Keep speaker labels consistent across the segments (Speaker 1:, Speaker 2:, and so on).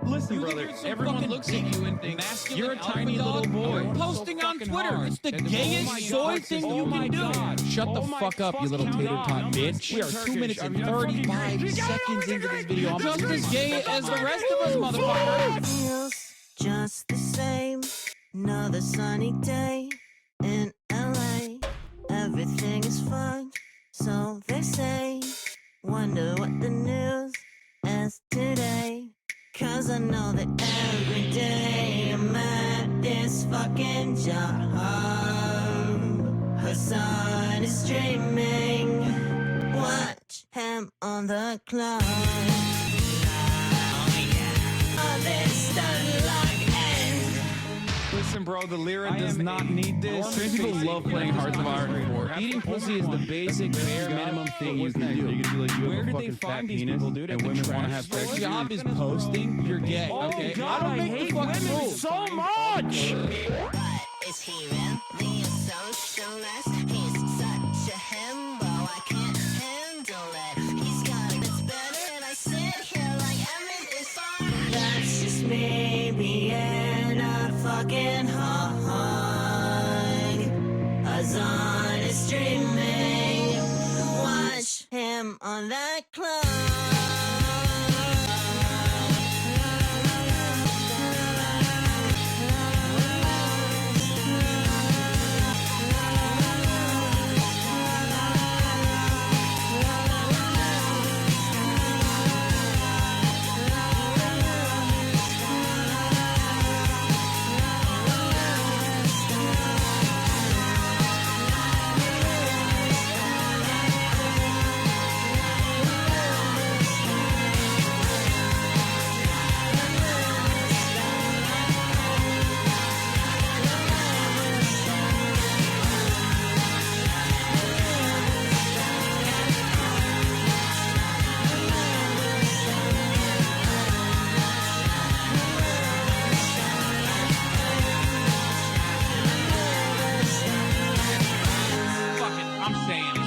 Speaker 1: Listen, brother, everyone looks at you and thinks you're a tiny little boy.
Speaker 2: Posting on Twitter. It's the gayest soy thing you can do.
Speaker 1: Shut the fuck up, you little tater tot bitch. We are 2 minutes and 35 seconds into this video. I'm
Speaker 2: Just as gay as the rest of us, motherfucker.
Speaker 3: Feels just the same. Another sunny day in LA. Everything is fun, so they say. Wonder what the news is today. Cause I know that every day I'm at this fucking job. Her son is streaming. Watch him on the clock. Oh, this doesn't like end.
Speaker 1: Listen, bro, the Lyra does not need this. Trans people love playing Hearts of Iron 4. Eating pussy is the basic, bare minimum thing you can do. Where did they find these people, dude? And women want to have sex. Your job is posting. You're gay. Okay.
Speaker 2: God, I hate women so much.
Speaker 3: But is he really a socialist? He's such a himbo, I can't handle it. He's got it, it's better, and I sit here like everything's fine. That's just me being a fucking hog. Azan is streaming. Watch him on that clock.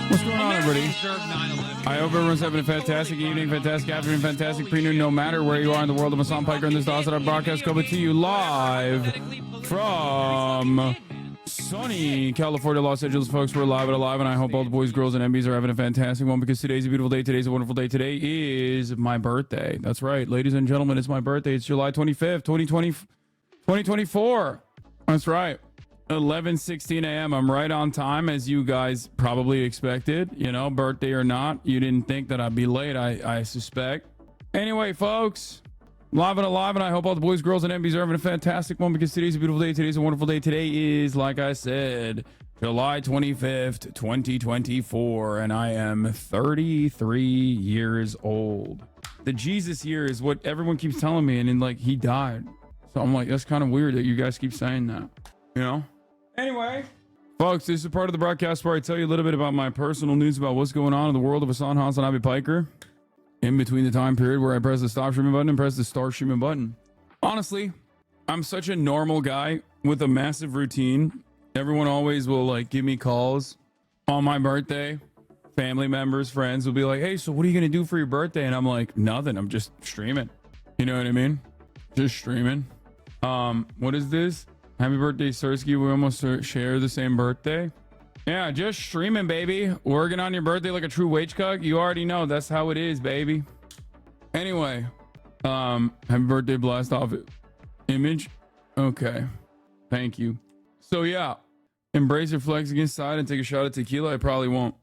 Speaker 1: What's going on, everybody? I hope everyone's having a fantastic evening, fantastic afternoon, fantastic pre-noon, no matter where you are in the world. I'm Hassan Piker, and this is the Hassan broadcast coming to you live from sunny California, Los Angeles. Folks, we're live and alive, and I hope all the boys, girls, and MBs are having a fantastic one, because today's a beautiful day. Today's a wonderful day. Today is my birthday. That's right, ladies and gentlemen, it's my birthday. It's July 25th, 2024. That's right. 11:16 a.m. I'm right on time, as you guys probably expected. You know, birthday or not, you didn't think that I'd be late, I suspect. Anyway, folks, live and alive, and I hope all the boys, girls, and MBs are having a fantastic one, because today's a beautiful day. Today's a wonderful day. Today is, like I said, July 25th, 2024, and I am 33 years old. The Jesus year is what everyone keeps telling me, and then, like, he died. So I'm like, that's kind of weird that you guys keep saying that, you know? Anyway, folks, this is a part of the broadcast where I tell you a little bit about my personal news about what's going on in the world of Hassan Hassan Piker in between the time period where I press the stop streaming button and press the start streaming button. Honestly, I'm such a normal guy with a massive routine. Everyone always will, like, give me calls on my birthday. Family members, friends will be like, hey, so what are you going to do for your birthday? And I'm like, nothing. I'm just streaming. You know what I mean? Just streaming. What is this? Happy birthday, Sersky. We almost share the same birthday. Yeah, just streaming, baby. Working on your birthday like a true wage cuck. You already know that's how it is, baby. Anyway, happy birthday, blast off image. Okay, thank you. So yeah, embrace your flex against side and take a shot at tequila. I probably won't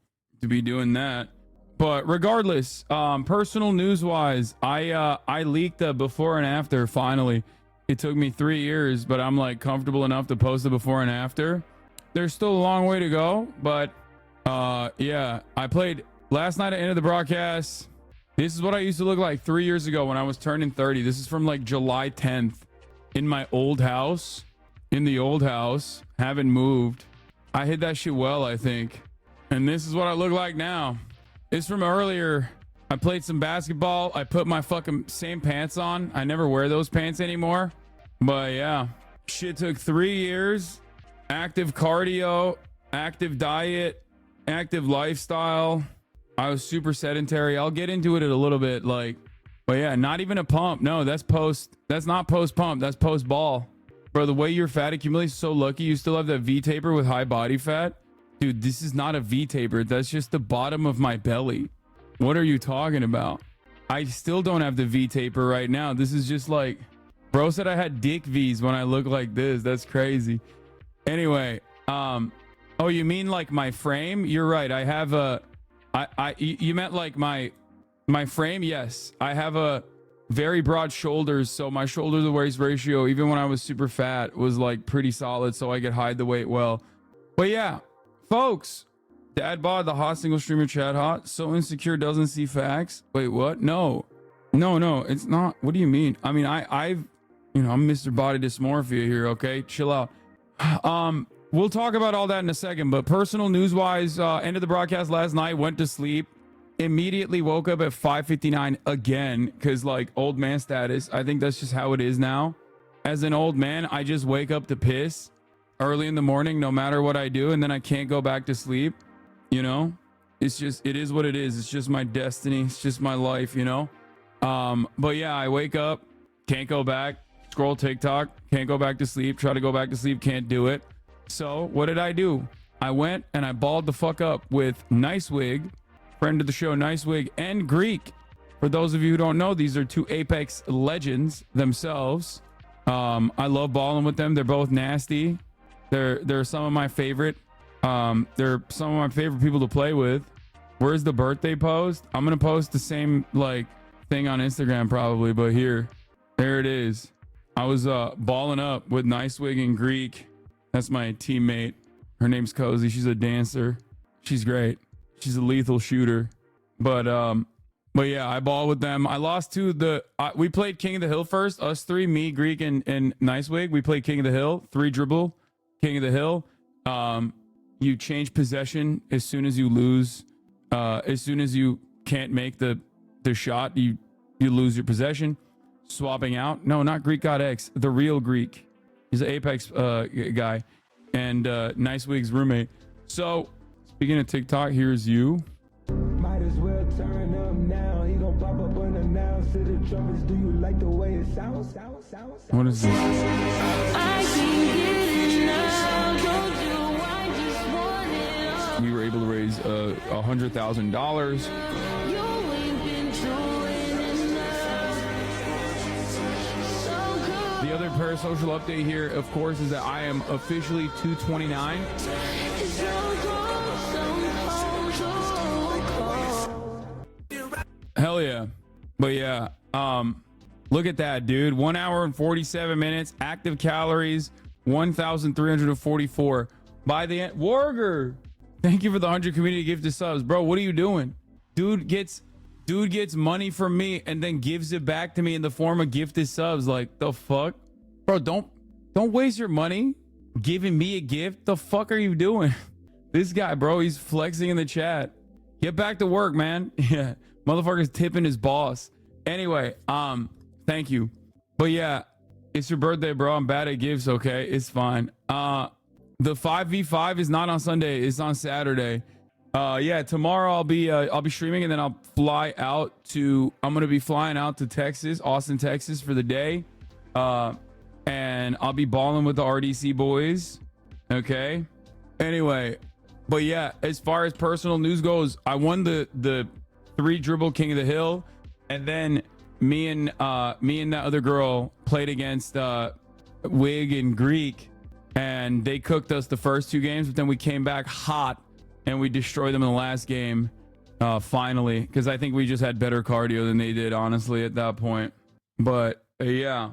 Speaker 1: to be doing that, but regardless, personal news wise, I leaked a before and after finally. It took me 3 years, but I'm like comfortable enough to post the before and after. There's still a long way to go, but yeah, I played last night at the end of the broadcast. This is what I used to look like 3 years ago when I was turning 30. This is from like July 10th in my old house, haven't moved. I hid that shit well, I think. And this is what I look like now. It's from earlier. I played some basketball. I put my fucking same pants on. I never wear those pants anymore. But yeah, shit took 3 years. Active cardio, active diet, active lifestyle. I was super sedentary. I'll get into it a little bit, like But yeah, not even a pump. No, that's post. That's not post pump. That's post ball. Bro, the way your fat accumulates is so lucky. You still have that V taper with high body fat. Dude, this is not a V taper. That's just the bottom of my belly. What are you talking about? I still don't have the V taper right now. This is just like, bro said I had dick V's when I look like this. That's crazy. Anyway, oh, you mean like my frame? You're right. I have a, you meant like my frame? Yes. I have a very broad shoulders. So my shoulder to waist ratio, even when I was super fat, was like pretty solid. So I could hide the weight well. But yeah, folks, Dad bod, the hot single streamer chat hot. So insecure doesn't see facts. Wait, what? No, it's not. What do you mean? I mean, I've, you know, I'm Mr. Body Dysmorphia here. Okay. Chill out. We'll talk about all that in a second, but personal news wise, ended the broadcast last night, went to sleep, immediately woke up at 5:59 again. Cause like old man status. I think that's just how it is now. As an old man, I just wake up to piss early in the morning, no matter what I do. And then I can't go back to sleep. You know, it's just, it is what it is. It's just my destiny. It's just my life, you know? But yeah, I wake up, can't go back, scroll TikTok, can't go back to sleep, try to go back to sleep, can't do it. So what did I do? I went and I balled the fuck up with Nice Wig, friend of the show, Nice Wig, and Greek. For those of you who don't know, these are two Apex legends themselves. I love balling with them. They're both nasty. They're some of my favorite. They're some of my favorite people to play with. Where's the birthday post? I'm gonna post the same like thing on Instagram probably, but there it is. I was balling up with Nice Wig and Greek. That's my teammate. Her name's Cozy. She's a dancer. She's great. She's a lethal shooter. But yeah, I ball with them. I lost to we played King of the Hill first. Us three, me, Greek, and Nice Wig. We played King of the Hill. 3 dribble, King of the Hill. You change possession as soon as you lose. As soon as you can't make the shot, you lose your possession. Swapping out. No, not Greek God X. The real Greek. He's an Apex guy. And Nice Wig's roommate. So, speaking of TikTok, here's you.
Speaker 4: Might as well turn up now. He gon' pop up unannounced to the trumpets. Do you like the way it sounds?
Speaker 1: What is this?
Speaker 3: I can't get enough, don't you? I just want it all.
Speaker 1: We were able to raise $100,000.
Speaker 3: You ain't been doing enough. So good.
Speaker 1: The other parasocial update here, of course, is that I am officially 229.
Speaker 3: It's so cold, so cold.
Speaker 1: Hell yeah. But yeah, look at that, dude. 1 hour and 47 minutes. Active calories, 1,344. By the end, Warger, thank you for the 100 community gifted subs. Bro, what are you doing? Dude gets money from me and then gives it back to me in the form of gifted subs. Like, the fuck? Bro, don't waste your money giving me a gift. The fuck are you doing? This guy, bro, he's flexing in the chat. Get back to work, man. Yeah. Motherfucker's tipping his boss. Anyway, thank you. But yeah, it's your birthday, bro. I'm bad at gifts, okay? It's fine. The 5v5 is not on Sunday, it's on Saturday. Yeah, tomorrow I'll be streaming, and then I'm gonna be flying out to Texas, Austin, Texas for the day. And I'll be balling with the RDC boys. Okay. Anyway, but yeah, as far as personal news goes, I won the 3 dribble King of the Hill, and then me and that other girl played against Wig and Greek, and they cooked us the first 2 games, but then we came back hot and we destroyed them in the last game, finally, because I think we just had better cardio than they did, honestly, at that point. But yeah,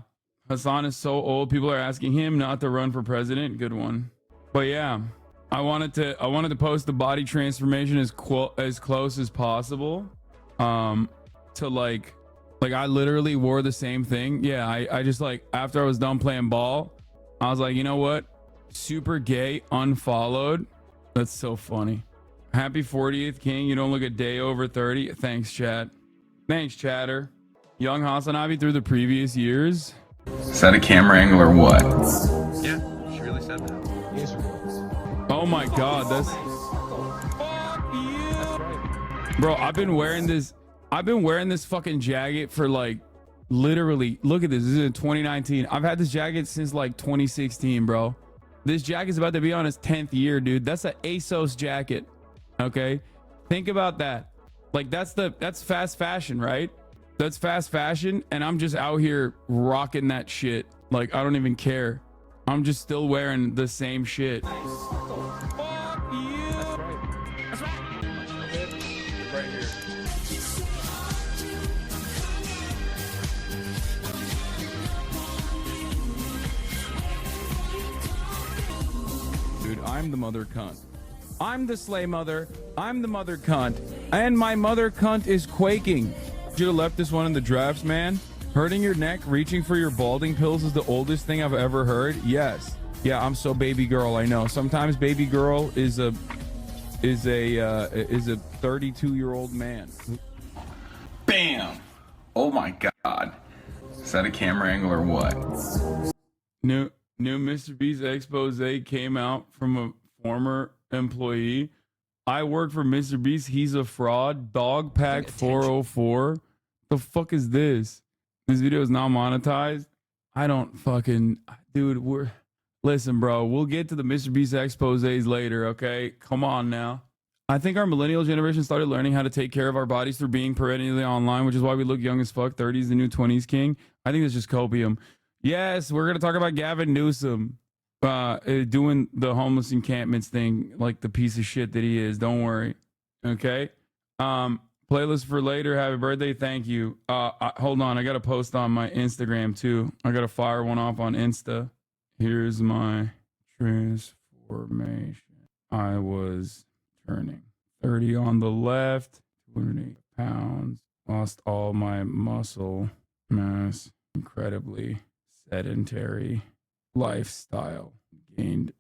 Speaker 1: Hassan is so old. People are asking him not to run for president. Good one. But yeah, I wanted to post the body transformation as close as possible, to like I literally wore the same thing. Yeah, I just like, after I was done playing ball, I was like, you know what? Super gay unfollowed. That's so funny. Happy 40th King. You don't look a day over 30. Thanks, chat. Thanks, chatter. Young Hasanabi through the previous years.
Speaker 5: Is that a camera angle or what?
Speaker 6: Yeah, she really said that.
Speaker 1: Oh my god, that's... Bro, I've been wearing this I've been wearing this fucking jacket for like literally, look at this. This is in 2019. I've had this jacket since like 2016, bro. This jacket's about to be on its 10th year, dude. That's an ASOS jacket. Okay. Think about that. Like that's fast fashion, right? That's fast fashion. And I'm just out here rocking that shit. Like, I don't even care. I'm just still wearing the same shit. Fuck you. That's right. Right here. Dude, I'm the mother cunt. I'm the slay mother. I'm the mother cunt. And my mother cunt is quaking. Should have left this one in the drafts, man. Hurting your neck, reaching for your balding pills is the oldest thing I've ever heard. Yes. Yeah, I'm so baby girl, I know. Sometimes baby girl is a 32-year-old man.
Speaker 5: Bam! Oh my god. Is that a camera angle or what?
Speaker 1: New Mr. Beast expose came out from a former employee. I work for Mr. Beast. He's a fraud. Dog Pack 404. The fuck is this? This video is not monetized. I don't fucking, dude. Listen, bro. We'll get to the Mr. Beast exposés later. Okay, come on now. I think our millennial generation started learning how to take care of our bodies through being perennially online, which is why we look young as fuck. 30s the new 20s king. I think that's just copium. Yes, we're gonna talk about Gavin Newsom doing the homeless encampments thing like the piece of shit that he is. Don't worry. Okay. Playlist for later. Happy birthday. Thank you. Hold on. I got to post on my Instagram too. I got to fire one off on Insta. Here's my transformation. I was turning 30 on the left, 208 pounds, lost all my muscle mass, incredibly sedentary lifestyle, gained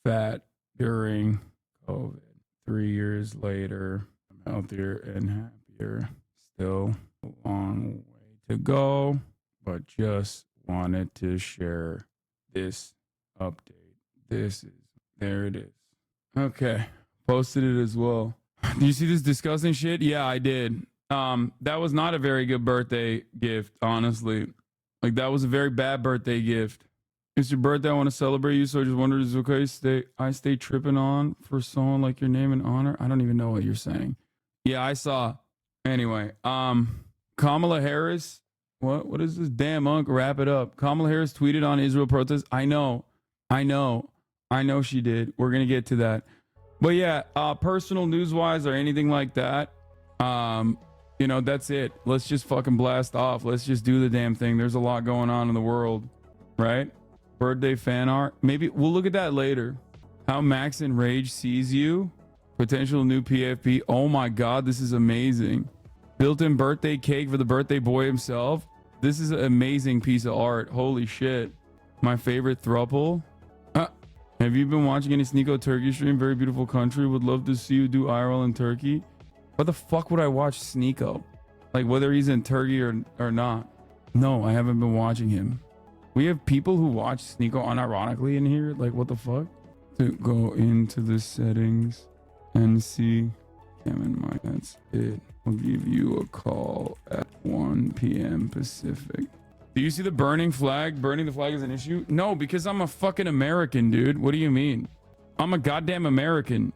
Speaker 1: fat during COVID. 3 years later, I'm healthier and happier. Still a long way to go, but just wanted to share this update. There it is. Okay, posted it as well. Do you see this disgusting shit? Yeah, I did. That was not a very good birthday gift, honestly. Like, that was a very bad birthday gift. It's your birthday. I want to celebrate you, so I just wondered, is it okay I stay tripping on for someone like your name and honor? I don't even know what you're saying. Yeah, I saw. Anyway, Kamala Harris. What is this? Damn, Unc, wrap it up. Kamala Harris tweeted on Israel protests. I know she did. We're gonna get to that. But yeah, personal news-wise or anything like that, that's it. Let's just fucking blast off. Let's just do the damn thing. There's a lot going on in the world, right? Birthday fan art. Maybe we'll look at that later. How Max and Rage sees you. Potential new PFP. Oh my God, this is amazing. Built-in birthday cake for the birthday boy himself. This is an amazing piece of art. Holy shit. My favorite throuple. Have you been watching any Sneeko Turkey stream? Very beautiful country. Would love to see you do IRL in Turkey. What the fuck would I watch Sneeko? Like, whether he's in Turkey or not. No, I haven't been watching him. We have people who watch Sneeko unironically in here. Like, what the fuck? To go into the settings and see. That's it. I'll give you a call at 1 p.m. Pacific. Do you see the burning flag? Burning the flag is an issue? No, because I'm a fucking American, dude. What do you mean? I'm a goddamn American.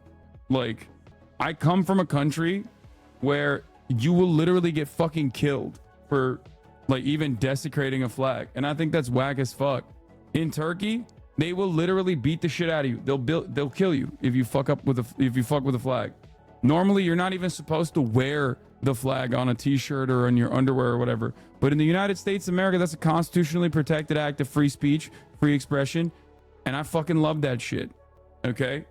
Speaker 1: Like, I come from a country where you will literally get fucking killed for like even desecrating a flag. And I think that's whack as fuck. In Turkey, they will literally beat the shit out of you. They'll kill you if you fuck with the flag. Normally, you're not even supposed to wear the flag on a t-shirt or on your underwear or whatever. But in the United States of America, that's a constitutionally protected act of free speech, free expression. And I fucking love that shit. Okay?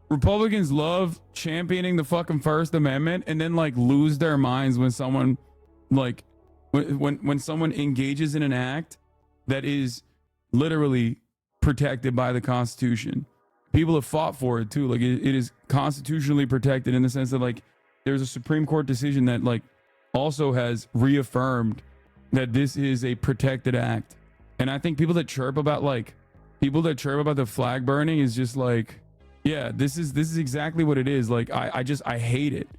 Speaker 1: Republicans love championing the fucking First Amendment and then like lose their minds when someone like when someone engages in an act that is literally protected by the Constitution. People have fought for it too. Like it is constitutionally protected in the sense that like there's a Supreme Court decision that like also has reaffirmed that this is a protected act. And I think people that chirp about the flag burning is just like, yeah, this is exactly what it is. Like I hate it.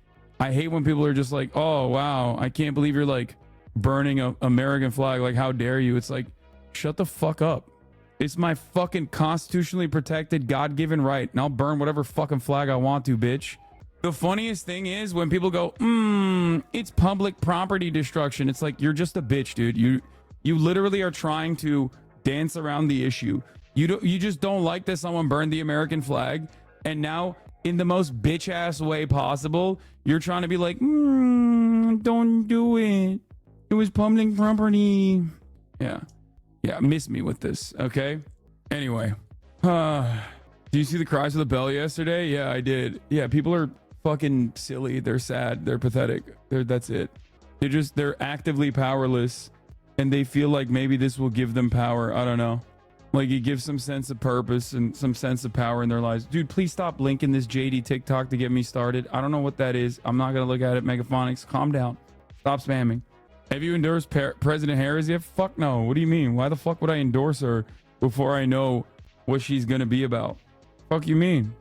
Speaker 1: I hate when people are just like, oh, wow, I can't believe you're like burning a American flag. Like, how dare you? It's like, shut the fuck up. It's my fucking constitutionally protected God-given right. And I'll burn whatever fucking flag I want to, bitch. The funniest thing is when people go, it's public property destruction. It's like, you're just a bitch, dude. You literally are trying to dance around the issue. You just don't like that someone burned the American flag. And now, in the most bitch-ass way possible, you're trying to be like, don't do it. It was public property. Yeah, miss me with this, okay? Anyway, do you see the cries of the bell yesterday? Yeah, I did. Yeah, people are fucking silly. They're sad. They're pathetic. That's it. They're actively powerless, and they feel like maybe this will give them power. I don't know. Like, it gives some sense of purpose and some sense of power in their lives. Dude, please stop linking this JD TikTok to get me started. I don't know what that is. I'm not going to look at it. Megaphonics, calm down. Stop spamming. Have you endorsed President Harris yet? Fuck no. What do you mean? Why the fuck would I endorse her before I know what she's going to be about? Fuck you mean?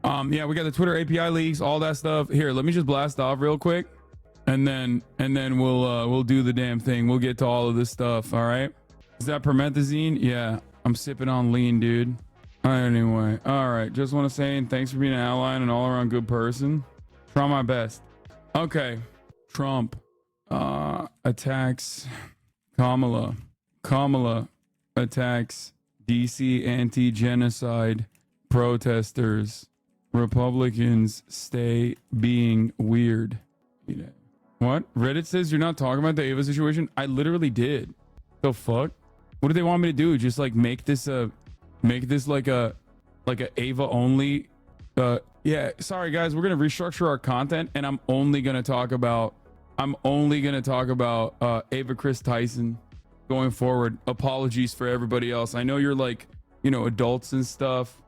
Speaker 1: Yeah, we got the Twitter API leaks, all that stuff. Here, let me just blast off real quick. And then we'll do the damn thing. We'll get to all of this stuff, all right? Is that promethazine? Yeah. I'm sipping on lean, dude. Anyway, all right. Just want to say thanks for being an ally and an all-around good person. Try my best. Okay. Trump attacks Kamala. Kamala attacks DC anti-genocide protesters. Republicans stay being weird. What? Reddit says you're not talking about the Ava situation? I literally did. The fuck? What do they want me to do? Just like make this like a Ava only yeah, sorry guys, we're gonna restructure our content and I'm only gonna talk about Ava Chris Tyson going forward. Apologies for everybody else. I know you're like, you know, adults and stuff.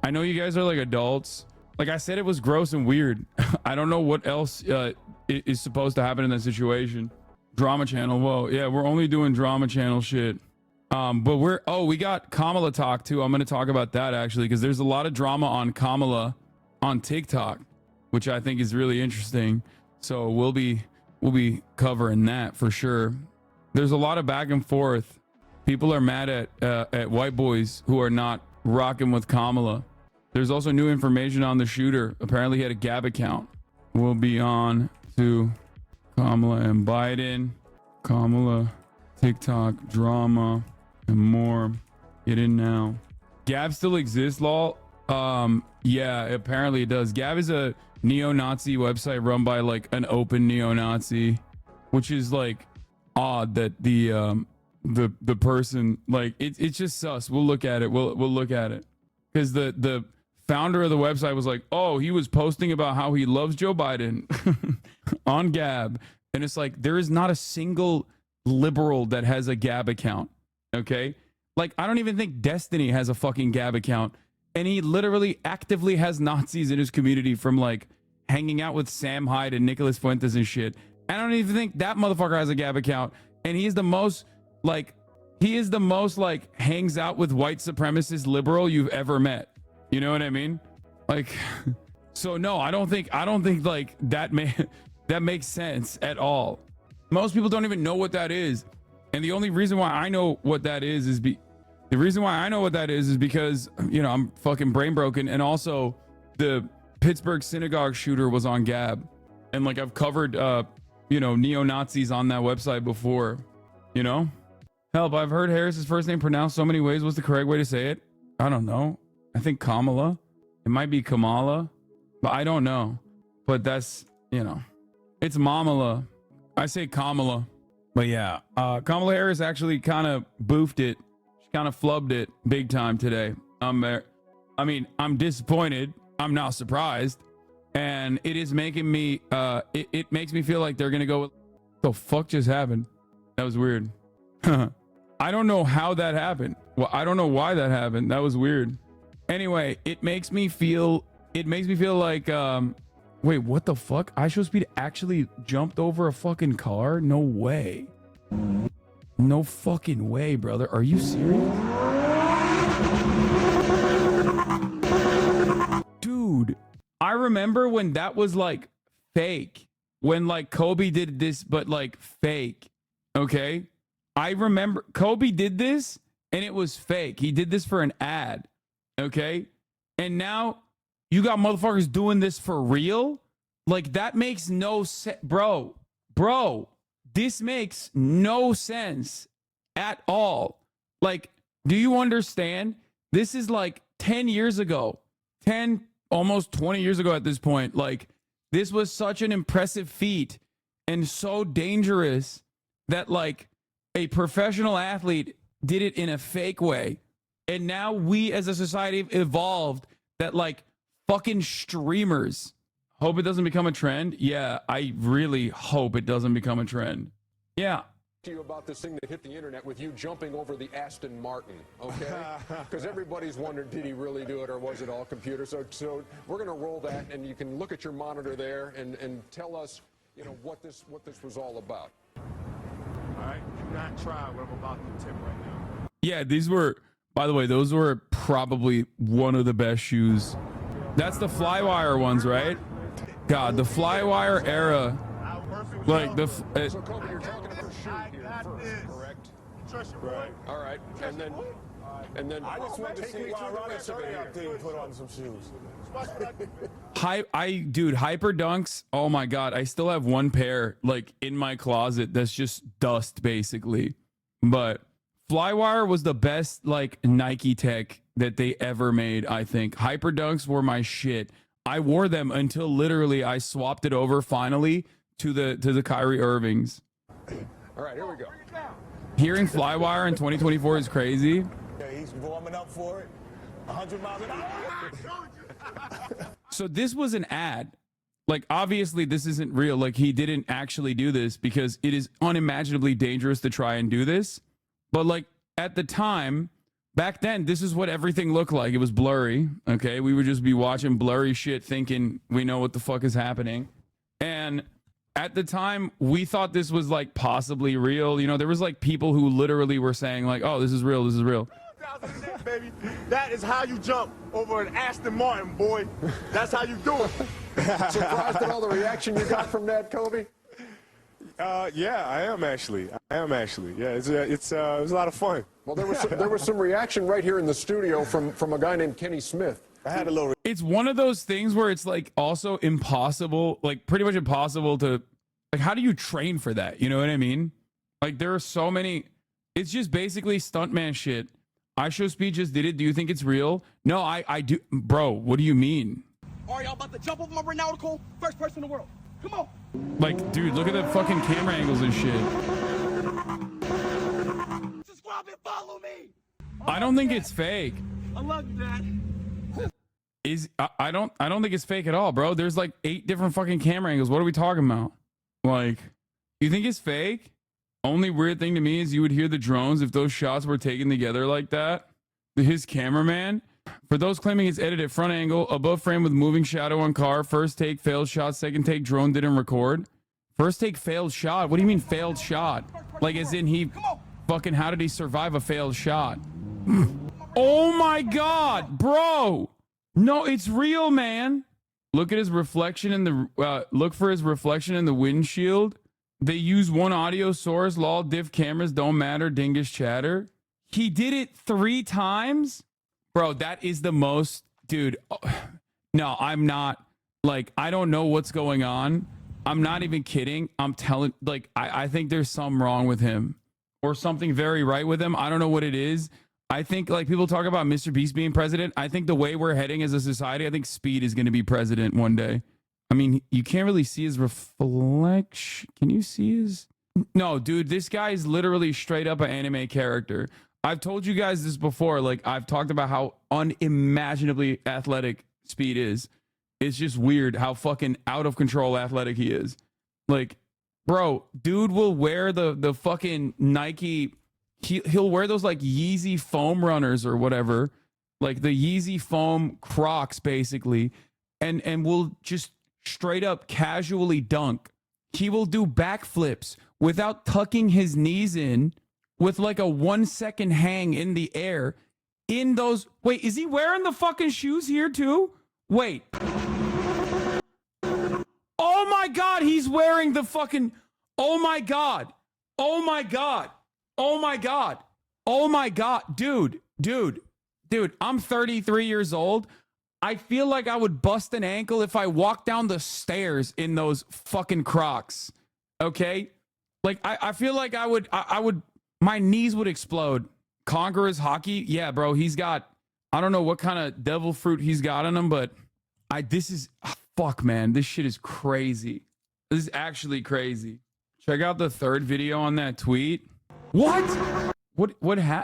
Speaker 1: I know you guys are like adults. Like I said, it was gross and weird. I don't know what else is supposed to happen in that situation. Drama channel. Whoa, yeah, we're only doing drama channel shit. But we got Kamala talk too. I'm going to talk about that actually, because there's a lot of drama on Kamala on TikTok, which I think is really interesting. So we'll be covering that for sure. There's a lot of back and forth. People are mad at white boys who are not rocking with Kamala. There's also new information on the shooter. Apparently he had a Gab account. We'll be on to Kamala and Biden, Kamala, TikTok, drama, and more. Get in now. Gab still exists, lol. Yeah, apparently it does. Gab is a neo-Nazi website run by like an open neo-Nazi, which is like odd that the person, like it's just sus. We'll look at it. We'll look at it. Because the founder of the website was like, oh, he was posting about how he loves Joe Biden on Gab. And it's like, there is not a single liberal that has a Gab account. Okay. Like, I don't even think Destiny has a fucking Gab account. And he literally actively has Nazis in his community from like hanging out with Sam Hyde and Nicholas Fuentes and shit. I don't even think that motherfucker has a Gab account. And he is the most like hangs out with white supremacist liberal you've ever met. You know what I mean? Like, so no, I don't think like that makes sense at all. Most people don't even know what that is. And the only reason why I know what that is because, you know, I'm fucking brain broken. And also the Pittsburgh synagogue shooter was on Gab. And like, I've covered, you know, neo-Nazis on that website before, you know? Help, I've heard Harris's first name pronounced so many ways. What's the correct way to say it? I don't know. I think Kamala. It might be Kamala, but I don't know. But that's, you know, it's Mamala. I say Kamala. But yeah, Kamala Harris actually kind of boofed it. She kind of flubbed it big time today. I'm disappointed. I'm not surprised. And it is making me, it makes me feel like they're going to go with, what the fuck just happened? That was weird. I don't know how that happened. Well, I don't know why that happened. That was weird. Anyway, it makes me feel like, wait, what the fuck? IShowSpeed actually jumped over a fucking car? No way. No fucking way, brother. Are you serious? Dude, I remember when that was like fake. when like Kobe did this, but like fake. Okay. I remember Kobe did this and it was fake. He did this for an ad. Okay. And now you got motherfuckers doing this for real. Like that makes no sense. Bro, this makes no sense at all. Like, do you understand? This is like 10 years ago, 10, almost 20 years ago at this point. Like, this was such an impressive feat and so dangerous that like a professional athlete did it in a fake way. And now we as a society have evolved that like fucking streamers. Hope it doesn't become a trend. Yeah, I really hope it doesn't become a trend. Yeah.
Speaker 7: To you about this thing that hit the internet with you jumping over the Aston Martin, okay? Because everybody's wondering, did he really do it or was it all computer? So we're going to roll that, and you can look at your monitor there and tell us, you know, what this was all about.
Speaker 8: All right, do not try what I'm about to attempt right now.
Speaker 1: Yeah, these were, by the way, those were probably one of the best shoes. That's the Flywire ones, right? God, the Flywire era. Like the
Speaker 7: So Kobe, you're talking about shoe here first, correct?
Speaker 8: Trust your boy.
Speaker 7: All right, and then
Speaker 8: I just want to
Speaker 7: take
Speaker 8: see
Speaker 7: me
Speaker 8: why
Speaker 7: through the
Speaker 8: Ronnie
Speaker 7: rest of it
Speaker 8: Turner
Speaker 7: here.
Speaker 8: out there put on some shoes.
Speaker 1: dude, Hyper Dunks. Oh my God, I still have one pair like in my closet that's just dust basically. But Flywire was the best like Nike tech that they ever made. I think Hyper Dunks were my shit. I wore them until literally I swapped it over finally to the Kyrie Irvings.
Speaker 7: All right, here we go.
Speaker 1: Hearing Flywire in 2024 is crazy.
Speaker 8: Yeah, he's warming up for it. 100 miles an hour.
Speaker 1: So this was an ad. Like, obviously, this isn't real. Like, he didn't actually do this because it is unimaginably dangerous to try and do this. But, like, at the time, back then, this is what everything looked like. It was blurry, okay? We would just be watching blurry shit thinking we know what the fuck is happening. And at the time, we thought this was, like, possibly real. You know, there was, like, people who literally were saying, like, oh, this is real, this is real.
Speaker 8: 2006, baby. That is how you jump over an Aston Martin, boy. That's how you do it.
Speaker 7: Surprised at all the reaction you got from that, Kobe?
Speaker 8: Yeah, I am actually. Yeah, it was a lot of fun.
Speaker 7: Well, there was some reaction right here in the studio from a guy named Kenny Smith.
Speaker 8: I had a little.
Speaker 1: It's one of those things where it's like also impossible, like pretty much impossible to, like, how do you train for that? You know what I mean? Like, there are so many, it's just basically stuntman shit. I Show Speed just did it. Do you think it's real? No, I do. Bro, what do you mean?
Speaker 2: Are y'all about to jump over my Renautical? First person in the world. Come on.
Speaker 1: Like, dude, look at the fucking camera angles and shit.
Speaker 2: Subscribe and follow me.
Speaker 1: I don't think it's fake.
Speaker 2: I love you, Dad.
Speaker 1: I don't think it's fake at all, bro. There's like 8 different fucking camera angles. What are we talking about? Like, you think it's fake? Only weird thing to me is you would hear the drones if those shots were taken together like that. His cameraman, for those claiming it's edited, front angle, above frame with moving shadow on car, first take, failed shot, second take, drone didn't record. First take, failed shot? What do you mean failed shot? Like, as in he fucking, how did he survive a failed shot? Oh my God, bro. No, it's real, man. Look at his reflection in the, look for his reflection in the windshield. They use one audio source, lol, diff cameras don't matter, dingus chatter. He did it 3 times? Bro, that is the most, dude. No, I'm not, like, I don't know what's going on. I'm not even kidding. I'm telling, like, I think there's something wrong with him or something very right with him. I don't know what it is. I think, like, people talk about Mr. Beast being president. I think the way we're heading as a society, I think Speed is going to be president one day. I mean, you can't really see his reflection. Can you see his? No, dude, this guy is literally straight up an anime character. I've told you guys this before. Like, I've talked about how unimaginably athletic Speed is. It's just weird how fucking out of control athletic he is. Like, bro, dude will wear the fucking Nike. He'll wear those like Yeezy foam runners or whatever, like the Yeezy foam Crocs basically, and will just straight up casually dunk. He will do backflips without tucking his knees in, with like a 1 second hang in the air in those. Wait, is he wearing the fucking shoes here too? Wait. Oh my God, he's wearing the fucking, oh my God. Oh my God. Oh my God. Oh my God. Dude, I'm 33 years old. I feel like I would bust an ankle if I walked down the stairs in those fucking Crocs. Okay? Like, I feel like I would, my knees would explode. Conqueror's hockey. Yeah, bro, he's got, I don't know what kind of devil fruit he's got in him, but fuck, man, this shit is crazy. This is actually crazy. Check out the third video on that tweet. What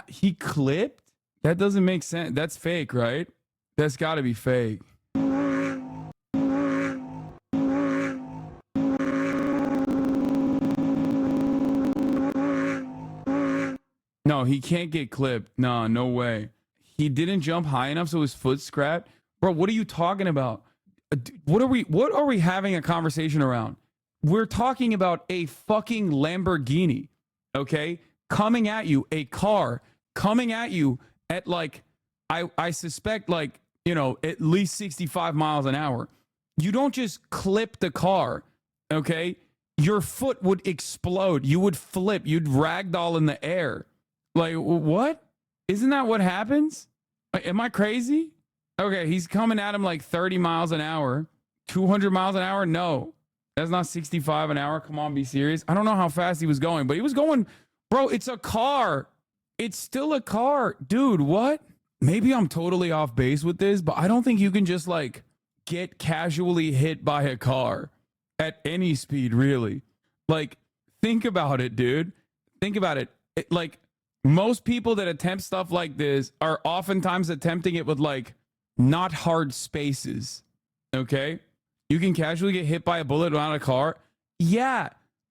Speaker 1: he clipped? That doesn't make sense. That's fake, right? That's got to be fake. No, he can't get clipped. No, no way. He didn't jump high enough so his foot scrapped. Bro, what are you talking about? What are we having a conversation around? We're talking about a fucking Lamborghini, okay? Coming at you, a car coming at you at like, I suspect like, you know, at least 65 miles an hour. You don't just clip the car, okay? Your foot would explode. You would flip. You'd ragdoll in the air. Like, what? Isn't that what happens? Am I crazy? Okay, he's coming at him like 30 miles an hour. 200 miles an hour? No. That's not 65 an hour. Come on, be serious. I don't know how fast he was going, but he was going, bro, it's a car. It's still a car. Dude, what? Maybe I'm totally off base with this, but I don't think you can just like get casually hit by a car at any speed, really. Like, think about it, dude. Think about it. Like, most people that attempt stuff like this are oftentimes attempting it with like not hard spaces. Okay? You can casually get hit by a bullet on a car. Yeah,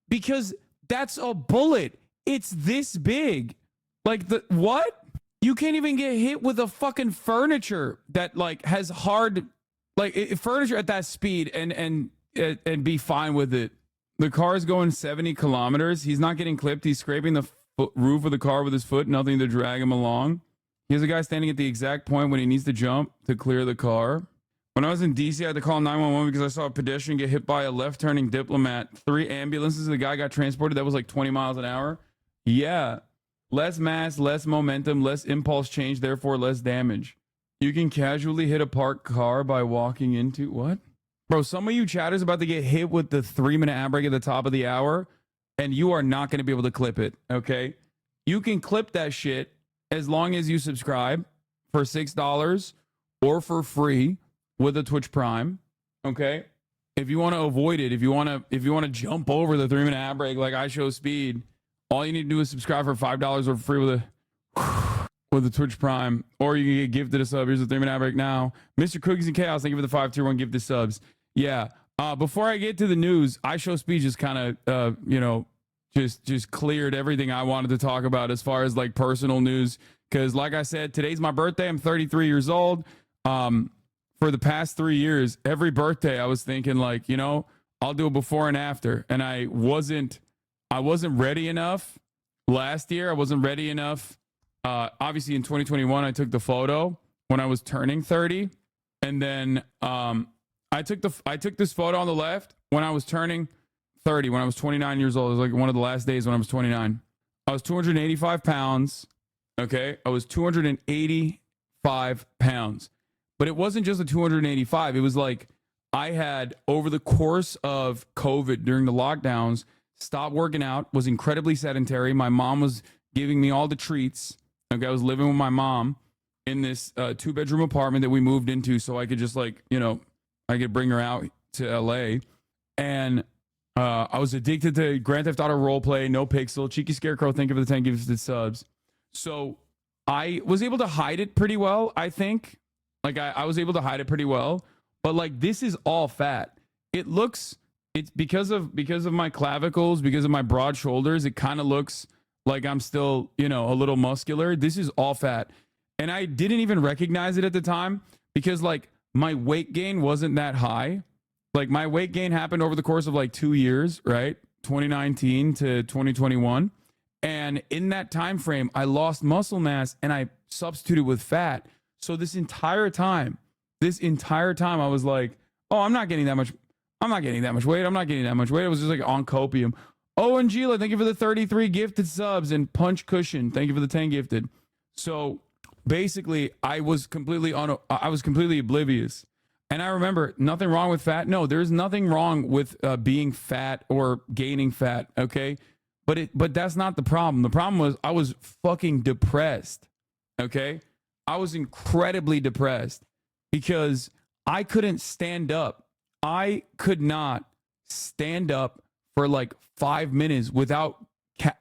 Speaker 1: because that's a bullet. It's this big. Like, what? You can't even get hit with a fucking furniture that like has hard, like furniture at that speed and be fine with it. The car is going 70 kilometers. He's not getting clipped. He's scraping the roof of the car with his foot, nothing to drag him along. Here's a guy standing at the exact point when he needs to jump to clear the car. When I was in DC, I had to call 911 because I saw a pedestrian get hit by a left-turning Diplomat. 3 ambulances. The guy got transported. That was like 20 miles an hour. Yeah. Less mass, less momentum, less impulse change, therefore less damage. You can casually hit a parked car by walking into... What? Bro, some of you chatters about to get hit with the 3-minute ad break at the top of the hour, and you are not going to be able to clip it, okay? You can clip that shit as long as you subscribe for $6 or for free with a Twitch Prime, okay? If you want to avoid it, if you want to jump over the 3-minute ad break like I show speed, all you need to do is subscribe for $5 or free with a Twitch Prime, or you can get gifted a sub. Here's the 3-minute ad break now. Mr. Cookies and Chaos, thank you for the 5 tier 1 gifted subs. Yeah. Before I get to the news, I show speed just kind of just cleared everything I wanted to talk about as far as like personal news. Because like I said, today's my birthday. I'm 33 years old. For the past 3 years, every birthday I was thinking like, you know, I'll do a before and after. And I wasn't ready enough last year. I wasn't ready enough. Obviously in 2021, I took the photo when I was turning 30. And then I took this photo on the left when I was turning 30, when I was 29 years old. It was like one of the last days when I was 29. I was 285 pounds. Okay. I was 285 pounds. But it wasn't just the 285. It was like I had, over the course of COVID during the lockdowns, stopped working out, was incredibly sedentary. My mom was giving me all the treats. Okay. I was living with my mom in this 2-bedroom apartment that we moved into so I could just like, you know, I could bring her out to LA. And I was addicted to Grand Theft Auto roleplay, No Pixel, Cheeky Scarecrow, thank you for the 10 gifted subs. So I was able to hide it pretty well, I think. Like I was able to hide it pretty well. But like this is all fat. It's because of my clavicles, because of my broad shoulders, it kind of looks like I'm still, you know, a little muscular. This is all fat. And I didn't even recognize it at the time because like my weight gain wasn't that high. Like my weight gain happened over the course of like 2 years, right? 2019 to 2021. And in that time frame, I lost muscle mass and I substituted with fat. So this entire time I was like, oh, I'm not getting that much. I'm not gaining that much weight. I'm not gaining that much weight. I was just like on copium. Oh, and Gila, thank you for the 33 gifted subs. And Punch Cushion, thank you for the 10 gifted. So basically, I was completely oblivious. And I remember, nothing wrong with fat. No, there's nothing wrong with being fat or gaining fat, okay? But that's not the problem. The problem was I was fucking depressed, okay? I was incredibly depressed because I couldn't stand up. I could not stand up for like 5 minutes without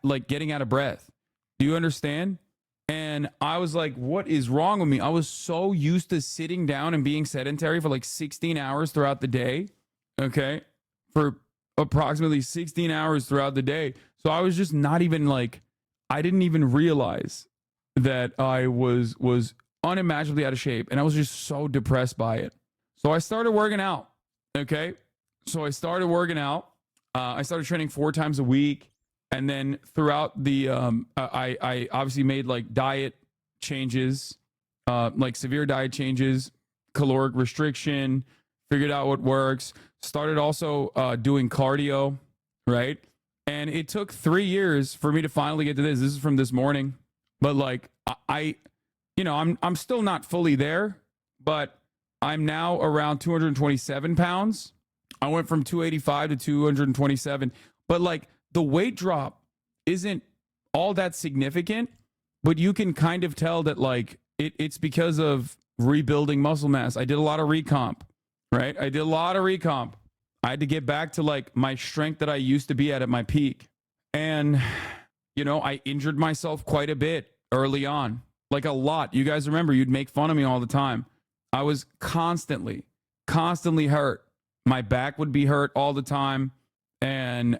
Speaker 1: like getting out of breath. Do you understand? And I was like, what is wrong with me? I was so used to sitting down and being sedentary for like 16 hours throughout the day. Okay. For approximately 16 hours throughout the day. So I was just not even like, I didn't even realize that I was unimaginably out of shape. And I was just so depressed by it. So I started working out. Okay. So I started working out. I started training 4 times a week. And then throughout the, I obviously made like diet changes, like severe diet changes, caloric restriction, figured out what works, started also doing cardio, right? And it took 3 years for me to finally get to this. This is from this morning. But like, I'm still not fully there, but I'm now around 227 pounds. I went from 285 to 227, but like, the weight drop isn't all that significant, but you can kind of tell that like it's because of rebuilding muscle mass. I did a lot of recomp, right? I had to get back to like my strength that I used to be at my peak. And, I injured myself quite a bit early on, like a lot. You guys remember you'd make fun of me all the time. I was constantly hurt. My back would be hurt all the time. And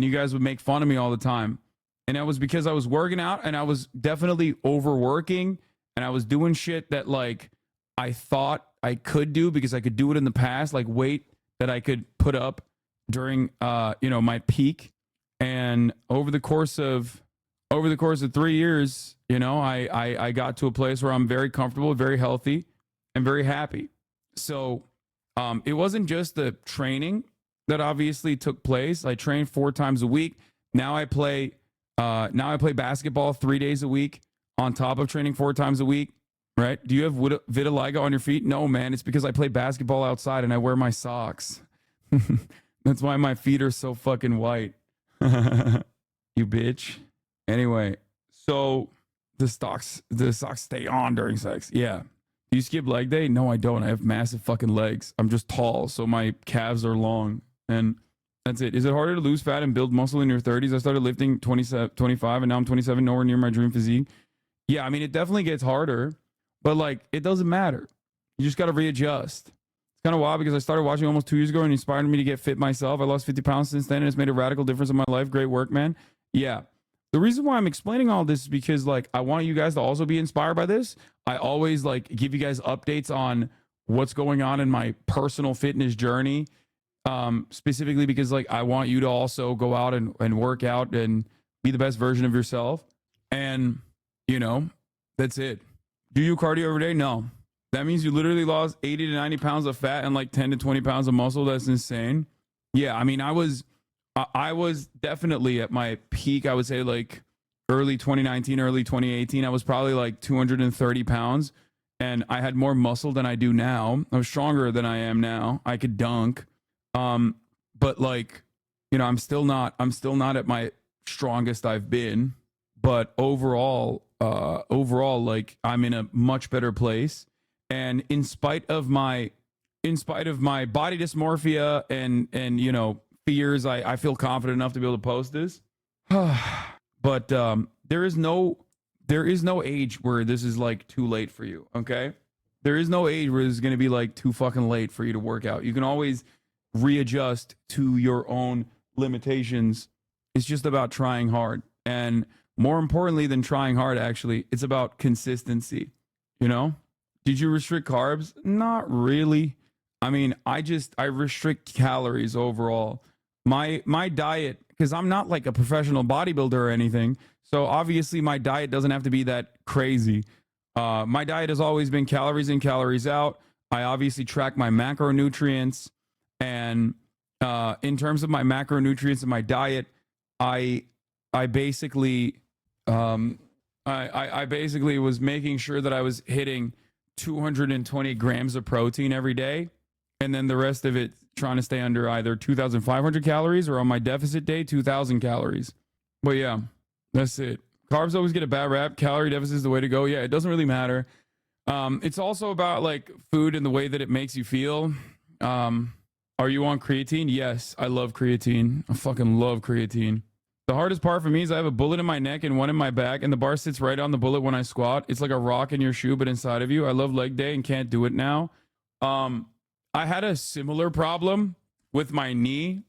Speaker 1: you guys would make fun of me all the time. And that was because I was working out and I was definitely overworking and I was doing shit that like I thought I could do because I could do it in the past, like weight that I could put up during my peak. And over the course of 3 years, I got to a place where I'm very comfortable, very healthy, and very happy. So it wasn't just the training that obviously took place. I trained 4 times a week. Now I play basketball 3 days a week on top of training 4 times a week, right? Do you have vitiligo on your feet? No, man. It's because I play basketball outside and I wear my socks. That's why my feet are so fucking white. You bitch. Anyway, so the socks stay on during sex. Yeah. Do you skip leg day? No, I don't. I have massive fucking legs. I'm just tall, so my calves are long. And that's it. Is it harder to lose fat and build muscle in your 30s? I started lifting 25 and now I'm 27, nowhere near my dream physique. Yeah, I mean, it definitely gets harder, but like, it doesn't matter. You just got to readjust. It's kind of wild because I started watching almost 2 years ago and it inspired me to get fit myself. I lost 50 pounds since then and it's made a radical difference in my life. Great work, man. Yeah. The reason why I'm explaining all this is because like, I want you guys to also be inspired by this. I always like give you guys updates on what's going on in my personal fitness journey. Specifically because like I want you to also go out and work out and be the best version of yourself. And that's it. Do you cardio every day? No. That means you literally lost 80 to 90 pounds of fat and like 10 to 20 pounds of muscle. That's insane. Yeah. I mean, I was definitely at my peak. I would say like early 2019, early 2018, I was probably like 230 pounds and I had more muscle than I do now. I was stronger than I am now. I could dunk. But like, I'm still not at my strongest I've been, but overall, like I'm in a much better place. And in spite of my body dysmorphia and fears, I feel confident enough to be able to post this. But, there is no age where this is like too late for you. Okay. There is no age where it's going to be like too fucking late for you to work out. You can always readjust to your own limitations. It's just about trying hard. And more importantly than trying hard, actually, it's about consistency. Did you restrict carbs? Not really. I mean, I restrict calories overall. My diet, because I'm not like a professional bodybuilder or anything. So obviously my diet doesn't have to be that crazy. My diet has always been calories in, calories out. I obviously track my macronutrients. And in terms of my macronutrients in my diet, I basically I basically was making sure that I was hitting 220 grams of protein every day, and then the rest of it trying to stay under either 2,500 calories or on my deficit day 2,000 calories. But yeah, that's it. Carbs always get a bad rap. Calorie deficit is the way to go. Yeah, it doesn't really matter. It's also about like food and the way that it makes you feel. Are you on creatine? Yes, I love creatine. I fucking love creatine. The hardest part for me is I have a bullet in my neck and one in my back, and the bar sits right on the bullet when I squat. It's like a rock in your shoe, but inside of you. I love leg day and can't do it now. I had a similar problem with my knee.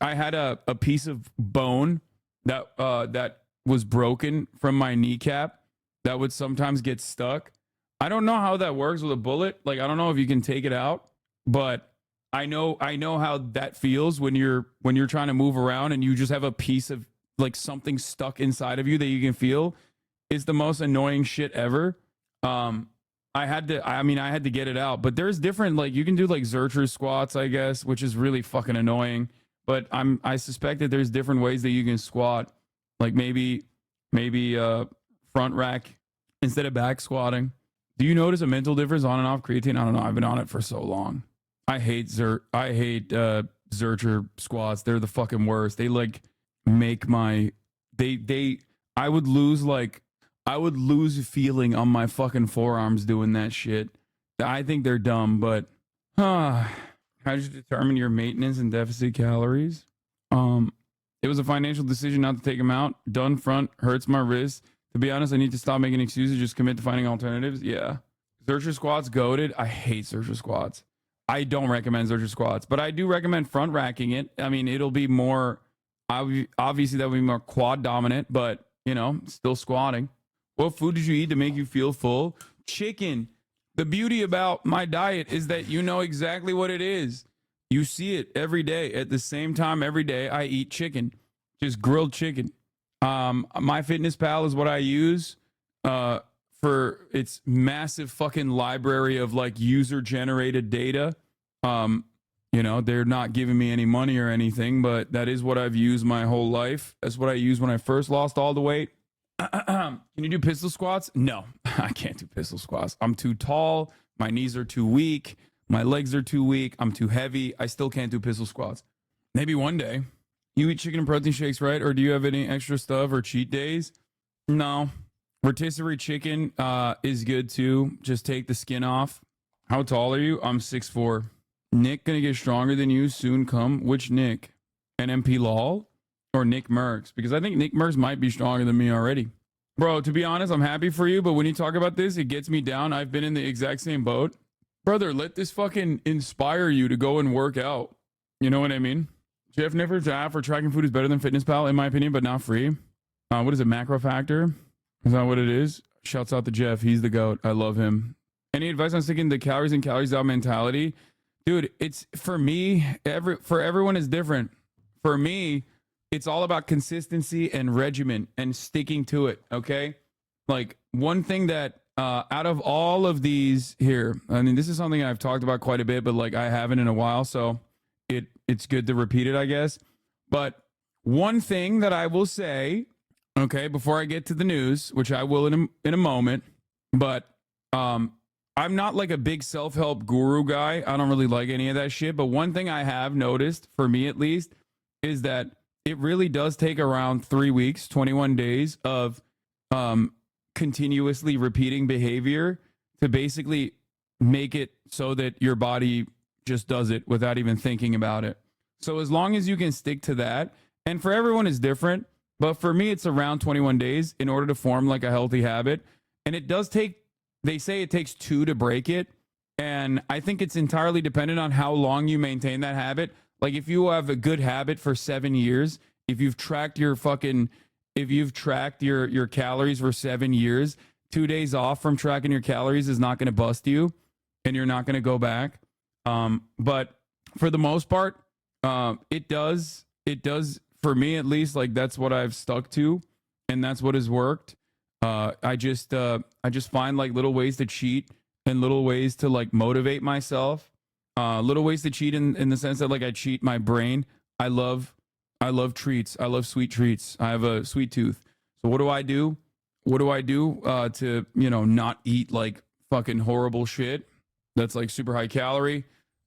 Speaker 1: I had a piece of bone that was broken from my kneecap that would sometimes get stuck. I don't know how that works with a bullet. Like, I don't know if you can take it out, but I know how that feels when you're trying to move around and you just have a piece of like something stuck inside of you that you can feel. It's the most annoying shit ever. I had to get it out, but there's different, like you can do like Zercher squats, I guess, which is really fucking annoying. But I suspect that there's different ways that you can squat, like maybe front rack instead of back squatting. Do you notice a mental difference on and off creatine? I don't know. I've been on it for so long. I hate Zercher squats. They're the fucking worst. They like make my I would lose feeling on my fucking forearms doing that shit. I think they're dumb, but how did you determine your maintenance and deficit calories? It was a financial decision not to take them out. Done front, hurts my wrist. To be honest, I need to stop making excuses, just commit to finding alternatives. Yeah. Zercher squats goated. I hate Zercher squats. I don't recommend Zercher squats, but I do recommend front racking it. I mean, it'll be more, obviously that would be more quad dominant, but you know, still squatting. What food did you eat to make you feel full? Chicken. The beauty about my diet is that you know exactly what it is. You see it every day. At the same time, every day I eat chicken, just grilled chicken. MyFitnessPal is what I use for its massive fucking library of like user generated data. You know, they're not giving me any money or anything, but that is what I've used my whole life. That's what I used when I first lost all the weight. Can you do pistol squats? No, I can't do pistol squats. I'm too tall. My knees are too weak. My legs are too weak. I'm too heavy. I still can't do pistol squats. Maybe one day. You eat chicken and protein shakes, right? Or do you have any extra stuff or cheat days? No. Rotisserie chicken is good too. Just take the skin off. How tall are you? I'm 6'4". Nick gonna get stronger than you soon come. Which Nick? NMP Lol or Nick Merckx? Because I think Nick Merckx might be stronger than me already. Bro, to be honest, I'm happy for you, but when you talk about this, it gets me down. I've been in the exact same boat. Brother, let this fucking inspire you to go and work out. You know what I mean? Jeff Niffer's app for tracking food is better than FitnessPal, in my opinion, but not free. What is it, Macro Factor? Is that what it is? Shouts out to Jeff. He's the GOAT. I love him. Any advice on sticking the calories in, calories out mentality? Dude, it's, for me, for everyone is different. For me, it's all about consistency and regimen and sticking to it, okay? Like, one thing that, out of all of these here, I mean, this is something I've talked about quite a bit, but like I haven't in a while, so it's good to repeat it, I guess. But one thing that I will say, okay, before I get to the news, which I will in a moment, but I'm not like a big self-help guru guy. I don't really like any of that shit. But one thing I have noticed, for me at least, is that it really does take around 3 weeks, 21 days of continuously repeating behavior to basically make it so that your body just does it without even thinking about it. So as long as you can stick to that, and for everyone is different, but for me it's around 21 days in order to form like a healthy habit. And it does take, they say it takes 2 to break it, and I think it's entirely dependent on how long you maintain that habit. Like if you have a good habit for 7 years, if you've tracked your calories for 7 years, 2 days off from tracking your calories is not going to bust you, and you're not going to go back. But for the most part, it does for me at least. Like that's what I've stuck to, and that's what has worked. I just find like little ways to cheat and little ways to like motivate myself. Little ways to cheat in the sense that like I cheat my brain. I love treats. I love sweet treats. I have a sweet tooth. So what do I do? What do I do to, you know, not eat like fucking horrible shit that's like super high calorie?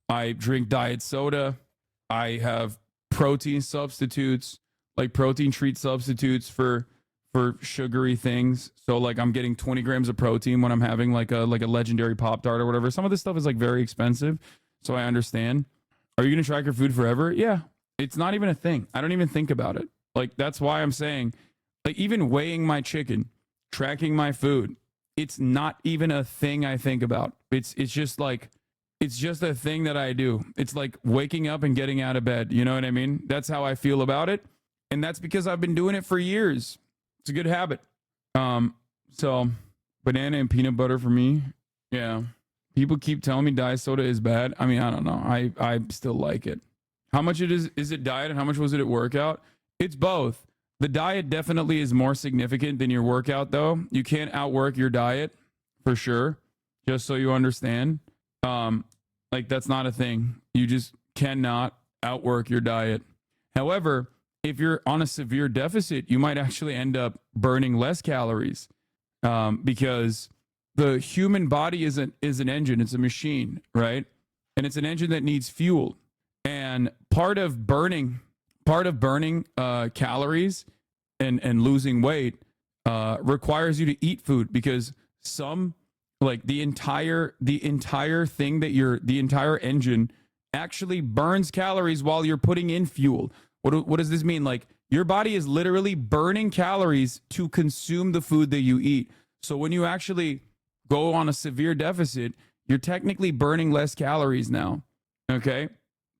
Speaker 1: I drink diet soda. I have protein substitutes, like protein treat substitutes for sugary things. So like I'm getting 20 grams of protein when I'm having like a legendary Pop-Tart or whatever. Some of this stuff is like very expensive, so I understand. Are you gonna track your food forever? Yeah. It's not even a thing. I don't even think about it. Like that's why I'm saying, like even weighing my chicken, tracking my food, it's not even a thing I think about. It's just like it's just a thing that I do. It's like waking up and getting out of bed. You know what I mean? That's how I feel about it. And that's because I've been doing it for years. It's a good habit. So banana and peanut butter for me. Yeah. People keep telling me diet soda is bad. I mean, I don't know. I still like it. How much is it diet and how much was it at workout? It's both. The diet definitely is more significant than your workout though. You can't outwork your diet for sure. Just so you understand. Like that's not a thing. You just cannot outwork your diet. However, if you're on a severe deficit, you might actually end up burning less calories because the human body is an engine. It's a machine, right? And it's an engine that needs fuel. And part of burning calories and losing weight requires you to eat food because like the entire thing that the entire engine actually burns calories while you're putting in fuel. What does this mean? Like your body is literally burning calories to consume the food that you eat. So when you actually go on a severe deficit, you're technically burning less calories now. Okay?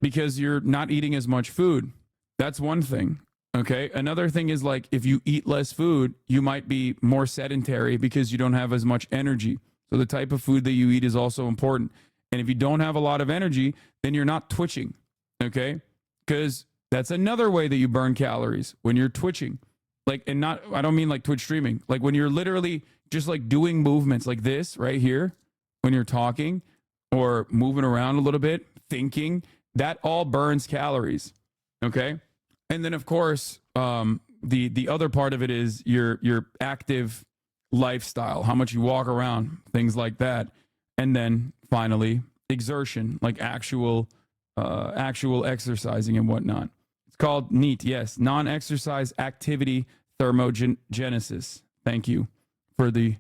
Speaker 1: Because you're not eating as much food. That's one thing. Okay? Another thing is like if you eat less food, you might be more sedentary because you don't have as much energy. So the type of food that you eat is also important. And if you don't have a lot of energy, then you're not twitching. Okay? Because that's another way that you burn calories when you're twitching. Like, and not, I don't mean like Twitch streaming. Like when you're literally just like doing movements like this right here, when you're talking or moving around a little bit, thinking, that all burns calories. Okay? And then of course, the other part of it is your active lifestyle, how much you walk around, things like that. And then finally, exertion, like actual exercising and whatnot. It's called NEAT, yes, non-exercise activity thermogenesis. Thank you for the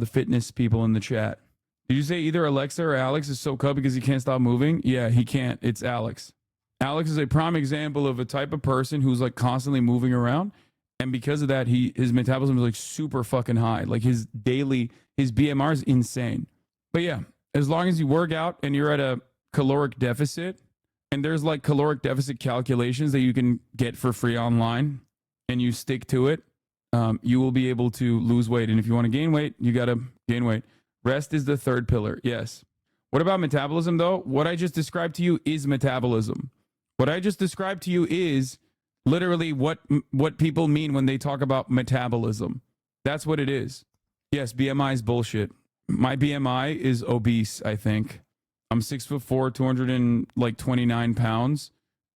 Speaker 1: fitness people in the chat. Did you say either Alexa or Alex is so cut because he can't stop moving? Yeah, he can't. It's Alex. Alex is a prime example of a type of person who's like constantly moving around. And because of that, his metabolism is like super fucking high. Like his BMR is insane. But yeah, as long as you work out and you're at a caloric deficit, and there's like caloric deficit calculations that you can get for free online, and you stick to it, you will be able to lose weight. And if you want to gain weight, you got to gain weight. Rest is the third pillar. Yes. What about metabolism though? What I just described to you is metabolism. What I just described to you is literally what people mean when they talk about metabolism. That's what it is. Yes, BMI is bullshit. My BMI is obese, I think. I'm 6'4", 229 pounds.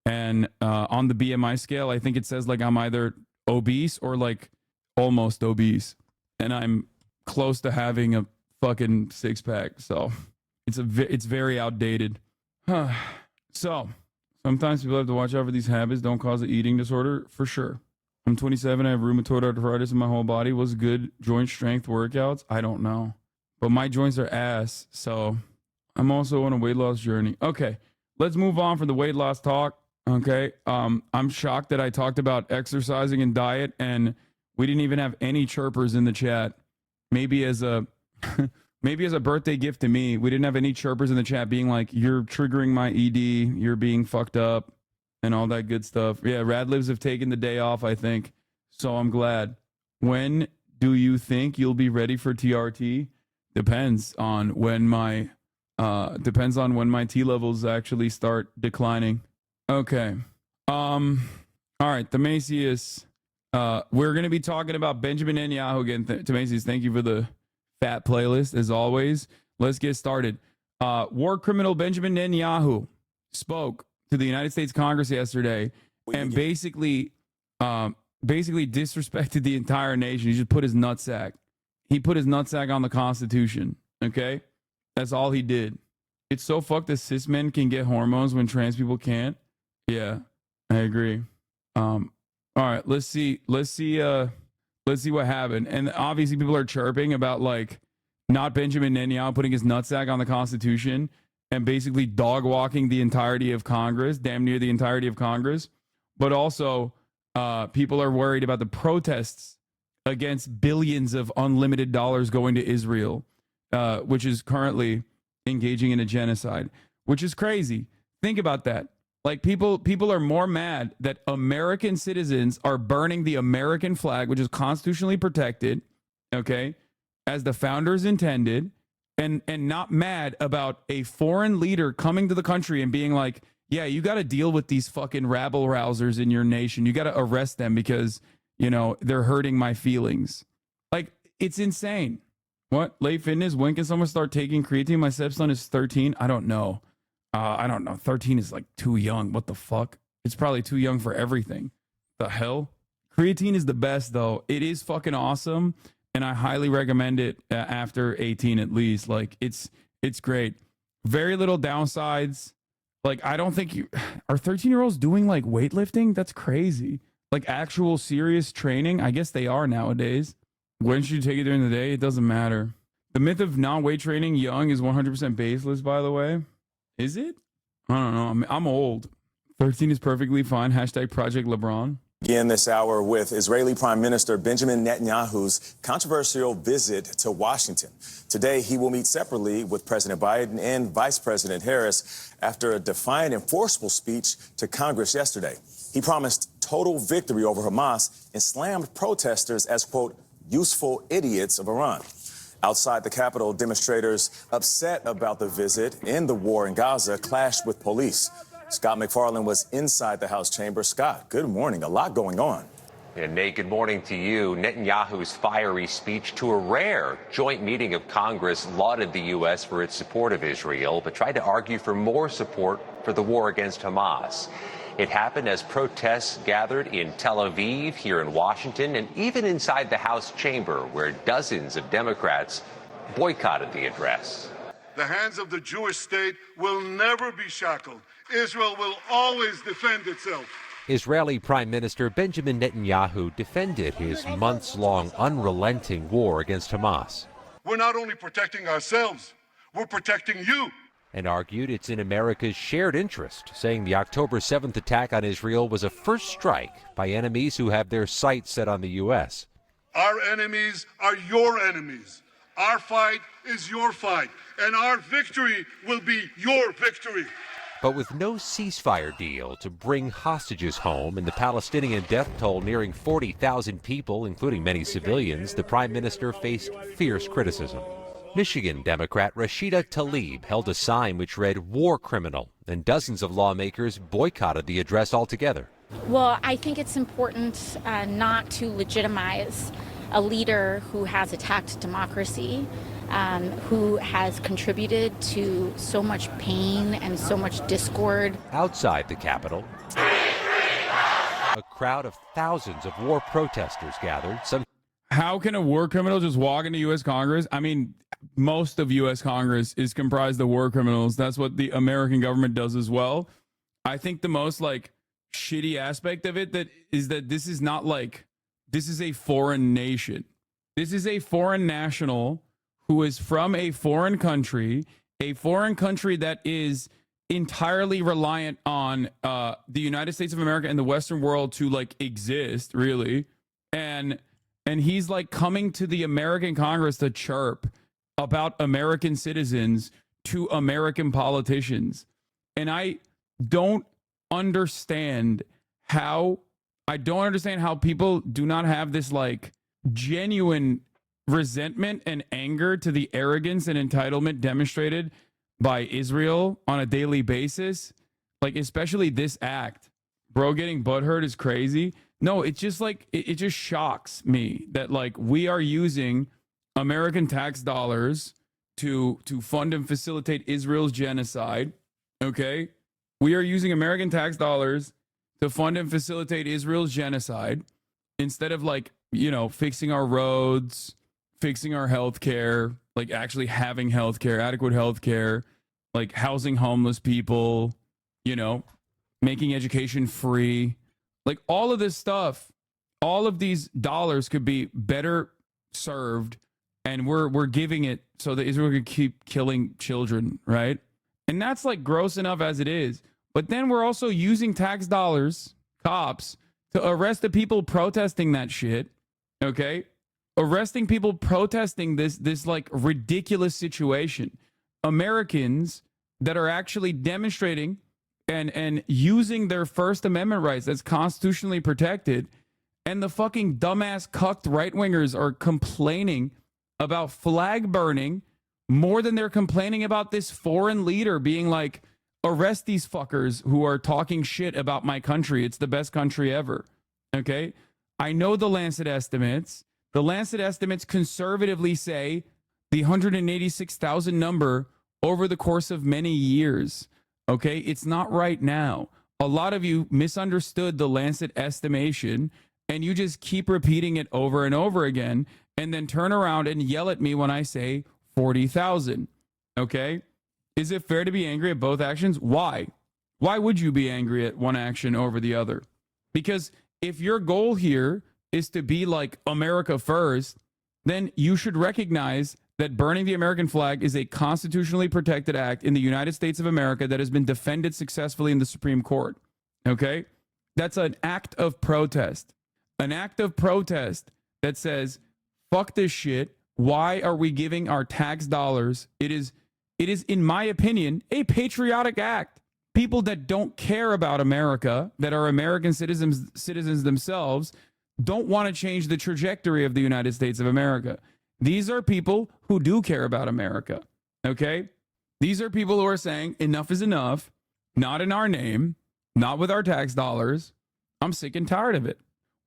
Speaker 1: And on the BMI scale, I think it says like I'm either obese or like almost obese. And I'm close to having a fucking six pack. So it's very outdated. So sometimes people have to watch out for these habits. Don't cause an eating disorder for sure. I'm 27. I have rheumatoid arthritis in my whole body. What's good joint strength workouts? I don't know. But my joints are ass. So I'm also on a weight loss journey. Okay. Let's move on from the weight loss talk. Okay. I'm shocked that I talked about exercising and diet and we didn't even have any chirpers in the chat. Maybe as a birthday gift to me, we didn't have any chirpers in the chat being like, you're triggering my ED, you're being fucked up, and all that good stuff. Yeah, Radlibs have taken the day off, I think. So I'm glad. When do you think you'll be ready for TRT? Depends on when my T levels actually start declining. Okay. All right, Themasius. We're gonna be talking about Benjamin Netanyahu again. Themasius, thank you for the fat playlist as always. Let's get started. War criminal Benjamin Netanyahu spoke to the United States Congress yesterday and basically disrespected the entire nation. He just put his nutsack. He put his nutsack on the Constitution. Okay? That's all he did. It's so fucked that cis men can get hormones when trans people can't. Yeah, I agree. All right, let's see what happened. And obviously people are chirping about like not Benjamin Netanyahu putting his nutsack on the Constitution and basically dog walking the entirety of Congress, damn near the entirety of Congress. But also people are worried about the protests against billions of unlimited dollars going to Israel, which is currently engaging in a genocide, which is crazy. Think about that. Like people are more mad that American citizens are burning the American flag, which is constitutionally protected, okay, as the founders intended, and not mad about a foreign leader coming to the country and being like, yeah, you got to deal with these fucking rabble rousers in your nation. You got to arrest them because, you know, they're hurting my feelings. Like, it's insane. What? Late fitness? When can someone start taking creatine? My stepson is 13. I don't know. 13 is like too young. What the fuck? It's probably too young for everything. The hell? Creatine is the best, though. It is fucking awesome. And I highly recommend it after 18 at least. Like, it's great. Very little downsides. Like, I don't think are 13-year-olds doing like weightlifting? That's crazy. Like actual serious training? I guess they are nowadays. When should you take it during the day? It doesn't matter. The myth of non-weight training young is 100% baseless, by the way. Is it? I don't know. I'm old. 13 is perfectly fine. Hashtag Project LeBron.
Speaker 9: Begin this hour with Israeli Prime Minister Benjamin Netanyahu's controversial visit to Washington. Today, he will meet separately with President Biden and Vice President Harris after a defiant and forceful speech to Congress yesterday. He promised total victory over Hamas and slammed protesters as, quote, useful idiots of Iran. Outside the Capitol, demonstrators upset about the visit and the war in Gaza clashed with police. Scott McFarland was inside the House chamber. Scott, good morning. A lot going on.
Speaker 10: And Nate, good morning to you. Netanyahu's fiery speech to a rare joint meeting of Congress lauded the U.S. for its support of Israel, but tried to argue for more support for the war against Hamas. It happened as protests gathered in Tel Aviv, here in Washington, and even inside the House chamber, where dozens of Democrats boycotted the address.
Speaker 8: The hands of the Jewish state will never be shackled. Israel will always defend itself.
Speaker 11: Israeli Prime Minister Benjamin Netanyahu defended his months-long unrelenting war against Hamas.
Speaker 8: We're not only protecting ourselves, we're protecting you.
Speaker 11: And argued it's in America's shared interest, saying the October 7th attack on Israel was a first strike by enemies who have their sights set on the U.S.
Speaker 8: Our enemies are your enemies. Our fight is your fight, and our victory will be your victory.
Speaker 11: But with no ceasefire deal to bring hostages home and the Palestinian death toll nearing 40,000 people, including many civilians, the Prime Minister faced fierce criticism. Michigan Democrat Rashida Tlaib held a sign which read "war criminal," and dozens of lawmakers boycotted the address altogether.
Speaker 12: Well, I think it's important not to legitimize a leader who has attacked democracy, who has contributed to so much pain and so much discord.
Speaker 11: Outside the Capitol, a crowd of thousands of war protesters gathered.
Speaker 1: How can a war criminal just walk into U.S. Congress? I mean, most of U.S. Congress is comprised of war criminals. That's what the American government does as well. I think the most like shitty aspect of it that this is not like, this is a foreign nation. This is a foreign national who is from a foreign country that is entirely reliant on the United States of America and the Western world to like exist, really. And he's like coming to the American Congress to chirp about American citizens to American politicians. And I don't understand how people do not have this like genuine resentment and anger to the arrogance and entitlement demonstrated by Israel on a daily basis. Like, especially this act. Bro, getting butthurt is crazy. No, it's just like, it just shocks me that like we are using American tax dollars to fund and facilitate Israel's genocide. Okay, we are using American tax dollars to fund and facilitate Israel's genocide instead of like, you know, fixing our roads, fixing our healthcare, like actually having healthcare, adequate healthcare, like housing homeless people, you know, making education free, like all of this stuff. All of these dollars could be better served, and we're giving it so that Israel can keep killing children, right? And that's like gross enough as it is. But then we're also using tax dollars, cops, to arrest the people protesting that shit. Okay, arresting people protesting this like ridiculous situation. Americans that are actually demonstrating and using their First Amendment rights that's constitutionally protected. And the fucking dumbass cucked right-wingers are complaining about flag burning more than they're complaining about this foreign leader being like, arrest these fuckers who are talking shit about my country. It's the best country ever. Okay? I know the Lancet estimates. The Lancet estimates conservatively say the 186,000 number over the course of many years. Okay? It's not right now. A lot of you misunderstood the Lancet estimation, and you just keep repeating it over and over again, and then turn around and yell at me when I say 40,000. Okay? Is it fair to be angry at both actions? Why? Why would you be angry at one action over the other? Because if your goal here is to be like America first, then you should recognize that burning the American flag is a constitutionally protected act in the United States of America that has been defended successfully in the Supreme Court. Okay? That's an act of protest. An act of protest that says, fuck this shit. Why are we giving our tax dollars? It is, in my opinion, a patriotic act. People that don't care about America, that are American citizens themselves, don't want to change the trajectory of the United States of America. These are people who do care about America. Okay? These are people who are saying enough is enough, not in our name, not with our tax dollars. I'm sick and tired of it.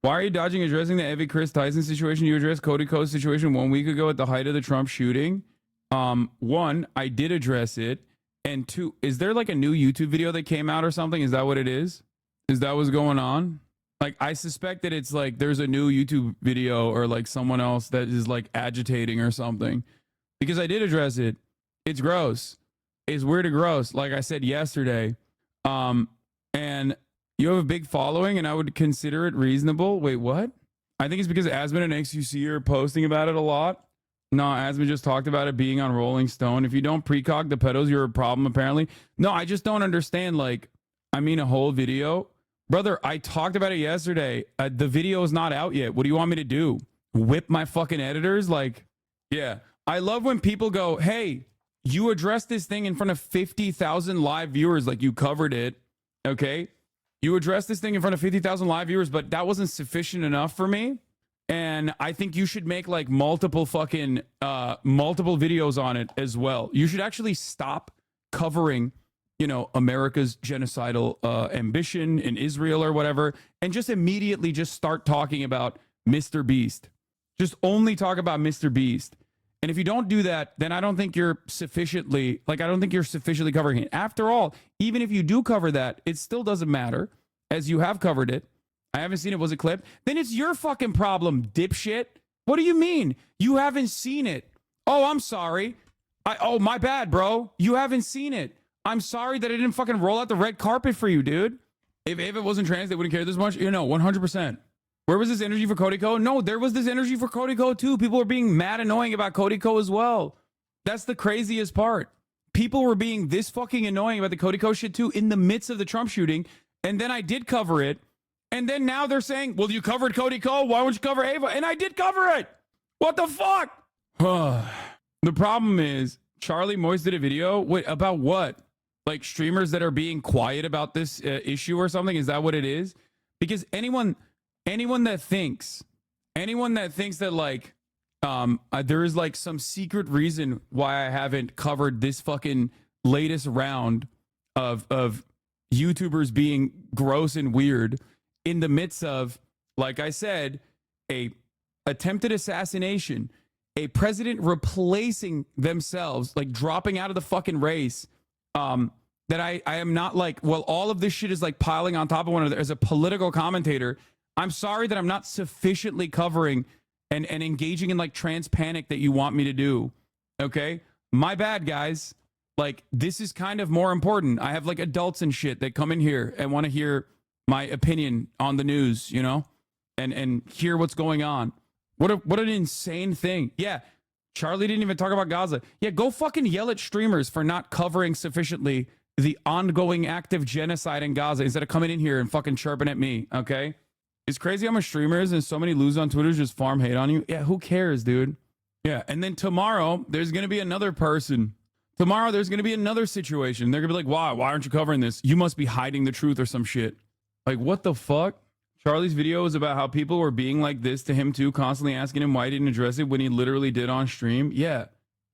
Speaker 1: Why are you dodging addressing the Evie Chris Tyson situation? You addressed Cody Co's situation 1 week ago at the height of the Trump shooting. One, I did address it. And two, is there like a new YouTube video that came out or something? Is that what it is? Is that what's going on? Like, I suspect that it's like there's a new YouTube video or like someone else that is like agitating or something. Because I did address it. It's gross. It's weird and gross. Like I said yesterday. And you have a big following, and I would consider it reasonable. Wait, what? I think it's because Asman and XQC are posting about it a lot. No, Asman just talked about it being on Rolling Stone. If you don't precog the pedos, you're a problem, apparently. No, I just don't understand, like, I mean, a whole video. Brother, I talked about it yesterday. The video is not out yet. What do you want me to do? Whip my fucking editors? Like, yeah. I love when people go, hey, you addressed this thing in front of 50,000 live viewers, like you covered it. Okay? You addressed this thing in front of 50,000 live viewers, but that wasn't sufficient enough for me. And I think you should make like multiple videos on it as well. You should actually stop covering, you know, America's genocidal ambition in Israel or whatever, and just immediately just start talking about Mr. Beast. Just only talk about Mr. Beast. And if you don't do that, then I don't think you're sufficiently, like, I don't think you're sufficiently covering it. After all, even if you do cover that, it still doesn't matter, as you have covered it. I haven't seen it. Was it clipped? Then it's your fucking problem, dipshit. What do you mean? You haven't seen it. Oh, I'm sorry. Oh, my bad, bro. You haven't seen it. I'm sorry that I didn't fucking roll out the red carpet for you, dude. If it wasn't trans, they wouldn't care this much. You know, 100%. Where was this energy for Cody Co? No, there was this energy for Cody Co too. People were being mad annoying about Cody Co as well. That's the craziest part. People were being this fucking annoying about the Cody Co shit too in the midst of the Trump shooting. And then I did cover it. And then now they're saying, well, you covered Cody Co. Why won't you cover Ava? And I did cover it. What the fuck? The problem is Charlie Moist did a video. Wait, about what? Like streamers that are being quiet about this issue or something? Is that what it is? Because anyone that thinks that like there is like some secret reason why I haven't covered this fucking latest round of YouTubers being gross and weird in the midst of, like I said, a attempted assassination a president replacing themselves, like dropping out of the fucking race, that I am not like, well, all of this shit is like piling on top of one another. As a political commentator, I'm sorry that I'm not sufficiently covering and engaging in like trans panic that you want me to do. Okay? My bad, guys. Like, this is kind of more important. I have like adults and shit that come in here and want to hear my opinion on the news, you know, and hear what's going on. What an insane thing. Yeah, Charlie didn't even talk about Gaza. Yeah, go fucking yell at streamers for not covering sufficiently the ongoing active genocide in Gaza instead of coming in here and fucking chirping at me, okay? It's crazy how much streamers and so many losers on Twitter just farm hate on you. Yeah, who cares, dude? Yeah, and then tomorrow, there's going to be another person. Tomorrow, there's going to be another situation. They're going to be like, why? Why aren't you covering this? You must be hiding the truth or some shit. Like, what the fuck? Charlie's video was about how people were being like this to him too, constantly asking him why he didn't address it when he literally did on stream. Yeah,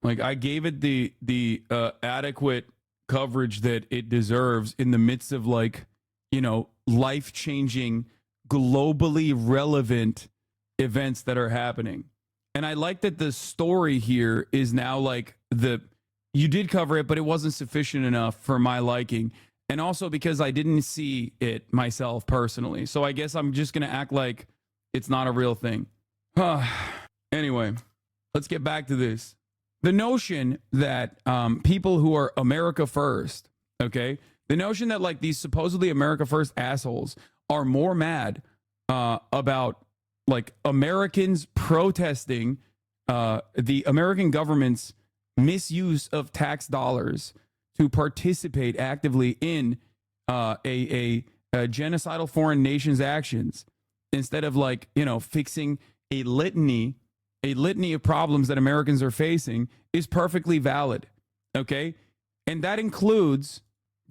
Speaker 1: like I gave it the adequate coverage that it deserves in the midst of like, you know, life-changing, globally relevant events that are happening. And I like that the story here is now like you did cover it, but it wasn't sufficient enough for my liking. And also because I didn't see it myself personally. So I guess I'm just going to act like it's not a real thing. Anyway, let's get back to this. The notion that people who are America first, okay, the notion that like these supposedly America first assholes are more mad about like Americans protesting the American government's misuse of tax dollars to participate actively in a genocidal foreign nation's actions instead of like, you know, fixing a litany of problems that Americans are facing is perfectly valid. Okay. And that includes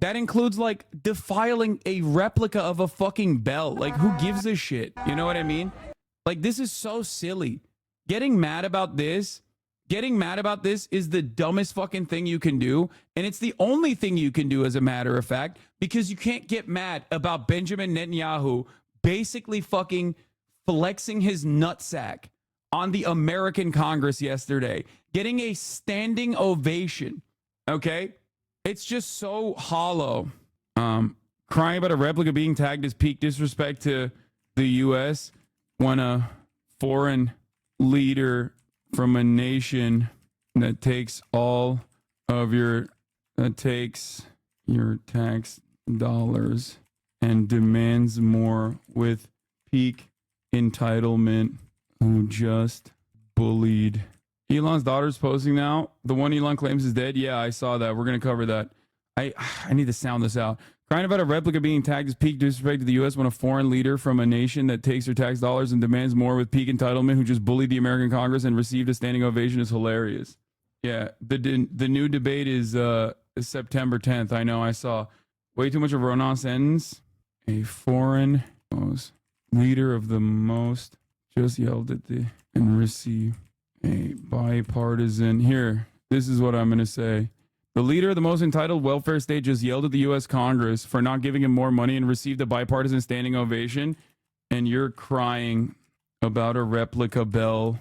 Speaker 1: like defiling a replica of a fucking bell. Like, who gives a shit? You know what I mean? Like, this is so silly. Getting mad about this is the dumbest fucking thing you can do. And it's the only thing you can do, as a matter of fact, because you can't get mad about Benjamin Netanyahu basically fucking flexing his nutsack on the American Congress yesterday, getting a standing ovation. Okay? It's just so hollow. Crying about a replica being tagged as peak disrespect to the U.S. when a foreign leader from a nation that takes your tax dollars and demands more with peak entitlement, who just bullied. Elon's daughter's posting now. The one Elon claims is dead. Yeah, I saw that. We're going to cover that. I need to sound this out. Crying about a replica being tagged as peak disrespect to the U.S. when a foreign leader from a nation that takes your tax dollars and demands more with peak entitlement, who just bullied the American Congress and received a standing ovation, is hilarious. Yeah, the new debate is September 10th. I know, I saw. Way too much of a nonsense. A foreign leader of the most just yelled at and received a bipartisan. Here, this is what I'm going to say. The leader of the most entitled welfare state just yelled at the U.S. Congress for not giving him more money and received a bipartisan standing ovation. And you're crying about a replica bell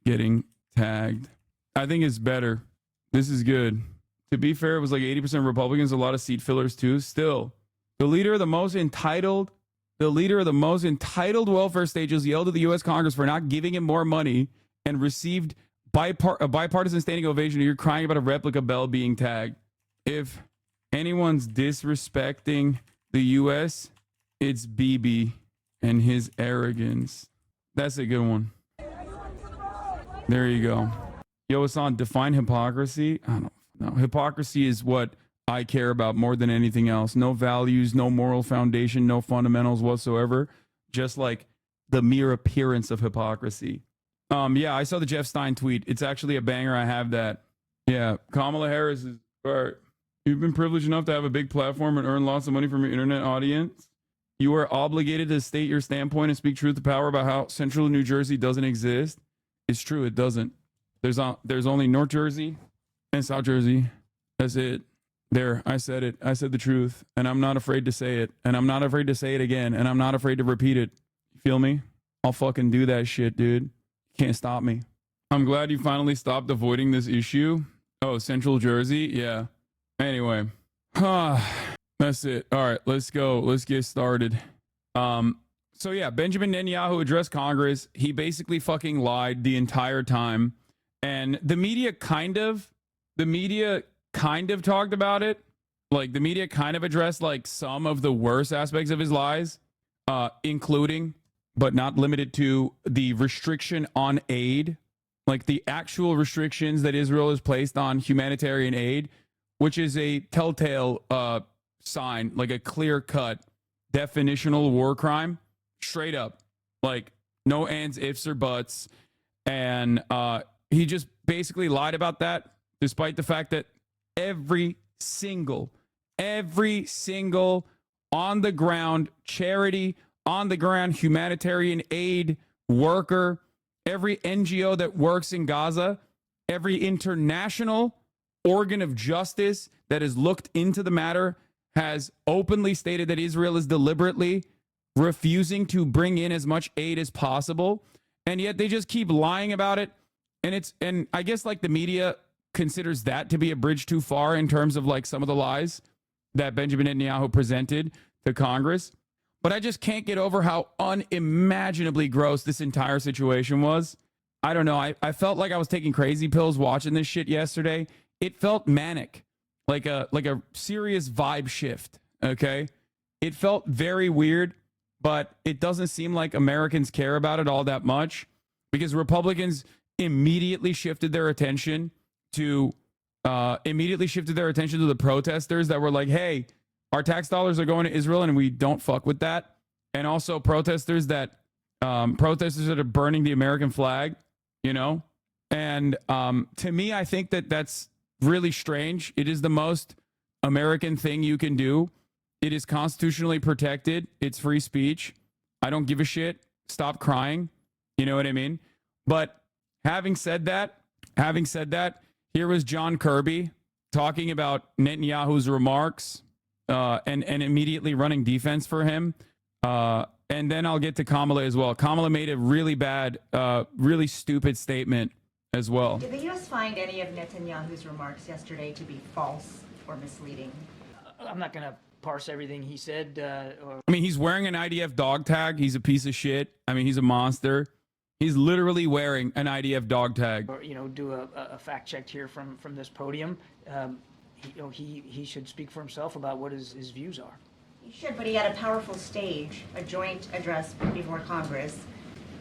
Speaker 1: getting tagged. I think it's better. This is good. To be fair, it was like 80% Republicans, a lot of seat fillers too. Still, the leader of the most entitled welfare state just yelled at the U.S. Congress for not giving him more money and received a bipartisan standing ovation. You're crying about a replica bell being tagged. If anyone's disrespecting the U.S., it's Bibi and his arrogance. That's a good one. There you go. Yo, Hassan, define hypocrisy. I don't know. Hypocrisy is what I care about more than anything else. No values, no moral foundation, no fundamentals whatsoever. Just like the mere appearance of hypocrisy. Yeah, I saw the Jeff Stein tweet. It's actually a banger. I have that. Yeah, Kamala Harris is. All right. You've been privileged enough to have a big platform and earn lots of money from your internet audience. You are obligated to state your standpoint and speak truth to power about how Central New Jersey doesn't exist. It's true, it doesn't. There's only North Jersey and South Jersey. That's it. There, I said it. I said the truth, and I'm not afraid to say it, and I'm not afraid to say it again, and I'm not afraid to repeat it. You feel me? I'll fucking do that shit, dude. Can't stop me. I'm glad you finally stopped avoiding this issue. Oh, Central Jersey? Yeah. Anyway. That's it. All right, let's go. Let's get started. So yeah, Benjamin Netanyahu addressed Congress. He basically fucking lied the entire time. And the media kind of talked about it. Like, the media kind of addressed like some of the worst aspects of his lies, including, but not limited to, the restriction on aid, like the actual restrictions that Israel has placed on humanitarian aid, which is a telltale sign, like a clear-cut definitional war crime, straight up, like no ands, ifs, or buts. And he just basically lied about that, despite the fact that every single on the ground charity, on the ground humanitarian aid worker, every NGO that works in Gaza, every international organ of justice that has looked into the matter has openly stated that Israel is deliberately refusing to bring in as much aid as possible. And yet they just keep lying about it. And I guess like the media considers that to be a bridge too far in terms of like some of the lies that Benjamin Netanyahu presented to Congress. But I just can't get over how unimaginably gross this entire situation was. I don't know. I felt like I was taking crazy pills watching this shit yesterday. It felt manic, like a serious vibe shift. Okay. It felt very weird, but it doesn't seem like Americans care about it all that much, because Republicans immediately shifted their attention to the protesters that were like, hey, our tax dollars are going to Israel and we don't fuck with that. And also protesters that are burning the American flag, you know? And to me, I think that that's really strange. It is the most American thing you can do. It is constitutionally protected. It's free speech. I don't give a shit. Stop crying. You know what I mean? But having said that, here was John Kirby talking about Netanyahu's remarks and immediately running defense for him. And then I'll get to Kamala as well. Kamala made a really bad, really stupid statement as well.
Speaker 13: Did the U.S. find any of Netanyahu's remarks yesterday to be false or misleading?
Speaker 2: I'm not going to parse everything he said.
Speaker 1: I mean, he's wearing an IDF dog tag. He's a piece of shit. I mean, he's a monster. He's literally wearing an IDF dog tag.
Speaker 2: Or, do a fact check here from this podium. He should speak for himself about what his views are.
Speaker 13: He should, but he had a powerful stage, a joint address before Congress.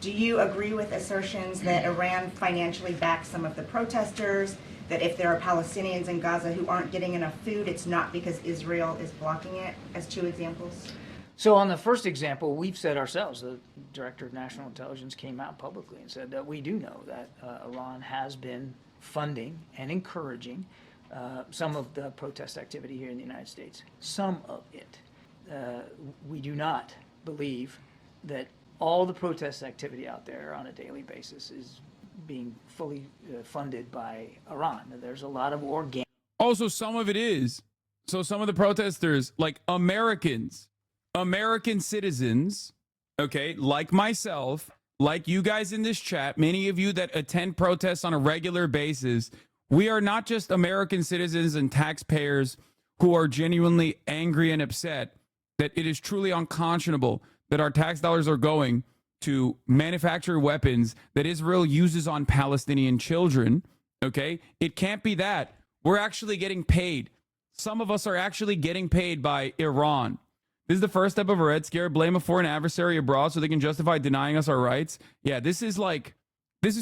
Speaker 13: Do you agree with assertions that Iran financially backs some of the protesters, that if there are Palestinians in Gaza who aren't getting enough food, it's not because Israel is blocking it, as two examples?
Speaker 2: So on the first example, we've said ourselves, the Director of National Intelligence came out publicly and said that we do know that Iran has been funding and encouraging some of the protest activity here in the United States. Some of it. We do not believe that all the protest activity out there on a daily basis is being fully funded by Iran. There's a lot of organic.
Speaker 1: Also, some of it is. So some of the protesters, like American citizens, okay, like myself, like you guys in this chat, many of you that attend protests on a regular basis, we are not just American citizens and taxpayers who are genuinely angry and upset that it is truly unconscionable that our tax dollars are going to manufacture weapons that Israel uses on Palestinian children, okay? It can't be that. We're actually getting paid. Some of us are actually getting paid by Iran. This is the first step of a Red Scare. Blame a foreign adversary abroad so they can justify denying us our rights. Yeah, this is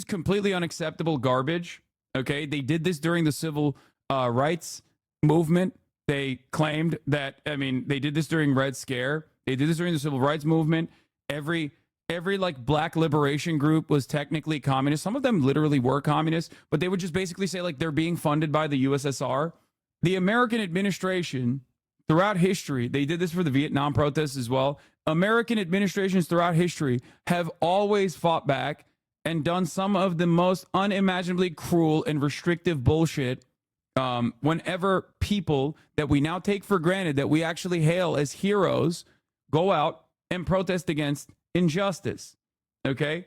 Speaker 1: completely unacceptable garbage, okay? They did this during the civil rights movement. They claimed that, they did this during Red Scare. They did this during the civil rights movement. Every like black liberation group was technically communist. Some of them literally were communist, but they would just basically say like they're being funded by the USSR. The American administration throughout history, they did this for the Vietnam protests as well. American administrations throughout history have always fought back and done some of the most unimaginably cruel and restrictive bullshit whenever people that we now take for granted that we actually hail as heroes go out and protest against injustice. Okay?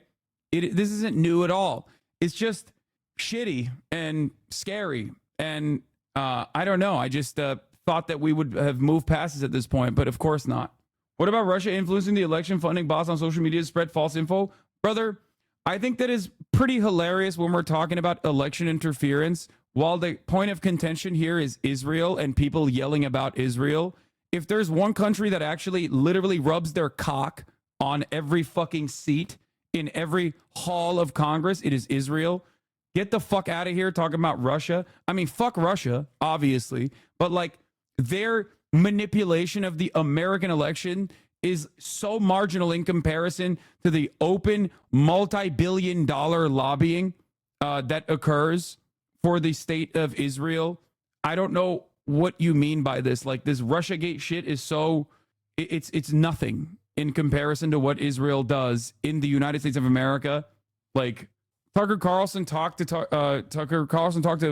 Speaker 1: This isn't new at all. It's just shitty and scary. And I don't know. I just thought that we would have moved past this at this point, but of course not. What about Russia influencing the election, funding bots on social media to spread false info? Brother, I think that is pretty hilarious when we're talking about election interference. While the point of contention here is Israel and people yelling about Israel, if there's one country that actually literally rubs their cock on every fucking seat in every hall of Congress, it is Israel. Get the fuck out of here talking about Russia. I mean, fuck Russia, obviously, but like their manipulation of the American election is so marginal in comparison to the open multi-billion-dollar lobbying that occurs for the state of Israel. I don't know what you mean by this. Like, this Russiagate shit is so it's nothing in comparison to what Israel does in the United States of America. Like, Tucker Carlson talked to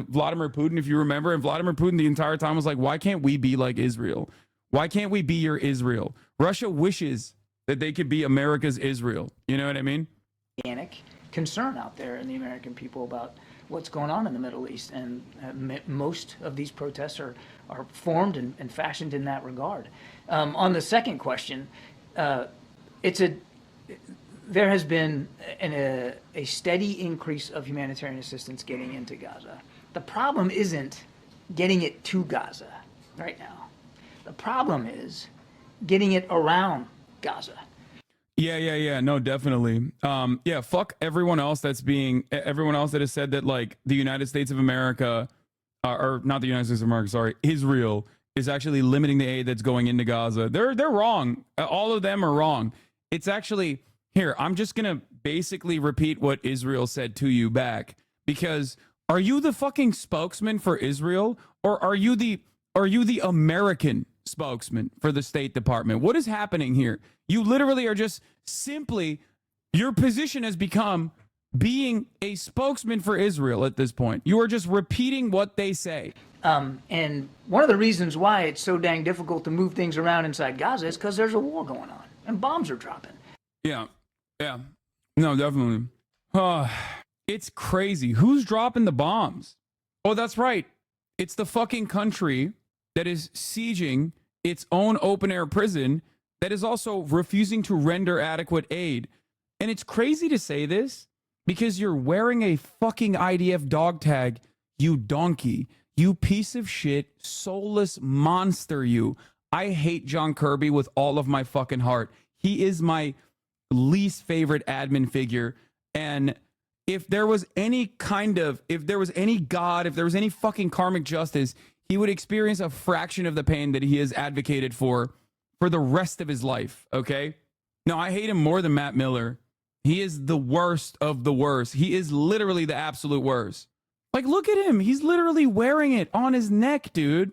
Speaker 1: Vladimir Putin, if you remember, and Vladimir Putin the entire time was like, why can't we be like Israel? Why can't we be your Israel? Russia wishes that they could be America's Israel. You know what I mean?
Speaker 2: Organic concern out there in the American people about what's going on in the Middle East, and most of these protests are formed and fashioned in that regard. On the second question, there has been a steady increase of humanitarian assistance getting into Gaza. The problem isn't getting it to Gaza right now. The problem is getting it around Gaza.
Speaker 1: Yeah. No, definitely. Yeah, fuck everyone else that has said that, like, the United States of America, or not the United States of America, sorry, Israel is actually limiting the aid that's going into Gaza. They're wrong. All of them are wrong. It's actually, here, I'm just going to basically repeat what Israel said to you back, because are you the fucking spokesman for Israel, or are you the American spokesman for the State Department? What is happening here? You literally are just simply, your position has become being a spokesman for Israel at this point. You are just repeating what they say.
Speaker 2: And one of the reasons why it's so dang difficult to move things around inside Gaza is because there's a war going on and bombs are dropping.
Speaker 1: Yeah. No, definitely. It's crazy. Who's dropping the bombs? Oh, that's right. It's the fucking country that is sieging its own open-air prison that is also refusing to render adequate aid. And it's crazy to say this because you're wearing a fucking IDF dog tag, you donkey. You piece of shit, soulless monster, you. I hate John Kirby with all of my fucking heart. He is my least favorite admin figure. And if there was any God, if there was any fucking karmic justice, he would experience a fraction of the pain that he has advocated for the rest of his life, okay? No, I hate him more than Matt Miller. He is the worst of the worst. He is literally the absolute worst. Like, look at him. He's literally wearing it on his neck, dude.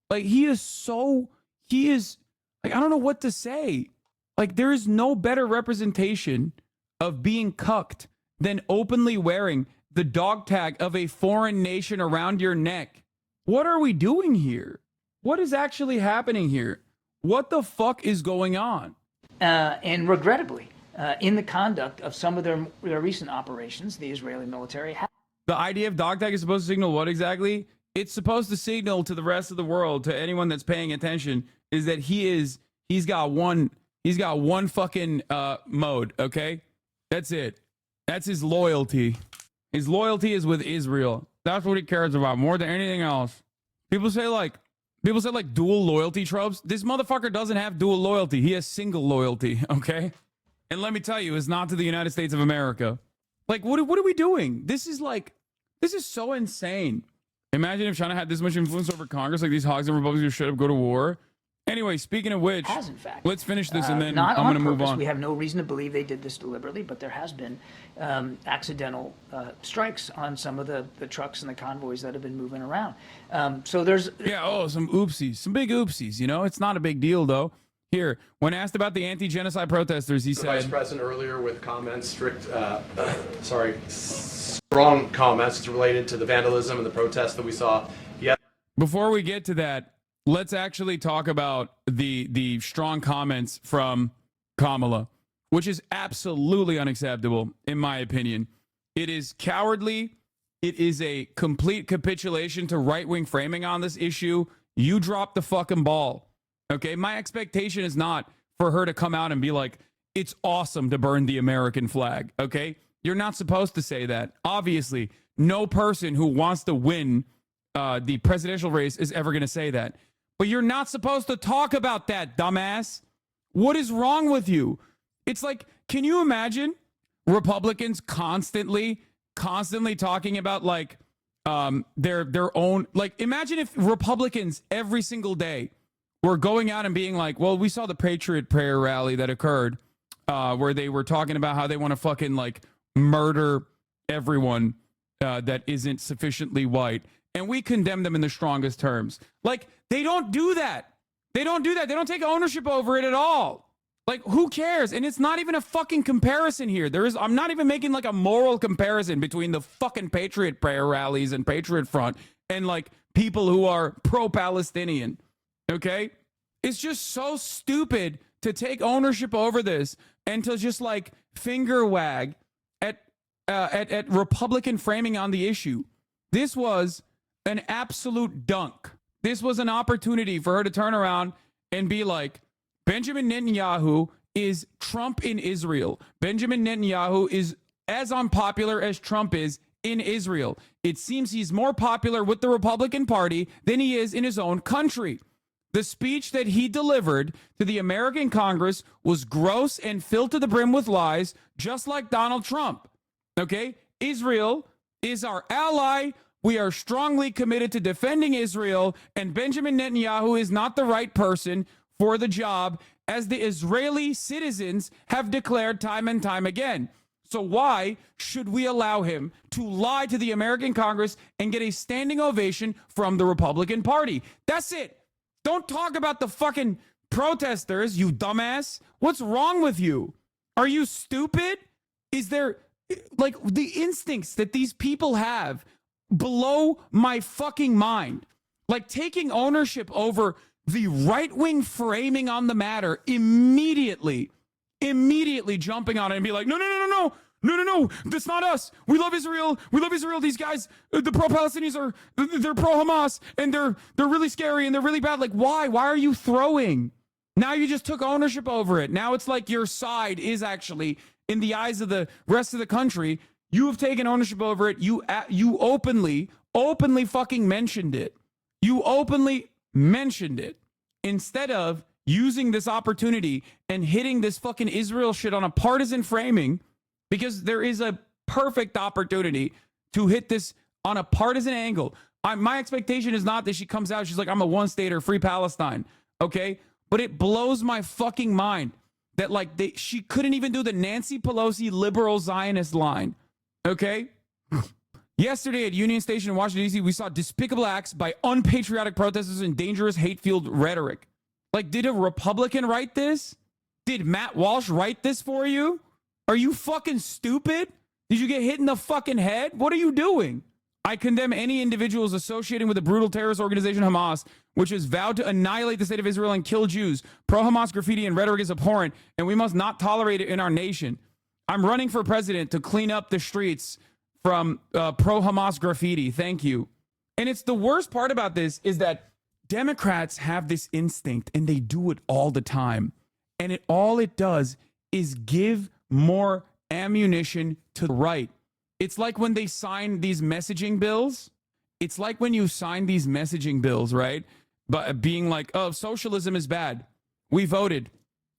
Speaker 1: Like, he is, like, I don't know what to say. Like, there is no better representation of being cucked than openly wearing the dog tag of a foreign nation around your neck. What are we doing here? What is actually happening here? What the fuck is going on?
Speaker 2: And regrettably, in the conduct of some of their recent operations, the Israeli military
Speaker 1: the IDF dog tag is supposed to signal what exactly? It's supposed to signal to the rest of the world, to anyone that's paying attention, is that he's got one fucking mode, okay? That's it. That's his loyalty. His loyalty is with Israel. That's what he cares about more than anything else. People say like dual loyalty tropes. This motherfucker doesn't have dual loyalty. He has single loyalty, okay? And let me tell you, it's not to the United States of America. Like, what are we doing? This is so insane. Imagine if China had this much influence over Congress, like these hogs and Republicans should have go to war. Anyway, speaking of which,
Speaker 2: has in fact.
Speaker 1: Let's finish this and then
Speaker 2: I'm
Speaker 1: going to move on.
Speaker 2: We have no reason to believe they did this deliberately, but there has been accidental strikes on some of the trucks and the convoys that have been moving around. So there's...
Speaker 1: some oopsies, some big oopsies, you know? It's not a big deal, though. Here, when asked about the anti-genocide protesters, he said...
Speaker 6: The Vice President earlier with comments, strong comments related to the vandalism and the protests that we saw. Yeah.
Speaker 1: Before we get to that, let's actually talk about the strong comments from Kamala, which is absolutely unacceptable, in my opinion. It is cowardly. it is a complete capitulation to right-wing framing on this issue, you drop the fucking ball. Okay? My expectation is not for her to come out and be like, it's awesome to burn the American flag. Okay? You're not supposed to say that. Obviously, no person who wants to win the presidential race is ever going to say that. But you're not supposed to talk about that, dumbass. What is wrong with you? It's like, can you imagine Republicans constantly talking about like their own, like, imagine if Republicans every single day were going out and being like, well, we saw the Patriot Prayer rally that occurred where they were talking about how they want to fucking like murder everyone that isn't sufficiently white. And we condemn them in the strongest terms. Like, they don't do that. They don't do that. They don't take ownership over it at all. Like, who cares? And it's not even a fucking comparison here. I'm not even making like a moral comparison between the fucking Patriot Prayer rallies and Patriot Front and like people who are pro-Palestinian. Okay? It's just so stupid to take ownership over this and to just like finger wag at Republican framing on the issue. This was an absolute dunk. This was an opportunity for her to turn around and be like, Benjamin Netanyahu is Trump in Israel. Benjamin Netanyahu is as unpopular as Trump is in Israel. It seems he's more popular with the Republican Party than he is in his own country. The speech that he delivered to the American Congress was gross and filled to the brim with lies, just like Donald Trump. Okay? Israel is our ally. We are strongly committed to defending Israel, and Benjamin Netanyahu is not the right person for the job, as the Israeli citizens have declared time and time again. So why should we allow him to lie to the American Congress and get a standing ovation from the Republican Party? That's it. Don't talk about the fucking protesters, you dumbass. What's wrong with you? Are you stupid? Is there, like, the instincts that these people have blow my fucking mind. Like, taking ownership over the right-wing framing on the matter, immediately jumping on it and be like, no, that's not us. We love Israel. These guys, the pro-Palestinians they're pro-Hamas, and they're really scary and they're really bad. Like, why are you throwing? Now you just took ownership over it. Now it's like your side is actually, in the eyes of the rest of the country, you have taken ownership over it. You openly fucking mentioned it. You openly mentioned it instead of using this opportunity and hitting this fucking Israel shit on a partisan framing, because there is a perfect opportunity to hit this on a partisan angle. My expectation is not that she comes out, she's like, I'm a one-stater, free Palestine. Okay? But it blows my fucking mind that like she couldn't even do the Nancy Pelosi liberal Zionist line. Okay? Yesterday at Union Station in Washington, D.C., we saw despicable acts by unpatriotic protesters and dangerous hate-filled rhetoric. Like, did a Republican write this? Did Matt Walsh write this for you? Are you fucking stupid? Did you get hit in the fucking head? What are you doing? I condemn any individuals associating with the brutal terrorist organization Hamas, which has vowed to annihilate the state of Israel and kill Jews. Pro-Hamas graffiti and rhetoric is abhorrent, and we must not tolerate it in our nation. I'm running for president to clean up the streets from pro-Hamas graffiti. Thank you. And it's the worst part about this is that Democrats have this instinct, and they do it all the time. And all it does is give more ammunition to the right. It's like when they sign these messaging bills. It's like when you sign these messaging bills, right? But being like, oh, socialism is bad. We voted.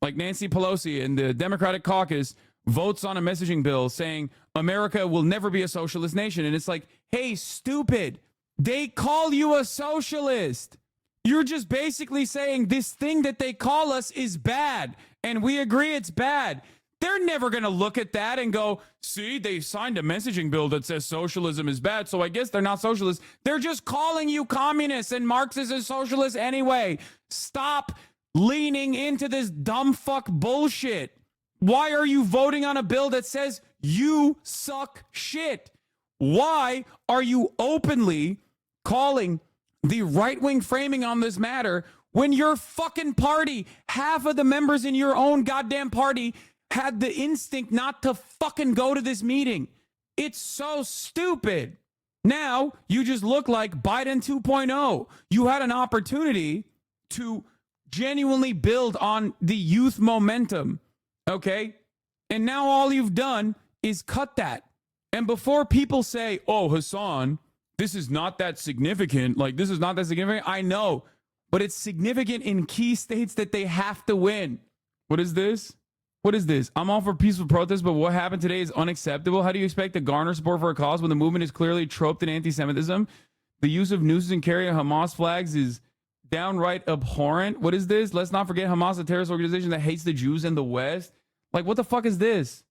Speaker 1: Like Nancy Pelosi and the Democratic caucus votes on a messaging bill saying America will never be a socialist nation. And it's like, hey, stupid. They call you a socialist. You're just basically saying this thing that they call us is bad. And we agree it's bad. They're never going to look at that and go, see, they signed a messaging bill that says socialism is bad, so I guess they're not socialists. They're just calling you communists and Marxists and socialists anyway. Stop leaning into this dumb fuck bullshit. Why are you voting on a bill that says you suck shit? Why are you openly calling the right-wing framing on this matter when your fucking party, half of the members in your own goddamn party, had the instinct not to fucking go to this meeting? It's so stupid. Now you just look like Biden 2.0. You had an opportunity to genuinely build on the youth momentum, okay? And now all you've done is cut that. And before people say, oh, Hassan, this is not that significant, like this is not that significant, I know, but it's significant in key states that they have to win. What is this? What is this? I'm all for peaceful protest, but what happened today is unacceptable. How do you expect to garner support for a cause when the movement is clearly troped in anti-Semitism? The use of nooses and carrying Hamas flags is downright abhorrent. What is this? Let's not forget Hamas, a terrorist organization that hates the Jews in the West. Like, what the fuck is this?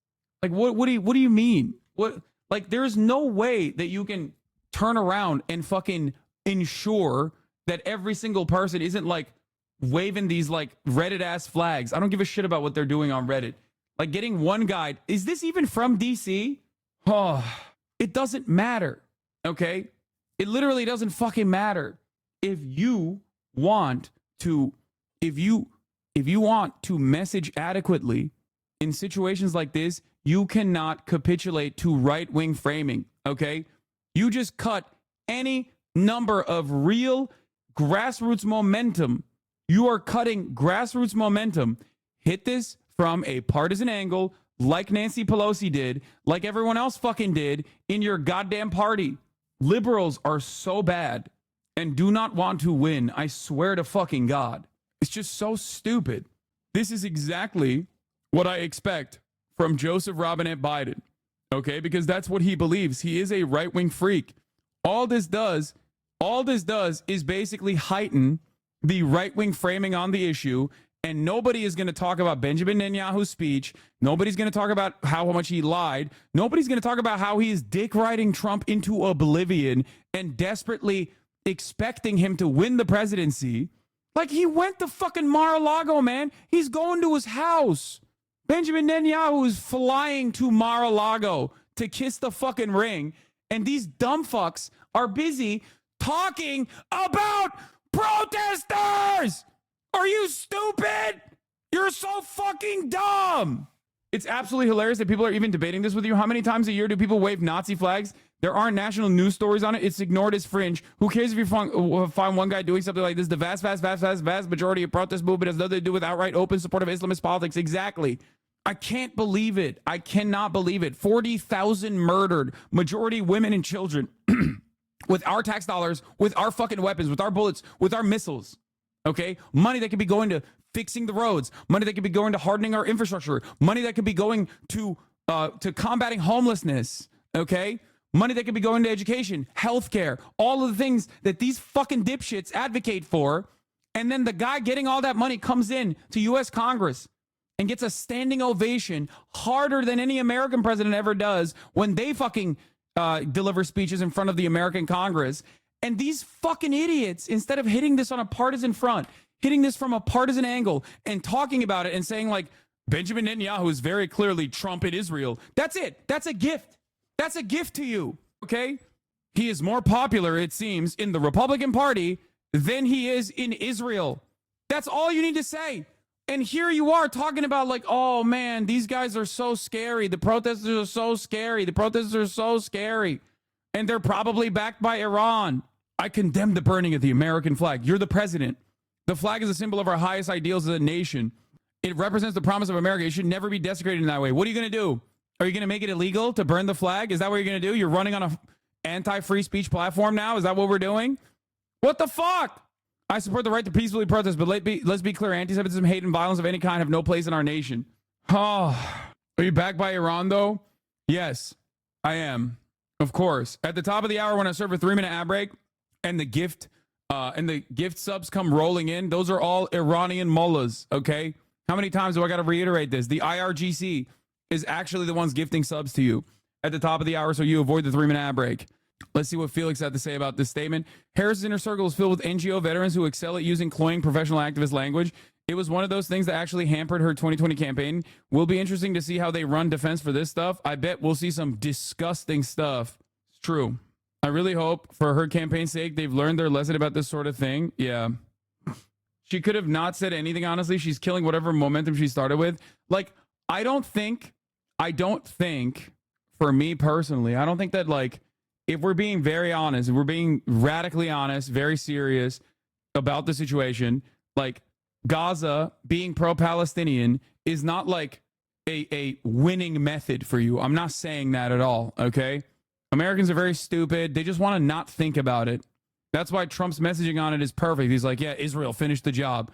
Speaker 1: Like, what do you mean? What? Like, there's no way that you can turn around and fucking ensure that every single person isn't like waving these like Reddit ass flags. I don't give a shit about what they're doing on Reddit. Like getting one guy. Is this even from DC? Oh, it doesn't matter. Okay. It literally doesn't fucking matter. If you want to message adequately in situations like this, you cannot capitulate to right-wing framing. Okay. You just cut any number of real grassroots momentum. You are cutting grassroots momentum. Hit this from a partisan angle, like Nancy Pelosi did, like everyone else fucking did in your goddamn party. Liberals are so bad and do not want to win. I swear to fucking God. It's just so stupid. This is exactly what I expect from Joseph Robinette Biden. Okay, because that's what he believes. He is a right-wing freak. All this does is basically heighten the right-wing framing on the issue, and nobody is going to talk about Benjamin Netanyahu's speech. Nobody's going to talk about how much he lied. Nobody's going to talk about how he is dick-riding Trump into oblivion and desperately expecting him to win the presidency. Like, he went to fucking Mar-a-Lago, man. He's going to his house. Benjamin Netanyahu is flying to Mar-a-Lago to kiss the fucking ring, and these dumb fucks are busy talking about protesters. Are you stupid? You're so fucking dumb. It's absolutely hilarious that people are even debating this with you. How many times a year do people wave Nazi flags? There aren't national news stories on it. It's ignored as fringe. Who cares if you find one guy doing something like this? The vast majority of protest movement has nothing to do with outright open support of Islamist politics. Exactly. I can't believe it. I cannot believe it. 40,000 murdered, majority women and children, with our tax dollars, with our fucking weapons, with our bullets, with our missiles. Okay? Money that could be going to fixing the roads, money that could be going to hardening our infrastructure, money that could be going to combating homelessness. Okay? Money that could be going to education, healthcare, all of the things that these fucking dipshits advocate for. And then the guy getting all that money comes in to U.S. Congress and gets a standing ovation harder than any American president ever does when they fucking deliver speeches in front of the American Congress. And these fucking idiots, instead of hitting this on a partisan front, hitting this from a partisan angle and talking about it and saying like, Benjamin Netanyahu is very clearly Trump in Israel. That's it. That's a gift. That's a gift to you. Okay? He is more popular, it seems, in the Republican Party than he is in Israel. That's all you need to say. And here you are talking about like, oh man, these guys are so scary. The protesters are so scary. The protesters are so scary. And they're probably backed by Iran. I condemn the burning of the American flag. You're the president. The flag is a symbol of our highest ideals as a nation. It represents the promise of America. It should never be desecrated in that way. What are you going to do? Are you going to make it illegal to burn the flag? Is that what you're going to do? You're running on a anti-free speech platform now? Is that what we're doing? What the fuck? I support the right to peacefully protest, but let's be clear. Anti-Semitism, hate, and violence of any kind have no place in our nation. Oh, are you backed by Iran, though? Yes, I am. Of course. At the top of the hour, when I serve a 3-minute ad break and the gift subs come rolling in, those are all Iranian mullahs, okay? How many times do I got to reiterate this? The IRGC is actually the ones gifting subs to you at the top of the hour, so you avoid the 3-minute ad break. Let's see what Felix had to say about this statement. Harris's inner circle is filled with NGO veterans who excel at using cloying professional activist language. It was one of those things that actually hampered her 2020 campaign. Will be interesting to see how they run defense for this stuff. I bet we'll see some disgusting stuff. It's true. I really hope for her campaign's sake, they've learned their lesson about this sort of thing. Yeah. She could have not said anything, honestly. She's killing whatever momentum she started with. Like, I don't think, for me personally, I don't think that, like, if we're being very honest, if we're being radically honest, very serious about the situation, like Gaza being pro-Palestinian is not like a winning method for you. I'm not saying that at all, okay? Americans are very stupid. They just want to not think about it. That's why Trump's messaging on it is perfect. He's like, yeah, Israel, finish the job.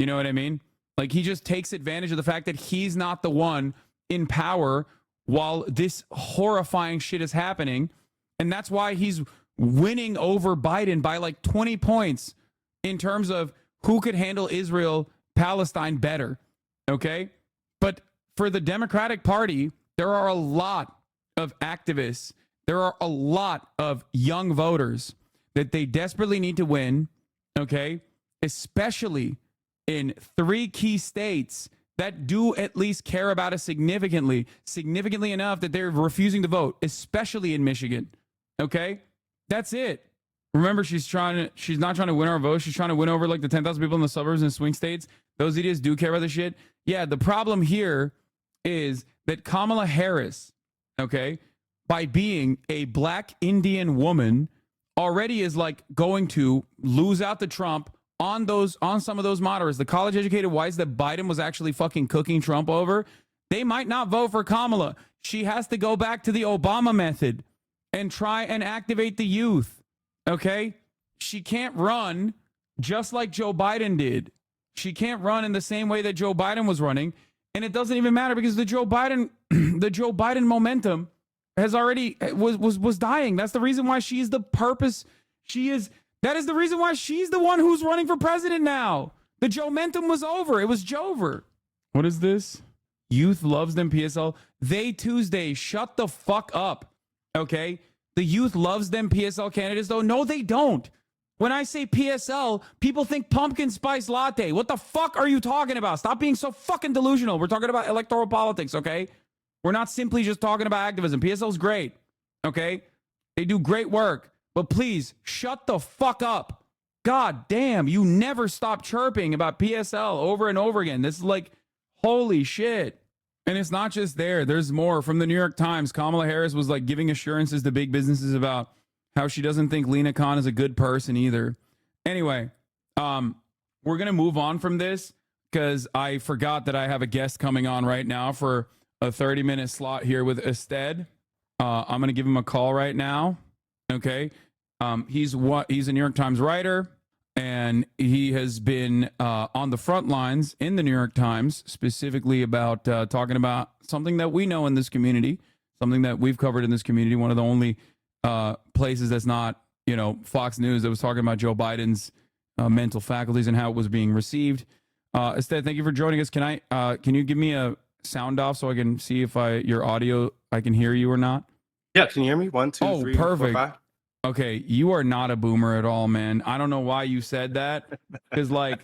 Speaker 1: You know what I mean? Like, he just takes advantage of the fact that he's not the one in power while this horrifying shit is happening. And that's why he's winning over Biden by like 20 points in terms of who could handle Israel, Palestine better. Okay? But for the Democratic Party, there are a lot of activists. There are a lot of young voters that they desperately need to win. Okay? Especially in 3 key states that do at least care about it significantly enough that they're refusing to vote, especially in Michigan. Okay? That's it. Remember, she's not trying to win our vote. She's trying to win over like the 10,000 people in the suburbs and swing states. Those idiots do care about this shit. Yeah, the problem here is that Kamala Harris, okay, by being a black Indian woman, already is like going to lose out to Trump on some of those moderates. The college educated whites that Biden was actually fucking cooking Trump over, they might not vote for Kamala. She has to go back to the Obama method and try and activate the youth. Okay? She can't run just like Joe Biden did. She can't run in the same way that Joe Biden was running. And it doesn't even matter because the Joe Biden momentum has already was dying. That's the reason why she is the purpose. That is the reason why she's the one who's running for president now. The Joe momentum was over. It was Jover. What is this? Youth loves them PSL. They Tuesday. Shut the fuck up. Okay? The youth loves them PSL candidates, though. No, they don't. When I say PSL, people think pumpkin spice latte. What the fuck are you talking about? Stop being so fucking delusional. We're talking about electoral politics, okay? We're not simply just talking about activism. PSL's great, okay? They do great work. But please, shut the fuck up. God damn, you never stop chirping about PSL over and over again. This is like, holy shit. And it's not just there. There's more. From the New York Times, Kamala Harris was like giving assurances to big businesses about how she doesn't think Lena Khan is a good person either. Anyway, we're going to move on from this because I forgot that I have a guest coming on right now for a 30-minute slot here with Ested. I'm going to give him a call right now. Okay. He's a New York Times writer, and he has been on the front lines in the New York Times, specifically about talking about something that we know in this community, something that we've covered in this community. One of the only places that's not, Fox News that was talking about Joe Biden's mental faculties and how it was being received. Ested, thank you for joining us. Can you give me a sound off so I can see if your audio, I can hear you or not?
Speaker 14: Yeah, can you hear me? 1, 2, 3,
Speaker 1: perfect.
Speaker 14: 4, 5.
Speaker 1: Okay, you are not a boomer at all, man. I don't know why you said that. Cause like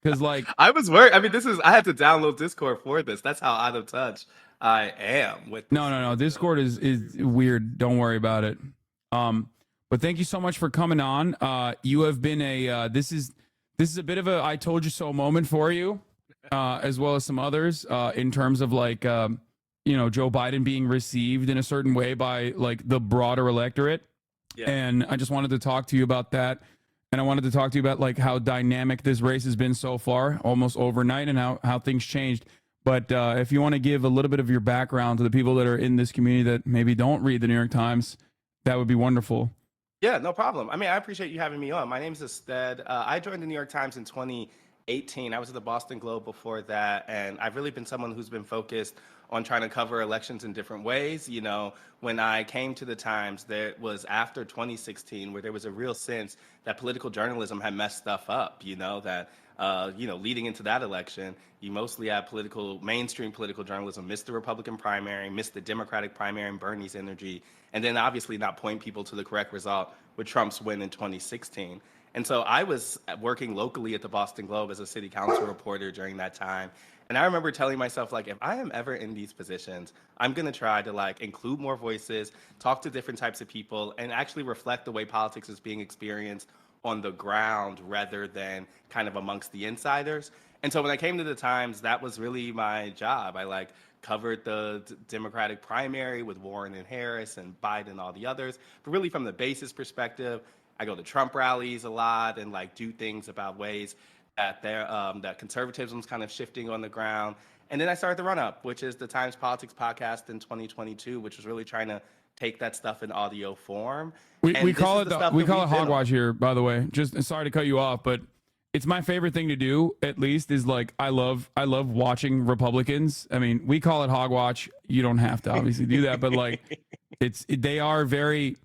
Speaker 14: I was worried. I mean, I had to download Discord for this. That's how out of touch I am with this.
Speaker 1: No. Discord is weird. Don't worry about it. But thank you so much for coming on. You have been this is a bit of a I told you so moment for you, as well as some others, in terms of like Joe Biden being received in a certain way by like the broader electorate. Yeah. And I just wanted to talk to you about that. And I wanted to talk to you about like how dynamic this race has been so far, almost overnight, and how things changed. But if you want to give a little bit of your background to the people that are in this community that maybe don't read the New York Times, that would be wonderful.
Speaker 14: Yeah, no problem. I mean, I appreciate you having me on. My name is Ested. I joined the New York Times in 2018. I was at the Boston Globe before that, and I've really been someone who's been focused on trying to cover elections in different ways. When I came to the Times, there was after 2016 where there was a real sense that political journalism had messed stuff up, leading into that election, you mostly had mainstream political journalism missed the Republican primary, missed the Democratic primary and Bernie's energy, and then obviously not point people to the correct result with Trump's win in 2016. And so I was working locally at the Boston Globe as a city council reporter during that time. And I remember telling myself, like, if I am ever in these positions, I'm going to try to, like, include more voices, talk to different types of people, and actually reflect the way politics is being experienced on the ground rather than kind of amongst the insiders. And so when I came to the Times, that was really my job. I, covered the Democratic primary with Warren and Harris and Biden and all the others. But really from the basis perspective, I go to Trump rallies a lot and like do things about ways that that conservatism's kind of shifting on the ground. And then I started the Run Up, which is the Times Politics podcast in 2022, which was really trying to take that stuff in audio form.
Speaker 1: We call it Hogwatch here, by the way. Just sorry to cut you off, but it's my favorite thing to do. At least is like I love watching Republicans. I mean, we call it Hogwatch. You don't have to obviously do that, but like they are very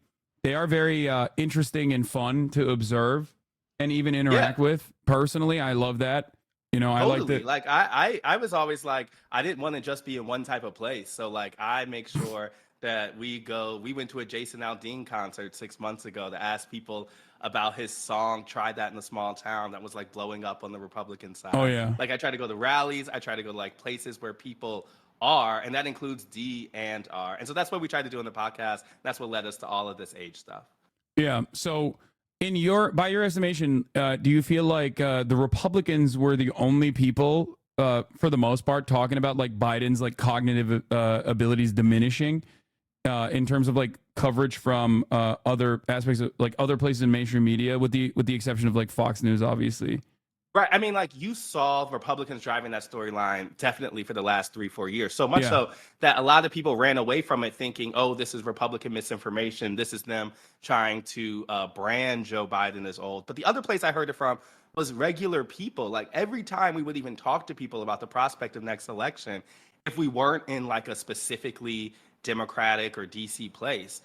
Speaker 1: interesting and fun to observe and even interact with. Personally, I love that. You know,
Speaker 14: totally.
Speaker 1: I like that.
Speaker 14: Like I was always like, I didn't want to just be in one type of place. So like I make sure that we went to a Jason Aldean concert 6 months ago to ask people about his song, Try That in a Small Town, that was like blowing up on the Republican side.
Speaker 1: Oh yeah.
Speaker 14: Like I try to go to rallies, I try to go to like places where people are, and that includes D and R. And so that's what we tried to do in the podcast. That's what led us to all of this age stuff.
Speaker 1: Yeah. So by your estimation, do you feel like the Republicans were the only people, for the most part, talking about like Biden's like cognitive abilities diminishing in terms of like coverage from other aspects of like other places in mainstream media, with the exception of like Fox News, obviously?
Speaker 14: Right. I mean, like you saw Republicans driving that storyline definitely for the last 3-4 years. So much so that a lot of people ran away from it thinking, oh, this is Republican misinformation. This is them trying to brand Joe Biden as old. But the other place I heard it from was regular people. Like every time we would even talk to people about the prospect of next election, if we weren't in like a specifically Democratic or DC place,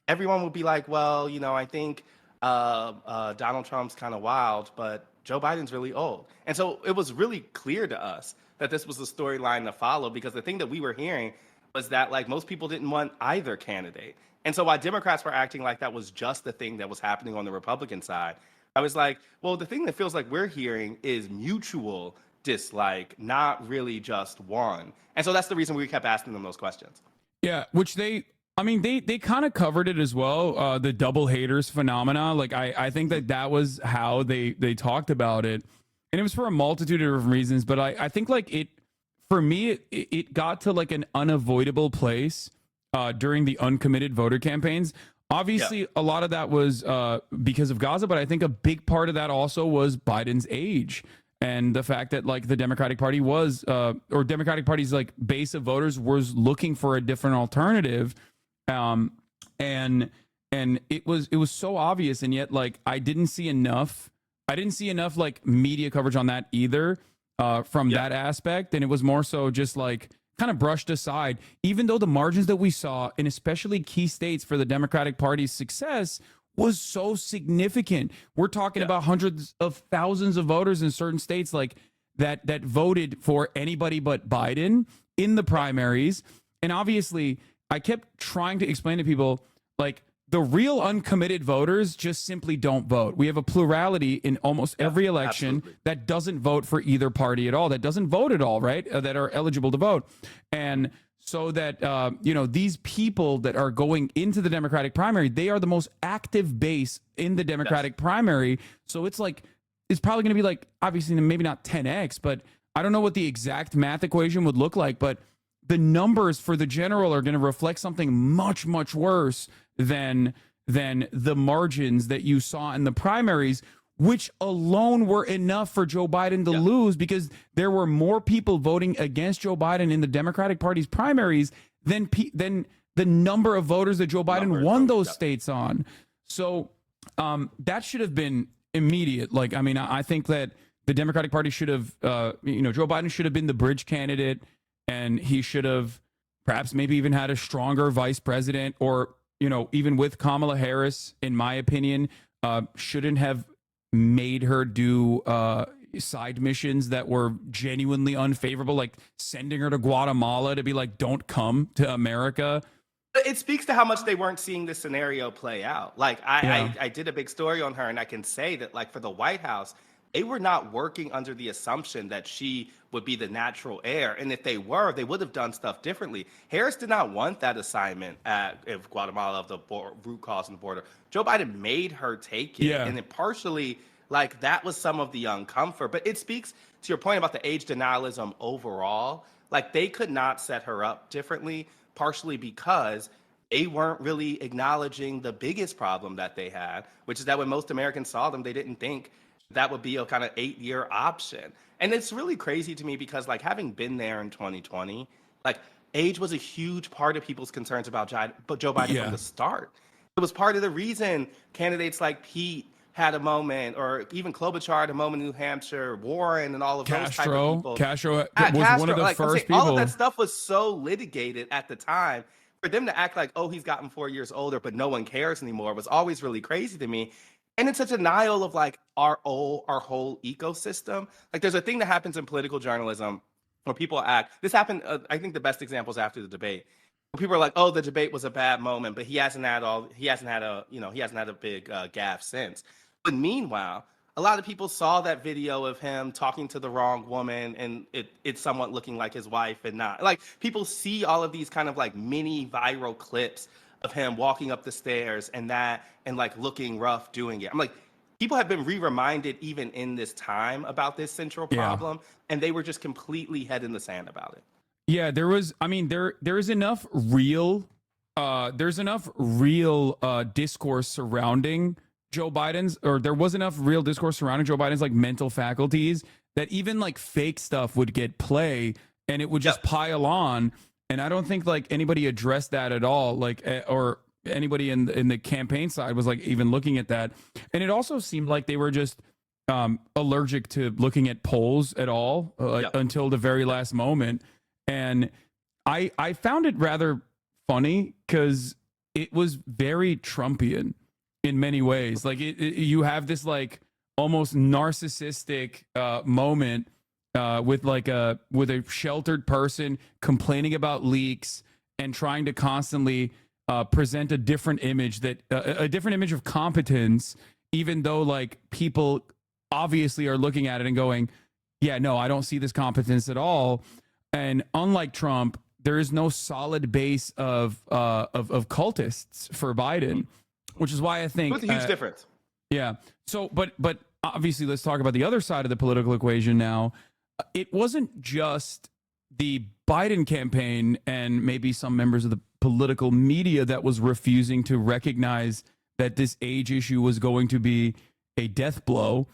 Speaker 14: everyone would be like, well, you know, I think Donald Trump's kind of wild, but Joe Biden's really old. And so it was really clear to us that this was the storyline to follow, because the thing that we were hearing was that like most people didn't want either candidate. And so while Democrats were acting like that was just the thing that was happening on the Republican side, I was like, well, the thing that feels like we're hearing is mutual dislike, not really just one. And so that's the reason we kept asking them those questions.
Speaker 1: Yeah, which they kind of covered it as well, the double haters phenomena. Like I think that was how they talked about it, and it was for a multitude of different reasons. But I think like for me, it got to like an unavoidable place during the uncommitted voter campaigns. Obviously, a lot of that was because of Gaza, but I think a big part of that also was Biden's age. And the fact that like the Democratic Party was, or Democratic Party's like base of voters was looking for a different alternative, and it was so obvious, and yet like I didn't see enough like media coverage on that either, from that aspect, and it was more so just like kind of brushed aside, even though the margins that we saw in especially key states for the Democratic Party's success was so significant. We're talking about hundreds of thousands of voters in certain states like that voted for anybody but Biden in the primaries. And obviously, I kept trying to explain to people like the real uncommitted voters just simply don't vote. We have a plurality in almost every election that doesn't vote for either party at all, that doesn't vote at all, right? That are eligible to vote. And so that, you know, these people that are going into the Democratic primary, they are the most active base in the Democratic primary. So it's like, it's probably going to be like, obviously maybe not 10x, but I don't know what the exact math equation would look like, but the numbers for the general are going to reflect something much, much worse than the margins that you saw in the primaries, which alone were enough for Joe Biden to lose, because there were more people voting against Joe Biden in the Democratic Party's primaries than the number of voters that Joe Biden won those states on. So that should have been immediate. Like, I mean, I think that the Democratic Party should have, Joe Biden should have been the bridge candidate, and he should have perhaps maybe even had a stronger vice president, or, you know, even with Kamala Harris, in my opinion, shouldn't have made her do side missions that were genuinely unfavorable, like sending her to Guatemala to be like, don't come to America.
Speaker 14: It speaks to how much they weren't seeing this scenario play out. Like I did a big story on her, and I can say that like for the White House, they were not working under the assumption that she would be the natural heir. And if they were, they would have done stuff differently. Harris did not want that assignment at Guatemala, of the root cause on the border. Joe Biden made her take it. And then partially, like, that was some of the uncomfort. But it speaks to your point about the age denialism overall. Like, they could not set her up differently, partially because they weren't really acknowledging the biggest problem that they had, which is that when most Americans saw them, they didn't think that would be a kind of 8-year option. And it's really crazy to me because, like, having been there in 2020, like, age was a huge part of people's concerns about Joe Biden from the start. It was part of the reason candidates like Pete had a moment, or even Klobuchar had a moment in New Hampshire, Warren and all of those type of people.
Speaker 1: Castro was one of the first people.
Speaker 14: All of that stuff was so litigated at the time. For them to act like, oh, he's gotten 4 years older, but no one cares anymore, was always really crazy to me. And it's a denial of like our whole ecosystem. Like, there's a thing that happens in political journalism where people act. This happened. I think the best example is after the debate. People are like, oh, the debate was a bad moment, but he hasn't had a big gaffe since. But meanwhile, a lot of people saw that video of him talking to the wrong woman, and it's somewhat looking like his wife and not. Like, people see all of these kind of like mini viral clips of him walking up the stairs and like looking rough doing it. I'm like, people have been reminded even in this time about this central problem, and they were just completely head in the sand about it.
Speaker 1: Yeah, there's enough real discourse surrounding Joe Biden's, or there was enough real discourse surrounding Joe Biden's like mental faculties that even like fake stuff would get play and it would just pile on. And I don't think like anybody addressed that at all, like, or anybody in the campaign side was like even looking at that. And it also seemed like they were just allergic to looking at polls at all until the very last moment. And I found it rather funny because it was very Trumpian in many ways. Like you have this like almost narcissistic moment with a sheltered person complaining about leaks and trying to constantly present a different image of competence, even though like people obviously are looking at it and going, yeah, no, I don't see this competence at all. And unlike Trump, there is no solid base of cultists for Biden, which is why I think
Speaker 14: it's a huge difference.
Speaker 1: Yeah. So, but obviously, let's talk about the other side of the political equation now. It wasn't just the Biden campaign and maybe some members of the political media that was refusing to recognize that this age issue was going to be a death blow.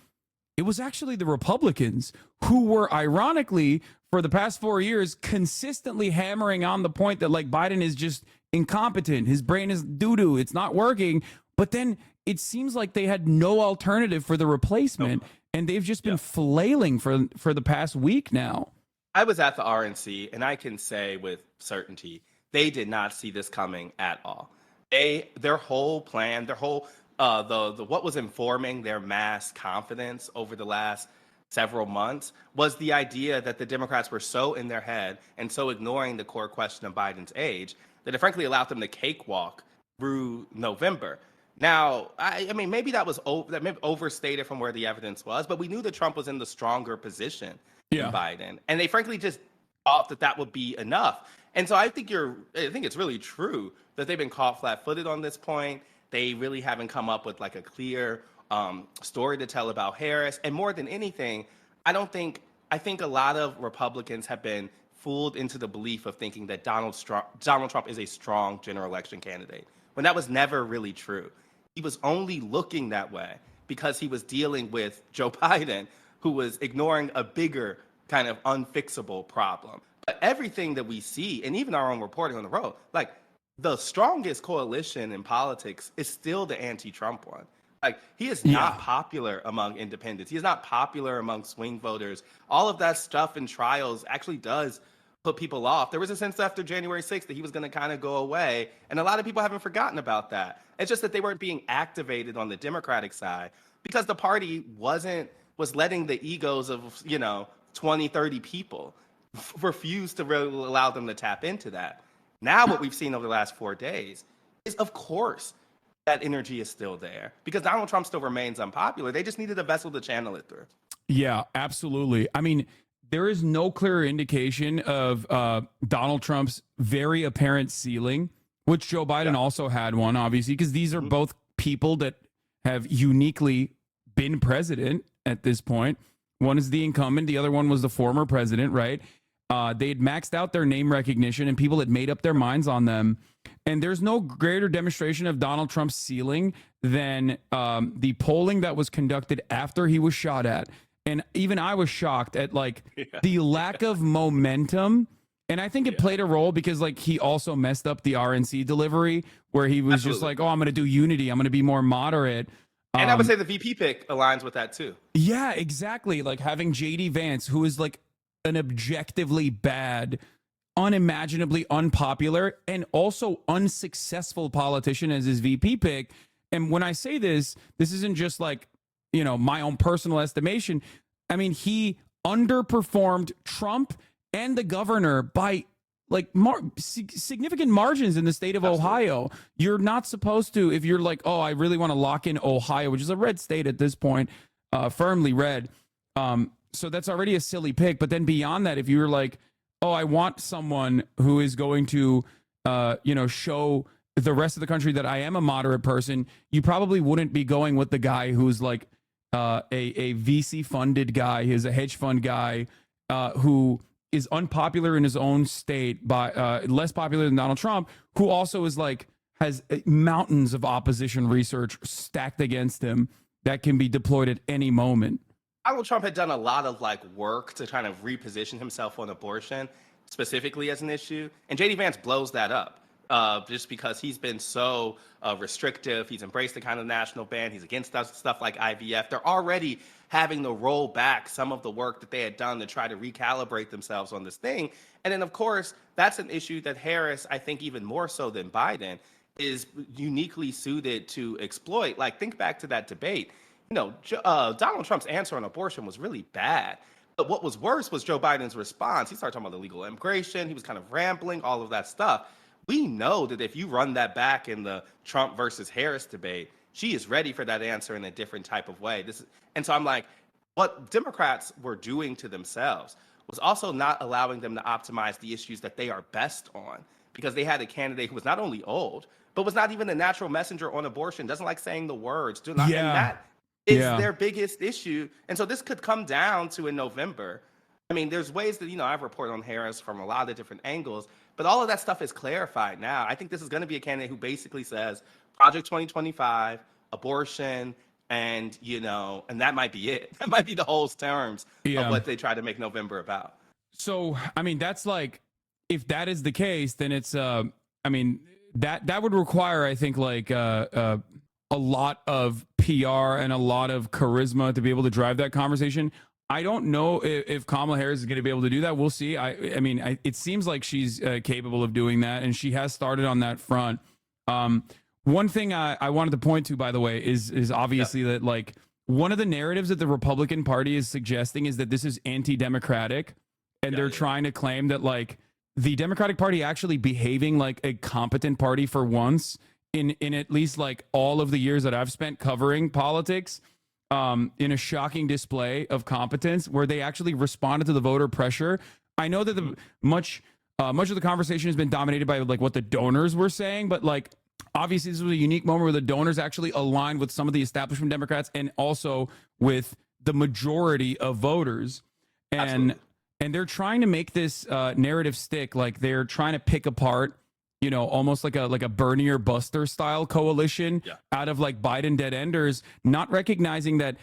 Speaker 1: It was actually the Republicans who were, ironically, for the past 4 years, consistently hammering on the point that like Biden is just incompetent. His brain is doo-doo. It's not working. But then it seems like they had no alternative for the replacement. And they've just been flailing for the past week now.
Speaker 14: I was at the RNC, and I can say with certainty, they did not see this coming at all. Their whole plan, what was informing their mass confidence over the last several months was the idea that the Democrats were so in their head and so ignoring the core question of Biden's age that it frankly allowed them to cakewalk through November. Now, I mean, maybe that was overstated from where the evidence was, but we knew that Trump was in the stronger position than Biden, and they frankly just thought that would be enough. And so I think it's really true that they've been caught flat-footed on this point. They really haven't come up with like a clear story to tell about Harris. And more than anything, I think a lot of Republicans have been fooled into the belief of thinking that Donald Trump is a strong general election candidate, when that was never really true. He was only looking that way because he was dealing with Joe Biden, who was ignoring a bigger kind of unfixable problem. But everything that we see, and even our own reporting on the road, like the strongest coalition in politics is still the anti-Trump one. Like, he is not popular among independents. He is not popular among swing voters. All of that stuff in trials actually does put people off. There was a sense after January 6th that he was going to kind of go away, and a lot of people haven't forgotten about that. It's just that they weren't being activated on the Democratic side because the party was letting the egos of 20, 30 people refuse to really allow them to tap into that. Now what we've seen over the last 4 days is, of course, that energy is still there because Donald Trump still remains unpopular. They just needed a vessel to channel it through.
Speaker 1: Yeah, absolutely. I mean, there is no clear indication of Donald Trump's very apparent ceiling, which Joe Biden also had one, obviously, because these are both people that have uniquely been president at this point. One is the incumbent. The other one was the former president, right? They had maxed out their name recognition and people had made up their minds on them. And there's no greater demonstration of Donald Trump's ceiling than the polling that was conducted after he was shot at. And even I was shocked at like the lack of momentum. And I think it played a role because like he also messed up the RNC delivery where he was just like, oh, I'm going to do unity. I'm going to be more moderate.
Speaker 14: And I would say the VP pick aligns with that too.
Speaker 1: Yeah, exactly. Like having JD Vance, who is like an objectively bad, unimaginably unpopular, and also unsuccessful politician as his VP pick. And when I say this, this isn't just like, you know, my own personal estimation. I mean, he underperformed Trump and the governor by like significant margins in the state of Ohio. You're not supposed to, if you're like, oh, I really want to lock in Ohio, which is a red state at this point, firmly red. So that's already a silly pick. But then beyond that, if you're like, oh, I want someone who is going to, you know, show the rest of the country that I am a moderate person, you probably wouldn't be going with the guy who's like a VC funded guy, he's a hedge fund guy who is unpopular in his own state, by less popular than Donald Trump, who also is like has mountains of opposition research stacked against him that can be deployed at any moment.
Speaker 14: Donald Trump had done a lot of like work to kind of reposition himself on abortion specifically as an issue, and JD Vance blows that up just because he's been so restrictive. He's embraced the kind of national ban. He's against stuff like IVF. They're already having to roll back some of the work that they had done to try to recalibrate themselves on this thing. And then, of course, that's an issue that Harris, I think even more so than Biden, is uniquely suited to exploit. Like, think back to that debate. You know, Donald Trump's answer on abortion was really bad. But what was worse was Joe Biden's response. He started talking about illegal immigration. He was kind of rambling, all of that stuff. We know that if you run that back in the Trump versus Harris debate, she is ready for that answer in a different type of way. And so I'm like, what Democrats were doing to themselves was also not allowing them to optimize the issues that they are best on, because they had a candidate who was not only old, but was not even a natural messenger on abortion, doesn't like saying the words, and that is their biggest issue. And so this could come down to in November. I mean, there's ways that, you know, I've reported on Harris from a lot of different angles, but all of that stuff is clarified now. I think this is going to be a candidate who basically says Project 2025, abortion, and, you know, and that might be it. That might be the whole terms of what they try to make November about.
Speaker 1: So, I mean, that's like, if that is the case, then it's, I mean, that would require, I think, like a lot of PR and a lot of charisma to be able to drive that conversation. I don't know if Kamala Harris is going to be able to do that. We'll see. I mean, it seems like she's capable of doing that, and she has started on that front. One thing I wanted to point to, by the way, is obviously that like one of the narratives that the Republican Party is suggesting is that this is anti-democratic, and they're trying to claim that like the Democratic Party actually behaving like a competent party for once in at least like all of the years that I've spent covering politics, in a shocking display of competence where they actually responded to the voter pressure. I know that much of the conversation has been dominated by like what the donors were saying, but like obviously this was a unique moment where the donors actually aligned with some of the establishment Democrats and also with the majority of voters. And they're trying to make this narrative stick. Like they're trying to pick apart, you know, almost like a Bernie or Buster style coalition out of like Biden dead enders, not recognizing that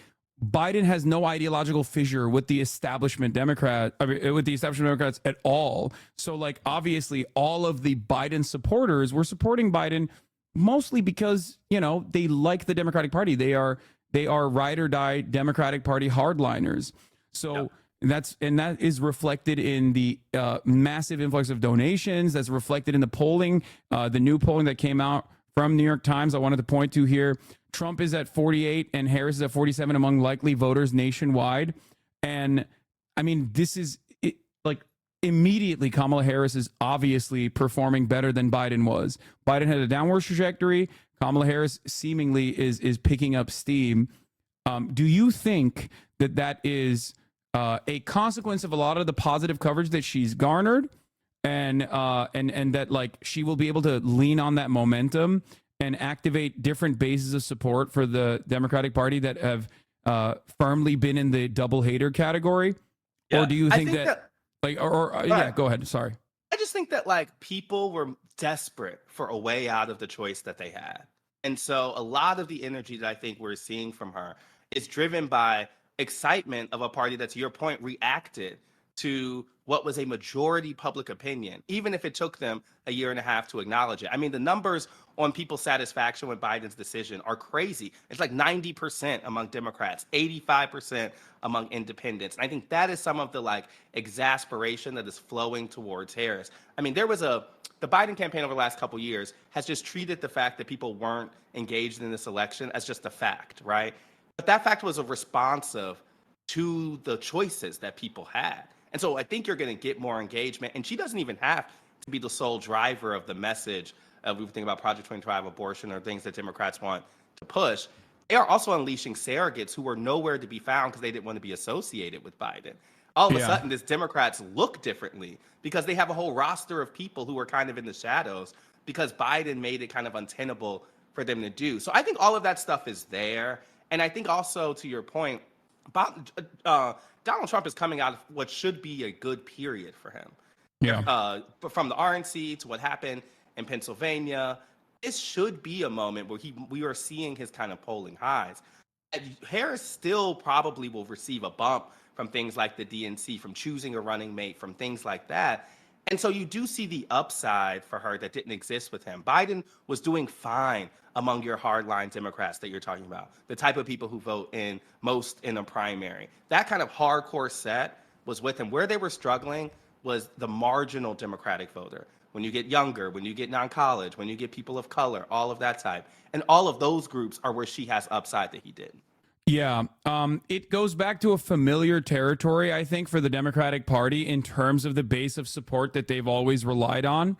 Speaker 1: Biden has no ideological fissure with the establishment Democrats at all. So like obviously all of the Biden supporters were supporting Biden mostly because, you know, they like the Democratic Party. They are ride or die Democratic Party hardliners. So that is reflected in the massive influx of donations. That's reflected in the polling, the new polling that came out from New York Times. I wanted to point to here. Trump is at 48 and Harris is at 47 among likely voters nationwide. And I mean, this is like immediately Kamala Harris is obviously performing better than Biden was. Biden had a downward trajectory. Kamala Harris seemingly is picking up steam. Do you think that is a consequence of a lot of the positive coverage that she's garnered, and that like she will be able to lean on that momentum and activate different bases of support for the Democratic Party that have firmly been in the double hater category? Or do you think that Like, yeah, go ahead. Sorry.
Speaker 14: I just think that like people were desperate for a way out of the choice that they had. And so a lot of the energy that I think we're seeing from her is driven by excitement of a party that, to your point, reacted to what was a majority public opinion, even if it took them a year and a half to acknowledge it. I mean, the numbers on people's satisfaction with Biden's decision are crazy. It's like 90% among Democrats, 85% among independents. And I think that is some of the like exasperation that is flowing towards Harris. I mean, the Biden campaign over the last couple of years has just treated the fact that people weren't engaged in this election as just a fact, right? But that fact was responsive to the choices that people had. And so I think you're going to get more engagement. And she doesn't even have to be the sole driver of the message. We think about Project 25, abortion, or things that Democrats want to push. They are also unleashing surrogates who were nowhere to be found because they didn't want to be associated with Biden. All of a sudden, these Democrats look differently because they have a whole roster of people who are kind of in the shadows because Biden made it kind of untenable for them to do. So I think all of that stuff is there. And I think also, to your point, Donald Trump is coming out of what should be a good period for him. But from the RNC to what happened in Pennsylvania, this should be a moment where we are seeing his kind of polling highs. Harris still probably will receive a bump from things like the DNC, from choosing a running mate, from things like that. And so you do see the upside for her that didn't exist with him. Biden was doing fine among your hardline Democrats that you're talking about, the type of people who vote most in a primary. That kind of hardcore set was with him. Where they were struggling was the marginal Democratic voter. When you get younger, when you get non-college, when you get people of color, all of that type. And all of those groups are where she has upside that he didn't.
Speaker 1: Yeah, it goes back to a familiar territory, I think, for the Democratic Party in terms of the base of support that they've always relied on,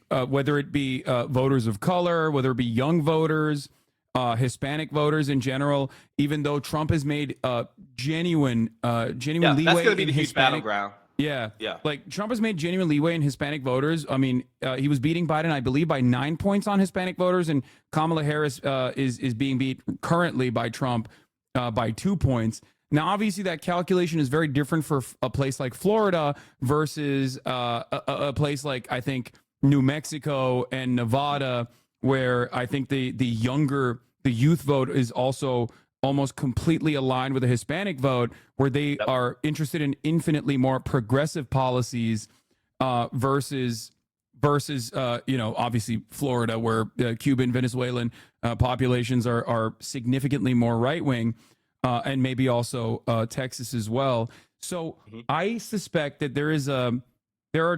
Speaker 1: whether it be voters of color, whether it be young voters, Hispanic voters in general. Even though Trump has made genuine leeway,
Speaker 14: that's going to be the huge
Speaker 1: Hispanic
Speaker 14: battleground.
Speaker 1: Yeah.
Speaker 14: Yeah.
Speaker 1: Like Trump has made genuine leeway in Hispanic voters. I mean, he was beating Biden, I believe, by 9 points on Hispanic voters, and Kamala Harris is being beat currently by Trump by 2 points. Now, obviously, that calculation is very different for a place like Florida versus a place like, I think, New Mexico and Nevada, where I think the youth vote is also almost completely aligned with the Hispanic vote, where they are interested in infinitely more progressive policies versus obviously Florida, where Cuban, Venezuelan populations are significantly more right wing, and maybe also Texas as well. So I suspect that there are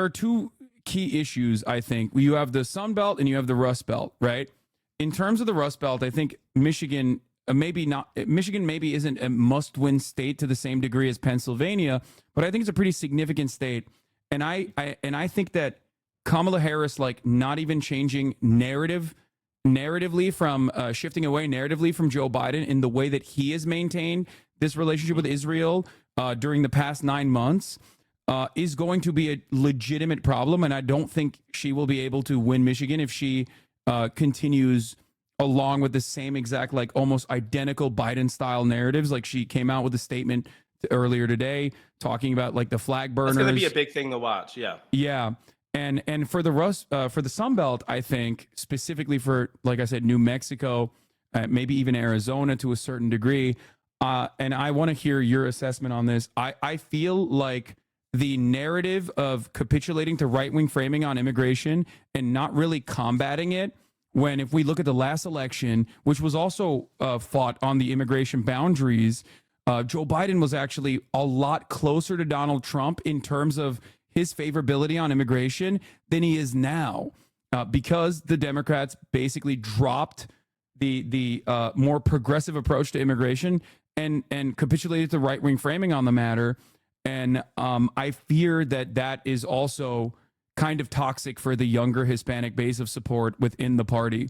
Speaker 1: two key issues. I think you have the Sun Belt and you have the Rust Belt, right? In terms of the Rust Belt, I think Michigan maybe isn't a must-win state to the same degree as Pennsylvania, but I think it's a pretty significant state. And I think that Kamala Harris, like, not even changing narratively from shifting away narratively from Joe Biden in the way that he has maintained this relationship with Israel during the past 9 months is going to be a legitimate problem. And I don't think she will be able to win Michigan if she continues along with the same exact, like, almost identical Biden style narratives. Like, she came out with a statement earlier today talking about, like, the flag burners.
Speaker 14: It's going to be a big thing to watch.
Speaker 1: Yeah. And for the Sun Belt, I think specifically for, like I said, New Mexico, maybe even Arizona to a certain degree. And I want to hear your assessment on this. I feel like the narrative of capitulating to right-wing framing on immigration and not really combating it, when if we look at the last election, which was also fought on the immigration boundaries, Joe Biden was actually a lot closer to Donald Trump in terms of his favorability on immigration than he is now, because the Democrats basically dropped the more progressive approach to immigration and capitulated to right-wing framing on the matter. And I fear that is also kind of toxic for the younger Hispanic base of support within the party.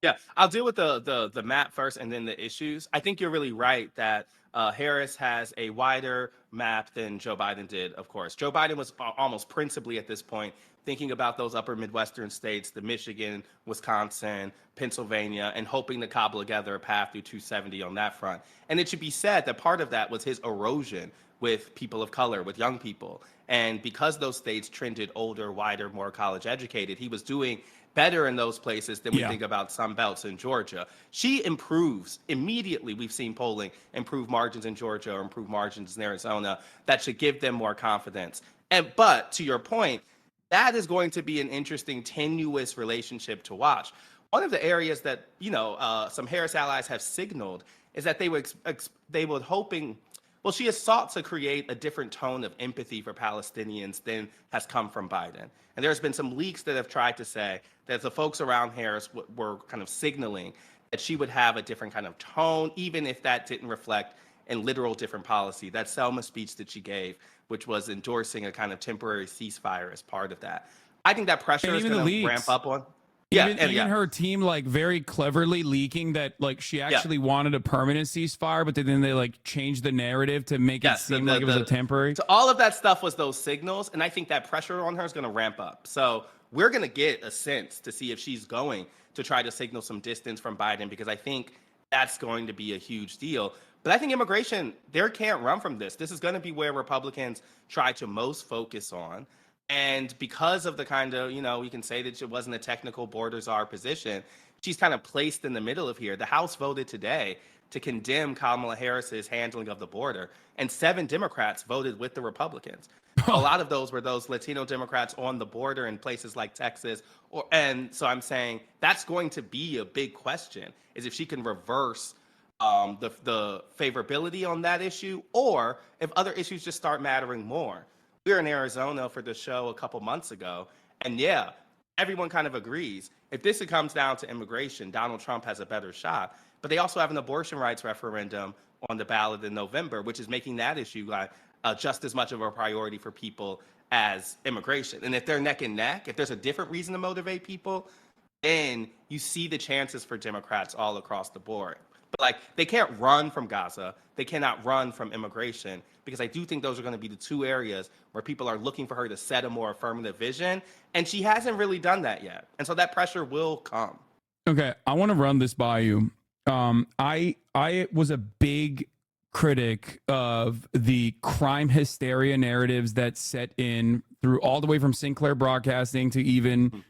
Speaker 14: Yeah, I'll deal with the map first and then the issues. I think you're really right that Harris has a wider map than Joe Biden did, of course. Joe Biden was almost principally at this point thinking about those upper Midwestern states, the Michigan, Wisconsin, Pennsylvania, and hoping to cobble together a path through 270 on that front. And it should be said that part of that was his erosion with people of color, with young people. And because those states trended older, wider, more college educated, he was doing better in those places than we think about Sun Belts in Georgia. She improves immediately. We've seen polling improve margins in Georgia or improve margins in Arizona. That should give them more confidence. But to your point, that is going to be an interesting, tenuous relationship to watch. One of the areas that some Harris allies have signaled is that they would hoping. Well, she has sought to create a different tone of empathy for Palestinians than has come from Biden. And there's been some leaks that have tried to say that the folks around Harris were kind of signaling that she would have a different kind of tone, even if that didn't reflect in literal different policy. That Selma speech that she gave, which was endorsing a kind of temporary ceasefire as part of that. I think that pressure is going to ramp up on.
Speaker 1: Even her team like very cleverly leaking that like she actually wanted a permanent ceasefire, but then they like changed the narrative to make it seem like it was a temporary.
Speaker 14: So all of that stuff was those signals, and I think that pressure on her is going to ramp up. So we're going to get a sense to see if she's going to try to signal some distance from Biden, because I think that's going to be a huge deal. But I think immigration, they can't run from this. This is going to be where Republicans try to most focus on. And because of the kind of, we can say that it wasn't a technical border czar position, she's kind of placed in the middle of here. The House voted today to condemn Kamala Harris's handling of the border, and 7 Democrats voted with the Republicans. A lot of those were those Latino Democrats on the border in places like Texas. And so I'm saying that's going to be a big question, is if she can reverse the favorability on that issue, or if other issues just start mattering more. We were in Arizona for the show a couple months ago, and everyone kind of agrees. If this comes down to immigration, Donald Trump has a better shot. But they also have an abortion rights referendum on the ballot in November, which is making that issue just as much of a priority for people as immigration. And if they're neck and neck, if there's a different reason to motivate people, then you see the chances for Democrats all across the board. But they can't run from Gaza. They cannot run from immigration, because I do think those are going to be the 2 areas where people are looking for her to set a more affirmative vision. And she hasn't really done that yet. And so that pressure will come.
Speaker 1: Okay, I want to run this by you. I was a big critic of the crime hysteria narratives that set in through all the way from Sinclair Broadcasting to even,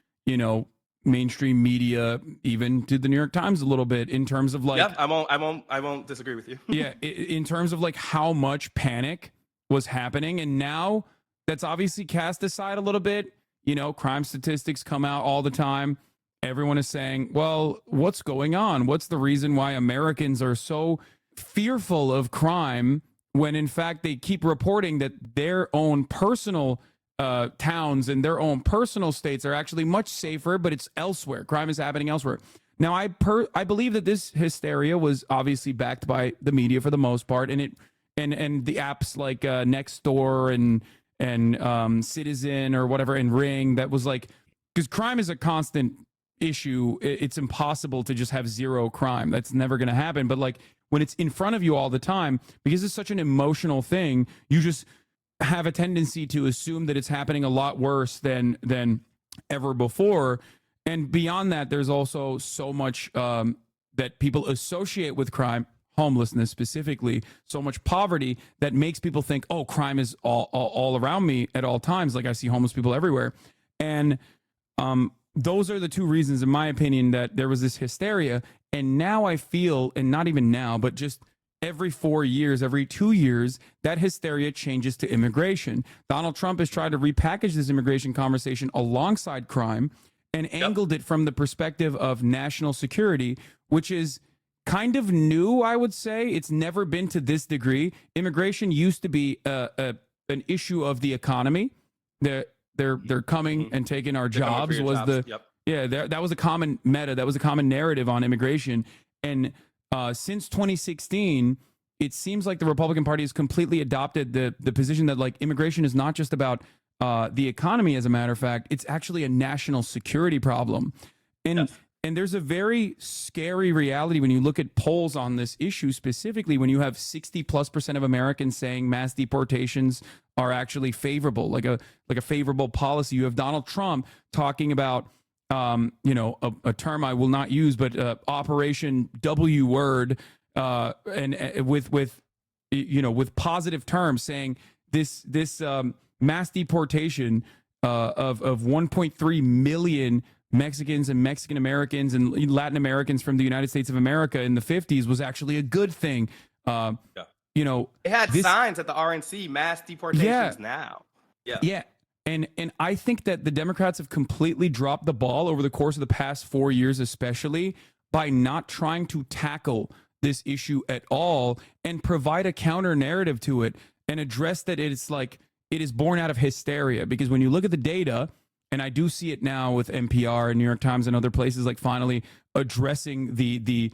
Speaker 1: mainstream media, even to the New York Times a little bit, in terms of
Speaker 14: I won't disagree with you.
Speaker 1: In terms of how much panic was happening. And now that's obviously cast aside a little bit. Crime statistics come out all the time. Everyone is saying, well, what's going on? What's the reason why Americans are so fearful of crime, when in fact they keep reporting that their own personal towns and their own personal states are actually much safer, but it's elsewhere. Crime is happening elsewhere. Now, I believe that this hysteria was obviously backed by the media for the most part, and the apps like Nextdoor and Citizen or whatever, and Ring, that was because crime is a constant issue. It's impossible to just have zero crime. That's never going to happen. But when it's in front of you all the time, because it's such an emotional thing, you just have a tendency to assume that it's happening a lot worse than ever before. And beyond that, there's also so much that people associate with crime, homelessness specifically, so much poverty that makes people think, oh, crime is all around me at all times. I see homeless people everywhere. And those are the 2 reasons, in my opinion, that there was this hysteria. And now I feel, and not even now, but just every 4 years, every 2 years, that hysteria changes to immigration. Donald Trump has tried to repackage this immigration conversation alongside crime and angled it from the perspective of national security, which is kind of new, I would say. It's never been to this degree. Immigration used to be an issue of the economy. They're coming and taking our jobs. That was a common meta. That was a common narrative on immigration. And since 2016, it seems like the Republican Party has completely adopted the position that immigration is not just about the economy. As a matter of fact, it's actually a national security problem. And And there's a very scary reality when you look at polls on this issue, specifically when you have 60+% of Americans saying mass deportations are actually favorable, like a favorable policy. You have Donald Trump talking about, a term I will not use, but Operation W word, and with positive terms, saying this mass deportation of 1.3 million Mexicans and Mexican Americans and Latin Americans from the United States of America in the 50s was actually a good thing.
Speaker 14: It had signs at the RNC, mass deportations now.
Speaker 1: Yeah. And I think that the Democrats have completely dropped the ball over the course of the past 4 years, especially by not trying to tackle this issue at all and provide a counter narrative to it and address that it is born out of hysteria. Because when you look at the data, and I do see it now with NPR and New York Times and other places, like finally addressing the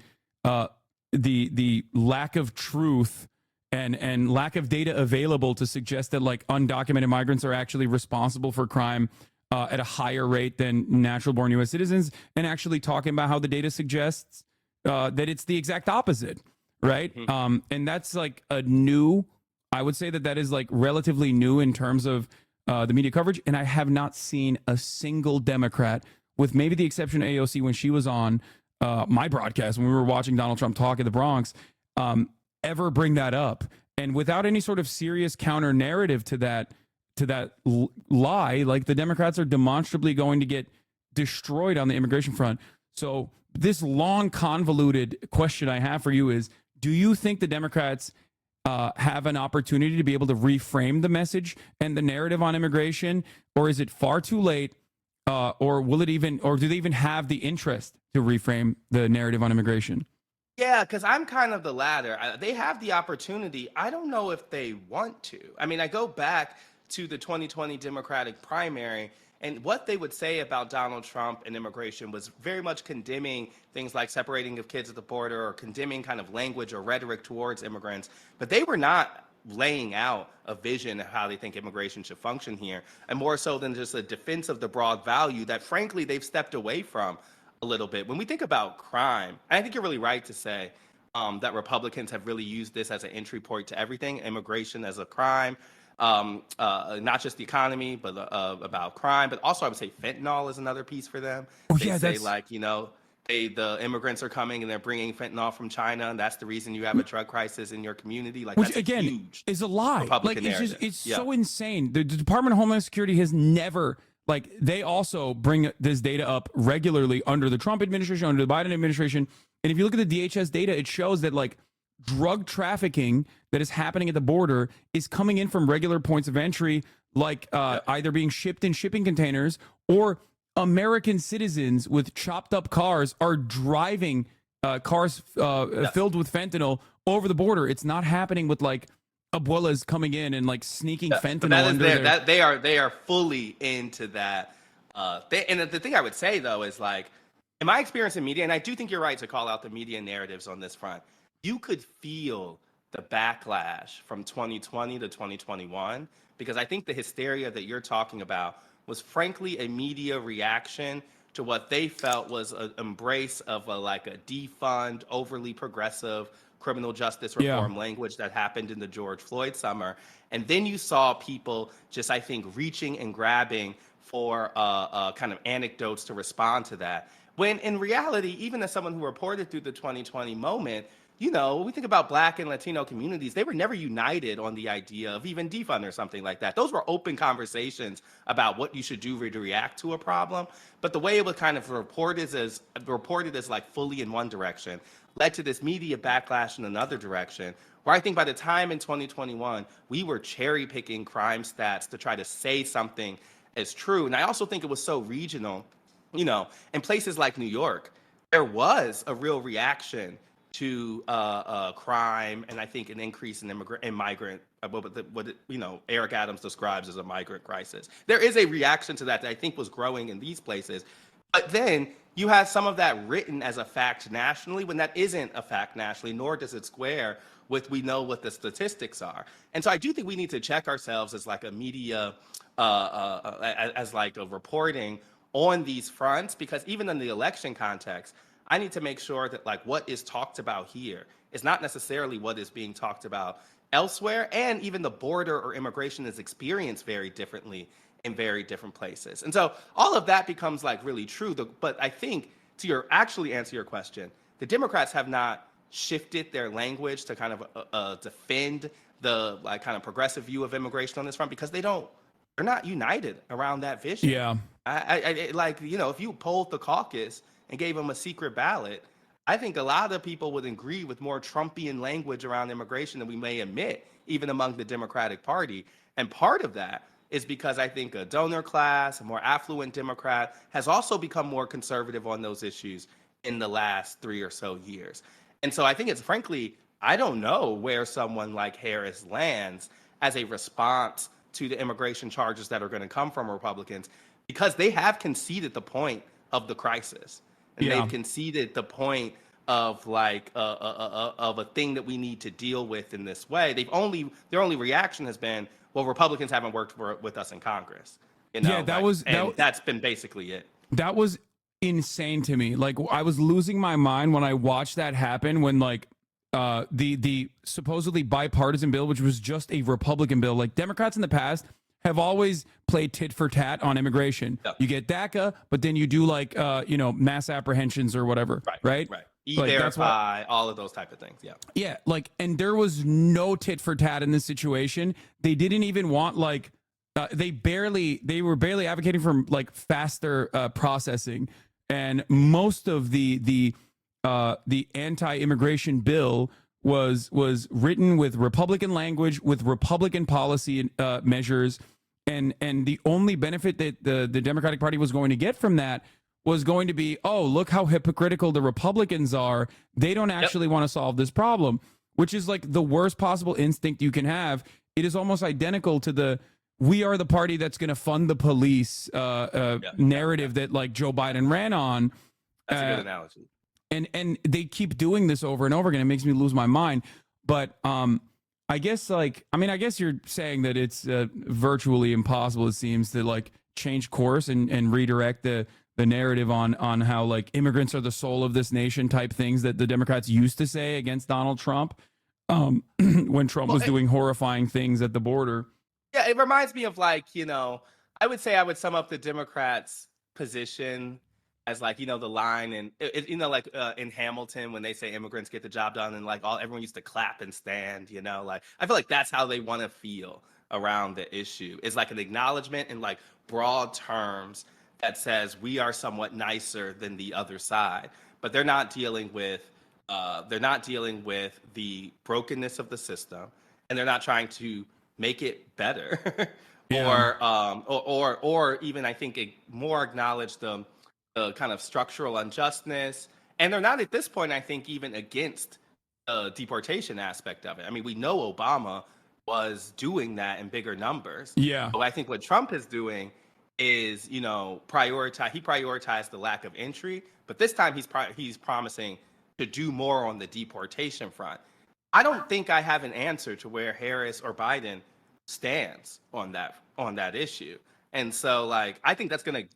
Speaker 1: lack of truth and lack of data available to suggest that like undocumented migrants are actually responsible for crime at a higher rate than natural born U.S. citizens, and actually talking about how the data suggests that it's the exact opposite, right? Mm-hmm. And that's like I would say that is like relatively new in terms of the media coverage, and I have not seen a single Democrat, with maybe the exception of AOC when she was on my broadcast when we were watching Donald Trump talk at the Bronx, ever bring that up. And without any sort of serious counter narrative to that lie, like the Democrats are demonstrably going to get destroyed on the immigration front. So this long, convoluted question I have for you is, do you think the Democrats have an opportunity to be able to reframe the message and the narrative on immigration, or is it far too late, or do they even have the interest to reframe the narrative on immigration?
Speaker 14: Yeah, because I'm kind of the latter. They have the opportunity. I don't know if they want to. I mean, I go back to the 2020 Democratic primary, and what they would say about Donald Trump and immigration was very much condemning things like separating of kids at the border, or condemning kind of language or rhetoric towards immigrants. But they were not laying out a vision of how they think immigration should function here, and more so than just a defense of the broad value that, frankly, they've stepped away from a little bit. When we think about crime, I think you're really right to say that Republicans have really used this as an entry point to everything, immigration as a crime. Not just the economy, but about crime, but also I would say fentanyl is another piece for them. They say the immigrants are coming and they're bringing fentanyl from China, and that's the reason you have a drug crisis in your community. Like,
Speaker 1: which
Speaker 14: that's
Speaker 1: again
Speaker 14: huge
Speaker 1: is a lie.
Speaker 14: Republican
Speaker 1: like it's so insane. The Department of Homeland Security has never, like, they also bring this data up regularly under the Trump administration, under the Biden administration. And if you look at the DHS data, it shows that like drug trafficking that is happening at the border is coming in from regular points of entry, like either being shipped in shipping containers, or American citizens with chopped up cars are driving cars filled with fentanyl over the border. It's not happening with like abuelas coming in and like sneaking fentanyl under there.
Speaker 14: They are fully into that. And the thing I would say though is, like, in my experience in media, and I do think you're right to call out the media narratives on this front, you could feel the backlash from 2020 to 2021, because I think the hysteria that you're talking about was frankly a media reaction to what they felt was an embrace of a defund, overly progressive criminal justice reform language that happened in the George Floyd summer. And then you saw people just, I think, reaching and grabbing for kind of anecdotes to respond to that. When in reality, even as someone who reported through the 2020 moment, you know, when we think about Black and Latino communities, they were never united on the idea of even defund or something like that. Those were open conversations about what you should do to react to a problem. But the way it was kind of reported as like fully in one direction led to this media backlash in another direction, where I think by the time in 2021, we were cherry picking crime stats to try to say something is true. And I also think it was so regional, you know, in places like New York, there was a real reaction to crime, and I think an increase in migrant, what Eric Adams describes as a migrant crisis. There is a reaction to that I think was growing in these places. But then you have some of that written as a fact nationally, when that isn't a fact nationally, nor does it square with we know what the statistics are. And so I do think we need to check ourselves as like a media, as like a reporting on these fronts, because even in the election context, I need to make sure that like what is talked about here is not necessarily what is being talked about elsewhere. And even the border or immigration is experienced very differently in very different places. And so all of that becomes like really true. But I think to actually answer your question, the Democrats have not shifted their language to kind of defend the like kind of progressive view of immigration on this front, because they're not united around that vision.
Speaker 1: Yeah.
Speaker 14: I like, you know, if you polled the caucus and gave them a secret ballot, I think a lot of people would agree with more Trumpian language around immigration than we may admit, even among the Democratic Party. And part of that is because I think a donor class, a more affluent Democrat, has also become more conservative on those issues in the last 3 or so years. And so I think it's frankly, I don't know where someone like Harris lands as a response to the immigration charges that are going to come from Republicans, because they have conceded the point of the crisis. And they've conceded the point of like of a thing that we need to deal with in this way. Their only reaction has been, well, Republicans haven't worked with us in Congress. You know,
Speaker 1: Yeah,
Speaker 14: that's been basically it.
Speaker 1: That was insane to me. Like, I was losing my mind when I watched that happen, when like the supposedly bipartisan bill, which was just a Republican bill, like Democrats in the past have always played tit for tat on immigration. Yep. You get DACA, but then you do like mass apprehensions or whatever, right?
Speaker 14: E-Verify, all of those type of things.
Speaker 1: Yeah, like, and there was no tit for tat in this situation. They didn't even want like they were barely advocating for like faster processing, and most of the anti-immigration bill was written with Republican language, with Republican policy measures, and the only benefit that the Democratic Party was going to get from that was going to be, oh, look how hypocritical the Republicans are. They don't actually want to solve this problem, which is like the worst possible instinct you can have. It is almost identical to the "we are the party that's going to fund the police" narrative that like Joe Biden ran on.
Speaker 14: That's a good analogy.
Speaker 1: And they keep doing this over and over again. It makes me lose my mind. But I guess I guess you're saying that it's virtually impossible, it seems, to like change course and redirect the narrative on how like immigrants are the soul of this nation type things that the Democrats used to say against Donald Trump when Trump was doing horrifying things at the border.
Speaker 14: Yeah, it reminds me of like, I would say I would sum up the Democrats' position as like, the line and in Hamilton when they say immigrants get the job done, and like everyone used to clap and stand, like I feel like that's how they want to feel around the issue. It's like an acknowledgement in like broad terms that says we are somewhat nicer than the other side, but they're not dealing with the brokenness of the system, and they're not trying to make it better or even I think more acknowledge the kind of structural unjustness. And they're not at this point, I think, even against the deportation aspect of it. I mean, we know Obama was doing that in bigger numbers.
Speaker 1: Yeah.
Speaker 14: But I think what Trump is doing is, prioritized the lack of entry, but this time he's promising to do more on the deportation front. I don't think I have an answer to where Harris or Biden stands on that issue. And so, like, I think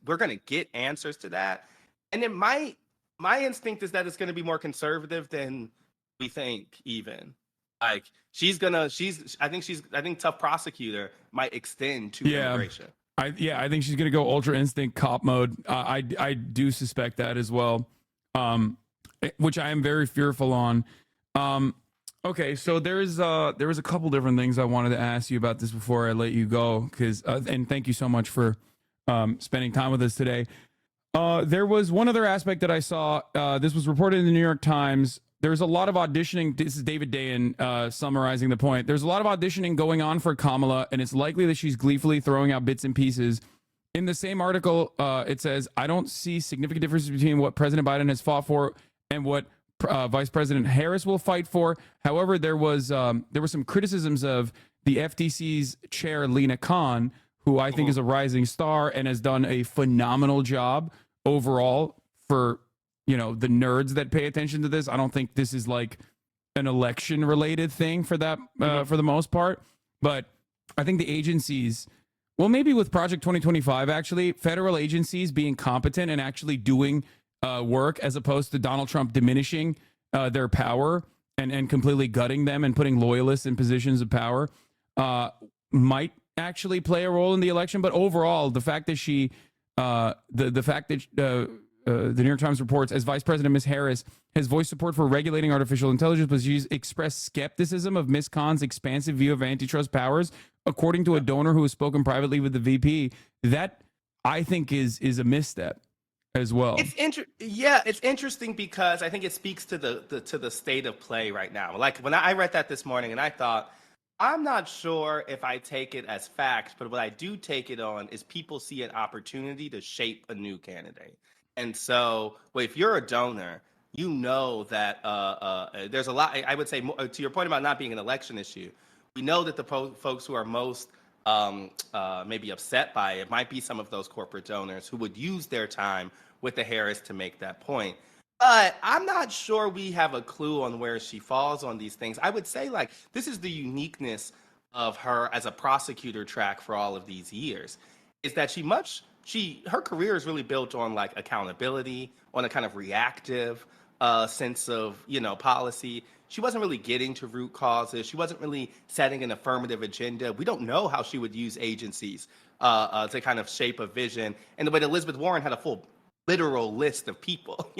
Speaker 14: we're gonna get answers to that. And my instinct is that it's gonna be more conservative than we think. Even like I think tough prosecutor might extend to immigration.
Speaker 1: I think she's gonna go ultra instinct cop mode. I do suspect that as well, which I am very fearful on. Okay, so there was a couple different things I wanted to ask you about this before I let you go, because and thank you so much for spending time with us today. There was one other aspect that I saw. This was reported in the New York Times. There's a lot of auditioning. This is David Dayen summarizing the point. There's a lot of auditioning going on for Kamala, and it's likely that she's gleefully throwing out bits and pieces. In the same article, it says, I don't see significant differences between what President Biden has fought for and what Vice President Harris will fight for. However, there were some criticisms of the FTC's chair, Lena Khan, who I think is a rising star and has done a phenomenal job overall for, the nerds that pay attention to this. I don't think this is like an election related thing for that, for the most part, but I think the agencies well, maybe with Project 2025, actually, federal agencies being competent and actually doing work as opposed to Donald Trump diminishing their power and completely gutting them and putting loyalists in positions of power might actually play a role in the election. But overall, the fact that the fact that the New York Times reports as Vice President Ms. Harris has voiced support for regulating artificial intelligence, but she's expressed skepticism of Ms. Khan's expansive view of antitrust powers, according to a donor who has spoken privately with the VP. That, I think, is a misstep as well.
Speaker 14: It's interesting because I think it speaks to the state of play right now. Like when I read that this morning, and I thought, I'm not sure if I take it as fact, but what I do take it on is people see an opportunity to shape a new candidate. And so, well, if you're a donor, you know that there's a lot. I would say, to your point about not being an election issue, we know that the folks who are most maybe upset by it might be some of those corporate donors who would use their time with the Harris to make that point. But I'm not sure we have a clue on where she falls on these things. I would say, like, this is the uniqueness of her as a prosecutor track for all of these years, is that her career is really built on like accountability, on a kind of reactive sense of, policy. She wasn't really getting to root causes. She wasn't really setting an affirmative agenda. We don't know how she would use agencies to kind of shape a vision. And the way that Elizabeth Warren had a full literal list of people,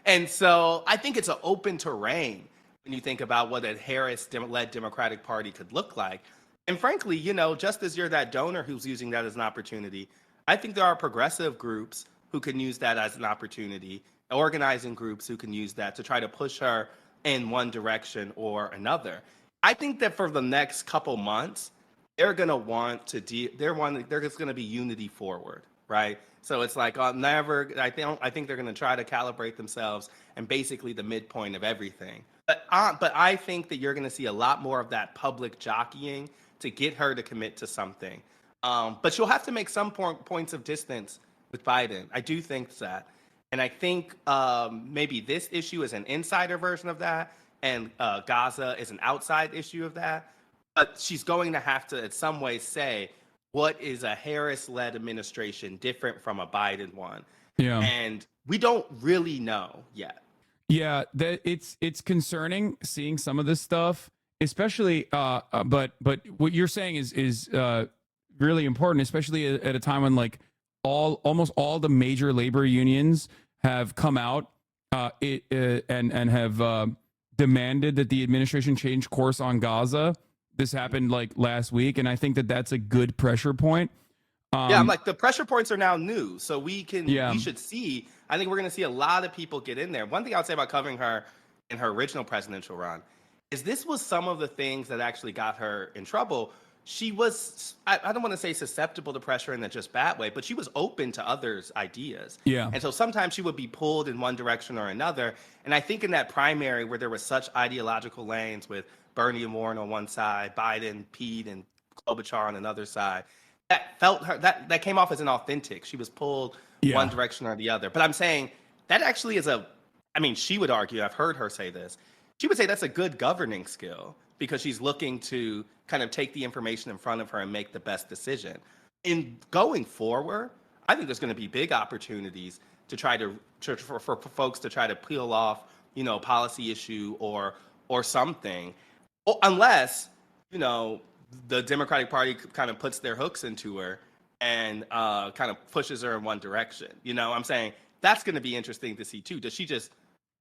Speaker 14: And so I think it's an open terrain when you think about what a Harris-led Democratic Party could look like. And frankly, just as you're that donor who's using that as an opportunity, I think there are progressive groups who can use that as an opportunity, organizing groups who can use that to try to push her in one direction or another. I think that for the next couple months, they're going to want to there's going to be unity forward, right? So it's like I think they're going to try to calibrate themselves and basically the midpoint of everything. But I think that you're going to see a lot more of that public jockeying to get her to commit to something. But she'll have to make some points of distance with Biden. I do think that. And I think maybe this issue is an insider version of that, and Gaza is an outside issue of that. But she's going to have to, in some way, say, what is a Harris-led administration different from a Biden one?
Speaker 1: Yeah.
Speaker 14: And we don't really know yet.
Speaker 1: Yeah, it's concerning seeing some of this stuff, especially. But what you're saying is really important, especially at a time when like almost all the major labor unions have come out and have demanded that the administration change course on Gaza. This happened like last week, and I think that that's a good pressure point.
Speaker 14: I'm like, the pressure points are now new, so we should see. I think we're going to see a lot of people get in there. One thing I would say about covering her in her original presidential run is this was some of the things that actually got her in trouble. She was, I don't want to say susceptible to pressure in a just bad way, but she was open to others' ideas.
Speaker 1: Yeah.
Speaker 14: And so sometimes she would be pulled in one direction or another. And I think in that primary where there were such ideological lanes with Bernie and Warren on one side, Biden, Pete, and Klobuchar on another side, that came off as inauthentic. She was pulled one direction or the other. But I'm saying that actually is she would argue, I've heard her say this, she would say that's a good governing skill because she's looking to kind of take the information in front of her and make the best decision. In going forward, I think there's going to be big opportunities to try for folks to try to peel off, policy issue or something, unless, the Democratic Party kind of puts their hooks into her and kind of pushes her in one direction. I'm saying that's going to be interesting to see too. Does she just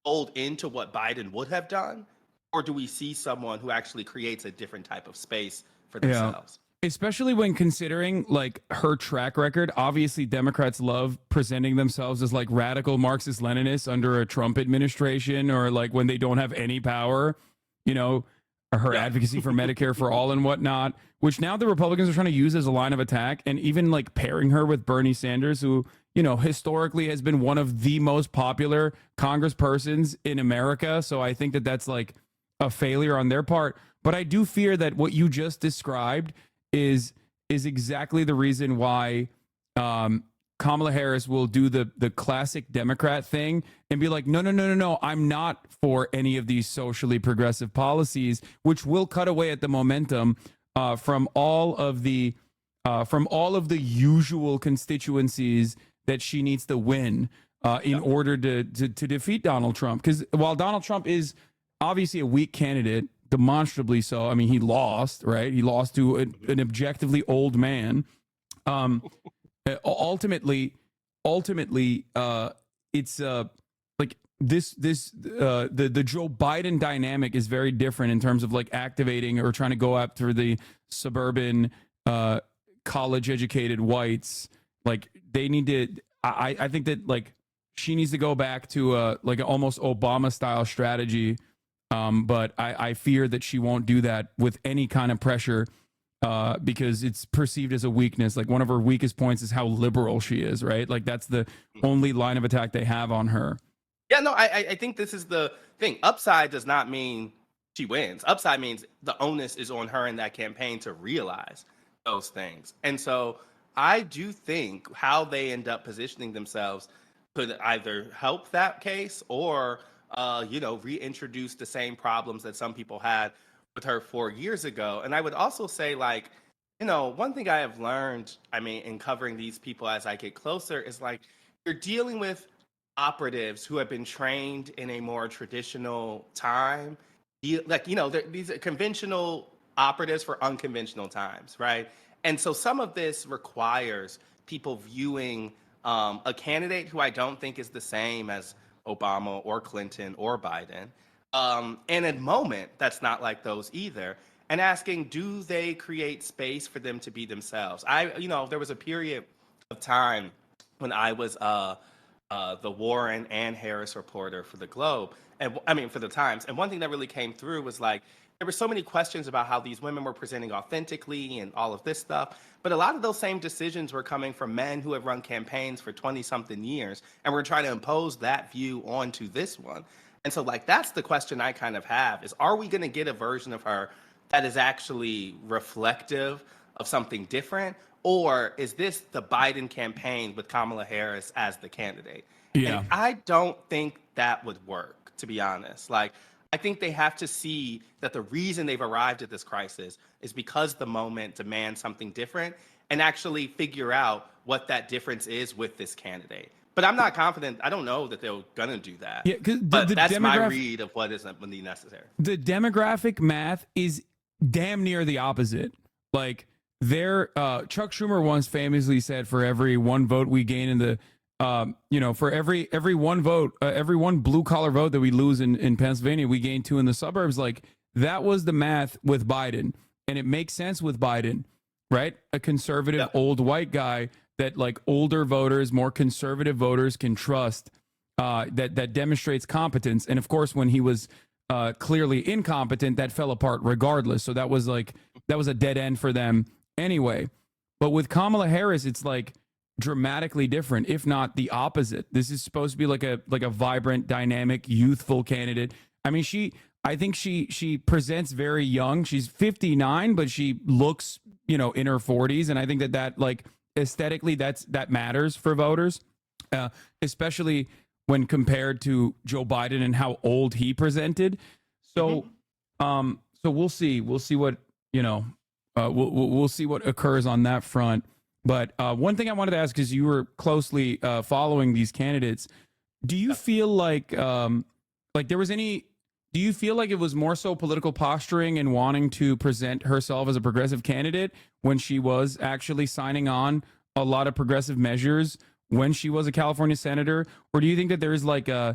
Speaker 14: fold into what Biden would have done? Or do we see someone who actually creates a different type of space for themselves?
Speaker 1: Yeah. Especially when considering like her track record. Obviously, Democrats love presenting themselves as like radical Marxist Leninists under a Trump administration, or like when they don't have any power, her advocacy for Medicare for all and whatnot, which now the Republicans are trying to use as a line of attack, and even like pairing her with Bernie Sanders, who, historically has been one of the most popular congresspersons in America. So I think that that's like a failure on their part. But I do fear that what you just described is exactly the reason why Kamala Harris will do the classic Democrat thing and be like, no, I'm not for any of these socially progressive policies, which will cut away at the momentum from all of the from all of the usual constituencies that she needs to win in order to defeat Donald Trump. Because while Donald Trump is obviously a weak candidate, demonstrably so. I mean, he lost, right? He lost to an objectively old man. Ultimately, it's like the Joe Biden dynamic is very different in terms of like activating or trying to go after the suburban college educated whites. Like they need to, I think that like she needs to go back to like an almost Obama style strategy. But I fear that she won't do that with any kind of pressure because it's perceived as a weakness. Like one of her weakest points is how liberal she is, right? Like that's the only line of attack they have on her.
Speaker 14: Yeah, no, I think this is the thing. Upside does not mean she wins. Upside means the onus is on her in that campaign to realize those things. And so I do think how they end up positioning themselves could either help that case or, reintroduce the same problems that some people had with her 4 years ago. And I would also say, like, one thing I have learned, in covering these people as I get closer is like, you're dealing with operatives who have been trained in a more traditional time. These are conventional operatives for unconventional times, right? And so some of this requires people viewing a candidate who I don't think is the same as Obama or Clinton or Biden, in a moment that's not like those either, and asking, do they create space for them to be themselves? There was a period of time when I was the Warren and Harris reporter for the Globe, for the Times. And one thing that really came through was like, there were so many questions about how these women were presenting authentically and all of this stuff. But a lot of those same decisions were coming from men who have run campaigns for 20-something years. And we're trying to impose that view onto this one. And so, like, that's the question I kind of have is, are we going to get a version of her that is actually reflective of something different? Or is this the Biden campaign with Kamala Harris as the candidate?
Speaker 1: Yeah.
Speaker 14: And I don't think that would work, to be honest. Like, I think they have to see that the reason they've arrived at this crisis is because the moment demands something different, and actually figure out what that difference is with this candidate. But I'm not confident. I don't know that they're going to do that.
Speaker 1: Yeah,
Speaker 14: but that's my read of what is necessary.
Speaker 1: The demographic math is damn near the opposite. Like Chuck Schumer once famously said, for every one vote we gain in the for every one vote, every one blue collar vote that we lose in Pennsylvania, we gain 2 in the suburbs. Like that was the math with Biden, and it makes sense with Biden, right? A conservative old white guy that like older voters, more conservative voters can trust, that demonstrates competence. And of course, when he was clearly incompetent, that fell apart regardless. So that was a dead end for them anyway. But with Kamala Harris, it's like dramatically different, if not the opposite. This is supposed to be like a vibrant, dynamic, youthful candidate. I mean, I think she presents very young. She's 59, but she looks, in her 40s. And I think that like aesthetically, that matters for voters, especially when compared to Joe Biden and how old he presented. So, so we'll see what, we'll see what occurs on that front. But one thing I wanted to ask, because you were closely following these candidates, do you feel like there was any? Do you feel like it was more so political posturing and wanting to present herself as a progressive candidate when she was actually signing on a lot of progressive measures when she was a California senator, or do you think that there is like a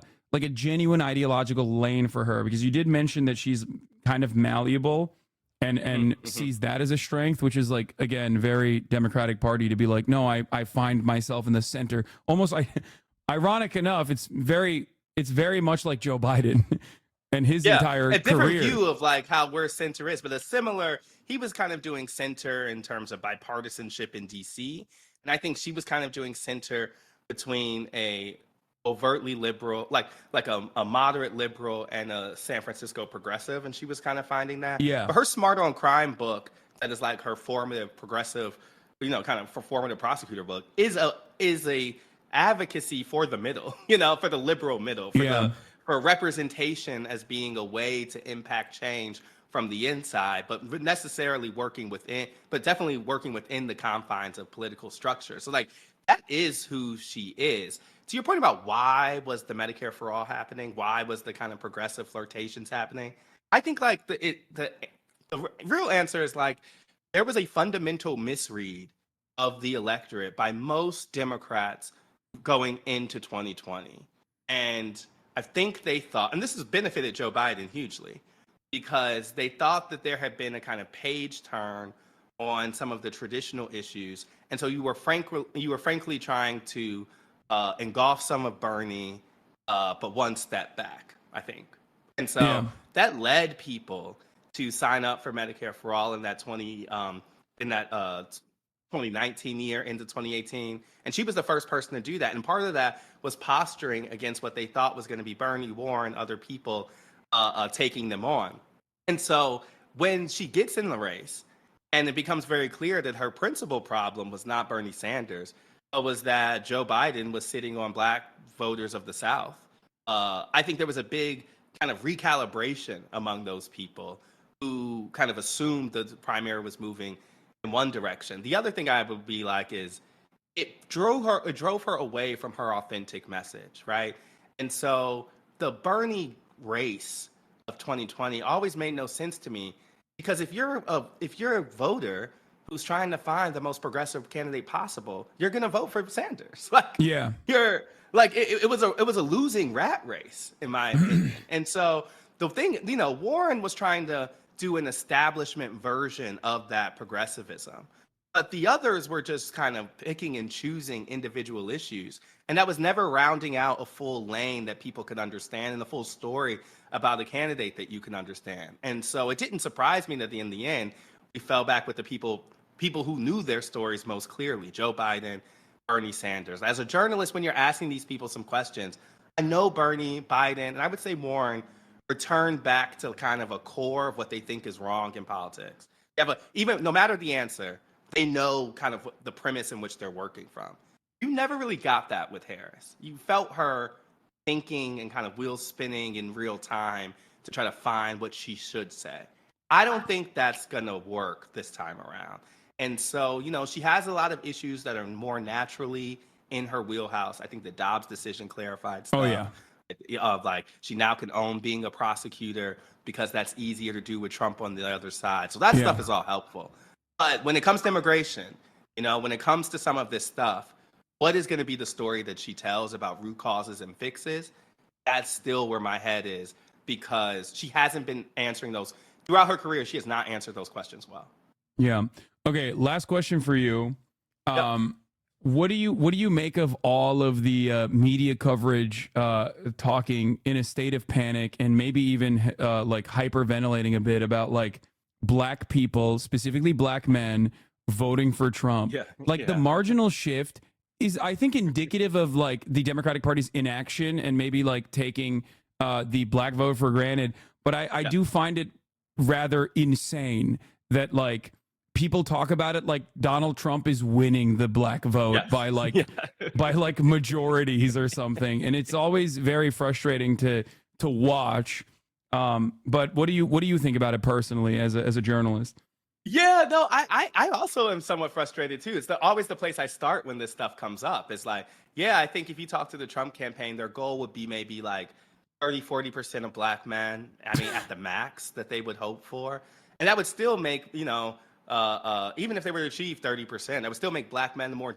Speaker 1: genuine ideological lane for her? Because you did mention that she's kind of malleable and sees that as a strength, which is like, again, very Democratic Party to be like, no, I find myself in the center. Almost ironic enough, it's very much like Joe Biden and his entire
Speaker 14: a different
Speaker 1: career.
Speaker 14: View of like how where center is, but he was kind of doing center in terms of bipartisanship in DC. And I think she was kind of doing center between a overtly liberal, like a moderate liberal and a San Francisco progressive, and she was kind of finding that.
Speaker 1: Yeah.
Speaker 14: But her Smart on Crime book, that is like her formative progressive, kind of formative prosecutor book, is a advocacy for the middle, for the liberal middle, for representation as being a way to impact change from the inside, but necessarily working within, but definitely working within the confines of political structure. So like that is who she is. To your point about why was the Medicare for All happening? Why was the kind of progressive flirtations happening? I think like the real answer is like there was a fundamental misread of the electorate by most Democrats going into 2020. And I think they thought, and this has benefited Joe Biden hugely, because they thought that there had been a kind of page turn on some of the traditional issues. And so you were frankly trying to engulf some of Bernie, but one step back, I think. And so that led people to sign up for Medicare for All in that 2019 year into 2018. And she was the first person to do that. And part of that was posturing against what they thought was going to be Bernie, Warren, other people taking them on. And so when she gets in the race, and it becomes very clear that her principal problem was not Bernie Sanders, but was that Joe Biden was sitting on black voters of the South. I think there was a big kind of recalibration among those people who kind of assumed the primary was moving in one direction. The other thing I would be like is it drove her away from her authentic message, right? And so the Bernie race of 2020 always made no sense to me, because if you're a voter who's trying to find the most progressive candidate possible, you're going to vote for Sanders. Like,
Speaker 1: Yeah.
Speaker 14: you're like it was a losing rat race in my opinion. And so the thing, Warren was trying to do an establishment version of that progressivism, but the others were just kind of picking and choosing individual issues, and that was never rounding out a full lane that people could understand and the full story about a candidate that you can understand. And so it didn't surprise me that in the end we fell back with the people who knew their stories most clearly: Joe Biden, Bernie Sanders. As a journalist, when you're asking these people some questions, I know Bernie, Biden, and I would say Warren return back to kind of a core of what they think is wrong in politics. Even no matter the answer, they know kind of the premise in which they're working from. You never really got that with Harris. You felt her thinking and kind of wheels spinning in real time to try to find what she should say. I don't think that's going to work this time around. And so, she has a lot of issues that are more naturally in her wheelhouse. I think the Dobbs decision clarified stuff.
Speaker 1: Oh, yeah.
Speaker 14: Of like, she now can own being a prosecutor because that's easier to do with Trump on the other side. So that stuff is all helpful. But when it comes to immigration, when it comes to some of this stuff, what is going to be the story that she tells about root causes and fixes? That's still where my head is, because she hasn't been answering those throughout her career. She has not answered those questions well.
Speaker 1: Yeah. Okay. Last question for you. What do you make of all of the media coverage talking in a state of panic, and maybe even like hyperventilating a bit about like black people, specifically black men, voting for Trump? The marginal shift is, I think, indicative of like the Democratic Party's inaction and maybe like taking the black vote for granted. But I do find it rather insane that like people talk about it like Donald Trump is winning the black vote by like by like majorities or something, and it's always very frustrating to watch. But what do you think about it personally as a journalist?
Speaker 14: Yeah, no, I also am somewhat frustrated too. It's always the place I start when this stuff comes up. It's like, I think if you talk to the Trump campaign, their goal would be maybe like 30-40% of black men, at the max, that they would hope for. And that would still make, even if they were to achieve 30%, that would still make black men a more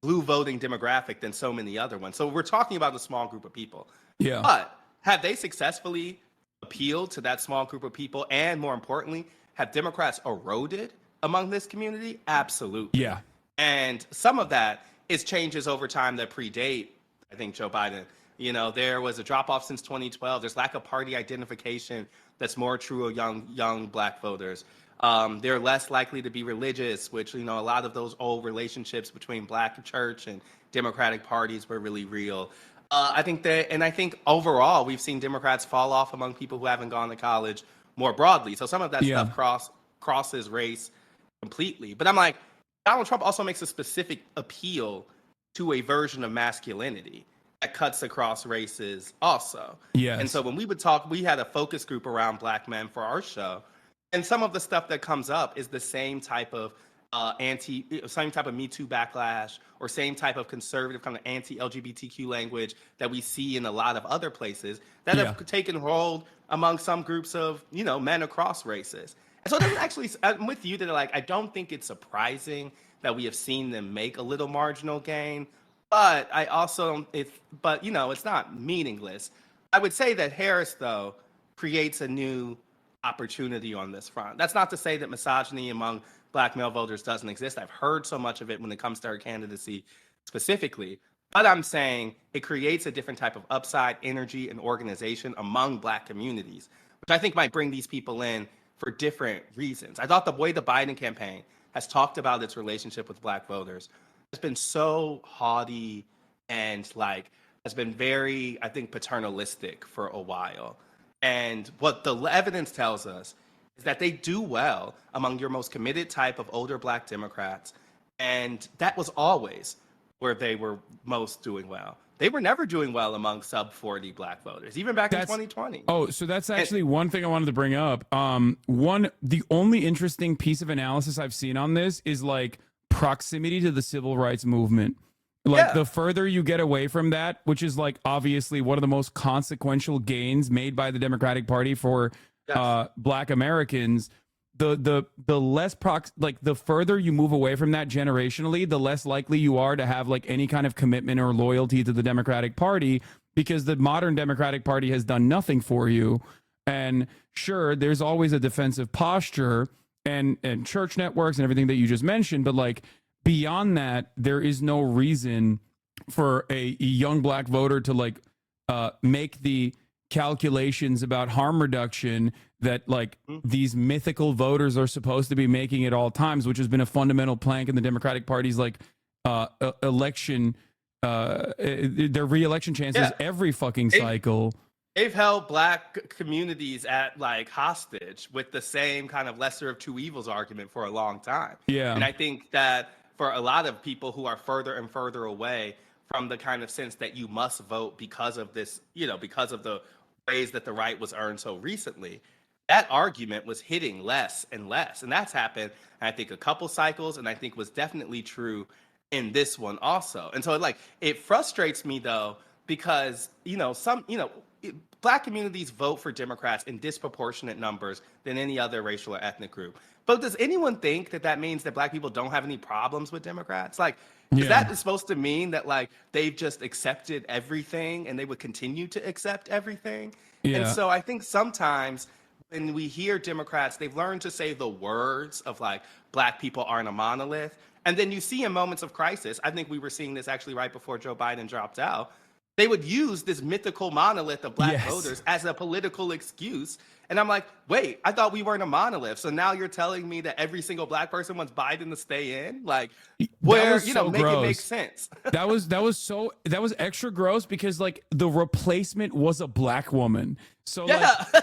Speaker 14: blue voting demographic than so many other ones. So we're talking about a small group of people.
Speaker 1: Yeah.
Speaker 14: But have they successfully appealed to that small group of people? And more importantly, have Democrats eroded among this community? Absolutely.
Speaker 1: Yeah.
Speaker 14: And some of that is changes over time that predate, I think, Joe Biden. There was a drop-off since 2012. There's lack of party identification that's more true of young black voters. They're less likely to be religious, which, a lot of those old relationships between black church and Democratic parties were really real. I think overall, we've seen Democrats fall off among people who haven't gone to college more broadly. So some of that stuff crosses race completely. But I'm like, Donald Trump also makes a specific appeal to a version of masculinity. that cuts across races also.
Speaker 1: Yes.
Speaker 14: And so when we would talk, we had a focus group around Black men for our show. And some of the stuff that comes up is the same type of same type of Me Too backlash, or same type of conservative kind of anti-LGBTQ language that we see in a lot of other places that have taken hold among some groups of, men across races. And so that's actually, I'm with you that I don't think it's surprising that we have seen them make a little marginal gain, but I also don't, it's not meaningless. I would say that Harris, though, creates a new opportunity on this front. That's not to say that misogyny among Black male voters doesn't exist. I've heard so much of it when it comes to her candidacy specifically. But I'm saying it creates a different type of upside, energy, and organization among Black communities, which I think might bring these people in for different reasons. I thought the way the Biden campaign has talked about its relationship with Black voters has been so haughty and has been very, I think, paternalistic for a while. And what the evidence tells us is that they do well among your most committed type of older Black Democrats. And that was always where they were most doing well. They were never doing well among sub 40 Black voters, even back in 2020.
Speaker 1: Oh, so that's actually one thing I wanted to bring up. The only interesting piece of analysis I've seen on this is proximity to the civil rights movement. The further you get away from that, which is obviously one of the most consequential gains made by the Democratic Party for Black Americans, the less the further you move away from that generationally, the less likely you are to have any kind of commitment or loyalty to the Democratic Party, because the modern Democratic Party has done nothing for you. And sure, there's always a defensive posture and church networks and everything that you just mentioned, but beyond that, there is no reason for a young Black voter to make the calculations about harm reduction that these mythical voters are supposed to be making at all times, which has been a fundamental plank in the Democratic Party's election, their re-election chances every fucking cycle.
Speaker 14: They've held Black communities at hostage with the same kind of lesser of two evils argument for a long time.
Speaker 1: Yeah.
Speaker 14: And I think that for a lot of people who are further and further away from the kind of sense that you must vote because of this, because of the ways that the right was earned so recently, that argument was hitting less and less. And that's happened, I think, a couple cycles, and I think was definitely true in this one also. And so it frustrates me, though, because, Black communities vote for Democrats in disproportionate numbers than any other racial or ethnic group. But does anyone think that means that Black people don't have any problems with Democrats? Is that supposed to mean that they've just accepted everything and they would continue to accept everything?
Speaker 1: Yeah.
Speaker 14: And so I think sometimes when we hear Democrats, they've learned to say the words of Black people aren't a monolith. And then you see in moments of crisis, I think we were seeing this actually right before Joe Biden dropped out, they would use this mythical monolith of Black voters as a political excuse. And I'm like, wait, I thought we weren't a monolith. So now you're telling me that every single Black person wants Biden to stay in? Make it make sense.
Speaker 1: that was extra gross because the replacement was a Black woman. So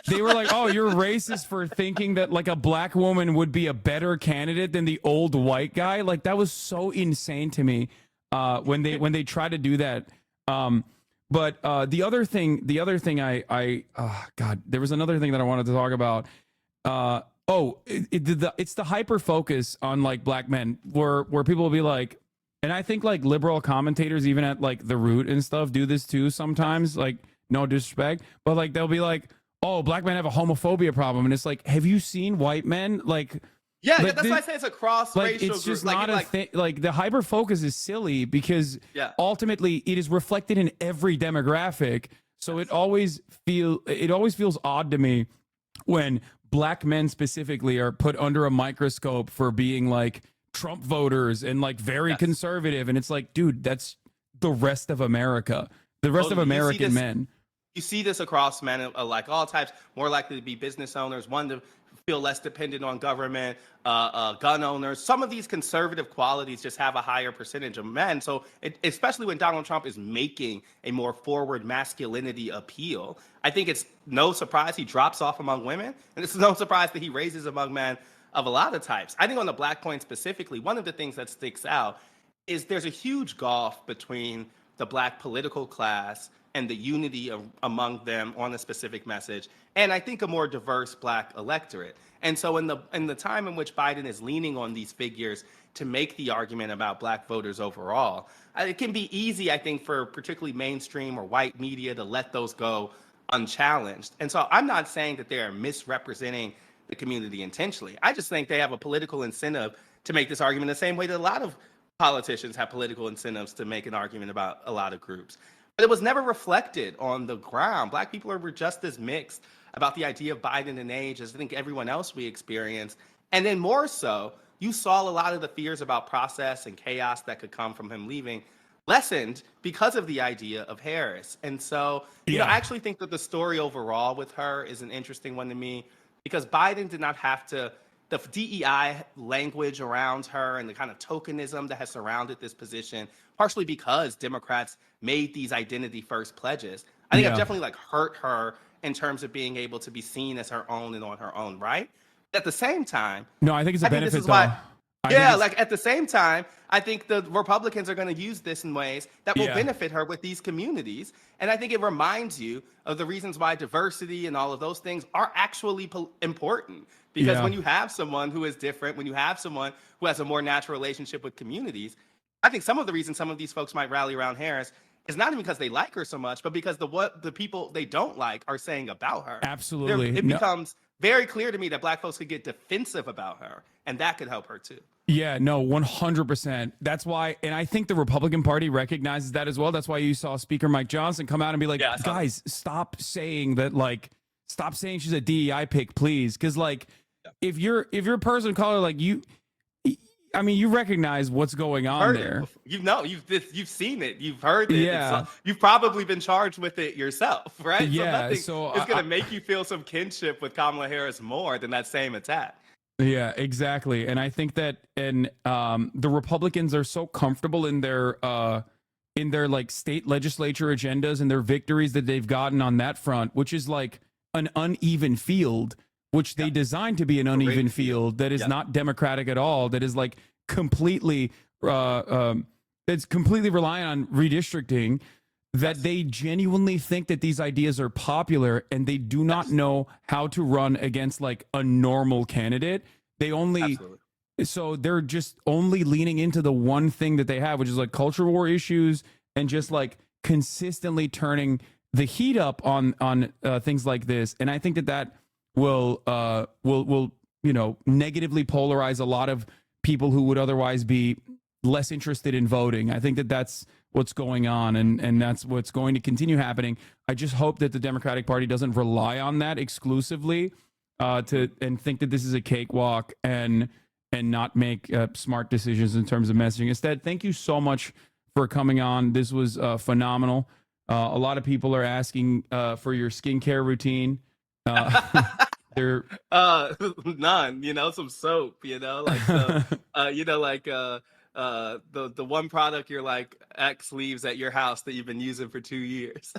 Speaker 1: they were oh, you're racist for thinking that a Black woman would be a better candidate than the old white guy. That was so insane to me when they try to do that. But the other thing God, there was another thing that I wanted to talk about. It's the hyper focus on Black men where people will be and I think liberal commentators even at The Root and stuff do this too sometimes, no disrespect, but they'll be oh, Black men have a homophobia problem, and it's have you seen white men
Speaker 14: that's why I say it's a cross-racial
Speaker 1: it's just
Speaker 14: group.
Speaker 1: not a thing. The hyper focus is silly because ultimately it is reflected in every demographic. So it always feels odd to me when Black men specifically are put under a microscope for being Trump voters and very conservative, and it's dude, that's the rest of America, the rest of American men.
Speaker 14: You see this across men of all types, more likely to be business owners, one to feel less dependent on government, gun owners. Some of these conservative qualities just have a higher percentage of men. So especially when Donald Trump is making a more forward masculinity appeal, I think it's no surprise he drops off among women. And it's no surprise that he raises among men of a lot of types. I think on the Black point specifically, one of the things that sticks out is there's a huge gulf between the Black political class and the unity among them on a specific message, and I think a more diverse Black electorate. And so in the time in which Biden is leaning on these figures to make the argument about Black voters overall, it can be easy, I think, for particularly mainstream or white media to let those go unchallenged. And so I'm not saying that they are misrepresenting the community intentionally. I just think they have a political incentive to make this argument the same way that a lot of politicians have political incentives to make an argument about a lot of groups. But it was never reflected on the ground. Black people were just as mixed about the idea of Biden and age as I think everyone else we experienced. And then more so, you saw a lot of the fears about process and chaos that could come from him leaving lessened because of the idea of Harris. And so, you know, I actually think that the story overall with her is an interesting one to me because Biden did not have to, the DEI language around her and the kind of tokenism that has surrounded this position, partially because Democrats made these identity first pledges, I think have definitely like hurt her in terms of being able to be seen as her own and on her own, right? At the same time,
Speaker 1: no, I think it's a benefit though.
Speaker 14: Like at the same time, I think the Republicans are going to use this in ways that will benefit her with these communities. And I think it reminds you of the reasons why diversity and all of those things are actually important. Because when you have someone who is different, when you have someone who has a more natural relationship with communities, I think some of the reasons some of these folks might rally around Harris is not even because they like her so much, but because what the people they don't like are saying about her.
Speaker 1: Absolutely.
Speaker 14: It becomes very clear to me that Black folks could get defensive about her, and that could help her too.
Speaker 1: Yeah, no, 100%. That's why, and I think the Republican Party recognizes that as well. That's why you saw Speaker Mike Johnson come out and be like, guys, stop saying that, like, stop saying she's a DEI pick, please. Because, like, if you're a person of color, like you recognize what's going on there.
Speaker 14: You've seen it, you've heard it.
Speaker 1: Yeah.
Speaker 14: You've probably been charged with it yourself, right?
Speaker 1: Yeah.
Speaker 14: So it's going to make you feel some kinship with Kamala Harris more than that same attack.
Speaker 1: Yeah, exactly. And I think that, the Republicans are so comfortable in their like state legislature agendas and their victories that they've gotten on that front, which is like an uneven field, which they designed to be an uneven field that is not democratic at all, that is like completely that's completely reliant on redistricting, that they genuinely think that these ideas are popular and they do not know how to run against like a normal candidate. They only so they're just only leaning into the one thing that they have, which is like culture war issues and just like consistently turning the heat up on things like this. And I think that will negatively polarize a lot of people who would otherwise be less interested in voting. I think that that's what's going on, and that's what's going to continue happening. I just hope that the Democratic Party doesn't rely on that exclusively and think that this is a cakewalk and not make smart decisions in terms of messaging. Instead, thank you so much for coming on. This was phenomenal. A lot of people are asking for your skincare routine. They're
Speaker 14: none, some soap, the one product your like ex leaves at your house that you've been using for 2 years.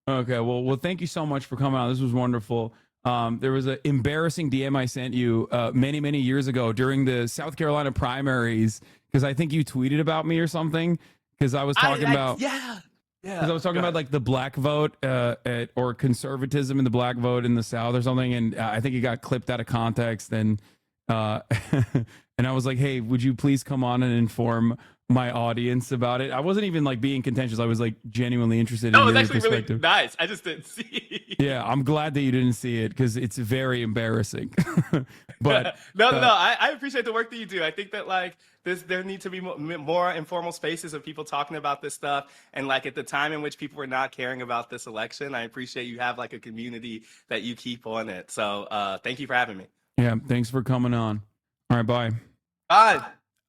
Speaker 1: Okay, well, thank you so much for coming on. This was wonderful. There was an embarrassing DM I sent you many years ago during the South Carolina primaries, because I think you tweeted about me or something, because I was talking about because I was talking about like the black vote or conservatism in the black vote in the South or something, and I think it got clipped out of context, and and I was like, hey, would you please come on and inform my audience about it? I wasn't even like being contentious. I was like genuinely interested in your perspective.
Speaker 14: It was actually really nice. I just didn't see.
Speaker 1: Yeah, I'm glad that you didn't see it because it's very embarrassing. But
Speaker 14: I appreciate the work that you do. I think that like there need to be more informal spaces of people talking about this stuff. And like at the time in which people were not caring about this election, I appreciate you have like a community that you keep on it. So thank you for having me.
Speaker 1: Yeah, thanks for coming on. All right, bye.
Speaker 14: Bye.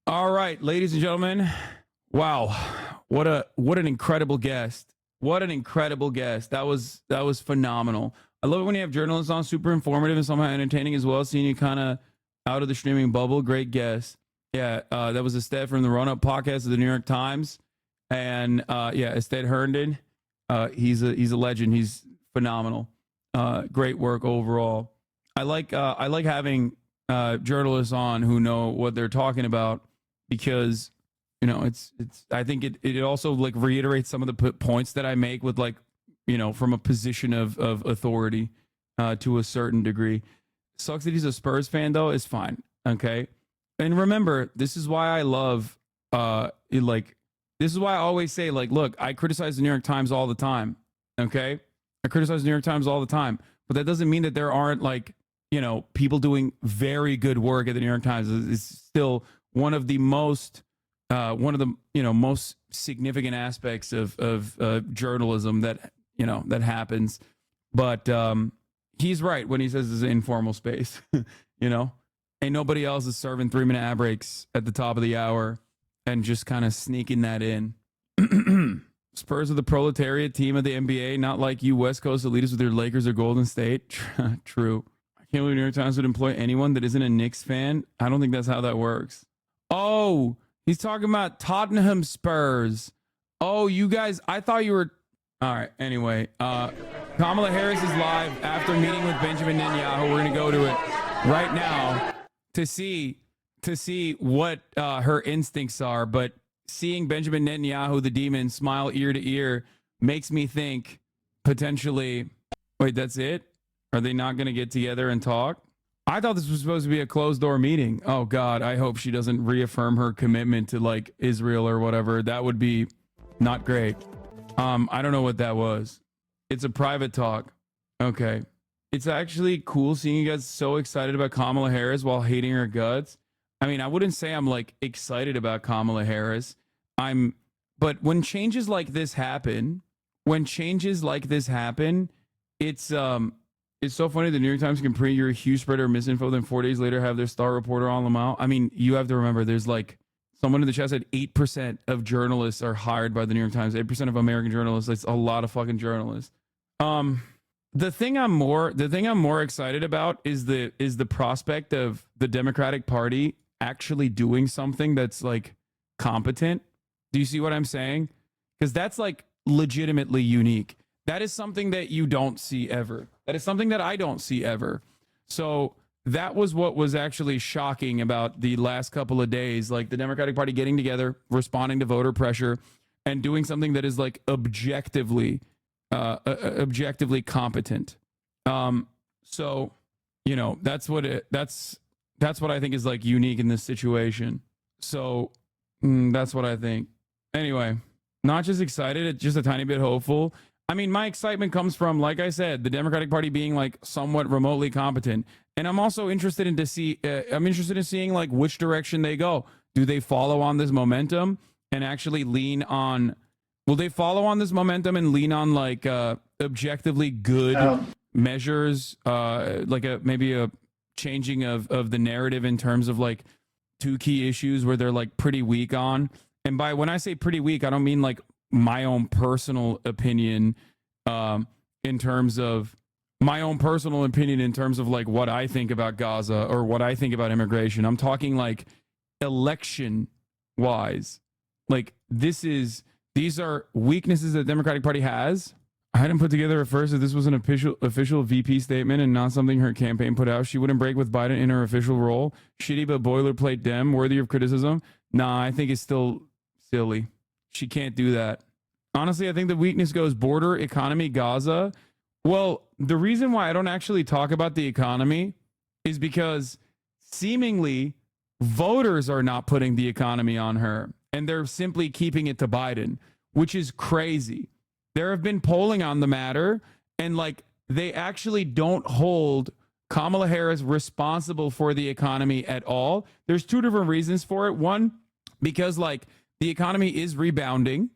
Speaker 1: All right, ladies and gentlemen. Wow, what an incredible guest. What an incredible guest. That was phenomenal. I love it when you have journalists on, super informative and somehow entertaining as well, seeing you kind of out of the streaming bubble. Great guest. Yeah, that was Ested from the Run Up podcast of the New York Times. And Ested Herndon. He's a legend. He's phenomenal. Great work overall. I like having journalists on who know what they're talking about, because You know, it's I think it also like reiterates some of the points that I make with like, you know, from a position of authority to a certain degree. Sucks that he's a Spurs fan though, is fine. Okay. And remember, this is why I love this is why I always say, like, look, I criticize the New York Times all the time. Okay. I criticize the New York Times all the time, but that doesn't mean that there aren't, like, you know, people doing very good work at the New York Times. It's still one of the most most significant aspects of journalism that, you know, that happens. But he's right when he says it's an informal space. You know, ain't nobody else is serving 3-minute ad breaks at the top of the hour and just kind of sneaking that in. Spurs are the proletariat team of the NBA, not like you West Coast elitists with your Lakers or Golden State. True. I can't believe New York Times would employ anyone that isn't a Knicks fan. I don't think that's how that works. Oh, he's talking about Tottenham Spurs. Oh, you guys, I thought you were... All right, anyway. Kamala Harris is live after meeting with Benjamin Netanyahu. We're going to go to it right now to see what her instincts are. But seeing Benjamin Netanyahu, the demon, smile ear to ear makes me think potentially... Wait, that's it? Are they not going to get together and talk? I thought this was supposed to be a closed-door meeting. Oh, God, I hope she doesn't reaffirm her commitment to, like, Israel or whatever. That would be not great. I don't know what that was. It's a private talk. Okay. It's actually cool seeing you guys so excited about Kamala Harris while hating her guts. I mean, I wouldn't say I'm, like, excited about Kamala Harris. But when changes like this happen, it's so funny the New York Times can print you're a huge spreader of misinfo, then 4 days later have their star reporter on them out. I mean, you have to remember there's like someone in the chat said 8% of journalists are hired by the New York Times. 8% of American journalists. That's a lot of fucking journalists. The thing I'm more excited about is the prospect of the Democratic Party actually doing something that's like competent. Do you see what I'm saying? Because that's like legitimately unique. That is something that you don't see ever. That is something that I don't see ever. So that was what was actually shocking about the last couple of days, like the Democratic Party getting together, responding to voter pressure, and doing something that is like objectively competent. So, you know, that's what I think is like unique in this situation. So that's what I think. Anyway, not just excited, it's just a tiny bit hopeful. I mean, my excitement comes from, like I said, the Democratic Party being like somewhat remotely competent. And I'm also interested in seeing like which direction they go. Do they follow on this momentum and actually will they follow on this momentum and lean on like objectively good measures, like maybe a changing of the narrative in terms of like two key issues where they're like pretty weak on. And when I say pretty weak, I don't mean like my own personal opinion in terms of like what I think about Gaza or what I think about immigration. I'm talking like election wise. Like these are weaknesses that the Democratic Party has. I hadn't put together at first that this was an official VP statement and not something her campaign put out. She wouldn't break with Biden in her official role. Shitty but boilerplate Dem, worthy of criticism. Nah, I think it's still silly. She can't do that. Honestly, I think the weakness goes border, economy, Gaza. Well, the reason why I don't actually talk about the economy is because seemingly voters are not putting the economy on her and they're simply keeping it to Biden, which is crazy. There have been polling on the matter and like they actually don't hold Kamala Harris responsible for the economy at all. There's two different reasons for it. One, because like the economy is rebounding.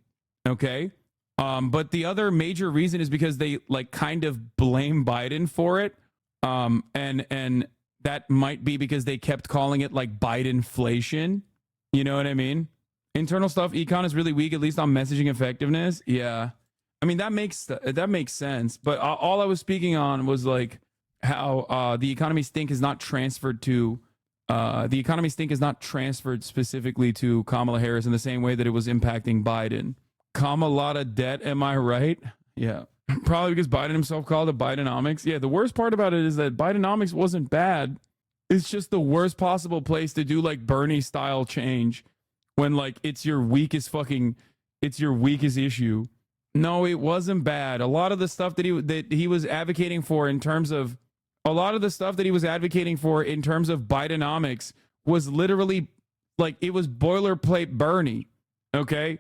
Speaker 1: Okay. But the other major reason is because they like kind of blame Biden for it. And that might be because they kept calling it like Bidenflation. You know what I mean? Internal stuff, econ is really weak, at least on messaging effectiveness. Yeah. I mean, that makes sense. But all I was speaking on was like how the economy stink is not transferred specifically to Kamala Harris in the same way that it was impacting Biden. Kamala debt, am I right? Yeah. Probably because Biden himself called it Bidenomics. Yeah, the worst part about it is that Bidenomics wasn't bad. It's just the worst possible place to do like Bernie style change, when like it's your weakest issue. No, it wasn't bad. A lot of the stuff that he was advocating for in terms of Bidenomics was literally like, it was boilerplate Bernie. Okay.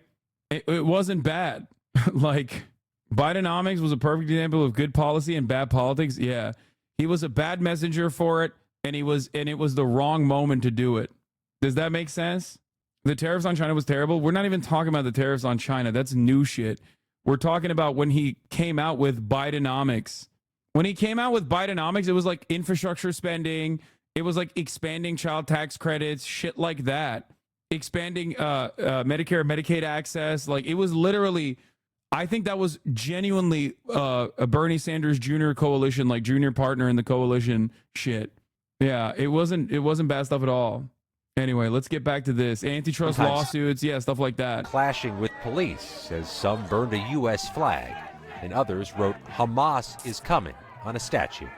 Speaker 1: It wasn't bad. Like, Bidenomics was a perfect example of good policy and bad politics. Yeah. He was a bad messenger for it, and it was the wrong moment to do it. Does that make sense? The tariffs on China was terrible. We're not even talking about the tariffs on China. That's new shit. We're talking about when he came out with Bidenomics. When he came out with Bidenomics, it was like infrastructure spending. It was like expanding child tax credits, shit like that. Expanding Medicare, Medicaid access. Like, it was literally, I think that was genuinely a Bernie Sanders Jr. coalition, like junior partner in the coalition shit. Yeah, it wasn't bad stuff at all. Anyway, let's get back to this. Antitrust lawsuits, yeah, stuff like that.
Speaker 11: Clashing with police as some burned a U.S. flag and others wrote "Hamas is coming" on a statue.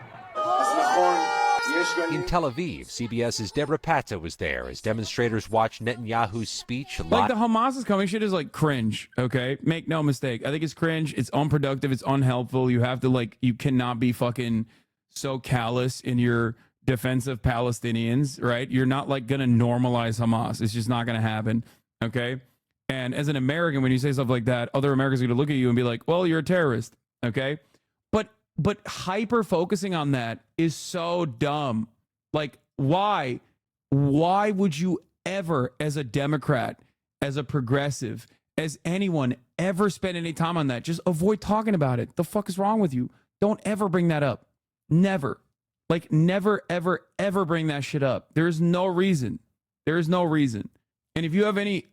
Speaker 11: In Tel Aviv, CBS's Deborah Patta was there as demonstrators watched Netanyahu's speech.
Speaker 1: Like, the Hamas is coming shit is like cringe, okay? Make no mistake. I think it's cringe. It's unproductive. It's unhelpful. You have to, like, you cannot be fucking so callous in your defense of Palestinians, right? You're not like going to normalize Hamas. It's just not going to happen, okay? And as an American, when you say stuff like that, other Americans are going to look at you and be like, well, you're a terrorist, okay? But hyper focusing on that is so dumb. Like, why? Why would you ever, as a Democrat, as a progressive, as anyone, ever spend any time on that? Just avoid talking about it. The fuck is wrong with you? Don't ever bring that up. Never. Like, never, ever, ever bring that shit up. There's no reason. There is no reason. And if you have any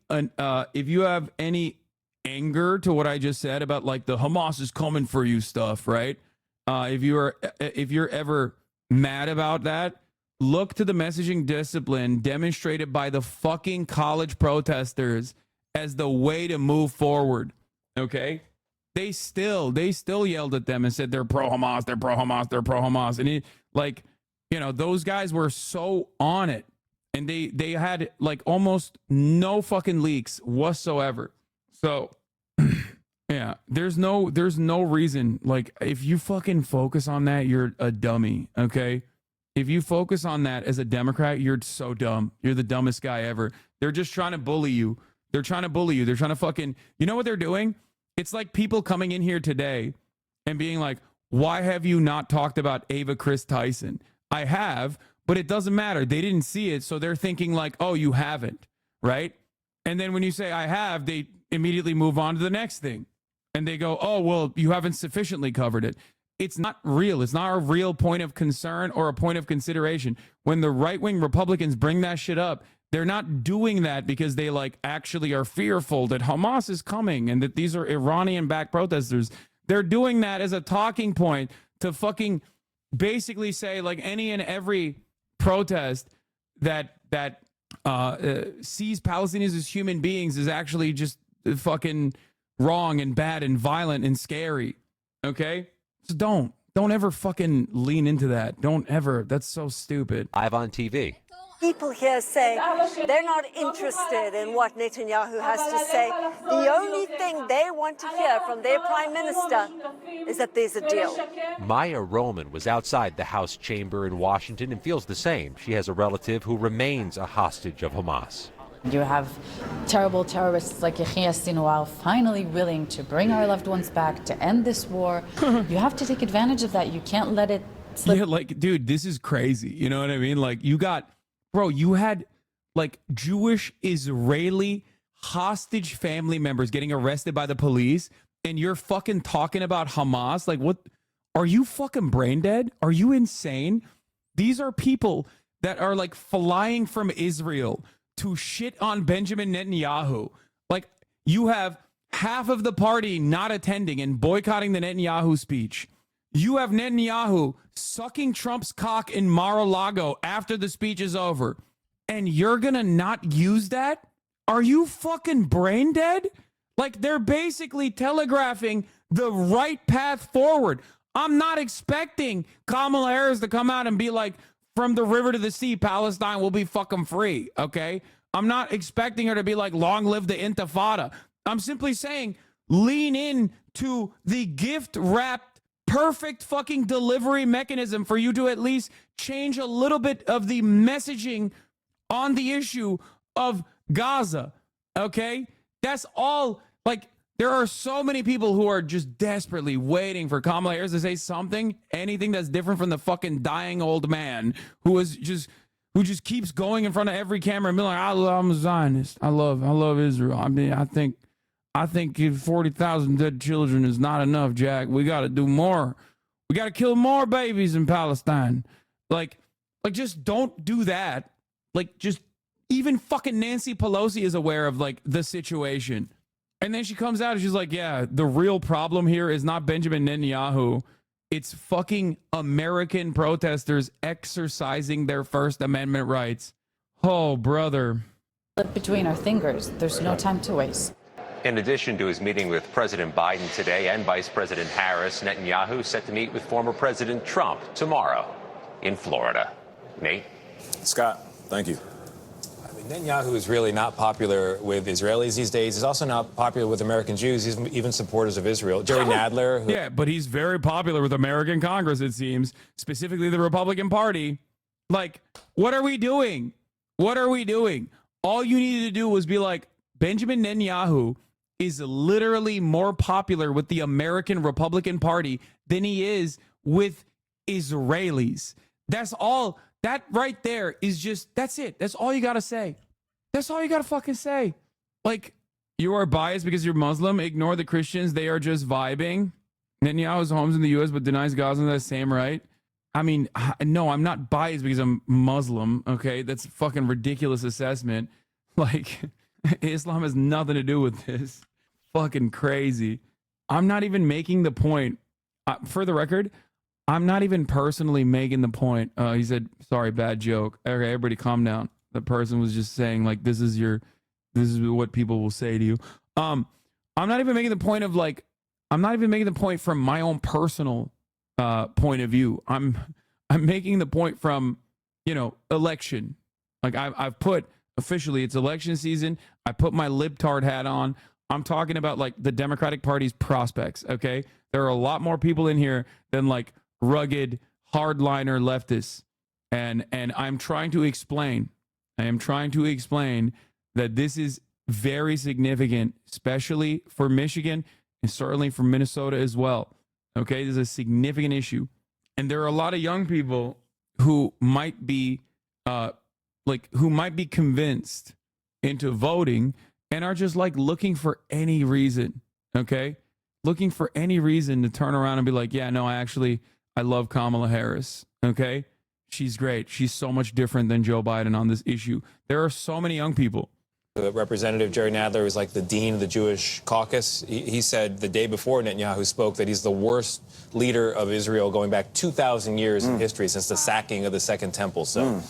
Speaker 1: anger to what I just said about, like, the Hamas is coming for you stuff, right? If you're ever mad about that, look to the messaging discipline demonstrated by the fucking college protesters as the way to move forward. Okay? They still yelled at them and said they're pro-Hamas, they're pro-Hamas, they're pro-Hamas. And it, like, you know, those guys were so on it. And they had like almost no fucking leaks whatsoever. So yeah, there's no reason. Like, if you fucking focus on that, you're a dummy, okay? If you focus on that as a Democrat, you're so dumb. You're the dumbest guy ever. They're just trying to bully you. They're trying to bully you. They're trying to fucking, you know what they're doing? It's like people coming in here today and being like, why have you not talked about Ava Chris Tyson? I have, but it doesn't matter. They didn't see it, so they're thinking like, oh, you haven't, right? And then when you say I have, they immediately move on to the next thing. And they go, oh, well, you haven't sufficiently covered it. It's not real. It's not a real point of concern or a point of consideration. When the right-wing Republicans bring that shit up, they're not doing that because they like actually are fearful that Hamas is coming and that these are Iranian-backed protesters. They're doing that as a talking point to fucking basically say like any and every protest that sees Palestinians as human beings is actually just fucking wrong and bad and violent and scary. Okay? So don't ever fucking lean into that. Don't ever. That's so stupid.
Speaker 11: Live on TV.
Speaker 15: People here say they're not interested in what Netanyahu has to say. The only thing they want to hear from their prime minister is that there's a deal.
Speaker 11: Maya Roman was outside the House chamber in Washington and feels the same. She has a relative who remains a hostage of Hamas.
Speaker 16: You have terrible terrorists like Yahya Sinwar finally willing to bring our loved ones back to end this war. You have to take advantage of that. You can't let it slip.
Speaker 1: Yeah, like, dude, this is crazy. You know what I mean? Like, you had like Jewish Israeli hostage family members getting arrested by the police, and you're fucking talking about Hamas. Like, what? Are you fucking brain dead? Are you insane? These are people that are like flying from Israel to shit on Benjamin Netanyahu. Like, you have half of the party not attending and boycotting the Netanyahu speech. You have Netanyahu sucking Trump's cock in Mar-a-Lago after the speech is over. And you're gonna not use that? Are you fucking brain dead? Like, they're basically telegraphing the right path forward. I'm not expecting Kamala Harris to come out and be like, from the river to the sea, Palestine will be fucking free, okay? I'm not expecting her to be like, long live the Intifada. I'm simply saying, lean in to the gift wrapped, perfect fucking delivery mechanism for you to at least change a little bit of the messaging on the issue of Gaza. Okay? That's all. Like, there are so many people who are just desperately waiting for Kamala Harris to say something, anything that's different from the fucking dying old man who just keeps going in front of every camera and being like, I'm a Zionist. I love Israel. I mean, I think 40,000 dead children is not enough, Jack. We got to do more. We got to kill more babies in Palestine. Like, just don't do that. Like, just even fucking Nancy Pelosi is aware of like the situation. And then she comes out and she's like, yeah, the real problem here is not Benjamin Netanyahu. It's fucking American protesters exercising their First Amendment rights. Oh, brother.
Speaker 16: Between our fingers, there's no time to waste.
Speaker 10: In addition to his meeting with President Biden today and Vice President Harris, Netanyahu set to meet with former President Trump tomorrow in Florida. Nate?
Speaker 9: Scott, thank you.
Speaker 17: Netanyahu is really not popular with Israelis these days. He's also not popular with American Jews, even supporters of Israel. Jerry Nadler.
Speaker 1: Yeah, but he's very popular with American Congress, it seems, specifically the Republican Party. Like, what are we doing? What are we doing? All you needed to do was be like, Benjamin Netanyahu is literally more popular with the American Republican Party than he is with Israelis. That's all. That right there is just, that's it. That's all you got to say. That's all you got to fucking say. Like, you are biased because you're Muslim. Ignore the Christians. They are just vibing. Netanyahu's homes in the U.S. but denies Gaza that same right. I mean, no, I'm not biased because I'm Muslim. Okay, that's a fucking ridiculous assessment. Like, Islam has nothing to do with this. Fucking crazy. I'm not even making the point. For the record, I'm not even personally making the point. He said, sorry, bad joke. Okay, everybody calm down. The person was just saying, like, this is what people will say to you. I'm not even making the point of like, I'm not even making the point from my own personal point of view. I'm making the point from, election. Like I've put officially it's election season. I put my libtard hat on. I'm talking about like the Democratic Party's prospects. Okay. There are a lot more people in here than like rugged hardliner leftists. And I'm trying to explain, that this is very significant, especially for Michigan and certainly for Minnesota as well. Okay, this is a significant issue. And there are a lot of young people who might be convinced into voting and are just like looking for any reason, okay? Looking for any reason to turn around and be like, yeah, no, I love Kamala Harris, okay? She's great. She's so much different than Joe Biden on this issue. There are so many young people.
Speaker 17: Representative Jerry Nadler is like the dean of the Jewish caucus. He said the day before Netanyahu spoke that he's the worst leader of Israel going back 2,000 years in history since the sacking of the Second Temple. So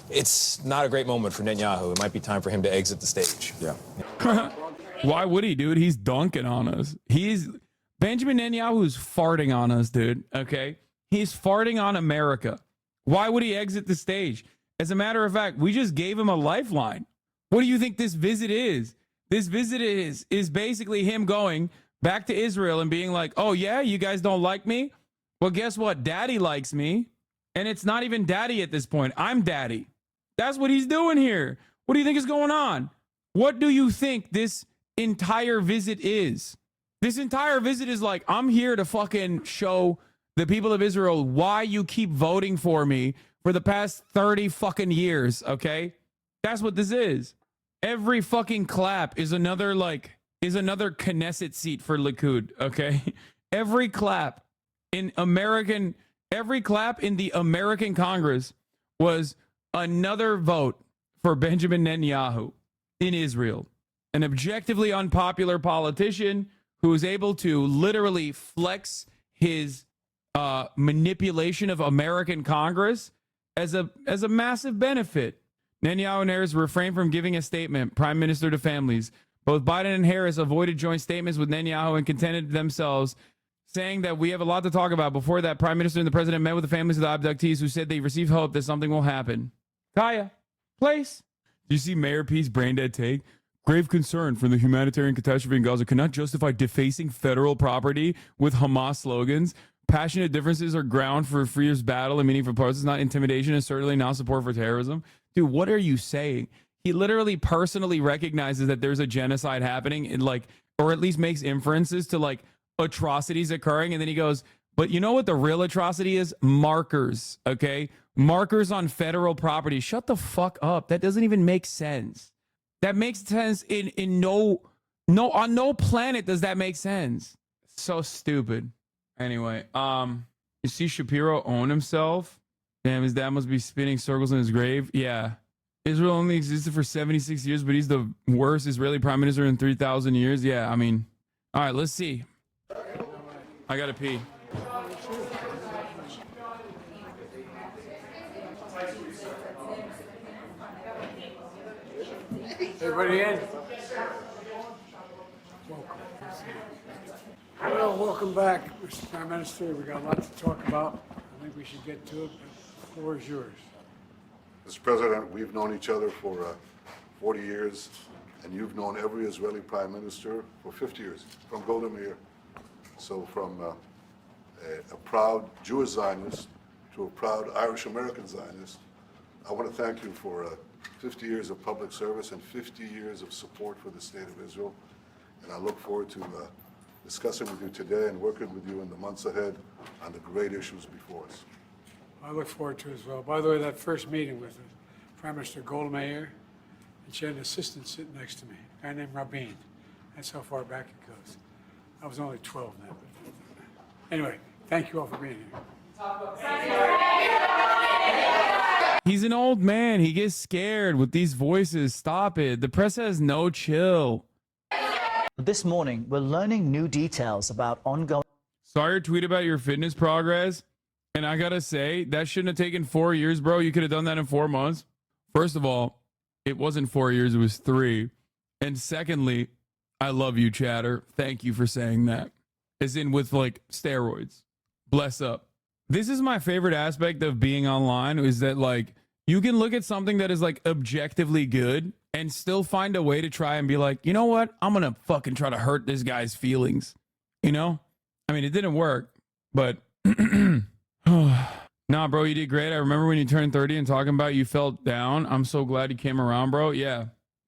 Speaker 17: it's not a great moment for Netanyahu. It might be time for him to exit the stage.
Speaker 9: Yeah.
Speaker 1: Why would he, dude? He's dunking on us. Benjamin Netanyahu's farting on us, dude. Okay? He's farting on America. Why would he exit the stage? As a matter of fact, we just gave him a lifeline. What do you think this visit is? This visit is basically him going back to Israel and being like, oh, yeah, you guys don't like me? Well, guess what? Daddy likes me. And it's not even daddy at this point. I'm daddy. That's what he's doing here. What do you think is going on? What do you think this entire visit is? This entire visit is like, I'm here to fucking show the people of Israel why you keep voting for me for the past 30 fucking years, okay? That's what this is. Every fucking clap is another Knesset seat for Likud, okay? Every clap in the American Congress was another vote for Benjamin Netanyahu in Israel, an objectively unpopular politician who is able to literally flex his manipulation of American Congress as a massive benefit. Netanyahu and Harris refrained from giving a statement, Prime Minister to families. Both Biden and Harris avoided joint statements with Netanyahu and contented themselves, saying that we have a lot to talk about. Before that, Prime Minister and the President met with the families of the abductees who said they received hope that something will happen. Kaya, place. Do you see Mayor P's brain dead take? Grave concern for the humanitarian catastrophe in Gaza cannot justify defacing federal property with Hamas slogans. Passionate differences are ground for a fierce battle and meaningful parts. It's not intimidation and certainly not support for terrorism. Dude, what are you saying? He literally personally recognizes that there's a genocide happening and like, or at least makes inferences to like atrocities occurring. And then he goes, but you know what the real atrocity is? Markers, okay? Markers on federal property. Shut the fuck up. That doesn't even make sense. That makes sense in no on no planet does that make sense. So stupid. Anyway, you see Shapiro own himself? Damn, his dad must be spinning circles in his grave. Yeah. Israel only existed for 76 years, but he's the worst Israeli prime minister in 3,000 years. Yeah, I mean, all right, let's see. I gotta pee.
Speaker 18: Everybody in? Well, welcome back, Mr. Prime Minister. We got a lot to talk about. I think we should get to it. The floor is yours.
Speaker 8: Mr. President, we've known each other for 40 years, and you've known every Israeli prime minister for 50 years, from Golda Meir. So from a proud Jewish Zionist to a proud Irish-American Zionist, I want to thank you for 50 years of public service and 50 years of support for the State of Israel. And I look forward to discussing with you today and working with you in the months ahead on the great issues before us.
Speaker 18: I look forward to it as well. By the way, that first meeting with Prime Minister Golda Meir, and she had an assistant sitting next to me, a guy named Rabin. That's how far back it goes. I was only 12 then. Anyway, thank you all for being here.
Speaker 1: He's an old man. He gets scared with these voices. Stop it. The press has no chill.
Speaker 19: This morning, we're learning new details about ongoing...
Speaker 1: Saw your tweet about your fitness progress, and I gotta say, that shouldn't have taken 4 years, bro. You could have done that in 4 months. First of all, it wasn't 4 years, it was 3. And secondly, I love you, chatter. Thank you for saying that. As in with, like, steroids. Bless up. This is my favorite aspect of being online, is that, like, you can look at something that is, like, objectively good and still find a way to try and be like, you know what? I'm gonna fucking try to hurt this guy's feelings. You know? I mean, it didn't work, but... Nah, bro, you did great. I remember when you turned 30 and talking about you felt down. I'm so glad you came around, bro. Yeah.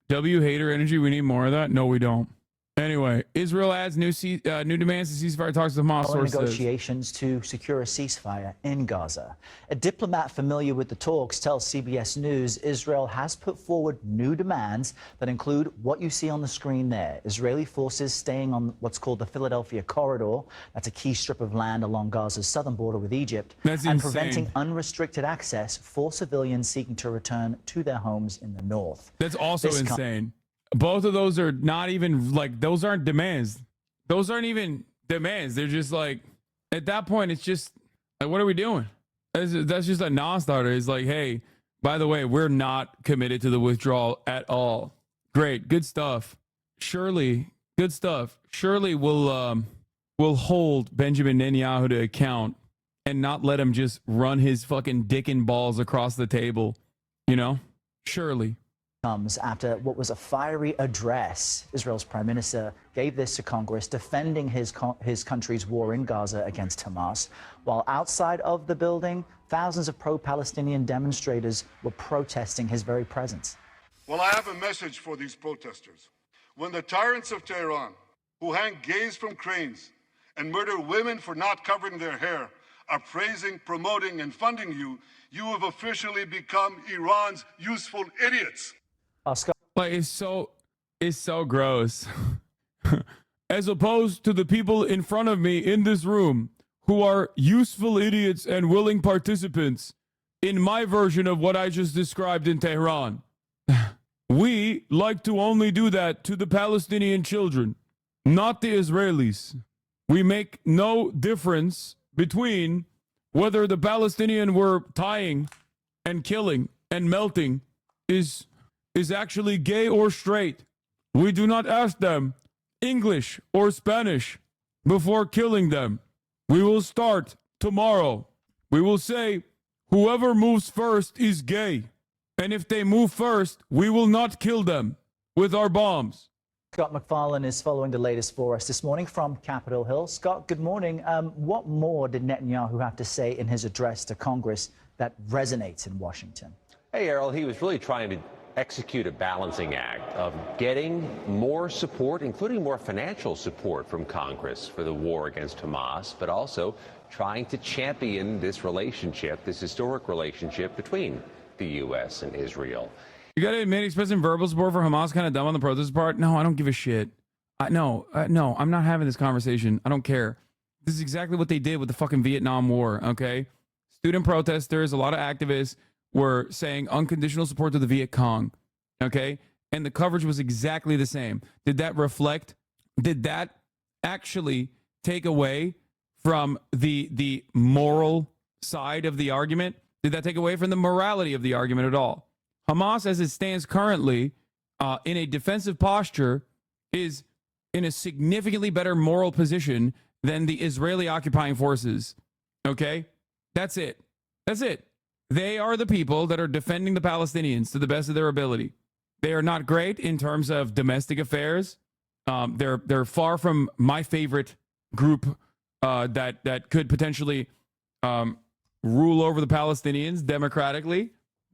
Speaker 1: W hater energy. We need more of that. No, we don't. Anyway, Israel adds new demands to ceasefire talks with Hamas sources.
Speaker 19: Negotiations to secure a ceasefire in Gaza. A diplomat familiar with the talks tells CBS News Israel has put forward new demands that include what you see on the screen there. Israeli forces staying on what's called the Philadelphia Corridor. That's a key strip of land along Gaza's southern border with Egypt.
Speaker 1: That's
Speaker 19: and
Speaker 1: insane.
Speaker 19: Preventing unrestricted access for civilians seeking to return to their homes in the north.
Speaker 1: That's also insane. Both of those are not even like, those aren't demands. Those aren't even demands. They're just like, at that point, it's just like, what are we doing? That's just a non-starter. It's like, hey, by the way, we're not committed to the withdrawal at all. Great. Good stuff. Surely, good stuff. Surely we'll hold Benjamin Netanyahu to account and not let him just run his fucking dick and balls across the table. You know? Surely.
Speaker 19: Comes after what was a fiery address. Israel's prime minister gave this to Congress, defending his country's war in Gaza against Hamas. While outside of the building, thousands of pro-Palestinian demonstrators were protesting his very presence.
Speaker 8: Well, I have a message for these protesters. When the tyrants of Tehran, who hang gays from cranes and murder women for not covering their hair, are praising, promoting, and funding you, you have officially become Iran's useful idiots.
Speaker 1: Like, it's so gross. As opposed to the people in front of me in this room who are useful idiots and willing participants in my version of what I just described in Tehran. We like to only do that to the Palestinian children, not the Israelis. We make no difference between whether the Palestinian we're tying and killing and melting is actually gay or straight. We do not ask them English or Spanish before killing them. We will start tomorrow. We will say, whoever moves first is gay. And if they move first, we will not kill them with our bombs.
Speaker 19: Scott McFarlane is following the latest for us this morning from Capitol Hill. Scott, good morning. What more did Netanyahu have to say in his address to Congress that resonates in Washington?
Speaker 10: Hey, Errol, he was really trying to execute a balancing act of getting more support, including more financial support from Congress for the war against Hamas, but also trying to champion this relationship, this historic relationship between the U.S. and Israel.
Speaker 1: You got to admit, expressing verbal support for Hamas kind of dumb on the protest part. No, I don't give a shit. No, I'm not having this conversation. I don't care. This is exactly what they did with the fucking Vietnam War, okay? Student protesters, a lot of activists were saying unconditional support to the Viet Cong, okay? And the coverage was exactly the same. Did that actually take away from the moral side of the argument? Did that take away from the morality of the argument at all? Hamas, as it stands currently, in a defensive posture, is in a significantly better moral position than the Israeli occupying forces. Okay? That's it. That's it. They are the people that are defending the Palestinians to the best of their ability. They are not great in terms of domestic affairs. They're far from my favorite group that could potentially rule over the Palestinians democratically.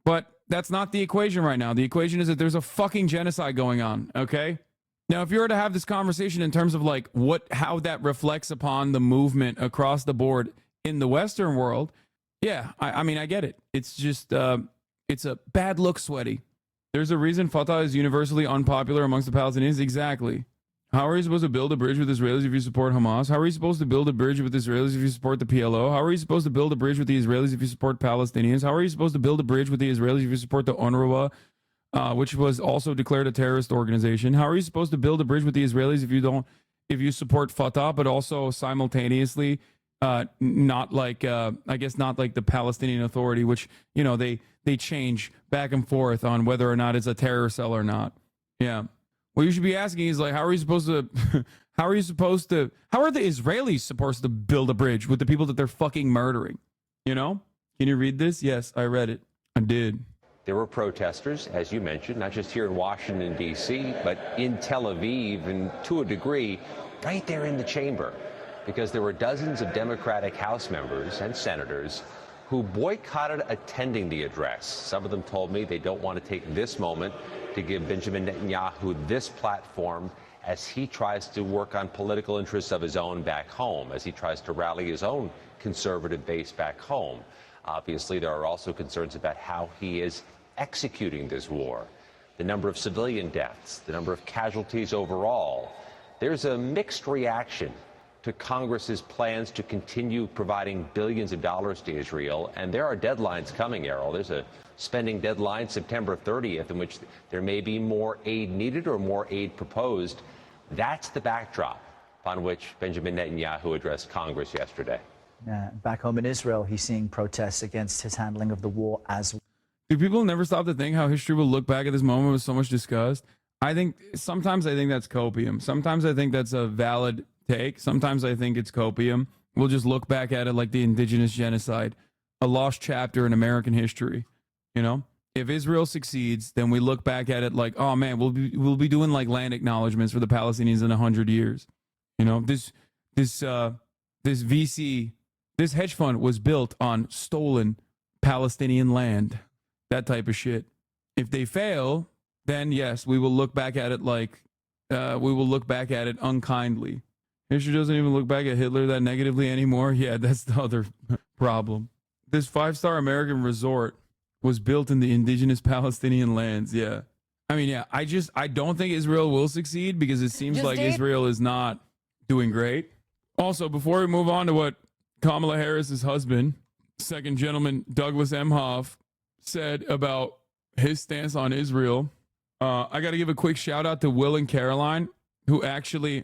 Speaker 1: But that's not the equation right now. The equation is that there's a fucking genocide going on, okay? Now, if you were to have this conversation in terms of like how that reflects upon the movement across the board in the Western world, yeah, I mean, I get it. It's just, it's a bad look, sweaty. There's a reason Fatah is universally unpopular amongst the Palestinians. Exactly. How are you supposed to build a bridge with Israelis if you support Hamas? How are you supposed to build a bridge with Israelis if you support the PLO? How are you supposed to build a bridge with the Israelis if you support Palestinians? How are you supposed to build a bridge with the Israelis if you support the UNRWA, which was also declared a terrorist organization? How are you supposed to build a bridge with the Israelis if you support Fatah, but also simultaneously not like the Palestinian Authority, which, you know, they change back and forth on whether or not it's a terror cell or not. Yeah. What you should be asking is like, how are the Israelis supposed to build a bridge with the people that they're fucking murdering? You know? Can you read this? Yes, I read it. I did.
Speaker 10: There were protesters, as you mentioned, not just here in Washington, D.C., but in Tel Aviv and to a degree right there in the chamber, because there were dozens of Democratic House members and senators who boycotted attending the address. Some of them told me they don't want to take this moment to give Benjamin Netanyahu this platform as he tries to work on political interests of his own back home, as he tries to rally his own conservative base back home. Obviously, there are also concerns about how he is executing this war, the number of civilian deaths, the number of casualties overall. There's a mixed reaction to Congress's plans to continue providing billions of dollars to Israel. And there are deadlines coming, Errol. There's a spending deadline, September 30th, in which there may be more aid needed or more aid proposed. That's the backdrop upon which Benjamin Netanyahu addressed Congress yesterday.
Speaker 19: Yeah, back home in Israel, he's seeing protests against his handling of the war as well.
Speaker 1: Do people never stop to think how history will look back at this moment with so much disgust? Sometimes I think that's copium. Sometimes I think that's a valid take. Sometimes I think it's copium. We'll just look back at it like the indigenous genocide, a lost chapter in American history. You know, if Israel succeeds, then we look back at it like, oh man, we'll be doing like land acknowledgments for the Palestinians in 100 years. You know, this hedge fund was built on stolen Palestinian land, that type of shit. If they fail, then yes, we will look back at it like we will look back at it unkindly. History doesn't even look back at Hitler that negatively anymore. Yeah, that's the other problem. This 5-star American resort was built in the indigenous Palestinian lands. Yeah. I mean, yeah, I don't think Israel will succeed because it seems like Israel is not doing great. Also, before we move on to what Kamala Harris's husband, second gentleman Douglas Emhoff, said about his stance on Israel, I got to give a quick shout out to Will and Caroline, who actually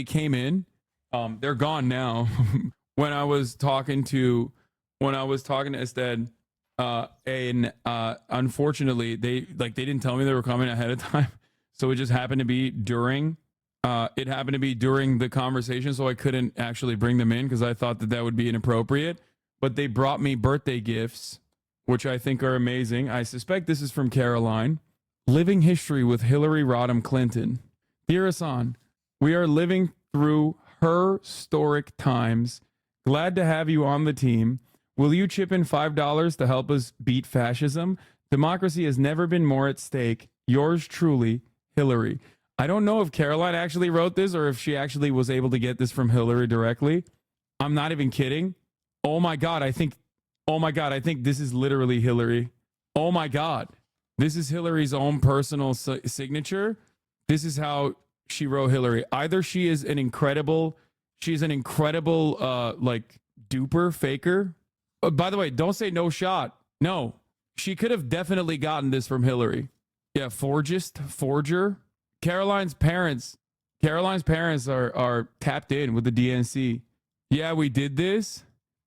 Speaker 1: came in. They're gone now. when I was talking to Ested, and unfortunately they didn't tell me they were coming ahead of time, so it just happened to be during the conversation, so I couldn't actually bring them in because I thought that would be inappropriate. But they brought me birthday gifts, which I think are amazing. I suspect this is from Caroline. Living history with Hillary Rodham Clinton. Dear Hassan, we are living through historic times. Glad to have you on the team. Will you chip in $5 to help us beat fascism? Democracy has never been more at stake. Yours truly, Hillary. I don't know if Caroline actually wrote this or if she actually was able to get this from Hillary directly. I'm not even kidding. Oh my God, I think this is literally Hillary. Oh my God. This is Hillary's own personal signature. This is how she wrote Hillary. Either she is an incredible like duper faker. By the way, don't say no shot. No, she could have definitely gotten this from Hillary. Yeah, forger. Caroline's parents are tapped in with the DNC. Yeah, we did this.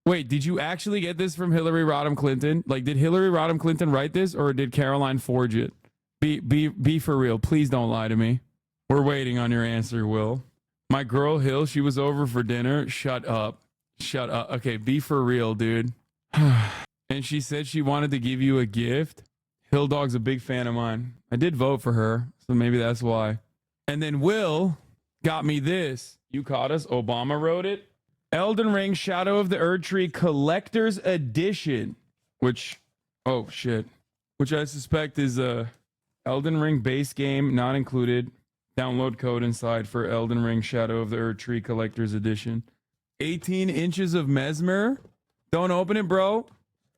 Speaker 1: Wait, did you actually get this from Hillary Rodham Clinton? Like, did Hillary Rodham Clinton write this, or did Caroline forge it? Be for real. Please don't lie to me. We're waiting on your answer, Will. My girl Hill, she was over for dinner. Shut up. Okay, be for real, dude. And she said she wanted to give you a gift. Hill Dog's a big fan of mine. I did vote for her, so maybe that's why. And then Will got me this. You caught us. Obama wrote it. Elden Ring Shadow of the Erdtree Collector's Edition, which I suspect is a Elden Ring base game, not included. Download code inside for Elden Ring Shadow of the Erdtree Collector's Edition. 18 inches of Mesmer. Don't open it, bro.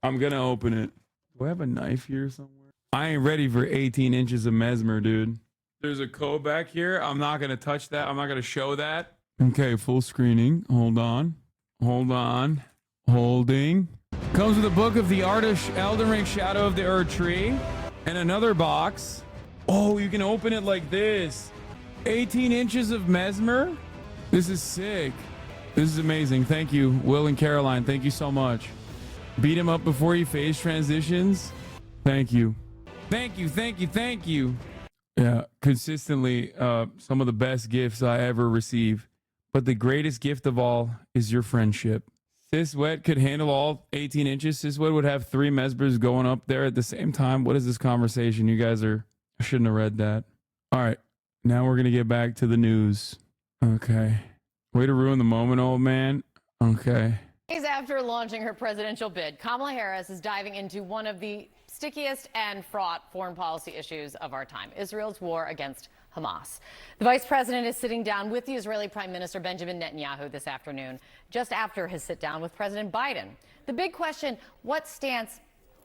Speaker 1: I'm gonna open it. Do I have a knife here somewhere? I ain't ready for 18 inches of Mesmer, dude. There's a code back here. I'm not gonna touch that. I'm not gonna show that. Okay, full screening. Hold on. Holding. Comes with a book of the artist Elden Ring Shadow of the Erdtree. And another box. Oh, you can open it like this. 18 inches of Mesmer. This is sick. This is amazing. Thank you, Will and Caroline. Thank you so much. Beat him up before he phase transitions. Thank you. Yeah, consistently some of the best gifts I ever receive. But the greatest gift of all is your friendship. Siswet could handle all 18 inches. Siswet would have 3 Mesmers going up there at the same time. What is this conversation? You guys I shouldn't have read that. All right, now we're going to get back to the news. Okay. Way to ruin the moment, old man. Okay.
Speaker 20: Days after launching her presidential bid, Kamala Harris is diving into one of the stickiest and fraught foreign policy issues of our time, Israel's war against Hamas. The vice president is sitting down with the Israeli Prime Minister Benjamin Netanyahu this afternoon, just after his sit down with President Biden. The big question, what stance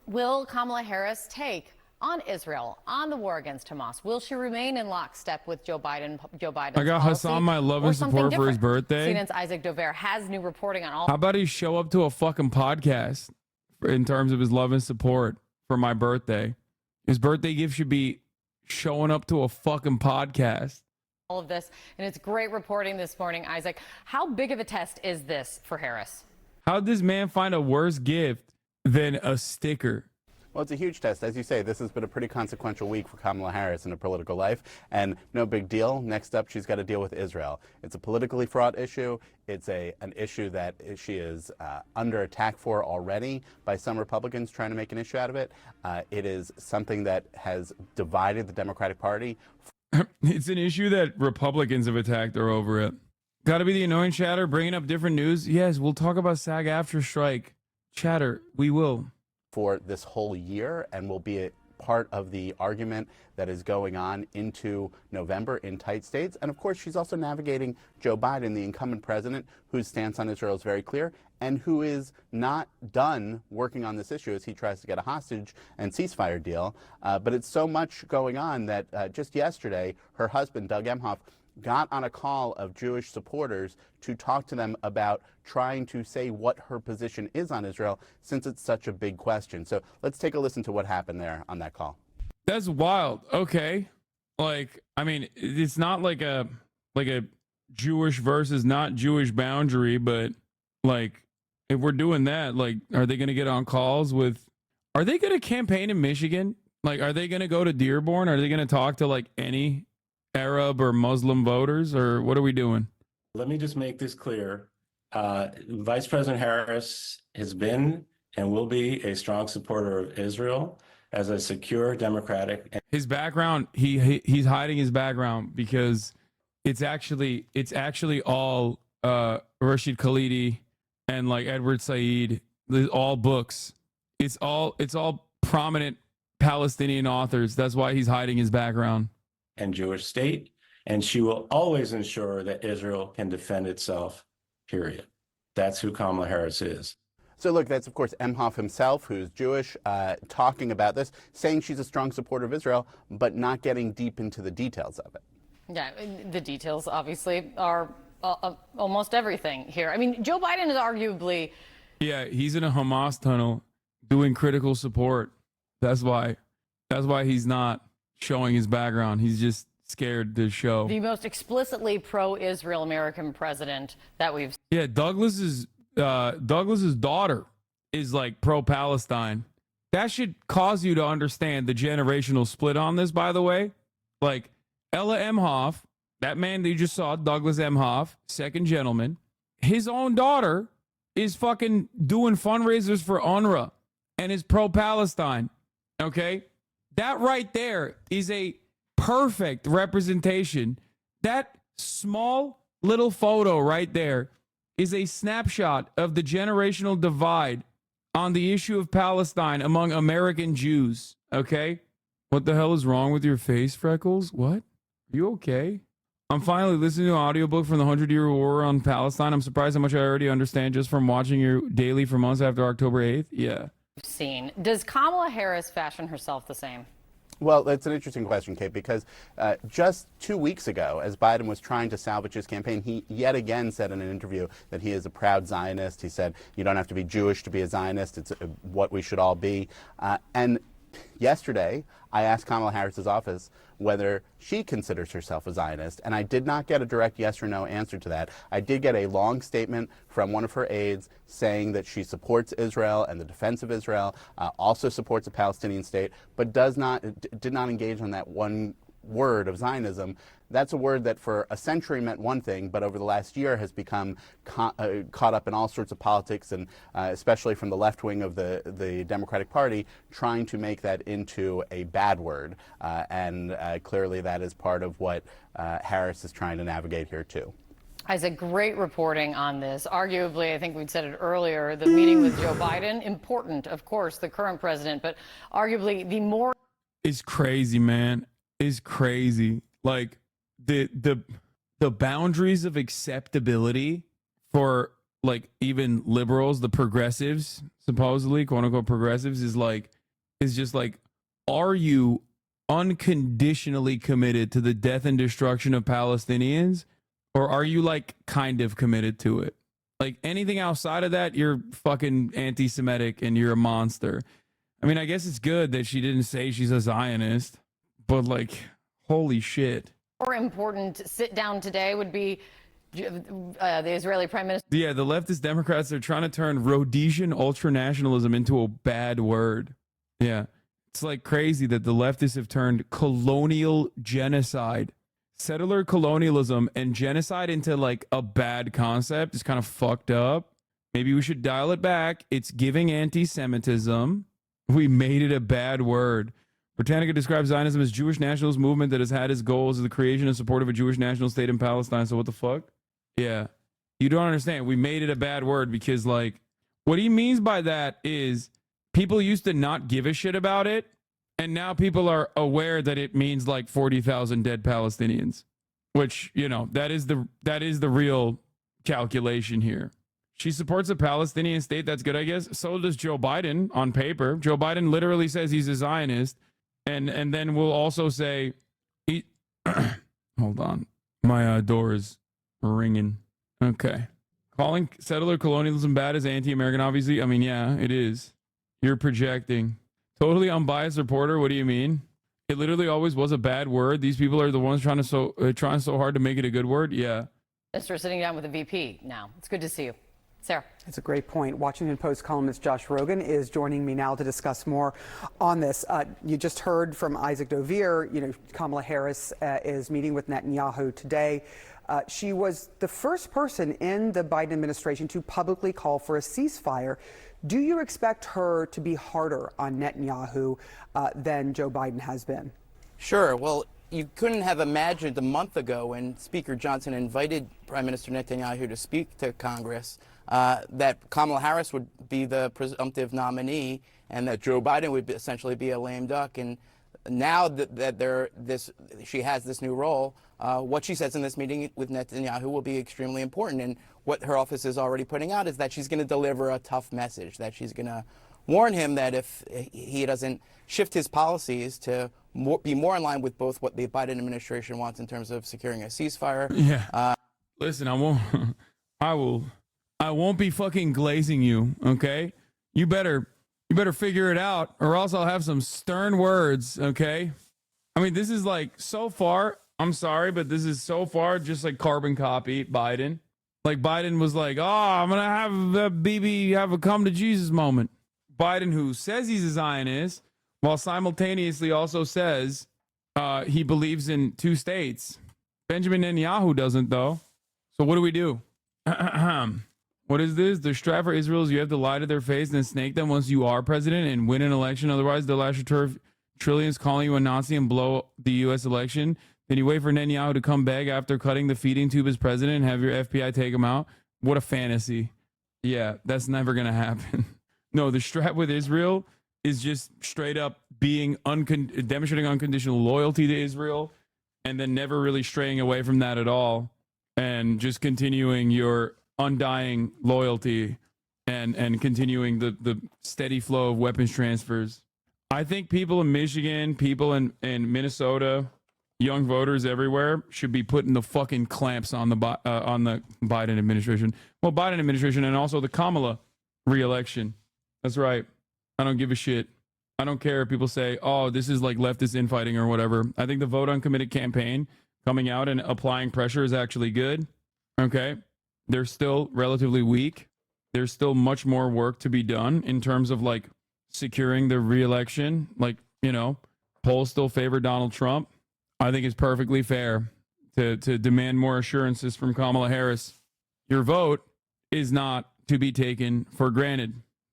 Speaker 20: will Kamala Harris take on Israel, on the war against Hamas? Will she remain in lockstep with Joe Biden's
Speaker 1: I got Hassan my love and support for his birthday.
Speaker 20: CNN's Isaac Dover has new reporting on all.
Speaker 1: How about he show up to a fucking podcast in terms of his love and support for my birthday? His birthday gift should be showing up to a fucking podcast.
Speaker 20: All of this, and it's great reporting this morning, Isaac. How big of a test is this for Harris?
Speaker 1: How'd this man find a worse gift than a sticker?
Speaker 21: Well, it's a huge test. As you say, this has been a pretty consequential week for Kamala Harris in her political life, and no big deal. Next up, she's got to deal with Israel. It's a politically fraught issue. It's an issue that she is under attack for already by some Republicans trying to make an issue out of it. It is something that has divided the Democratic Party.
Speaker 1: It's an issue that Republicans have attacked her over it. Got to be the annoying chatter bringing up different news. Yes, we'll talk about SAG-AFTRA strike. Chatter, we will.
Speaker 21: For this whole year, and will be a part of the argument that is going on into November in tight states. And of course, she's also navigating Joe Biden, the incumbent president, whose stance on Israel is very clear and who is not done working on this issue as he tries to get a hostage and ceasefire deal. But it's so much going on that just yesterday, her husband, Doug Emhoff, got on a call of Jewish supporters to talk to them about trying to say what her position is on Israel, since it's such a big question. So let's take a listen to what happened there on that call.
Speaker 1: That's wild. Okay. Like, I mean, it's not like a Jewish versus not Jewish boundary, but like, if we're doing that, like, are they going to get on calls with, are they going to campaign in Michigan? Like, are they going to go to Dearborn? Are they going to talk to like any Arab or Muslim voters, or what are we doing?
Speaker 22: Let me just make this clear. Vice President Harris has been
Speaker 4: and will be a strong supporter of Israel as a secure, democratic.
Speaker 1: His background, he's hiding his background because it's actually all Rashid Khalidi and like Edward Said, all books. It's all prominent Palestinian authors. That's why he's hiding his background.
Speaker 4: And Jewish state, and she will always ensure that Israel can defend itself, period. That's who Kamala Harris is.
Speaker 21: So look, that's of course Emhoff himself, who's Jewish, talking about this, saying she's a strong supporter of Israel, but not getting deep into the details of it.
Speaker 20: Yeah, the details obviously are almost everything here. I mean, Joe Biden is arguably...
Speaker 1: Yeah, he's in a Hamas tunnel doing critical support. That's why he's not showing his background. He's just scared to show.
Speaker 20: The most explicitly pro-Israel American president that we've seen.
Speaker 1: Yeah, Douglas's daughter is like pro-Palestine. That should cause you to understand the generational split on this, by the way. Like Ella Emhoff, that man that you just saw, Douglas Emhoff, second gentleman, his own daughter is fucking doing fundraisers for UNRWA and is pro-Palestine. Okay? That right there is a perfect representation. That small little photo right there is a snapshot of the generational divide on the issue of Palestine among American Jews. Okay? What the hell is wrong with your face, Freckles? What? Are you okay? I'm finally listening to an audiobook from the 100-Year War on Palestine. I'm surprised how much I already understand just from watching you daily for months after October 8th. Yeah.
Speaker 20: Seen. Does Kamala Harris fashion herself the same?
Speaker 21: Well, that's an interesting question, Kate, because just 2 weeks ago, as Biden was trying to salvage his campaign, he yet again said in an interview that he is a proud Zionist. He said, you don't have to be Jewish to be a Zionist. It's what we should all be. And yesterday, I asked Kamala Harris's office whether she considers herself a Zionist, and I did not get a direct yes or no answer to that. I did get a long statement from one of her aides saying that she supports Israel and the defense of Israel, also supports a Palestinian state, but did not engage on that one word of Zionism. That's a word that for a century meant one thing, but over the last year has become caught up in all sorts of politics, and especially from the left wing of the Democratic Party, trying to make that into a bad word. And clearly that is part of what Harris is trying to navigate here, too.
Speaker 20: Isaac, great reporting on this. Arguably, I think we'd said it earlier, the meeting with Joe Biden, important, of course, the current president, but arguably the more...
Speaker 1: It's crazy, man. It's crazy. Like, the boundaries of acceptability for like even liberals, the progressives, supposedly quote unquote progressives, is just like, are you unconditionally committed to the death and destruction of Palestinians, or are you like kind of committed to it? Like anything outside of that, you're fucking anti-Semitic and you're a monster. I mean, I guess it's good that she didn't say she's a Zionist, but like, holy shit.
Speaker 20: More important sit down today would be the Israeli Prime Minister.
Speaker 1: Yeah, the leftist Democrats are trying to turn Rhodesian ultranationalism into a bad word. Yeah, it's like crazy that the leftists have turned colonial genocide, settler colonialism, and genocide into like a bad concept. It's kind of fucked up. Maybe we should dial it back. It's giving anti-Semitism. We made it a bad word. Britannica describes Zionism as Jewish nationalist movement that has had its goals as the creation and support of a Jewish national state in Palestine. So what the fuck? Yeah. You don't understand. We made it a bad word because, like, what he means by that is people used to not give a shit about it, and now people are aware that it means like 40,000 dead Palestinians, which, you know, that is the real calculation here. She supports a Palestinian state. That's good, I guess. So does Joe Biden on paper. Joe Biden literally says he's a Zionist. And then we'll also say, hold on, my door is ringing. Okay. Calling settler colonialism bad is anti-American, obviously. I mean, yeah, it is. You're projecting. Totally unbiased reporter. What do you mean? It literally always was a bad word. These people are the ones trying so hard to make it a good word. Yeah.
Speaker 20: Mr. Sitting down with the VP now. It's good to see you. Sarah.
Speaker 22: That's a great point. Washington Post columnist Josh Rogan is joining me now to discuss more on this. You just heard from Isaac Dovere. You know, Kamala Harris is meeting with Netanyahu today. She was the first person in the Biden administration to publicly call for a ceasefire Do you expect her to be harder on Netanyahu than Joe Biden has been?
Speaker 3: Sure. Well, you couldn't have imagined a month ago when Speaker Johnson invited Prime Minister Netanyahu to speak to Congress that Kamala Harris would be the presumptive nominee and that Joe Biden would essentially be a lame duck. And now that she has this new role, what she says in this meeting with Netanyahu will be extremely important. And what her office is already putting out is that she's going to deliver a tough message, that she's going to warn him that if he doesn't shift his policies to be more in line with both what the Biden administration wants in terms of securing a ceasefire.
Speaker 1: Yeah. Listen, I won't be fucking glazing you. Okay. You better figure it out or else I'll have some stern words. Okay. I mean, this is like so far, I'm sorry, but this is so far just like carbon copy Biden. Like Biden was like, oh, I'm going to have Bibi have a come to Jesus moment. Biden, who says he's a Zionist, while simultaneously also says he believes in two states. Benjamin Netanyahu doesn't, though. So what do we do? What is this? The strat for Israel is you have to lie to their face and then snake them once you are president and win an election. Otherwise, they'll lash trillions calling you a Nazi and blow the U.S. election. Then you wait for Netanyahu to come back after cutting the feeding tube as president and have your FBI take him out. What a fantasy. Yeah, that's never going to happen. No, the strat with Israel is just straight up being demonstrating unconditional loyalty to Israel and then never really straying away from that at all and just continuing your undying loyalty and continuing the steady flow of weapons transfers. I think people in Michigan, people in Minnesota, young voters everywhere should be putting the fucking clamps on the Biden administration. Well, Biden administration and also the Kamala re-election. That's right. I don't give a shit. I don't care if people say, oh, this is like leftist infighting or whatever. I think the vote uncommitted campaign coming out and applying pressure is actually good. Okay. They're still relatively weak. There's still much more work to be done in terms of like securing the re-election. Like, you know, polls still favor Donald Trump. I think it's perfectly fair to demand more assurances from Kamala Harris. Your vote is not to be taken for granted.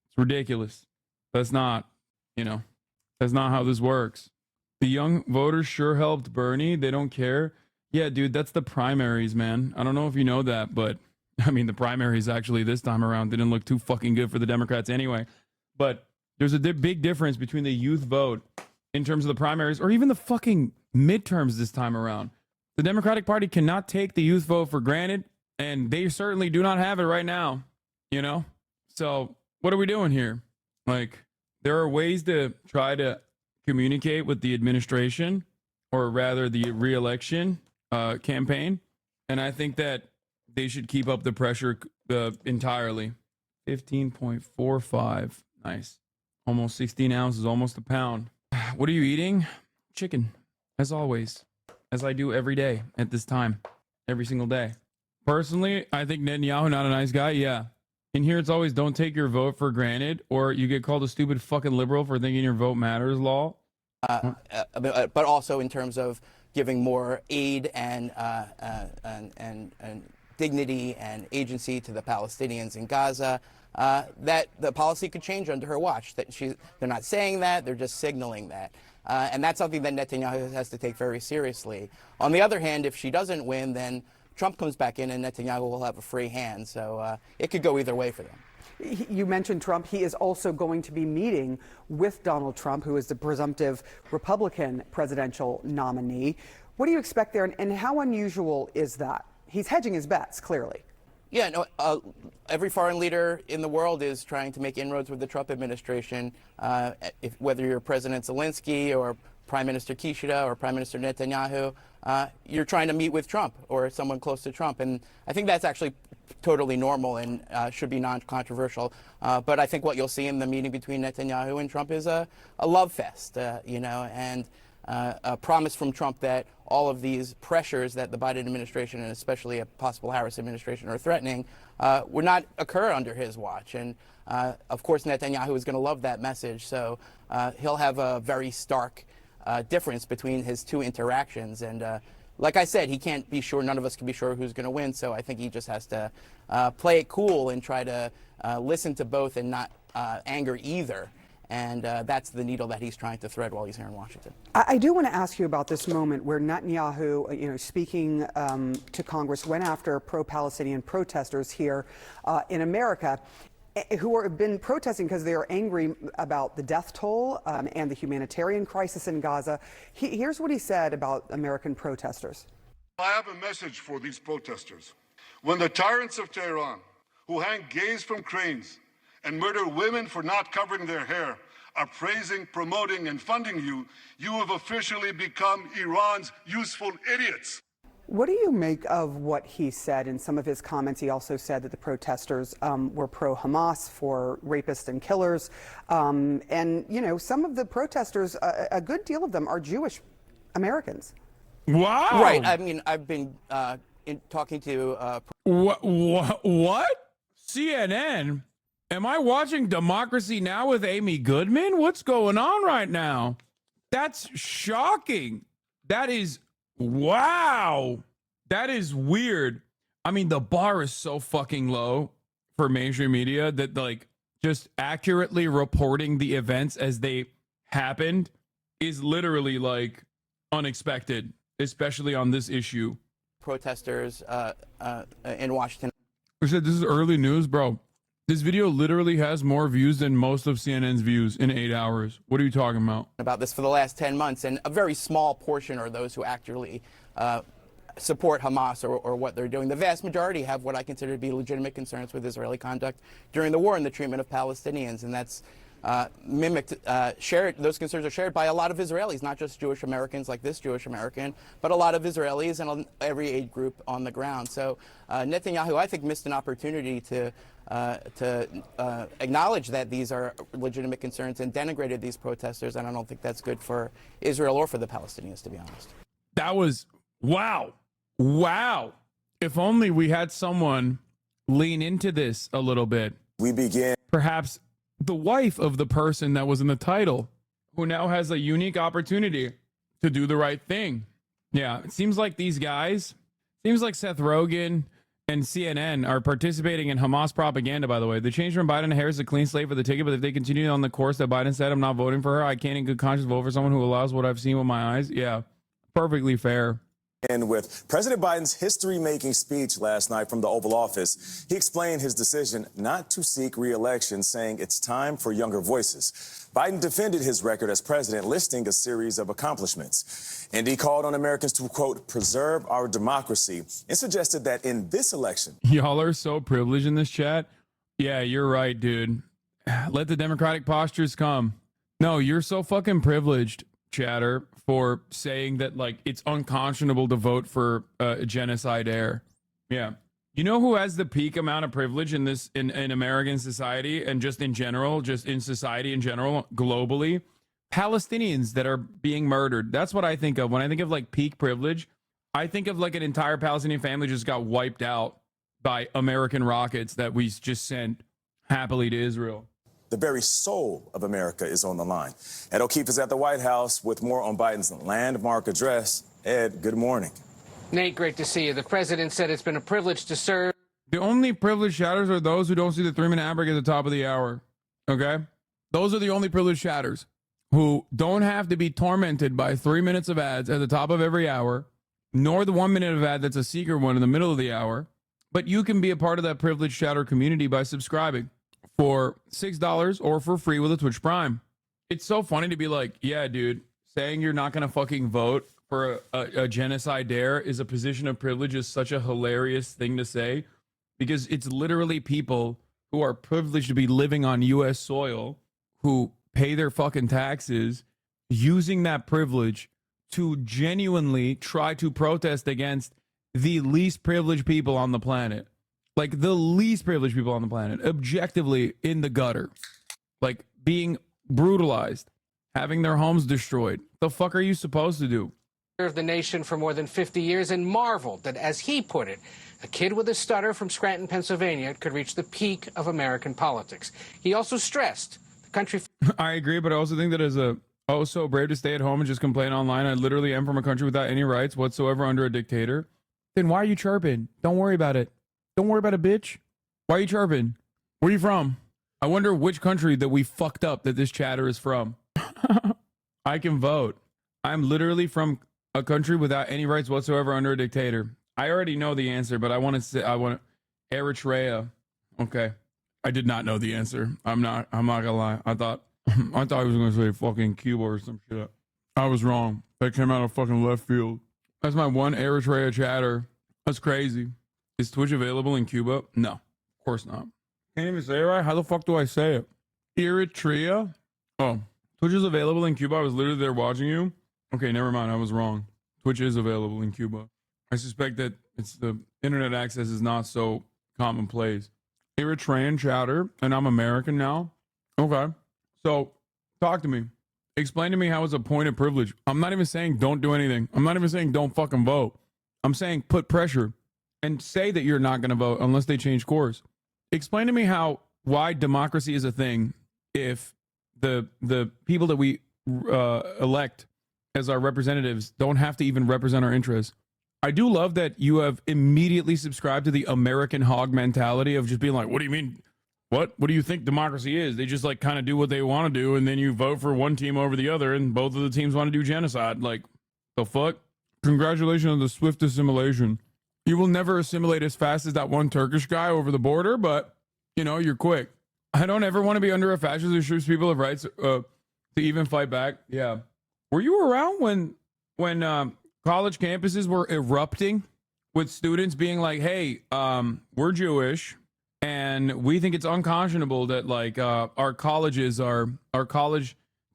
Speaker 1: It's ridiculous. That's not, that's not how this works. The young voters sure helped Bernie. They don't care. Yeah, dude, that's the primaries, man. I don't know if you know that, but I mean, the primaries actually this time around didn't look too fucking good for the Democrats anyway. But there's a big difference between the youth vote in terms of the primaries or even the fucking midterms this time around. The Democratic Party cannot take the youth vote for granted, and they certainly do not have it right now, So what are we doing here? Like, there are ways to try to communicate with the administration, or rather the re-election campaign, and I think that they should keep up the pressure entirely. 15.45. Nice. Almost 16 ounces, almost a pound. What are you eating? Chicken, as always, as I do every day at this time, every single day. Personally, I think Netanyahu, not a nice guy. Yeah. In here, it's always don't take your vote for granted, or you get called a stupid fucking liberal for thinking your vote matters law.
Speaker 3: But also in terms of giving more aid and dignity and agency to the Palestinians in Gaza, that the policy could change under her watch. That they're not saying that, they're just signaling that. And that's something that Netanyahu has to take very seriously. On the other hand, if she doesn't win, then Trump comes back in and Netanyahu will have a free hand. So it could go either way for them.
Speaker 22: You mentioned Trump. He is also going to be meeting with Donald Trump, who is the presumptive Republican presidential nominee. What do you expect there, and how unusual is that? He's hedging his bets, clearly.
Speaker 3: Yeah, no, every foreign leader in the world is trying to make inroads with the Trump administration, whether you're President Zelensky or Prime Minister Kishida or Prime Minister Netanyahu, you're trying to meet with Trump or someone close to Trump. And I think that's actually totally normal and should be non-controversial. But I think what you'll see in the meeting between Netanyahu and Trump is a love fest, and a promise from Trump that all of these pressures that the Biden administration and especially a possible Harris administration are threatening would not occur under his watch. And of course, Netanyahu is going to love that message. So he'll have a very stark difference between his two interactions. And like I said, he can't be sure. None of us can be sure who's going to win. So I think he just has to play it cool and try to listen to both and not anger either. And that's the needle that he's trying to thread while he's here in Washington.
Speaker 22: I do want to ask you about this moment where Netanyahu, speaking to Congress, went after pro-Palestinian protesters here in America, who have been protesting because they are angry about the death toll and the humanitarian crisis in Gaza. Here's what he said about American protesters.
Speaker 8: I have a message for these protesters. When the tyrants of Tehran, who hang gays from cranes and murder women for not covering their hair, are praising, promoting, and funding you, you have officially become Iran's useful idiots.
Speaker 22: What do you make of what he said in some of his comments? He also said that the protesters were pro-Hamas, for rapists and killers. And, some of the protesters, a good deal of them are Jewish Americans.
Speaker 1: Wow.
Speaker 3: Right. I mean, I've been talking to...
Speaker 1: What? CNN? Am I watching Democracy Now! With Amy Goodman? What's going on right now? That's shocking. That is... Wow. That is weird. I mean, the bar is so fucking low for mainstream media that, like, just accurately reporting the events as they happened is literally, like, unexpected, especially on this issue.
Speaker 3: Protesters in Washington.
Speaker 1: I said, this is early news, bro. This video literally has more views than most of CNN's views in 8 hours. What are you talking about?
Speaker 3: This for the last 10 months, and a very small portion are those who actually support Hamas or what they're doing. The vast majority have what I consider to be legitimate concerns with Israeli conduct during the war and the treatment of Palestinians, and that's shared. Those concerns are shared by a lot of Israelis, not just Jewish Americans like this Jewish American, but a lot of Israelis and every aid group on the ground. So Netanyahu, I think, missed an opportunity to acknowledge that these are legitimate concerns and denigrated these protesters, and I don't think that's good for Israel or for the Palestinians, to be honest.
Speaker 1: That was wow. If only we had someone lean into this a little bit.
Speaker 9: We begin.
Speaker 1: Perhaps the wife of the person that was in the title, who now has a unique opportunity to do the right thing. Yeah, it seems like these guys, seems like Seth Rogen and CNN are participating in Hamas propaganda, by the way. The change from Biden to Harris is a clean slate for the ticket, but if they continue on the course that Biden said, I'm not voting for her. I can't in good conscience vote for someone who allows what I've seen with my eyes. Yeah, perfectly fair.
Speaker 9: And with President Biden's history-making speech last night from the Oval Office, he explained his decision not to seek re-election, saying it's time for younger voices. Biden defended his record as president, listing a series of accomplishments. And he called on Americans to, quote, preserve our democracy, and suggested that in this election...
Speaker 1: Y'all are so privileged in this chat. Yeah, you're right, dude. Let the democratic postures come. No, you're so fucking privileged, chatter, for saying that, like, it's unconscionable to vote for a genocide heir. Yeah. You know who has the peak amount of privilege in American society and just in general, just in society in general, globally? Palestinians that are being murdered. That's what I think of. When I think of, like, peak privilege, I think of, like, an entire Palestinian family just got wiped out by American rockets that we just sent happily to Israel.
Speaker 9: The very soul of America is on the line. Ed O'Keefe is at the White House with more on Biden's landmark address. Ed, good morning.
Speaker 5: Nate, great to see you. The president said it's been a privilege to serve.
Speaker 1: The only privileged shatters are those who don't see the 3-minute ad break at the top of the hour. Okay? Those are the only privileged shatters who don't have to be tormented by 3 minutes of ads at the top of every hour, nor the 1 minute of ad that's a secret one in the middle of the hour. But you can be a part of that privileged shatter community by subscribing for $6 or for free with a Twitch Prime. It's so funny to be like, yeah, dude, saying you're not going to fucking vote for a genocide dare is a position of privilege is such a hilarious thing to say, because it's literally people who are privileged to be living on U.S. soil, who pay their fucking taxes, using that privilege to genuinely try to protest against the least privileged people on the planet. Like, the least privileged people on the planet, objectively in the gutter, like being brutalized, having their homes destroyed. The fuck are you supposed to do?
Speaker 5: Served the nation for more than 50 years and marveled that, as he put it, a kid with a stutter from Scranton, Pennsylvania could reach the peak of American politics. He also stressed the country...
Speaker 1: I agree, but I also think that as a Oh, so brave to stay at home and just complain online. I literally am from a country without any rights whatsoever under a dictator. Then why are you chirping? Don't worry about it. Don't worry about it, bitch. Why are you chirping? Where are you from? I wonder which country that we fucked up that this chatter is from. I can vote. I'm literally from a country without any rights whatsoever under a dictator. I already know the answer, but I want to say, Eritrea. Okay. I did not know the answer. I'm not gonna lie. I thought he was gonna say fucking Cuba or some shit. I was wrong. That came out of fucking left field. That's my one Eritrea chatter. That's crazy. Is Twitch available in Cuba? No, of course not. Can't even say it right. How the fuck do I say it? Eritrea? Oh, Twitch is available in Cuba. I was literally there watching you. Okay, never mind. I was wrong. Twitch is available in Cuba. I suspect that it's the internet access is not so commonplace. Eritrean chatter, and I'm American now. Okay, so talk to me. Explain to me how it's a point of privilege. I'm not even saying don't do anything. I'm not even saying don't fucking vote. I'm saying put pressure and say that you're not going to vote unless they change course. Explain to me why democracy is a thing if the people that we elect as our representatives don't have to even represent our interests. I do love that you have immediately subscribed to the American hog mentality of just being like, what do you mean? What do you think democracy is? They just like kind of do what they want to do, and then you vote for one team over the other, and both of the teams want to do genocide. Like, the fuck? Congratulations on the swift assimilation. You will never assimilate as fast as that one Turkish guy over the border, but, you know, you're quick. I don't ever want to be under a fascist who strips people of rights to even fight back. Yeah. Were you around when college campuses were erupting with students being like, hey, we're Jewish, and we think it's unconscionable that like our college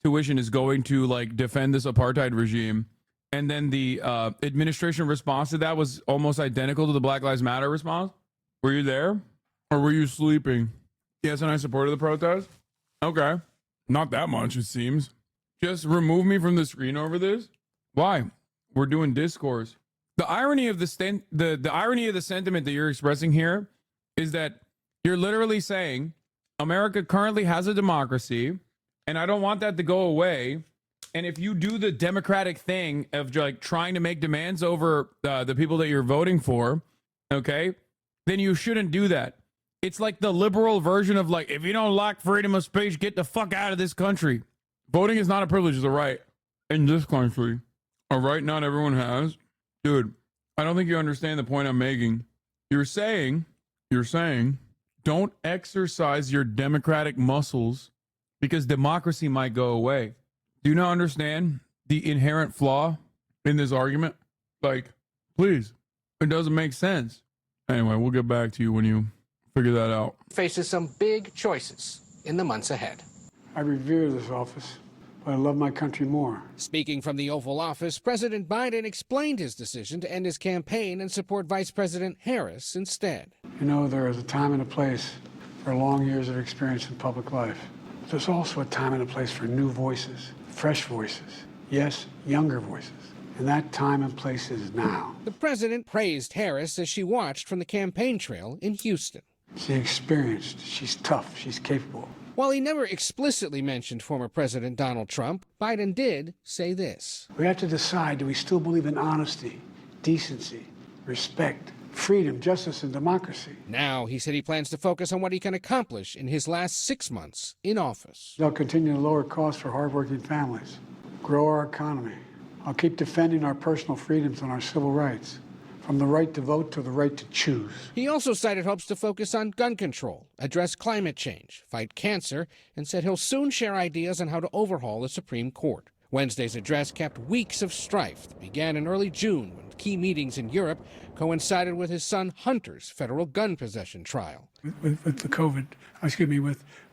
Speaker 1: tuition is going to like defend this apartheid regime. And then the administration response to that was almost identical to the Black Lives Matter response. Were you there? Or were you sleeping? Yes, and I supported the protest? Okay. Not that much, it seems. Just remove me from the screen over this? Why? We're doing discourse. The irony of the irony of the sentiment that you're expressing here is that you're literally saying America currently has a democracy, and I don't want that to go away. And if you do the democratic thing of like trying to make demands over the people that you're voting for, okay, then you shouldn't do that. It's like the liberal version of like, if you don't like freedom of speech, get the fuck out of this country. Voting is not a privilege, it's a right in this country. A right not everyone has. Dude, I don't think you understand the point I'm making. You're saying, don't exercise your democratic muscles because democracy might go away. Do you not understand the inherent flaw in this argument? Like, please, it doesn't make sense. Anyway, we'll get back to you when you figure that out.
Speaker 5: Faces some big choices in the months ahead.
Speaker 18: I revere this office, but I love my country more.
Speaker 5: Speaking from the Oval Office, President Biden explained his decision to end his campaign and support Vice President Harris instead.
Speaker 18: You know, there is a time and a place for long years of experience in public life. There's also a time and a place for new voices, fresh voices, yes, younger voices. And that time and place is now.
Speaker 5: The president praised Harris as she watched from the campaign trail in Houston.
Speaker 18: She's experienced, she's tough, she's capable.
Speaker 5: While he never explicitly mentioned former President Donald Trump, Biden did say this.
Speaker 18: We have to decide, do we still believe in honesty, decency, respect, freedom, justice, and democracy?
Speaker 5: Now, he said he plans to focus on what he can accomplish in his last 6 months in office.
Speaker 18: They'll continue to lower costs for hardworking families, grow our economy. I'll keep defending our personal freedoms and our civil rights, from the right to vote to the right to choose.
Speaker 5: He also cited hopes to focus on gun control, address climate change, fight cancer, and said he'll soon share ideas on how to overhaul the Supreme Court. Wednesday's address capped weeks of strife that began in early June when key meetings in Europe coincided with his son Hunter's federal gun possession trial.
Speaker 18: With the COVID,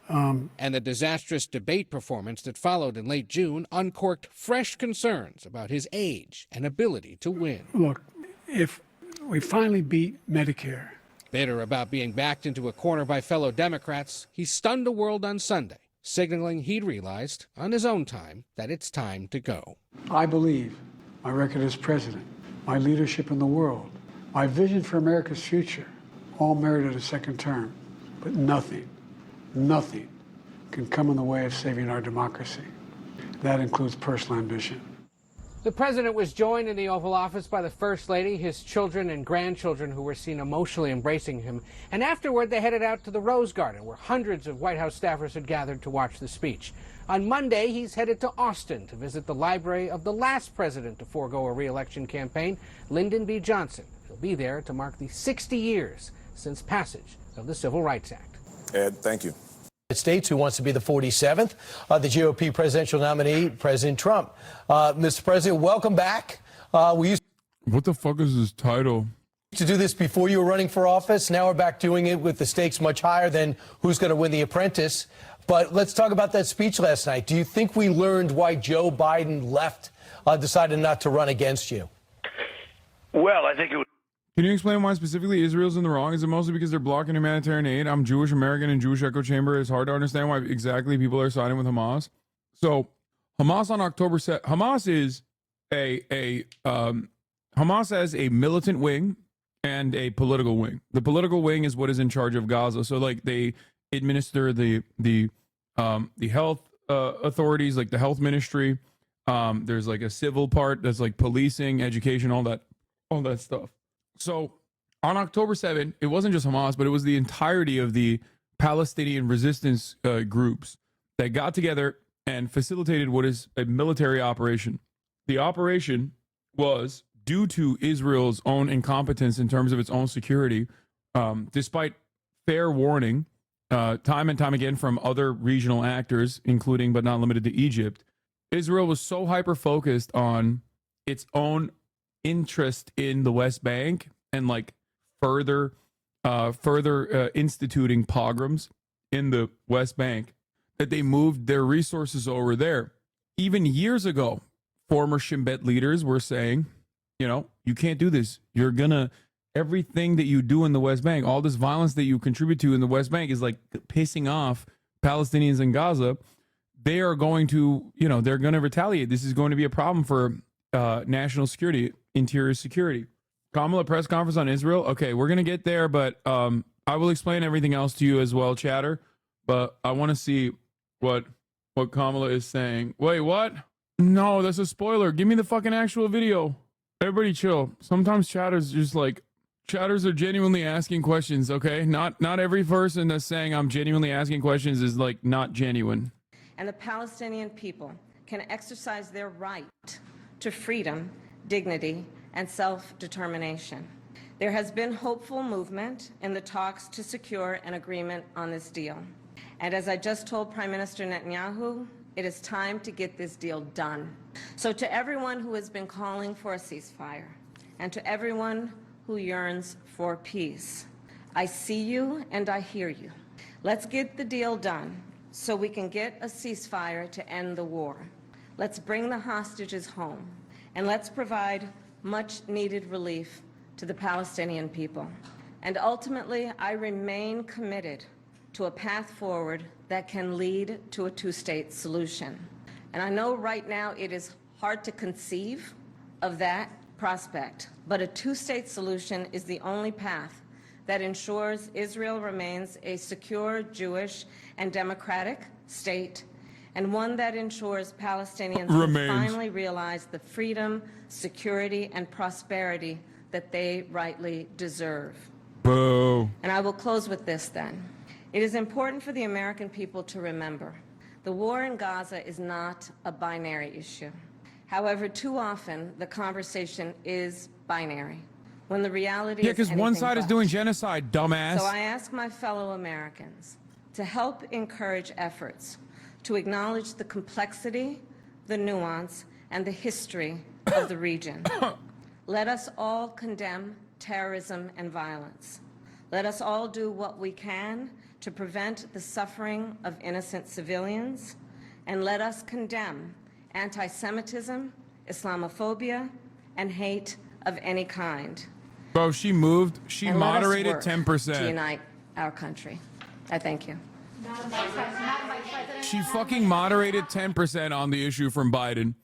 Speaker 5: And the disastrous debate performance that followed in late June uncorked fresh concerns about his age and ability to win.
Speaker 18: Look, if we finally beat Medicare.
Speaker 5: Bitter about being backed into a corner by fellow Democrats, he stunned the world on Sunday, signaling he'd realized, on his own time, that it's time to go.
Speaker 18: I believe my record as president, my leadership in the world, my vision for America's future, all merited a second term. But nothing can come in the way of saving our democracy. That includes personal ambition.
Speaker 5: The president was joined in the Oval Office by the First Lady, his children and grandchildren who were seen emotionally embracing him. And afterward, they headed out to the Rose Garden, where hundreds of White House staffers had gathered to watch the speech. On Monday, he's headed to Austin to visit the library of the last president to forego a re-election campaign, Lyndon B. Johnson. He'll be there to mark the 60 years since passage of the Civil Rights Act.
Speaker 9: Ed, thank you.
Speaker 7: States, who wants to be the 47th, the GOP presidential nominee, President Trump. Mr. President, welcome back. We used
Speaker 1: What the fuck is his title?
Speaker 7: to do this before you were running for office. Now we're back doing it with the stakes much higher than who's going to win The Apprentice. But let's talk about that speech last night. Do you think we learned why Joe Biden decided not to run against you?
Speaker 12: Well, I think it was.
Speaker 1: Can you explain why specifically Israel's in the wrong? Is it mostly because they're blocking humanitarian aid? I'm Jewish American and Jewish echo chamber. It's hard to understand why exactly people are siding with Hamas. So Hamas on October 7th, Hamas is Hamas has a militant wing and a political wing. The political wing is what is in charge of Gaza. So like they administer the health authorities, like the health ministry. There's like a civil part that's like policing, education, all that stuff. So on October 7th, it wasn't just Hamas, but it was the entirety of the Palestinian resistance groups that got together and facilitated what is a military operation. The operation was due to Israel's own incompetence in terms of its own security, despite fair warning, time and time again from other regional actors, including but not limited to Egypt. Israel was so hyper-focused on its own interest in the West Bank and like further instituting pogroms in the West Bank that they moved their resources over there. Even years ago, former Shin Bet leaders were saying, you know, you can't do this. You're gonna, everything that you do in the West Bank, all this violence that you contribute to in the West Bank is like pissing off Palestinians in Gaza. They are going to, you know, they're going to retaliate. This is going to be a problem for national security, interior security. Kamala press conference on Israel. Okay, we're going to get there, but I will explain everything else to you as well, chatter. But I want to see what Kamala is saying. Wait, what? No, that's a spoiler. Give me the fucking actual video. Everybody chill. Sometimes chatters just like, chatters are genuinely asking questions, okay? Not every person that's saying I'm genuinely asking questions is like not genuine.
Speaker 23: And the Palestinian people can exercise their right to freedom, dignity, and self-determination. There has been hopeful movement in the talks to secure an agreement on this deal. And as I just told Prime Minister Netanyahu, it is time to get this deal done. So to everyone who has been calling for a ceasefire, and to everyone who yearns for peace, I see you and I hear you. Let's get the deal done so we can get a ceasefire to end the war. Let's bring the hostages home, and let's provide much-needed relief to the Palestinian people. And ultimately, I remain committed to a path forward that can lead to a two-state solution. And I know right now it is hard to conceive of that prospect, but a two-state solution is the only path that ensures Israel remains a secure, Jewish, and democratic state, and one that ensures Palestinians will finally realize the freedom, security, and prosperity that they rightly deserve.
Speaker 1: Boo.
Speaker 23: And I will close with this then. It is important for the American people to remember the war in Gaza is not a binary issue. However, too often the conversation is binary, when the reality is
Speaker 1: because one side is doing genocide, dumbass.
Speaker 23: So I ask my fellow Americans to help encourage efforts to acknowledge the complexity, the nuance, and the history of the region. Let us all condemn terrorism and violence. Let us all do what we can to prevent the suffering of innocent civilians, and let us condemn anti-Semitism, Islamophobia, and hate of any kind.
Speaker 1: Bro, she moved. She
Speaker 23: And let us
Speaker 1: moderated
Speaker 23: work
Speaker 1: 10%.
Speaker 23: to unite our country. I thank you.
Speaker 1: She fucking moderated 10% on the issue from Biden.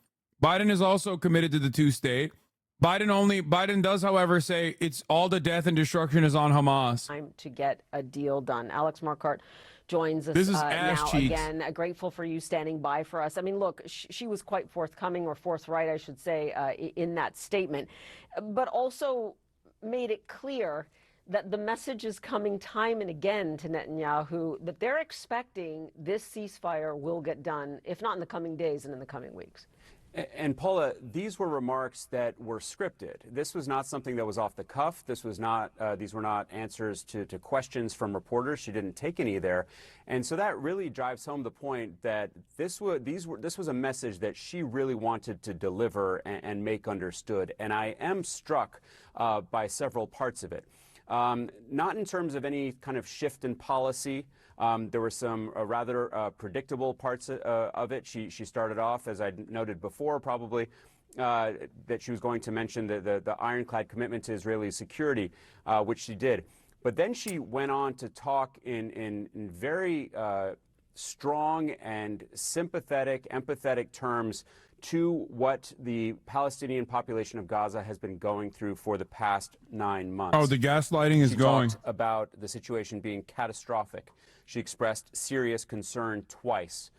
Speaker 1: Biden is also committed to the two-state. Biden does, however, say it's all the death and destruction is on Hamas.
Speaker 24: Time to get a deal done. Alex Marquardt
Speaker 2: joins us
Speaker 1: This is
Speaker 2: now
Speaker 1: ass cheeks.
Speaker 2: again. Grateful for you standing by for us. I mean, look, she was quite forthcoming, or forthright, I should say, in that statement, but also made it clear that the message is coming time and again to Netanyahu that they're expecting this ceasefire will get done, if not in the coming days and in the coming weeks.
Speaker 6: And Paula, these were remarks that were scripted. This was not something that was off the cuff. This was not; these were not answers to questions from reporters. She didn't take any there, and so that really drives home the point that this was a message that she really wanted to deliver and make understood. And I am struck by several parts of it. Not in terms of any kind of shift in policy. There were some rather predictable parts of it. She started off, as I noted before, probably that she was going to mention the ironclad commitment to Israeli security, which she did. But then she went on to talk in very strong and sympathetic, empathetic terms to what the Palestinian population of Gaza has been going through for the past 9 months.
Speaker 1: Oh, the gaslighting is going.
Speaker 6: She talked about the situation being catastrophic. She expressed serious concern twice.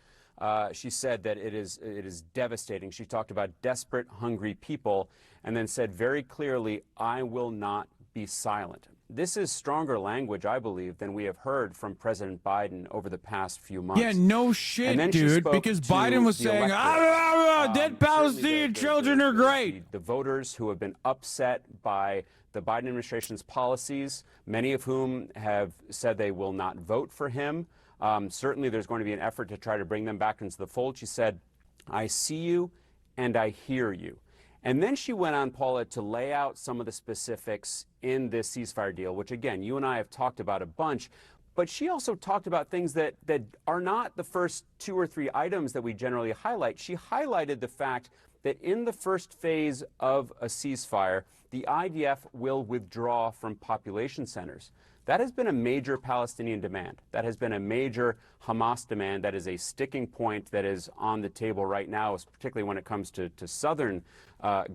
Speaker 6: She said that it is devastating. She talked about desperate, hungry people, and then said very clearly, "I will not be silent." This is stronger language, I believe, than we have heard from President Biden over the past few months.
Speaker 1: Yeah, no shit, dude, because Biden was saying, dead Palestinian children are great.
Speaker 6: The voters who have been upset by the Biden administration's policies, many of whom have said they will not vote for him. Certainly there's going to be an effort to try to bring them back into the fold. She said, "I see you and I hear you." And then she went on, Paula, to lay out some of the specifics in this ceasefire deal, which, again, you and I have talked about a bunch. But she also talked about things that are not the first 2 or 3 items that we generally highlight. She highlighted the fact that in the first phase of a ceasefire, the IDF will withdraw from population centers. That has been a major Palestinian demand. That has been a major Hamas demand. That is a sticking point that is on the table right now, particularly when it comes to southern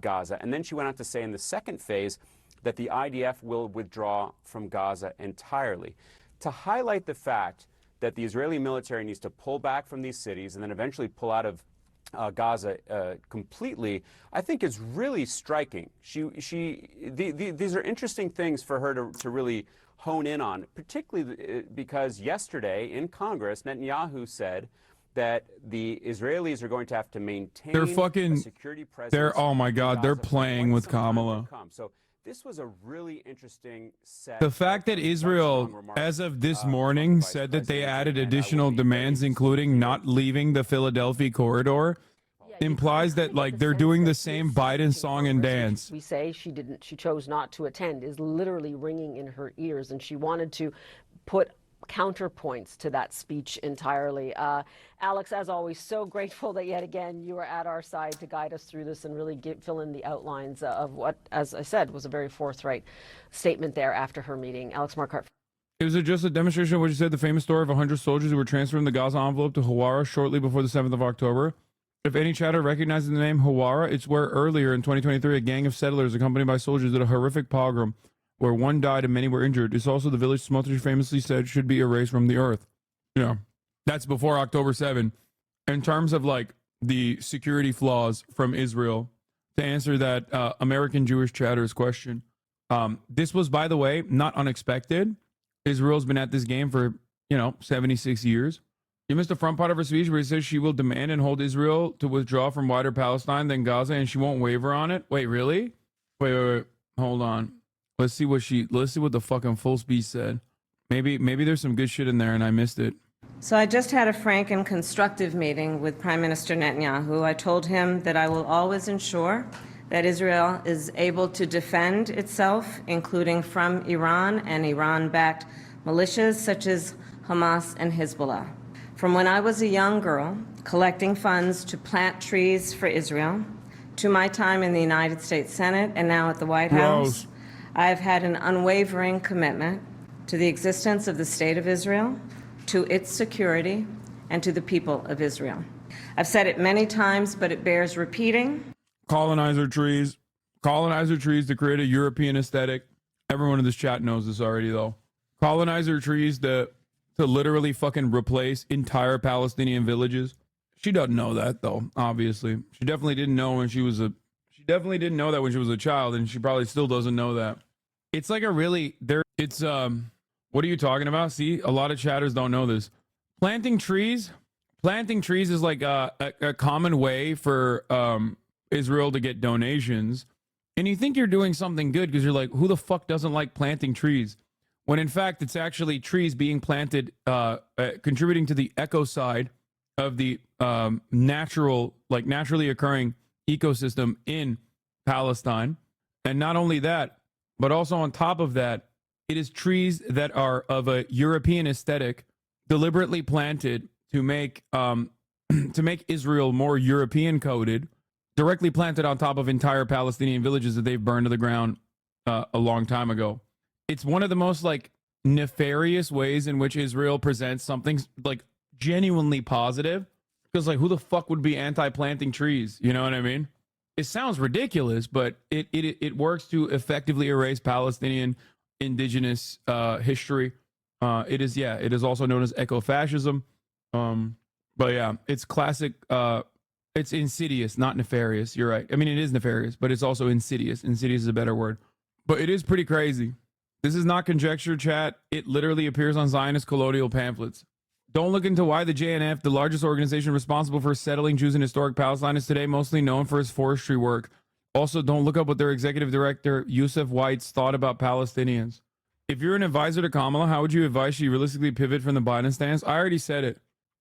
Speaker 6: Gaza. And then she went on to say in the second phase that the IDF will withdraw from Gaza entirely, to highlight the fact that the Israeli military needs to pull back from these cities and then eventually pull out of Gaza completely, I think is really striking. These are interesting things for her to really hone in on, particularly because yesterday in Congress, Netanyahu said that the Israelis are going to have to maintain a security presence.
Speaker 1: Oh my God, they're playing with Kamala.
Speaker 6: So this was a really interesting set.
Speaker 1: The fact that Israel, as of this morning, said that they added additional demands, including not leaving the Philadelphia corridor, implies that like they're doing the same Biden song and dance.
Speaker 2: We say she chose not to attend is literally ringing in her ears, and she wanted to put counterpoints to that speech entirely. Alex, as always, so grateful that yet again you are at our side to guide us through this and really fill in the outlines of what, as I said, was a very forthright statement there after her meeting. Alex Marquardt.
Speaker 1: Is it just a demonstration of what you said, the famous story of 100 soldiers who were transferred in the Gaza envelope to Hawara shortly before the 7th of October? If any chatter recognizes the name Hawara, it's where earlier in 2023 a gang of settlers accompanied by soldiers did a horrific pogrom where one died and many were injured. It's also the village Smotrich famously said should be erased from the earth. You know, that's before October 7. In terms of like the security flaws from Israel, to answer that American Jewish chatter's question, this was, by the way, not unexpected. Israel's been at this game for, 76 years. You missed the front part of her speech where it says she will demand and hold Israel to withdraw from wider Palestine than Gaza, and she won't waver on it. Wait, really? Wait. Hold on. Let's see what the fucking full speech said. Maybe there's some good shit in there and I missed it.
Speaker 23: So I just had a frank and constructive meeting with Prime Minister Netanyahu. I told him that I will always ensure that Israel is able to defend itself, including from Iran and Iran-backed militias such as Hamas and Hezbollah. From when I was a young girl collecting funds to plant trees for Israel, to my time in the United States Senate and now at the White House, I have had an unwavering commitment to the existence of the State of Israel, to its security, and to the people of Israel. I've said it many times, but it bears repeating.
Speaker 1: Colonizer trees to create a European aesthetic. Everyone in this chat knows this already, though. Colonizer trees to to literally fucking replace entire Palestinian villages. She doesn't know that though, obviously. She definitely didn't know when she was a child, and she probably still doesn't know that. It's like a really what are you talking about? See, a lot of chatters don't know this. Planting trees is like a common way for Israel to get donations. And you think you're doing something good because you're like, who the fuck doesn't like planting trees? When in fact, it's actually trees being planted, contributing to the ecocide of the naturally occurring ecosystem in Palestine. And not only that, but also on top of that, it is trees that are of a European aesthetic, deliberately planted to make Israel more European coded, directly planted on top of entire Palestinian villages that they've burned to the ground a long time ago. It's one of the most like nefarious ways in which Israel presents something like genuinely positive. Because like, who the fuck would be anti-planting trees? You know what I mean? It sounds ridiculous, but it works to effectively erase Palestinian indigenous history. It is also known as ecofascism. But yeah, it's classic. It's insidious, not nefarious. You're right. I mean, it is nefarious, but it's also insidious. Insidious is a better word. But it is pretty crazy. This is not conjecture, chat. It literally appears on Zionist colonial pamphlets. Don't look into why the JNF, the largest organization responsible for settling Jews in historic Palestine, is today mostly known for its forestry work. Also, don't look up what their executive director, Yusuf White's, thought about Palestinians. If you're an advisor to Kamala, how would you advise she realistically pivot from the Biden stance? I already said it.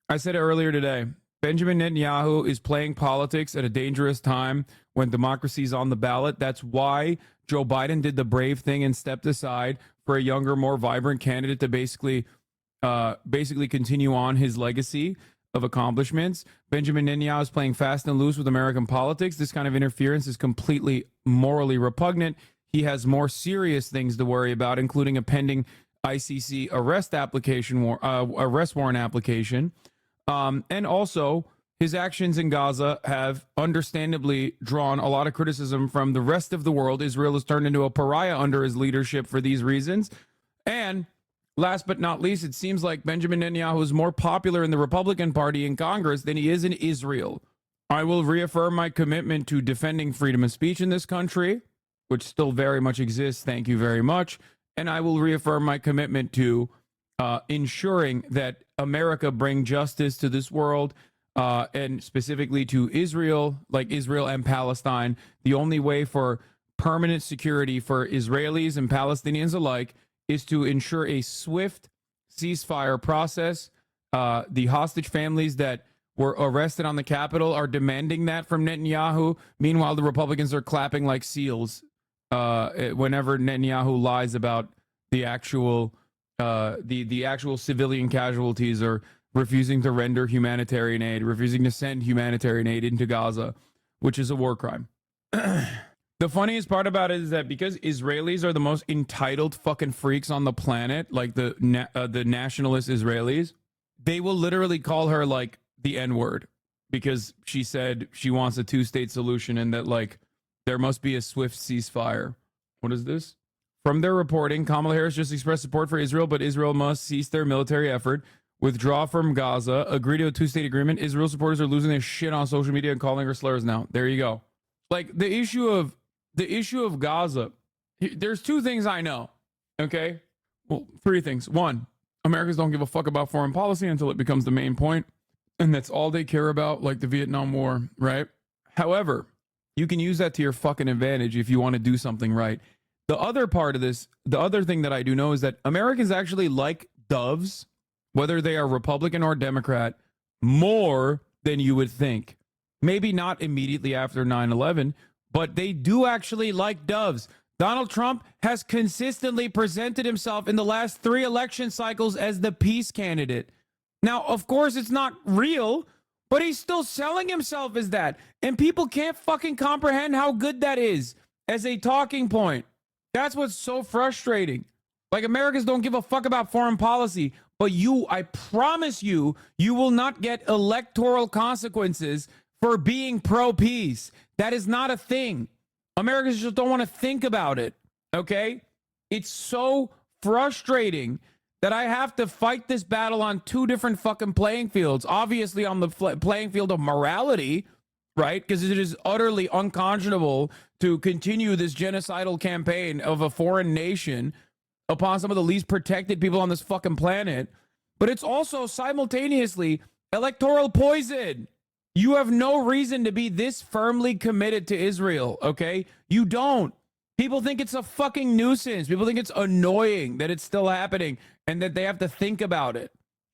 Speaker 1: I said it earlier today. Benjamin Netanyahu is playing politics at a dangerous time when democracy is on the ballot. That's why Joe Biden did the brave thing and stepped aside for a younger, more vibrant candidate to basically continue on his legacy of accomplishments. Benjamin Netanyahu is playing fast and loose with American politics. This kind of interference is completely morally repugnant. He has more serious things to worry about, including a pending ICC arrest warrant application. And also, his actions in Gaza have understandably drawn a lot of criticism from the rest of the world. Israel has turned into a pariah under his leadership for these reasons. And last but not least, it seems like Benjamin Netanyahu is more popular in the Republican Party in Congress than he is in Israel. I will reaffirm my commitment to defending freedom of speech in this country, which still very much exists. Thank you very much. And I will reaffirm my commitment to ensuring that America bring justice to this world, and specifically to Israel, like Israel and Palestine. The only way for permanent security for Israelis and Palestinians alike is to ensure a swift ceasefire process. The hostage families that were arrested on the Capitol are demanding that from Netanyahu. Meanwhile, the Republicans are clapping like seals whenever Netanyahu lies about the actual civilian casualties, or refusing to render humanitarian aid, refusing to send humanitarian aid into Gaza, which is a war crime. The funniest part about it is that because Israelis are the most entitled fucking freaks on the planet, like the nationalist Israelis, they will literally call her like the N-word because she said she wants a two-state solution and that like there must be a swift ceasefire. What is this? From their reporting, Kamala Harris just expressed support for Israel, but Israel must cease their military effort, withdraw from Gaza, agree to a two-state agreement. Israel supporters are losing their shit on social media and calling her slurs now. There you go. Like the issue of Gaza, there's two things I know. Okay? Well, three things. One, Americans don't give a fuck about foreign policy until it becomes the main point, and that's all they care about, like the Vietnam War, right? However, you can use that to your fucking advantage if you want to do something right. The other part of this, the other thing that I do know is that Americans actually like doves, whether they are Republican or Democrat, more than you would think. Maybe not immediately after 9/11, but they do actually like doves. Donald Trump has consistently presented himself in the last 3 election cycles as the peace candidate. Now, of course, it's not real, but he's still selling himself as that. And people can't fucking comprehend how good that is as a talking point. That's what's so frustrating. Like, Americans don't give a fuck about foreign policy, but I promise you, you will not get electoral consequences for being pro-peace. That is not a thing. Americans just don't want to think about it, okay? It's so frustrating that I have to fight this battle on two different fucking playing fields. Obviously on the playing field of morality, right? Because it is utterly unconscionable to continue this genocidal campaign of a foreign nation upon some of the least protected people on this fucking planet. But it's also simultaneously electoral poison. You have no reason to be this firmly committed to Israel, okay? You don't. People think it's a fucking nuisance. People think it's annoying that it's still happening and that they have to think about it,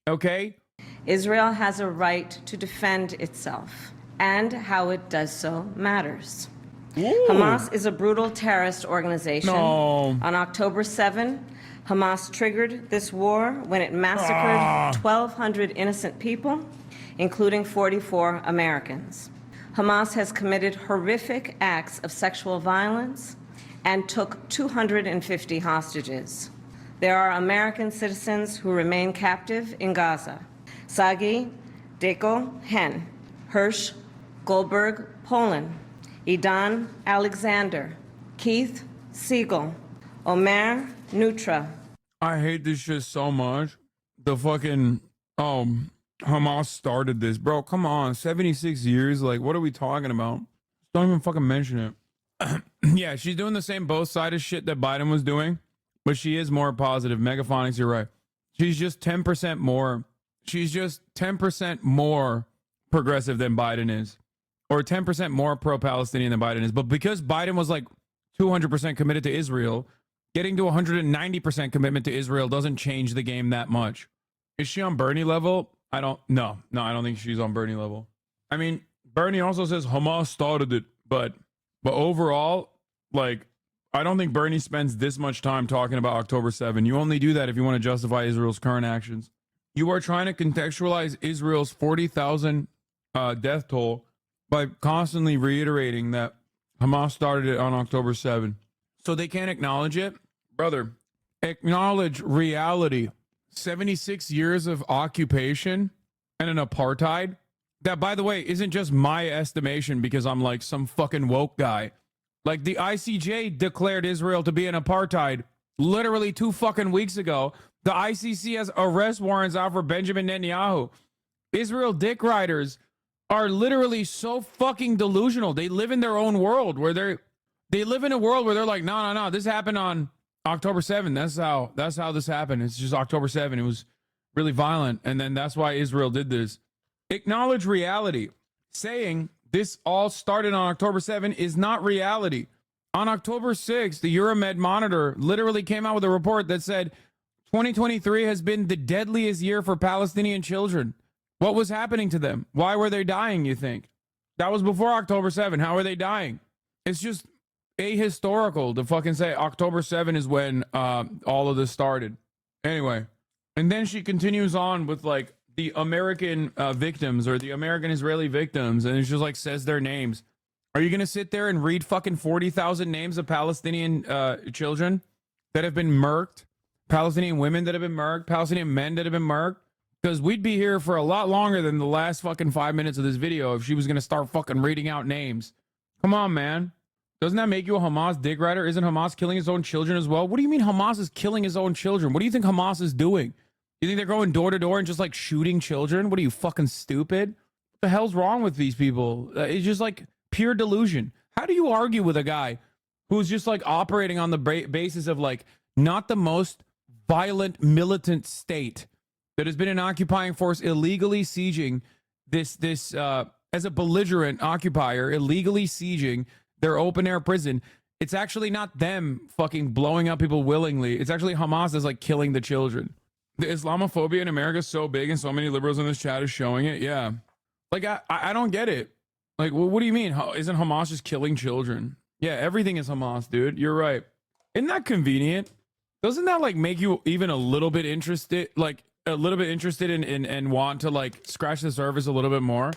Speaker 1: okay?
Speaker 23: Israel has a right to defend itself, and how it does so matters.
Speaker 1: Ooh.
Speaker 23: Hamas is a brutal terrorist organization.
Speaker 1: No.
Speaker 23: On October 7, Hamas triggered this war when it massacred 1,200 innocent people, including 44 Americans. Hamas has committed horrific acts of sexual violence and took 250 hostages. There are American citizens who remain captive in Gaza. Sagi Deko Hen, Hirsch Goldberg, Poland, Idan Alexander, Keith Siegel, Omer Nutra.
Speaker 1: I hate this shit so much. The fucking, Hamas started this. Bro, come on. 76 years? Like, what are we talking about? Don't even fucking mention it. Yeah, she's doing the same both-sided shit that Biden was doing, but she is more positive. Megaphonics, you're right. She's just 10% more. She's just 10% more progressive than Biden is, or 10% more pro-Palestinian than Biden is. But because Biden was like 200% committed to Israel, getting to 190% commitment to Israel doesn't change the game that much. Is she on Bernie level? No, I don't think she's on Bernie level. I mean, Bernie also says Hamas started it, but overall, like, I don't think Bernie spends this much time talking about October 7. You only do that if you want to justify Israel's current actions. You are trying to contextualize Israel's 40,000 death toll by constantly reiterating that Hamas started it on October 7. So they can't acknowledge it? Brother, acknowledge reality. 76 years of occupation and an apartheid. That, by the way, isn't just my estimation because I'm like some fucking woke guy. Like, the ICJ declared Israel to be an apartheid literally 2 fucking weeks ago. The ICC has arrest warrants out for Benjamin Netanyahu. Israel dick riders are literally so fucking delusional. They live in their own world where they live in a world where they're like, no, this happened on October 7. That's how this happened. It's just October 7. It was really violent. And then that's why Israel did this. Acknowledge reality. Saying this all started on October 7 is not reality. On October 6, the Euromed Monitor literally came out with a report that said 2023 has been the deadliest year for Palestinian children. What was happening to them? Why were they dying, you think? That was before October 7. How are they dying? It's just ahistorical to fucking say October 7 is when all of this started. Anyway, and then she continues on with like the American victims or the American Israeli victims, and it just like says their names. Are you going to sit there and read fucking 40,000 names of Palestinian children that have been murked? Palestinian women that have been murked? Palestinian men that have been murked? Because we'd be here for a lot longer than the last fucking 5 minutes of this video if she was going to start fucking reading out names. Come on, man. Doesn't that make you a Hamas dick rider? Isn't Hamas killing his own children as well? What do you mean Hamas is killing his own children? What do you think Hamas is doing? You think they're going door to door and just like shooting children? What are you, fucking stupid? What the hell's wrong with these people? It's just like pure delusion. How do you argue with a guy who's just like operating on the basis of like not the most violent militant state that has been an occupying force illegally sieging this as a belligerent occupier, illegally sieging their open air prison? It's actually not them fucking blowing up people willingly. It's actually Hamas that's like killing the children. The Islamophobia in America is so big and so many liberals in this chat is showing it. Yeah. Like, I don't get it. Like, well, what do you mean? Isn't Hamas just killing children? Yeah, everything is Hamas, dude. You're right. Isn't that convenient? Doesn't that like make you even a little bit interested, and want to like scratch the surface a little bit more?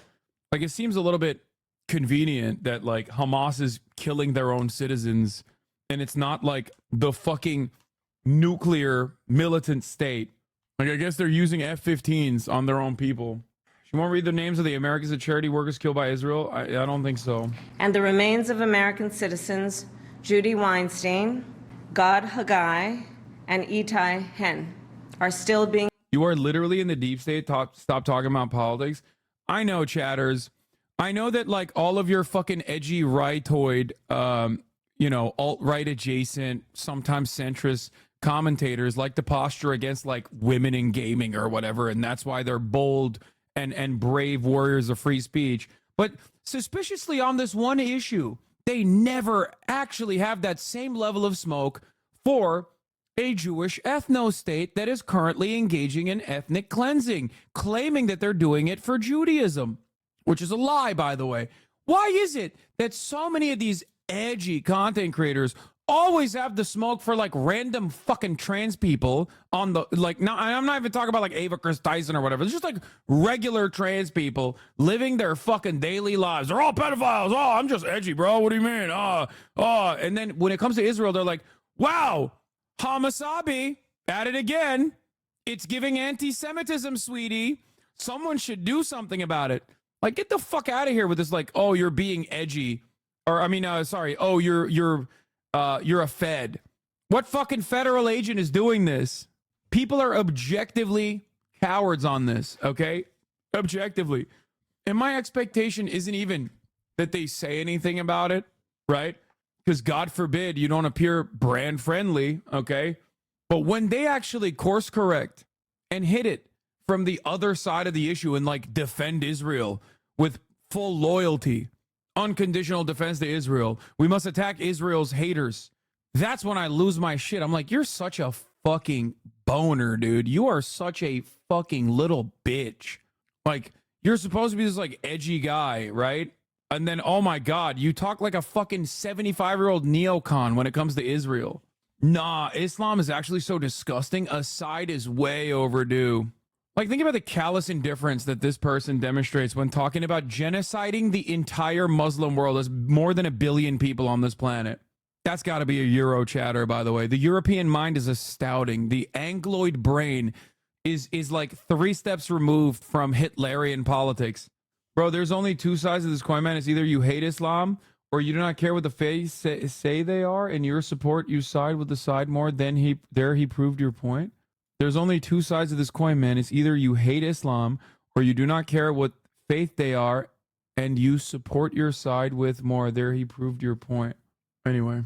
Speaker 1: Like, it seems a little bit convenient that like Hamas is killing their own citizens and it's not like the fucking nuclear militant state. Like, I guess they're using F-15s on their own people. You want to read the names of the Americans and charity workers killed by Israel? I don't think so.
Speaker 23: And the remains of American citizens Judy Weinstein, Gad Haggai, and Itai Hen. are still being.
Speaker 1: You are literally in the deep state. Stop talking about politics. I know, chatters. I know that like all of your fucking edgy rightoid, alt-right adjacent, sometimes centrist commentators like to posture against like women in gaming or whatever, and that's why they're bold and brave warriors of free speech. But suspiciously on this one issue, they never actually have that same level of smoke for a Jewish ethno-state that is currently engaging in ethnic cleansing, claiming that they're doing it for Judaism, which is a lie, by the way. Why is it that so many of these edgy content creators always have the smoke for like random fucking trans people on the, like, no, I'm not even talking about like Ava Chris Tyson or whatever. It's just like regular trans people living their fucking daily lives. They're all pedophiles. Oh, I'm just edgy, bro. What do you mean? And then when it comes to Israel, they're like, wow, Hamasabi at it again. It's giving anti-Semitism, sweetie. Someone should do something about it. Like, get the fuck out of here with this, like, oh, you're being edgy. Or, I mean, sorry. Oh, you're a Fed. What fucking federal agent is doing this? People are objectively cowards on this, okay? Objectively. And my expectation isn't even that they say anything about it, right? Because God forbid you don't appear brand friendly, okay? But when they actually course correct and hit it from the other side of the issue and like defend Israel with full loyalty, unconditional defense to Israel, we must attack Israel's haters. That's when I lose my shit. I'm like, you're such a fucking boner, dude. You are such a fucking little bitch. Like, you're supposed to be this like edgy guy, right? And then, oh my God, you talk like a fucking 75-year-old neocon when it comes to Israel. Nah, Islam is actually so disgusting. A side is way overdue. Like, think about the callous indifference that this person demonstrates when talking about genociding the entire Muslim world. There's more than 1 billion people on this planet. That's got to be a Euro chatter, by the way. The European mind is astounding. The Angloid brain is like 3 steps removed from Hitlerian politics. Bro, there's only 2 sides of this coin, man. It's either you hate Islam or you do not care what the faith say they are, and your support, you side with the side more. Then he proved your point. There's only 2 sides of this coin, man. It's either you hate Islam or you do not care what faith they are, and you support your side with more. There he proved your point. Anyway,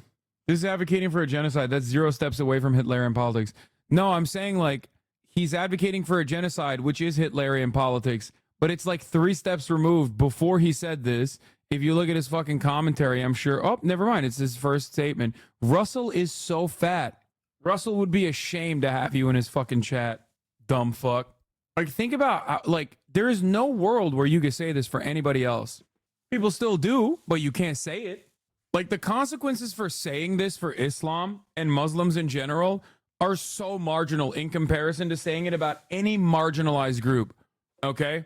Speaker 1: this is advocating for a genocide. That's 0 steps away from Hitlerian politics. No, I'm saying like he's advocating for a genocide, which is Hitlerian politics. But it's like 3 steps removed before he said this. If you look at his fucking commentary, I'm sure. Oh, never mind. It's his first statement. Russell is so fat. Russell would be ashamed to have you in his fucking chat. Dumb fuck. Like, think about, like, there is no world where you could say this for anybody else. People still do, but you can't say it. Like, the consequences for saying this for Islam and Muslims in general are so marginal in comparison to saying it about any marginalized group. Okay?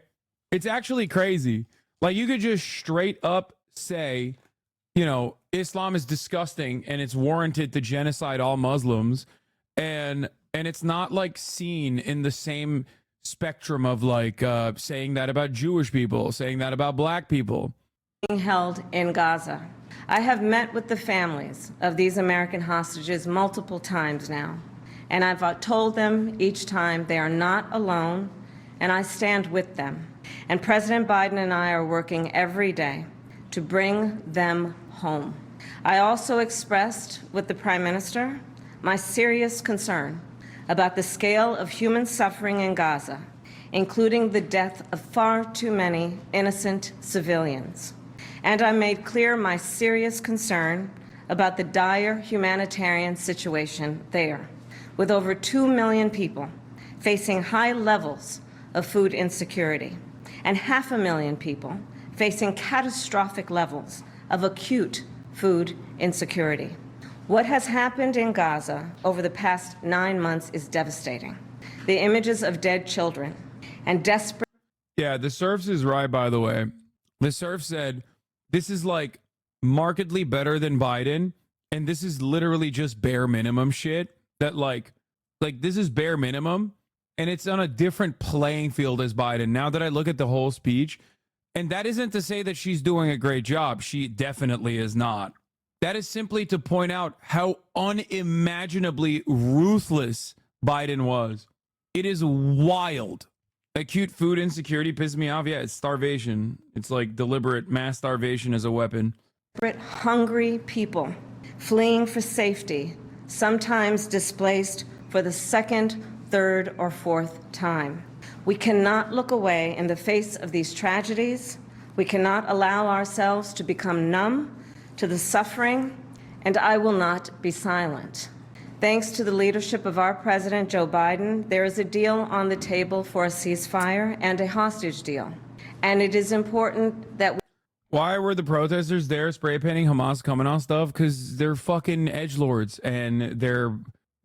Speaker 1: It's actually crazy. Like, you could just straight up say, you know, Islam is disgusting and it's warranted to genocide all Muslims. And it's not like seen in the same spectrum of like saying that about Jewish people, saying that about black people.
Speaker 23: Being held in Gaza. I have met with the families of these American hostages multiple times now, and I've told them each time they are not alone, and I stand with them. And President Biden and I are working every day to bring them home. I also expressed with the Prime Minister my serious concern about the scale of human suffering in Gaza, including the death of far too many innocent civilians. And I made clear my serious concern about the dire humanitarian situation there, with over 2 million people facing high levels of food insecurity, and 500,000 people facing catastrophic levels of acute food insecurity. What has happened in Gaza over the past 9 months is devastating. The images of dead children and desperate...
Speaker 1: Yeah, the Surfs is right, by the way. The Surf said, this is like markedly better than Biden, and this is literally just bare minimum shit. That like this is bare minimum, and it's on a different playing field as Biden. Now that I look at the whole speech, and that isn't to say that she's doing a great job. She definitely is not. That is simply to point out how unimaginably ruthless Biden was. It is wild. Acute food insecurity pisses me off. Yeah, it's starvation. It's like deliberate mass starvation as a weapon.
Speaker 23: Hungry people fleeing for safety, sometimes displaced for the second, third, or fourth time. We cannot look away in the face of these tragedies. We cannot allow ourselves to become numb to the suffering, and I will not be silent. Thanks to the leadership of our President, Joe Biden, there is a deal on the table for a ceasefire and a hostage deal. And it is important that
Speaker 1: Why were the protesters there spray painting Hamas coming on stuff? Because they're fucking edgelords and they're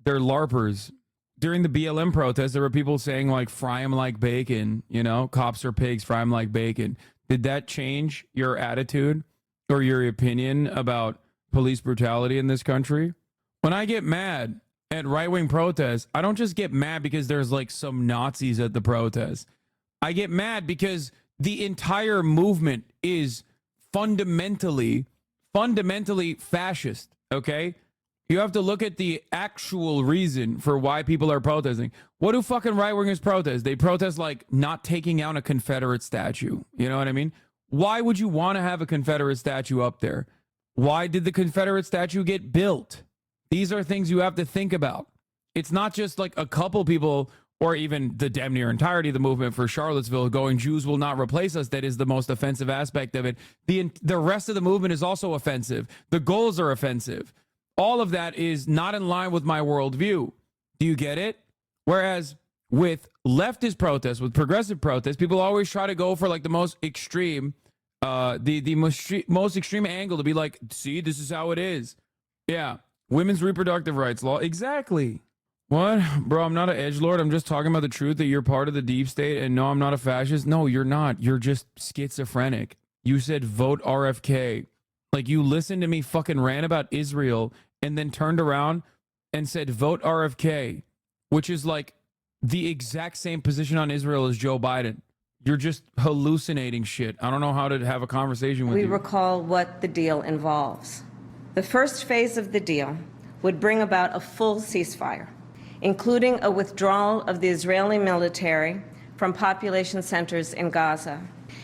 Speaker 1: LARPers. During the BLM protests, there were people saying like, fry them like bacon, you know, cops are pigs, fry them like bacon. Did that change your attitude or your opinion about police brutality in this country? When I get mad at right-wing protests, I don't just get mad because there's like some Nazis at the protest. I get mad because the entire movement is fundamentally fascist, okay? You have to look at the actual reason for why people are protesting. What do fucking right-wingers protest? They protest like not taking out a Confederate statue. You know what I mean? Why would you want to have a Confederate statue up there? Why did the Confederate statue get built? These are things you have to think about. It's not just like a couple people or even the damn near entirety of the movement for Charlottesville going, Jews will not replace us. That is the most offensive aspect of it. The rest of the movement is also offensive. The goals are offensive. All of that is not in line with my worldview. Do you get it? Whereas with leftist protests, with progressive protests, people always try to go for like the most extreme, the most extreme angle to be like, see, this is how it is. Yeah. Women's reproductive rights law. Exactly. What? Bro, I'm not an edgelord. I'm just talking about the truth that you're part of the deep state. And no, I'm not a fascist. No, you're not. You're just schizophrenic. You said vote RFK. Like you listened to me fucking rant about Israel and then turned around and said vote RFK, which is like the exact same position on Israel as Joe Biden. You're just hallucinating shit. I don't know how to have a conversation with you.
Speaker 23: we recall what the deal involves. The first phase of the deal would bring about a full ceasefire, including a withdrawal of the Israeli military from population centers in Gaza.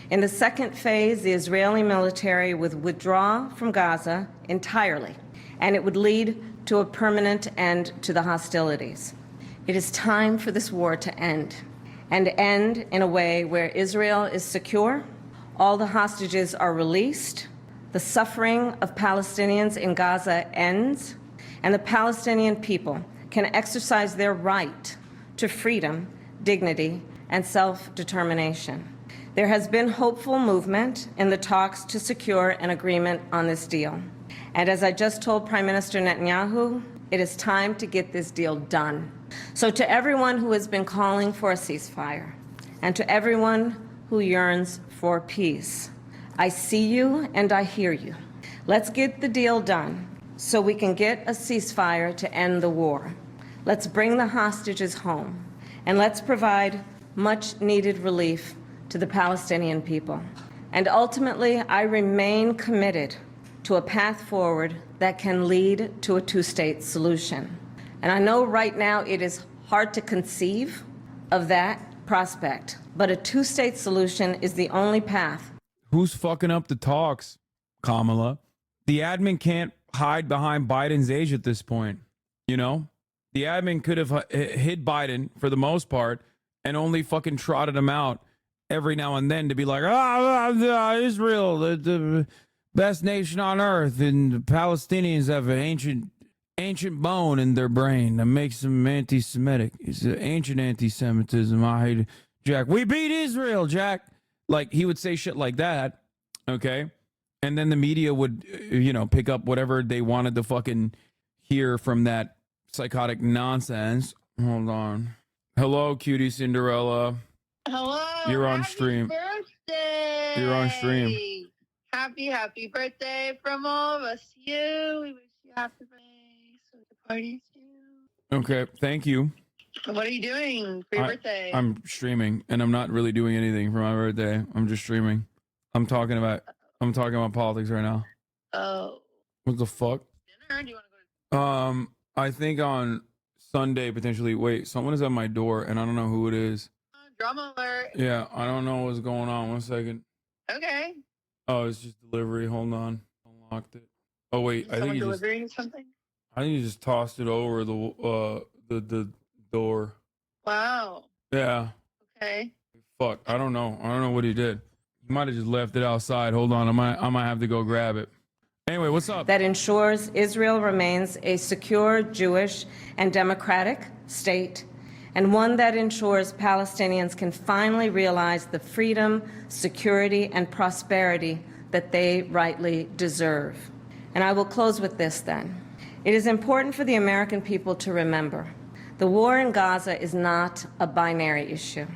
Speaker 23: In the second phase, the Israeli military would withdraw from Gaza entirely, and it would lead to a permanent end to the hostilities. It is time for this war to end, and end in a way where Israel is secure, all the hostages are released, the suffering of Palestinians in Gaza ends, and the Palestinian people can exercise their right to freedom, dignity, and self-determination. There has been hopeful movement in the talks to secure an agreement on this deal. And as I just told Prime Minister Netanyahu, it is time to get this deal done. So to everyone who has been calling for a ceasefire, and to everyone who yearns for peace, I see you and I hear you. Let's get the deal done so we can get a ceasefire to end the war. Let's bring the hostages home, and let's provide much-needed relief to the Palestinian people. And ultimately, I remain committed to a path forward that can lead to a two-state solution. And I know right now it is hard to conceive of that prospect, but a two-state solution is the only path.
Speaker 1: Who's fucking up the talks, Kamala? The admin can't hide behind Biden's age at this point, you know? The admin could have hid Biden for the most part and only fucking trotted him out every now and then to be like, Israel, the best nation on earth, and the Palestinians have an ancient bone in their brain that makes them anti-Semitic. It's an ancient anti-Semitism. I hate it. Jack, we beat Israel, Jack. Like, he would say shit like that, okay? And then the media would, you know, pick up whatever they wanted to fucking hear from that psychotic nonsense. Hold on. Hello, cutie Cinderella.
Speaker 13: Hello.
Speaker 1: You're on
Speaker 13: happy
Speaker 1: stream.
Speaker 13: Birthday.
Speaker 1: You're on stream.
Speaker 13: Happy birthday from all of us to you. We wish you happy birthday. So the party's you.
Speaker 1: Okay, thank you.
Speaker 13: What are you doing for your birthday?
Speaker 1: I'm streaming, and I'm not really doing anything for my birthday. I'm just streaming. I'm talking about politics right now.
Speaker 13: Oh.
Speaker 1: What the fuck?
Speaker 13: Dinner? Do you want to go to
Speaker 1: I think on Sunday potentially. Wait, someone is at my door and I don't know who it is.
Speaker 13: Drama alert.
Speaker 1: Yeah, I don't know what's going on. 1 second.
Speaker 13: Okay.
Speaker 1: Oh, it's just delivery. Hold on. Unlocked it. Oh wait, I think you just.
Speaker 13: delivering something?
Speaker 1: I think you just tossed it over the door.
Speaker 13: Wow.
Speaker 1: Yeah.
Speaker 13: Okay.
Speaker 1: Fuck. I don't know. I don't know what he did. He might have just left it outside. Hold on. I might have to go grab it. Anyway, what's up?
Speaker 23: That ensures Israel remains a secure Jewish and democratic state, and one that ensures Palestinians can finally realize the freedom, security, and prosperity that they rightly deserve. And I will close with this then. It is important for the American people to remember the war in Gaza is not a binary issue.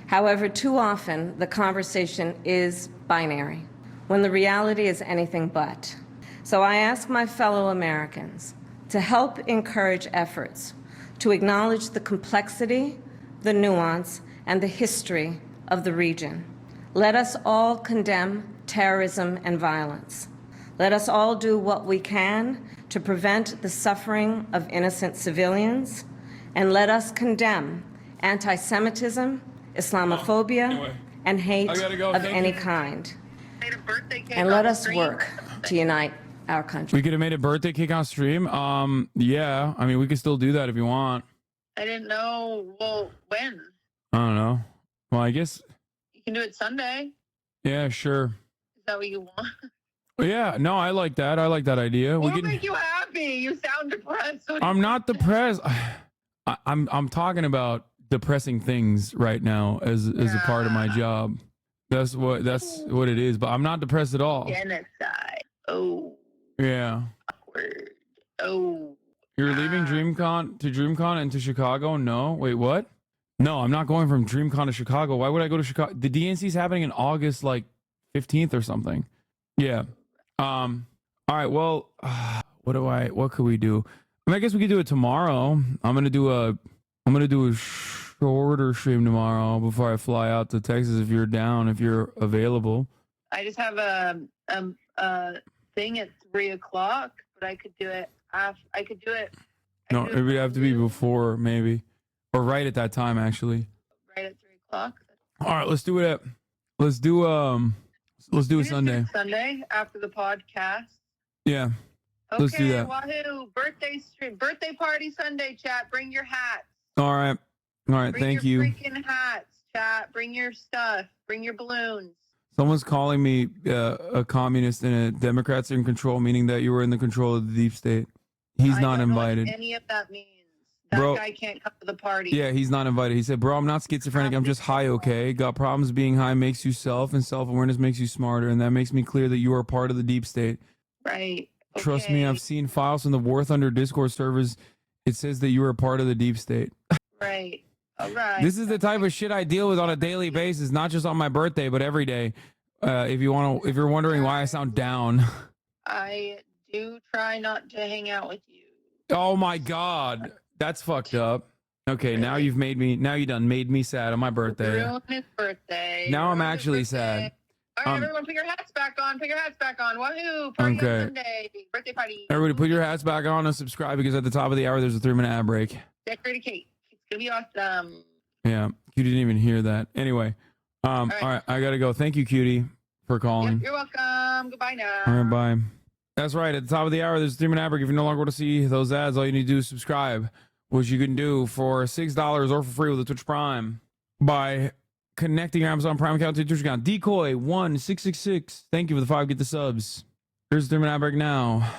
Speaker 23: However, too often the conversation is binary, when the reality is anything but. So I ask my fellow Americans to help encourage efforts to acknowledge the complexity, the nuance, and the history of the region. Let us all condemn terrorism and violence. Let us all do what we can to prevent the suffering of innocent civilians, and let us condemn anti-Semitism, Islamophobia, and hate of any kind. And let us work to unite our country.
Speaker 1: We could have made a birthday cake on stream. Yeah. I mean, we could still do that if you want.
Speaker 13: I didn't know. Well, when?
Speaker 1: I don't know. Well, I guess.
Speaker 13: You can do it Sunday.
Speaker 1: Yeah, sure.
Speaker 13: Is that what you want?
Speaker 1: Yeah. No, I like that. I like that idea.
Speaker 13: What will make you happy? You sound depressed.
Speaker 1: I'm not depressed. I'm talking about depressing things right now as a part of my job. That's what it is. But I'm not depressed at all.
Speaker 13: Genocide. Oh.
Speaker 1: Yeah.
Speaker 13: Awkward. Oh.
Speaker 1: You're leaving DreamCon and to Chicago? No. Wait, what? No, I'm not going from DreamCon to Chicago. Why would I go to Chicago? The DNC's happening in August, like 15th or something. Yeah. All right. Well, what could we do? I mean, I guess we could do it tomorrow. I'm gonna do a shorter stream tomorrow before I fly out to Texas. If you're down, if you're available.
Speaker 13: I just have a thing at 3:00, but I could do it after. I could do it.
Speaker 1: No, it would have to be before, maybe, or right at that time, actually.
Speaker 13: Right at 3:00.
Speaker 1: All right, let's do it. Let's do a Sunday.
Speaker 13: Sunday after the podcast.
Speaker 1: Yeah.
Speaker 13: Okay,
Speaker 1: let's do that.
Speaker 13: Wahoo! Birthday party Sunday, chat. Bring your hats.
Speaker 1: All right. Thank you.
Speaker 13: Bring your freaking hats, chat. Bring your stuff. Bring your balloons.
Speaker 1: Someone's calling me a communist and a Democrats are in control, meaning that you were in the control of the deep state. He's not invited.
Speaker 13: Know what any of that means. That
Speaker 1: Bro,
Speaker 13: guy can't come to the party.
Speaker 1: Yeah, he's not invited. He said, bro, I'm not schizophrenic. I'm just high, okay? Got problems being high makes you self, and self-awareness makes you smarter, and that makes me clear that you are part of the deep state.
Speaker 13: Right. Okay.
Speaker 1: Trust me, I've seen files from the War Thunder Discord servers. It says that you are part of the deep state.
Speaker 13: Right. All right.
Speaker 1: This is the type of shit I deal with on a daily basis, not just on my birthday, but every day. If you're wondering why I sound down.
Speaker 13: I do try not to hang out with you.
Speaker 1: Oh my God. That's fucked up. Okay, now you done made me sad on my birthday.
Speaker 13: Ruined his birthday.
Speaker 1: Now I'm actually sad.
Speaker 13: All right, everyone, put your hats back on. Put your hats back on. Wahoo! Party on Sunday. Birthday party.
Speaker 1: Everybody, put your hats back on and subscribe because at the top of the hour there's a 3-minute ad break.
Speaker 13: Decorate a cake. It's gonna be awesome.
Speaker 1: Yeah, you didn't even hear that. Anyway, all right, I gotta go. Thank you, Cutie, for calling.
Speaker 13: Yep, you're welcome. Goodbye now.
Speaker 1: All right, bye. That's right. At the top of the hour, there's a 3-minute ad break. If you no longer want to see those ads, all you need to do is subscribe, which you can do for $6 or for free with a Twitch Prime by connecting your Amazon Prime account to your Twitch account. Decoy1666. Thank you for the 5. Get the subs. Here's the 3-minute ad break now.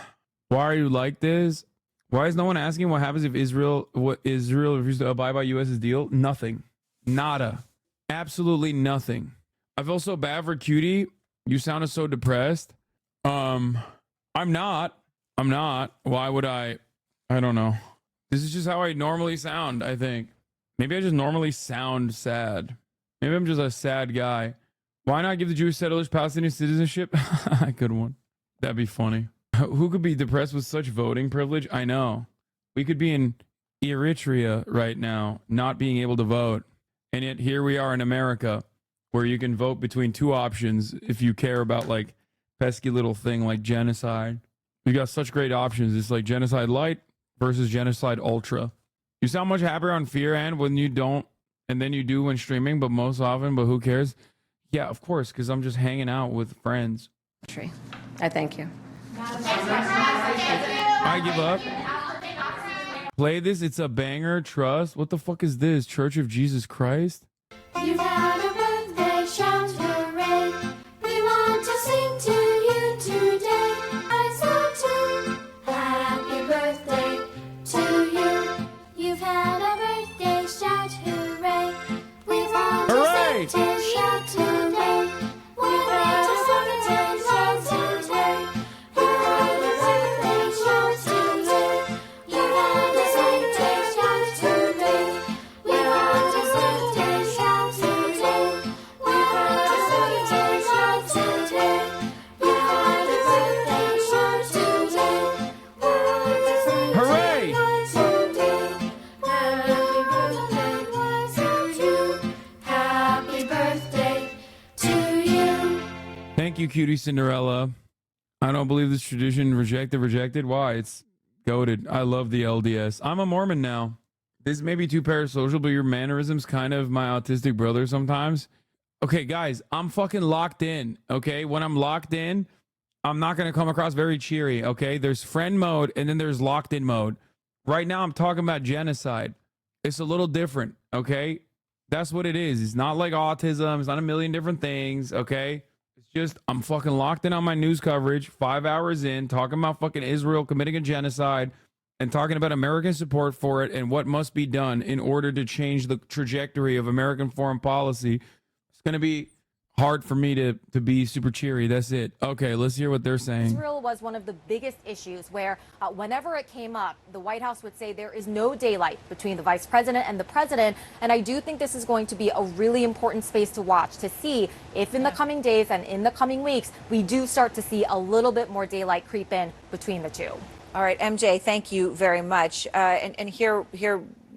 Speaker 1: Why are you like this? Why is no one asking what happens if Israel refuses to abide by U.S.'s deal? Nothing. Nada. Absolutely nothing. I feel so bad for Cutie. You sounded so depressed. I'm not. Why would I? I don't know. This is just how I normally sound, I think. Maybe I just normally sound sad. Maybe I'm just a sad guy. Why not give the Jewish settlers Palestinian citizenship? Good one. That'd be funny. Who could be depressed with such voting privilege? I know. We could be in Eritrea right now, not being able to vote. And yet here we are in America, where you can vote between 2 options if you care about like pesky little thing like genocide. We got such great options. It's like genocide light versus genocide ultra. You sound much happier on Fear and when you don't, and then you do when streaming, but most often, but who cares? Yeah, of course, because I'm just hanging out with friends.
Speaker 2: I thank you.
Speaker 1: I give up. Play this. It's a banger. Trust. What the fuck is this? Church of Jesus Christ?
Speaker 11: You've had a birthday, shout hooray. We want to sing to you today. I shout to happy birthday to you. You've had a birthday, shout hooray. We want to sing to shout today. We want to sing to shout today. You've had a birthday, shout today. You've had a birthday, shout today. We want to sing to shout today. We want to sing to shout today. You've had a birthday, shout today. We want to sing to
Speaker 1: Hooray!
Speaker 11: Happy birthday to you.
Speaker 1: Thank you, cutie Cinderella. I don't believe this tradition. Rejected. Why? It's goated. I love the LDS. I'm a Mormon now. This may be too parasocial, but your mannerisms kind of my autistic brother sometimes. Okay, guys, I'm fucking locked in. Okay, when I'm locked in, I'm not going to come across very cheery. Okay, there's friend mode and then there's locked in mode. Right now, I'm talking about genocide. It's a little different. Okay, that's what it is. It's not like autism. It's not a million different things. Okay, it's just I'm fucking locked in on my news coverage. 5 hours in, talking about fucking Israel committing a genocide and talking about American support for it and what must be done in order to change the trajectory of American foreign policy. It's going to be hard for me to be super cheery. That's it. Okay, let's hear what they're saying.
Speaker 14: Israel was one of the biggest issues where whenever it came up, the White House would say there is no daylight between the vice president and the president. And I do think this is going to be a really important space to watch to see if in the coming days and in the coming weeks, we do start to see a little bit more daylight creep in between the two.
Speaker 15: All right, MJ, thank you very much. And here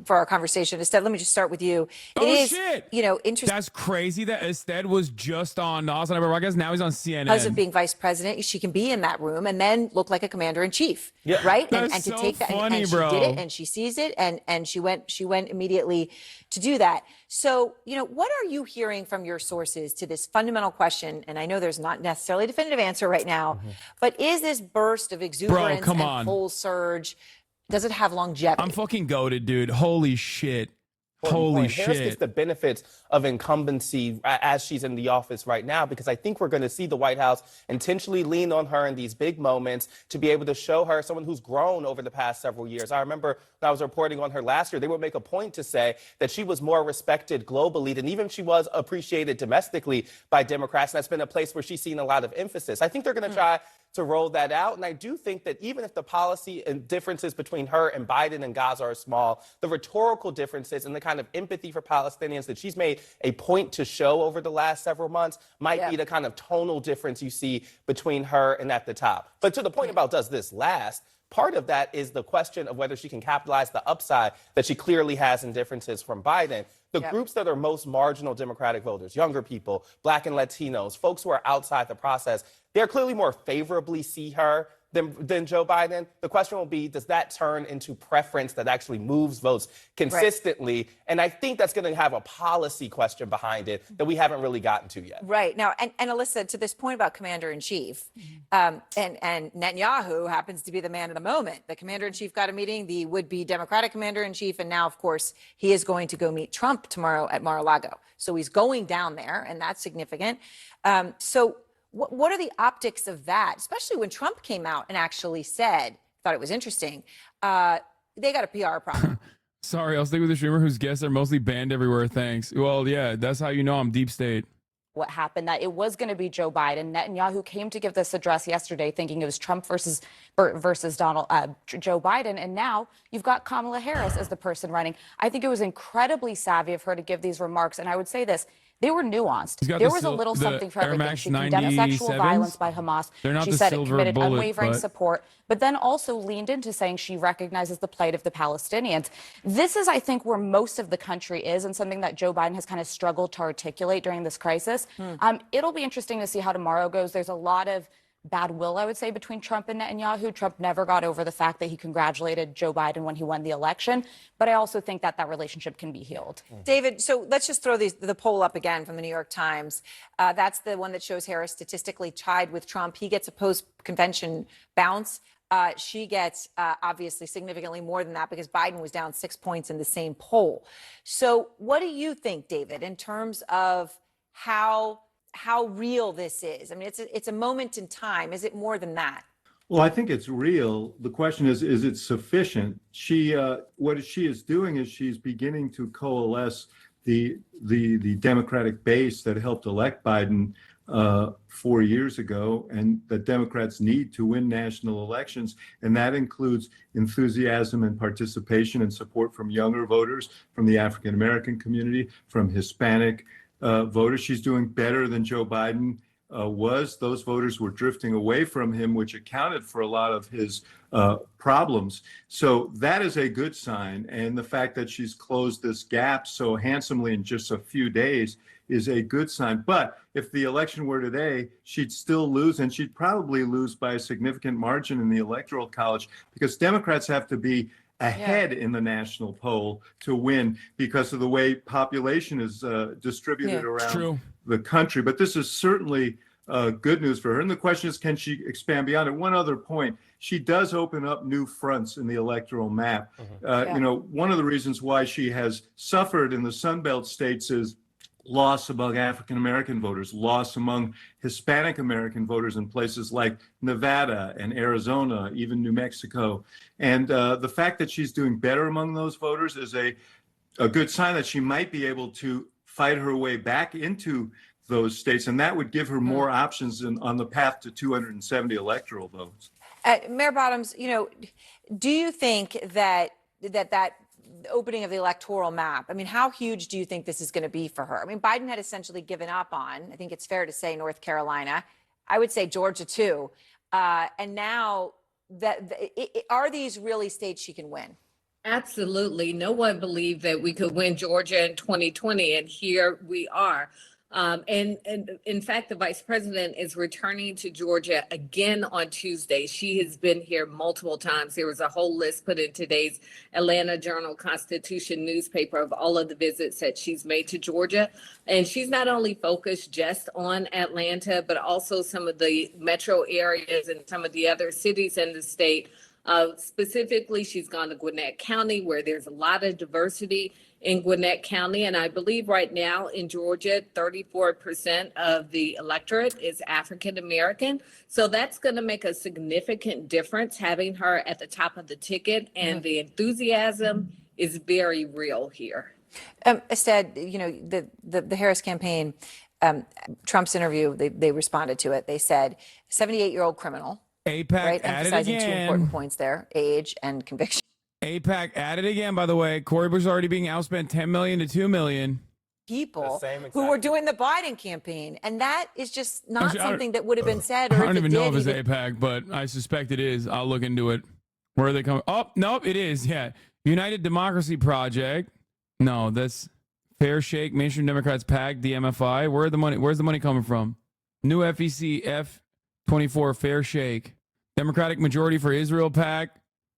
Speaker 15: for our conversation, Ested, let me just start with you.
Speaker 1: Oh,
Speaker 15: it is,
Speaker 1: shit.
Speaker 15: Interesting.
Speaker 1: That's crazy that Ested was just on Austin Broadcast. Now he's on CNN.
Speaker 15: Because of being vice president, she can be in that room and then look like a commander in chief, right?
Speaker 1: That's
Speaker 15: and to
Speaker 1: so
Speaker 15: take that,
Speaker 1: funny,
Speaker 15: and
Speaker 1: bro.
Speaker 15: she did it, and she sees it, and she went immediately to do that. So, what are you hearing from your sources to this fundamental question? And I know there's not necessarily a definitive answer right now, but is this burst of exuberance
Speaker 1: come
Speaker 15: and
Speaker 1: on.
Speaker 15: full surge? Does it have longevity?
Speaker 1: I'm fucking goated, dude. Holy shit. Holy
Speaker 24: Harris
Speaker 1: shit.
Speaker 24: gets the benefits of incumbency as she's in the office right now, because I think we're going to see the White House intentionally lean on her in these big moments to be able to show her someone who's grown over the past several years. I remember when I was reporting on her last year, they would make a point to say that she was more respected globally than even she was appreciated domestically by Democrats. And that's been a place where she's seen a lot of emphasis. I think they're going to try to roll that out. And I do think that even if the policy and differences between her and Biden and Gaza are small, the rhetorical differences and the kind of empathy for Palestinians that she's made a point to show over the last several months might be the kind of tonal difference you see between her and at the top. But to the point about does this last, part of that is the question of whether she can capitalize the upside that she clearly has in differences from Biden. The groups that are most marginal Democratic voters, younger people, Black and Latinos, folks who are outside the process, they're clearly more favorably see her than Joe Biden. The question will be, does that turn into preference that actually moves votes consistently? Right. And I think that's going to have a policy question behind it that we haven't really gotten to yet.
Speaker 15: Right. Now, and Alyssa, to this point about commander-in-chief, and Netanyahu happens to be the man of the moment. The commander-in-chief got a meeting, the would-be Democratic commander-in-chief, and now, of course, he is going to go meet Trump tomorrow at Mar-a-Lago. So he's going down there, and that's significant. What are the optics of that, especially when Trump came out and actually said, thought it was interesting, they got a PR problem.
Speaker 1: Sorry, I'll stick with the streamer whose guests are mostly banned everywhere. Thanks. Well, yeah, that's how you know I'm deep state.
Speaker 25: What happened, that it was going to be Joe Biden. Netanyahu came to give this address yesterday thinking it was Trump versus Joe Biden. And now you've got Kamala Harris as the person running. I think it was incredibly savvy of her to give these remarks. And I would say this. They were nuanced. There was a little something for everything. She condemned sexual violence by Hamas. She said it committed unwavering support, but then also leaned into saying she recognizes the plight of the Palestinians. This is, I think, where most of the country is, and something that Joe Biden has kind of struggled to articulate during this crisis. It'll be interesting to see how tomorrow goes. There's a lot of bad will, I would say, between Trump and Netanyahu. Trump never got over the fact that he congratulated Joe Biden when he won the election. But I also think that that relationship can be healed.
Speaker 15: David, so let's just throw the poll up again from the New York Times. That's the one that shows Harris statistically tied with Trump. He gets a post-convention bounce. She gets obviously significantly more than that because Biden was down 6 points in the same poll. So what do you think, David, in terms of how real this is? I mean, it's a moment in time. Is it more than that?
Speaker 4: Well, I think it's real. The question is it sufficient? What she is doing is she's beginning to coalesce the Democratic base that helped elect Biden 4 years ago, and that Democrats need to win national elections. And that includes enthusiasm and participation and support from younger voters, from the African American community, from Hispanic voters. She's doing better than Joe Biden was. Those voters were drifting away from him, which accounted for a lot of his problems. So that is a good sign. And the fact that she's closed this gap so handsomely in just a few days is a good sign. But if the election were today, she'd still lose, and she'd probably lose by a significant margin in the Electoral College, because Democrats have to be ahead in the national poll to win because of the way population is distributed around the country. But this is certainly good news for her. And the question is, can she expand beyond it? One other point, she does open up new fronts in the electoral map. You know, one of the reasons why she has suffered in the Sun Belt states is loss among African American voters, loss among Hispanic American voters in places like Nevada and Arizona, even New Mexico. And the fact that she's doing better among those voters is a good sign that she might be able to fight her way back into those states. And that would give her more options on the path to 270 electoral votes.
Speaker 15: Mayor Bottoms, you know, do you think that opening of the electoral map, I mean, how huge do you think this is going to be for her? I mean, Biden had essentially given up on, I think it's fair to say, North Carolina. I would say Georgia too. And now, are these really states she can win?
Speaker 10: Absolutely. No one believed that we could win Georgia in 2020, and here we are. And in fact, the vice president is returning to Georgia again on Tuesday. She has been here multiple times. There was a whole list put in today's Atlanta Journal-Constitution newspaper of all of the visits that she's made to Georgia. And she's not only focused just on Atlanta, but also some of the metro areas and some of the other cities in the state. Specifically, she's gone to Gwinnett County, where there's a lot of diversity in Gwinnett County. And I believe right now in Georgia, 34% of the electorate is African American. So that's going to make a significant difference, having her at the top of the ticket. And the enthusiasm is very real here.
Speaker 15: Instead, you know, the Harris campaign, Trump's interview, they responded to it. They said, 78-year-old criminal.
Speaker 1: AIPAC
Speaker 15: right?
Speaker 1: at it
Speaker 15: Emphasizing two
Speaker 1: again.
Speaker 15: important points there, age and conviction.
Speaker 1: AIPAC at it again, by the way. Cory Bush already being outspent $10 million to $2 million.
Speaker 15: People who were doing the Biden campaign. And that is just not something that would have been said. Or
Speaker 1: I don't even know if it's
Speaker 15: even...
Speaker 1: AIPAC, but I suspect it is. I'll look into it. Where are they coming? Oh, nope, it is. Yeah. United Democracy Project. No, that's Fair Shake, Mainstream Democrats PAC, DMFI. Where's the money coming from? New FEC F24 Fair Shake. Democratic Majority for Israel PAC.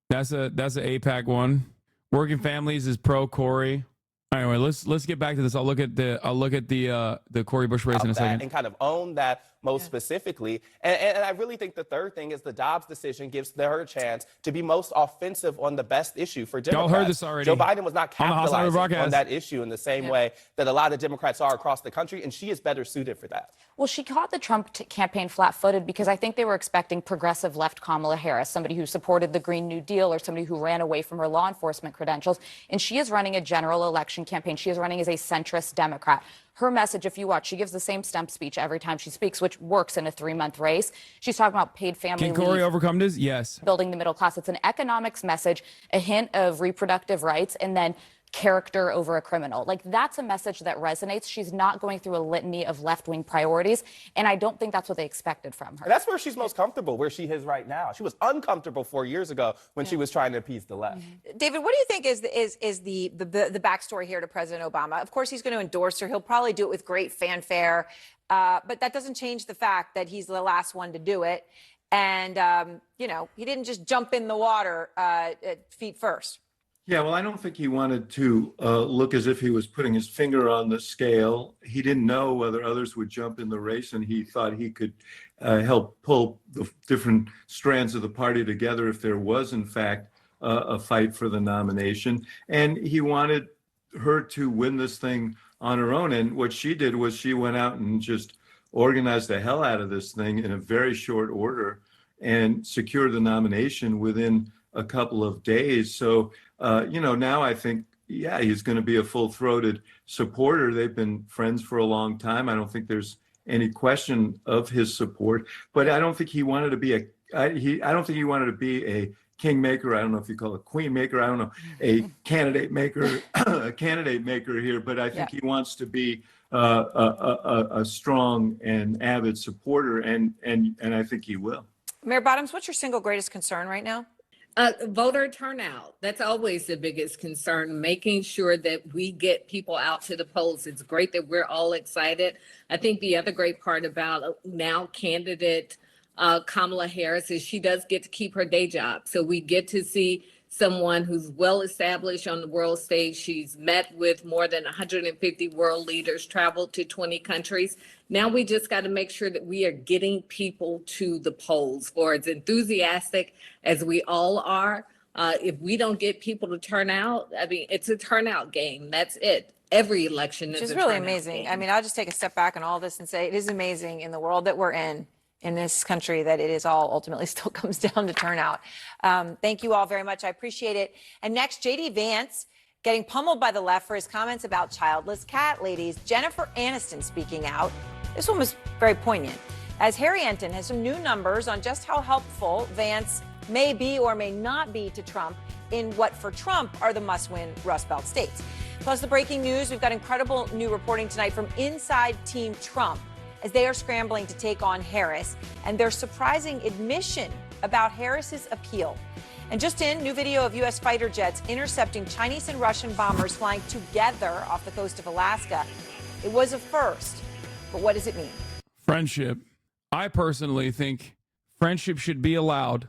Speaker 1: That's a AIPAC one. Working Families is pro Cory. Anyway, let's get back to this. I'll look at the Cory Bush race in a second.
Speaker 24: And kind of own that most specifically. And I really think the third thing is the Dobbs decision gives her a chance to be most offensive on the best issue for Democrats.
Speaker 1: Y'all heard this already.
Speaker 24: Joe Biden was not capitalizing on that
Speaker 1: broadcast.
Speaker 24: issue in the same way that a lot of Democrats are across the country, and she is better suited for that.
Speaker 25: Well, she caught the Trump campaign flat-footed because I think they were expecting progressive left Kamala Harris, somebody who supported the Green New Deal or somebody who ran away from her law enforcement credentials. And she is running a general election campaign. She is running as a centrist Democrat. Her message, if you watch, she gives the same stump speech every time she speaks, which works in a 3-month race. She's talking about paid family leave.
Speaker 1: Can Cory overcome this? Yes.
Speaker 25: Building the middle class. It's an economics message, a hint of reproductive rights, and then character over a criminal. Like, that's a message that resonates. She's not going through a litany of left-wing priorities, and I don't think that's what they expected from her.
Speaker 24: And that's where she's most comfortable, where she is right now. She was uncomfortable 4 years ago when she was trying to appease the left.
Speaker 15: David, what do you think is the backstory here to President Obama? Of course, he's going to endorse her. He'll probably do it with great fanfare, but that doesn't change the fact that he's the last one to do it. And, you know, he didn't just jump in the water feet first.
Speaker 4: Yeah, well, I don't think he wanted to look as if he was putting his finger on the scale. He didn't know whether others would jump in the race, and he thought he could help pull the different strands of the party together if there was, in fact, a fight for the nomination. And he wanted her to win this thing on her own. And what she did was she went out and just organized the hell out of this thing in a very short order and secured the nomination within a couple of days. So, you know, now I think, yeah, he's going to be a full-throated supporter. They've been friends for a long time. I don't think there's any question of his support, but I don't think he wanted to be I don't think he wanted to be a kingmaker. I don't know if you call it queen maker. I don't know, a candidate maker, a candidate maker here, but I think he wants to be a strong and avid supporter, and I think he will.
Speaker 15: Mayor Bottoms, what's your single greatest concern right now?
Speaker 10: Voter turnout. That's always the biggest concern, making sure that we get people out to the polls. It's great that we're all excited. I think the other great part about now candidate Kamala Harris is she does get to keep her day job. So we get to see someone who's well established on the world stage. She's met with more than 150 world leaders, traveled to 20 countries. Now we just got to make sure that we are getting people to the polls. For as enthusiastic as we all are, if we don't get people to turn out, I mean, it's a turnout game. That's it. Every election is
Speaker 15: Which is
Speaker 10: a
Speaker 15: really
Speaker 10: turnout
Speaker 15: amazing.
Speaker 10: game.
Speaker 15: I mean, I'll just take a step back on all this and say it is amazing in the world that we're in this country, that it is all ultimately still comes down to turnout. Thank you all very much. I appreciate it. And next, J.D. Vance getting pummeled by the left for his comments about childless cat ladies. Jennifer Aniston speaking out. This one was very poignant, as Harry Enton has some new numbers on just how helpful Vance may be or may not be to Trump in what for Trump are the must-win Rust Belt states. Plus the breaking news, we've got incredible new reporting tonight from inside Team Trump as they are scrambling to take on Harris, and their surprising admission about Harris's appeal. And just in, new video of U.S. fighter jets intercepting Chinese and Russian bombers flying together off the coast of Alaska. It was a first, but what does it mean?
Speaker 1: Friendship. I personally think friendship should be allowed.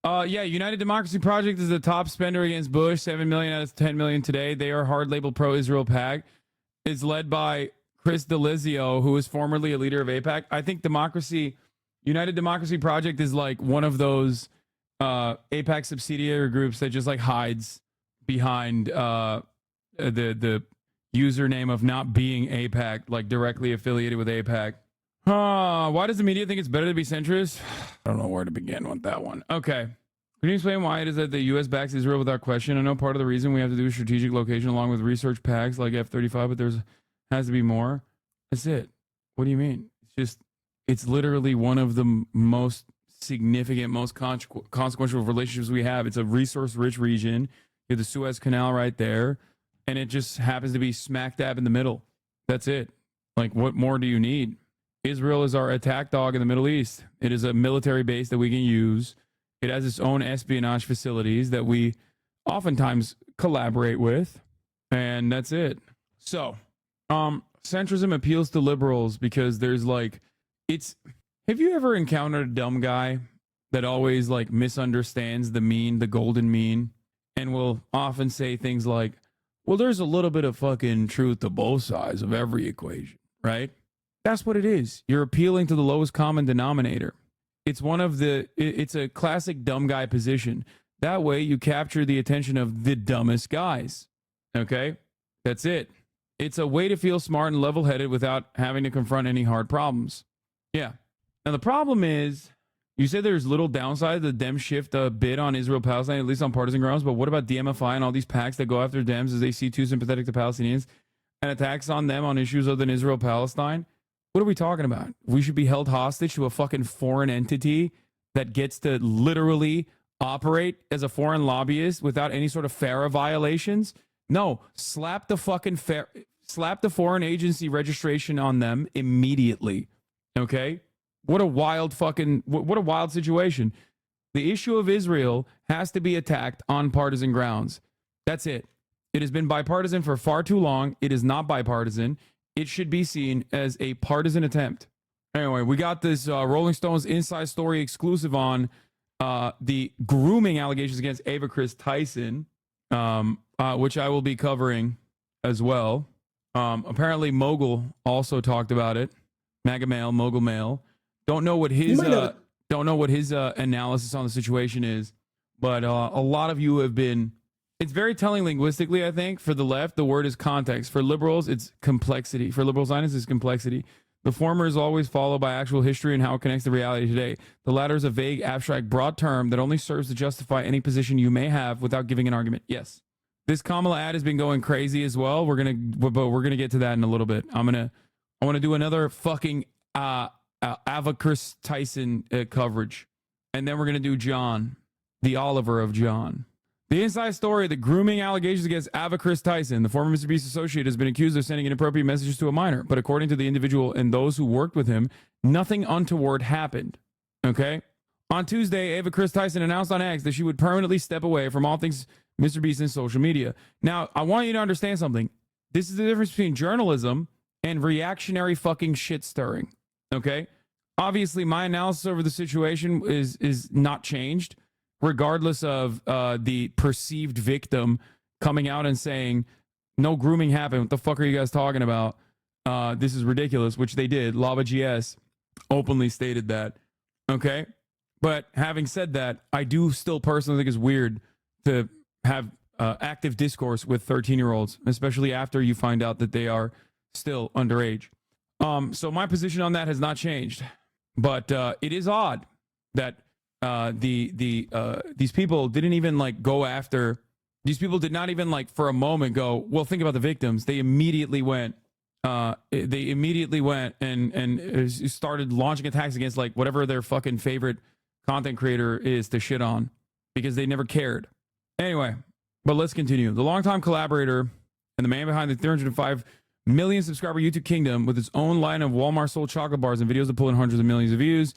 Speaker 1: United Democracy Project is the top spender against Bush, 7 million out of 10 million today. They are hard labeled pro-Israel PAC. It's led by Chris Delizio, who was formerly a leader of AIPAC. I think United Democracy Project is like one of those AIPAC subsidiary groups that just like hides behind the username of not being AIPAC, like directly affiliated with AIPAC. Why does the media think it's better to be centrist? I don't know where to begin with that one. Okay. Can you explain why it is that the U.S. backs Israel without question? I know part of the reason we have to do strategic location along with research packs like F-35, but there's has to be more. That's it. What do you mean? It's literally one of the most significant, most consequential relationships we have. It's a resource-rich region. You have the Suez Canal right there, and it just happens to be smack dab in the middle. That's it. Like, what more do you need? Israel is our attack dog in the Middle East. It is a military base that we can use. It has its own espionage facilities that we oftentimes collaborate with, and that's it. So, centrism appeals to liberals because there's like, have you ever encountered a dumb guy that always like misunderstands the mean, the golden mean, and will often say things like, well, there's a little bit of fucking truth to both sides of every equation, right? That's what it is. You're appealing to the lowest common denominator. It's it's a classic dumb guy position. That way you capture the attention of the dumbest guys. Okay? That's it. It's a way to feel smart and level-headed without having to confront any hard problems. Yeah. Now, the problem is, you say there's little downside. The Dems shift a bit on Israel-Palestine, at least on partisan grounds, but what about DMFI and all these PACs that go after Dems as they see too sympathetic to Palestinians and attacks on them on issues other than Israel-Palestine? What are we talking about? We should be held hostage to a fucking foreign entity that gets to literally operate as a foreign lobbyist without any sort of FARA violations? No, slap the foreign agency registration on them immediately. Okay? What a wild situation. The issue of Israel has to be attacked on partisan grounds. That's it. It has been bipartisan for far too long. It is not bipartisan. It should be seen as a partisan attempt. Anyway, we got this Rolling Stones inside story exclusive on the grooming allegations against Ava Chris Tyson, which I will be covering as well. Apparently, Mogul also talked about it. MAGA Mail, Mogul Mail. Don't know what his analysis on the situation is, but a lot of you have been. It's very telling linguistically, I think. For the left, the word is context. For liberals, it's complexity. For liberal Zionists, it's complexity. The former is always followed by actual history and how it connects to reality today. The latter is a vague, abstract, broad term that only serves to justify any position you may have without giving an argument. Yes. This Kamala ad has been going crazy as well. We're gonna get to that in a little bit. I want to do another fucking Ava Chris Tyson coverage, and then we're gonna do John, the Oliver of John. The inside story: the grooming allegations against Ava Chris Tyson, the former Mr. Beast associate, has been accused of sending inappropriate messages to a minor. But according to the individual and those who worked with him, nothing untoward happened. Okay. On Tuesday, Ava Chris Tyson announced on X that she would permanently step away from all things Mr. Beast and social media. Now, I want you to understand something. This is the difference between journalism and reactionary fucking shit stirring. Okay. Obviously, my analysis over the situation is not changed, regardless of the perceived victim coming out and saying, no grooming happened. What the fuck are you guys talking about? This is ridiculous, which they did. Lava GS openly stated that. Okay. But having said that, I do still personally think it's weird to have active discourse with 13-year-olds, especially after you find out that they are still underage. So my position on that has not changed. But it is odd that these people didn't even like go after. These people did not even like for a moment go, well, think about the victims. They immediately went. And started launching attacks against like whatever their fucking favorite content creator is to shit on, because they never cared. Anyway, but let's continue. The longtime collaborator and the man behind the 305 million subscriber YouTube kingdom, with its own line of Walmart sold chocolate bars and videos that pull in hundreds of millions of views.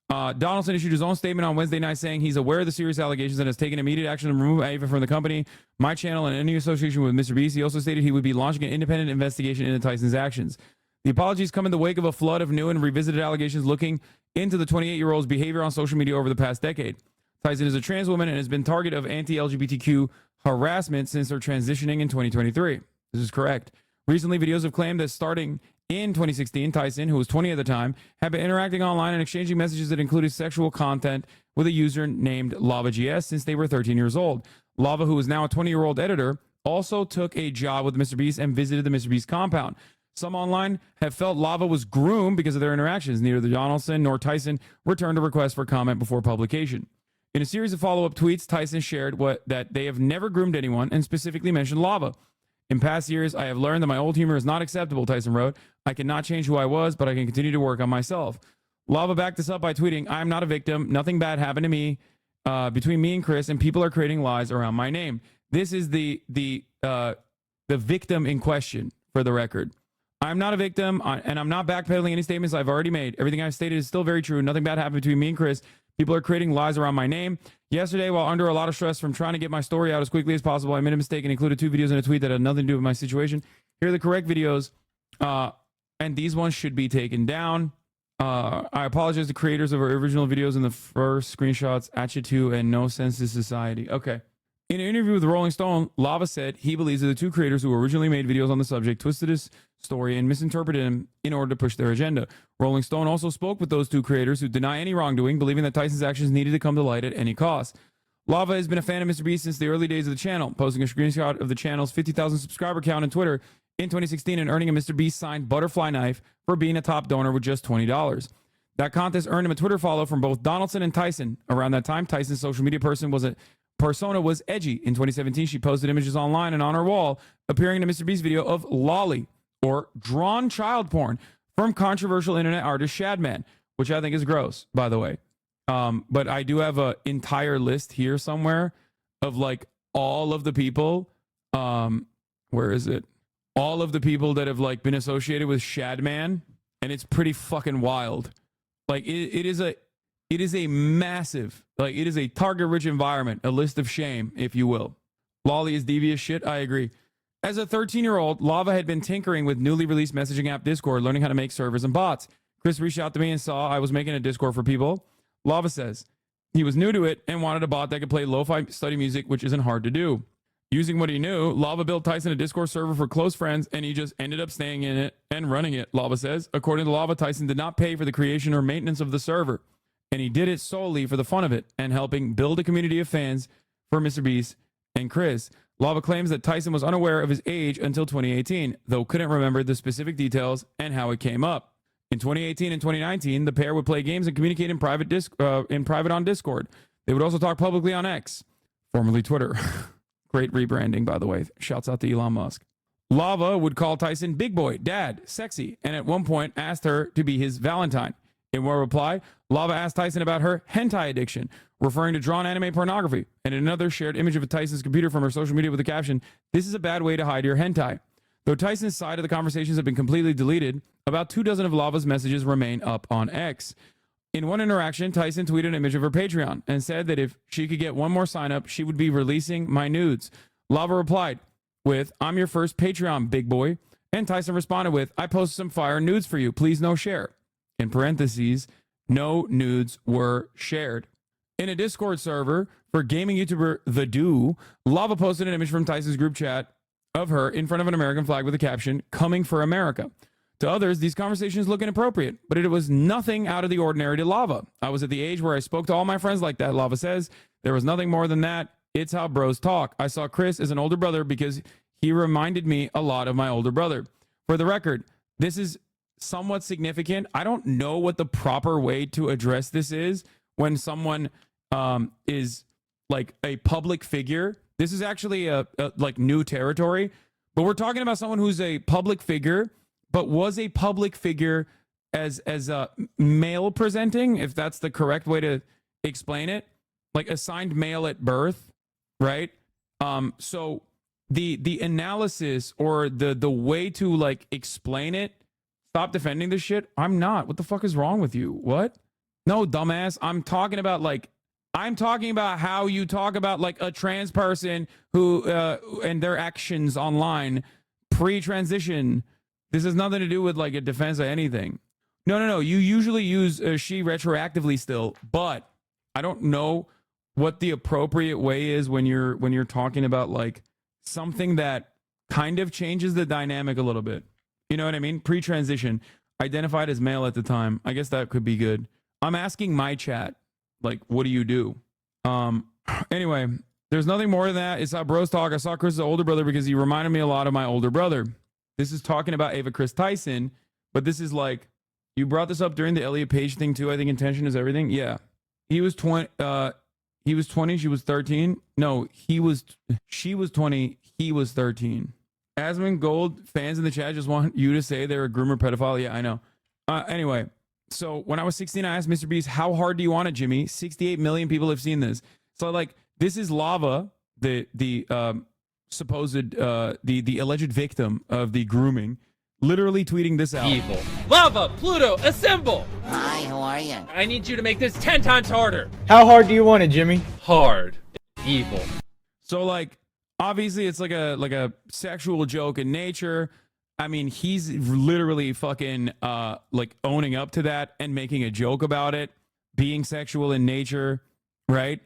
Speaker 1: Donaldson issued his own statement on Wednesday night saying he's aware of the serious allegations and has taken immediate action to remove Ava from the company, my channel, and any association with Mr. Beast. He also stated he would be launching an independent investigation into Tyson's actions. The apologies come in the wake of a flood of new and revisited allegations looking into the 28-year-old's behavior on social media over the past decade. Tyson is a trans woman and has been target of anti-LGBTQ harassment since her transitioning in 2023. This is correct. Recently, videos have claimed that starting in 2016, Tyson, who was 20 at the time, had been interacting online and exchanging messages that included sexual content with a user named LavaGS since they were 13 years old. Lava, who is now a 20-year-old editor, also took a job with Mr. Beast and visited the Mr. Beast compound. Some online have felt Lava was groomed because of their interactions. Neither the Donaldson nor Tyson returned a request for comment before publication. In a series of follow-up tweets, Tyson shared that they have never groomed anyone and specifically mentioned Lava. In past years, I have learned that my old humor is not acceptable, Tyson wrote. I cannot change who I was, but I can continue to work on myself. Lava backed this up by tweeting, I am not a victim. Nothing bad happened to me between me and Chris, and people are creating lies around my name. This is the victim in question, for the record. I'm not a victim, and I'm not backpedaling any statements I've already made. Everything I've stated is still very true. Nothing bad happened between me and Chris. People are creating lies around my name. Yesterday, while under a lot of stress from trying to get my story out as quickly as possible, I made a mistake and included 2 videos in a tweet that had nothing to do with my situation. Here are the correct videos, and these ones should be taken down. I apologize to creators of our original videos and the first screenshots, Atcha2 and No Sense to Society. Okay. In an interview with Rolling Stone, Lava said he believes that the 2 creators who originally made videos on the subject twisted his story and misinterpreted him in order to push their agenda. Rolling Stone also spoke with those 2 creators who deny any wrongdoing, believing that Tyson's actions needed to come to light at any cost. Lava has been a fan of Mr. Beast since the early days of the channel, posting a screenshot of the channel's 50,000 subscriber count on Twitter in 2016 and earning a Mr. Beast signed butterfly knife for being a top donor with just $20. That contest earned him a Twitter follow from both Donaldson and Tyson. Around that time, Tyson's social media persona was edgy. In 2017, she posted images online and on her wall appearing in a Mr. Beast video of lolly, or drawn child porn, from controversial internet artist Shadman, which I think is gross, by the way. But I do have an entire list here somewhere of like all of the people where is it? All of the people that have like been associated with Shadman, and it's pretty fucking wild. Like it is a massive, like it is a target-rich environment, a list of shame, if you will. Lolly is devious shit. I agree. As a 13-year-old, Lava had been tinkering with newly released messaging app Discord, learning how to make servers and bots. Chris reached out to me and saw I was making a Discord for people. Lava says he was new to it and wanted a bot that could play lo-fi study music, which isn't hard to do. Using what he knew, Lava built Tyson a Discord server for close friends, and he just ended up staying in it and running it, Lava says. According to Lava, Tyson did not pay for the creation or maintenance of the server, and he did it solely for the fun of it and helping build a community of fans for Mr. Beast and Chris. Lava claims that Tyson was unaware of his age until 2018, though couldn't remember the specific details and how it came up. In 2018 and 2019, the pair would play games and communicate in private on Discord. They would also talk publicly on X, formerly Twitter. Great rebranding, by the way. Shouts out to Elon Musk. Lava would call Tyson big boy, dad, sexy, and at one point asked her to be his Valentine. In one reply, Lava asked Tyson about her hentai addiction, referring to drawn anime pornography, and in another shared image of Tyson's computer from her social media with the caption, "This is a bad way to hide your hentai." Though Tyson's side of the conversations have been completely deleted, about 24 of Lava's messages remain up on X. In one interaction, Tyson tweeted an image of her Patreon and said that if she could get one more sign up, she would be releasing my nudes. Lava replied with, "I'm your first Patreon, big boy." And Tyson responded with, "I posted some fire nudes for you. Please no share." In parentheses, no nudes were shared. In a Discord server for gaming YouTuber The Do, Lava posted an image from Tyson's group chat of her in front of an American flag with the caption, "Coming for America." To others, these conversations look inappropriate, but it was nothing out of the ordinary to Lava. I was at the age where I spoke to all my friends like that, Lava says. There was nothing more than that. It's how bros talk. I saw Chris as an older brother because he reminded me a lot of my older brother. For the record, this is somewhat significant. I don't know what the proper way to address this is when someone is like a public figure. This is actually a like new territory, but we're talking about someone who's a public figure, but was a public figure as a male presenting, if that's the correct way to explain it, like assigned male at birth, right? So the analysis or the way to like explain it. Stop defending this shit. I'm not. What the fuck is wrong with you? What? No, dumbass. I'm talking about how you talk about like a trans person who and their actions online pre-transition. This has nothing to do with like a defense of anything. No. You usually use she retroactively still, but I don't know what the appropriate way is when you're talking about like something that kind of changes the dynamic a little bit. You know what I mean? Pre-transition, identified as male at the time. I guess that could be good. I'm asking my chat, like, what do you do? Anyway, there's nothing more than that. It's how bros talk. I saw Chris's older brother because he reminded me a lot of my older brother. This is talking about Ava Chris Tyson, but this is like, you brought this up during the Elliot Page thing too. I think intention is everything. Yeah. He was 20. He was 20. She was 13. No, she was 20. He was 13. Asmon Gold fans in the chat just want you to say they're a groomer pedophile. Yeah, I know. Anyway, so when I was 16, I asked Mr. Beast, "How hard do you want it, Jimmy?" 68 million people have seen this. So like, this is Lava, the supposed the alleged victim of the grooming, literally tweeting this out.
Speaker 16: Evil. Lava, Pluto, assemble!
Speaker 17: Hi, how are you?
Speaker 16: I need you to make this 10 times harder.
Speaker 19: How hard do you want it, Jimmy?
Speaker 16: Hard. Evil.
Speaker 1: So like, obviously it's like a sexual joke in nature. I mean, he's literally fucking like owning up to that and making a joke about it being sexual in nature, right?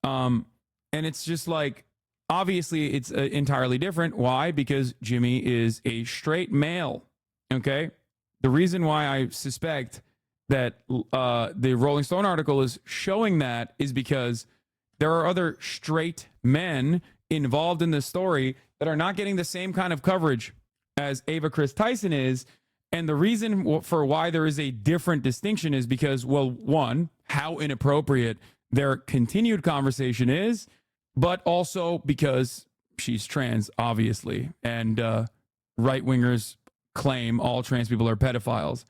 Speaker 1: And it's just like, obviously it's entirely different. Why? Because Jimmy is a straight male. Okay. The reason why I suspect that the Rolling Stone article is showing that is because there are other straight men involved in this story that are not getting the same kind of coverage as Ava Chris Tyson is. And the reason for why there is a different distinction is because, well, one, how inappropriate their continued conversation is, but also because she's trans, obviously. And right-wingers claim all trans people are pedophiles.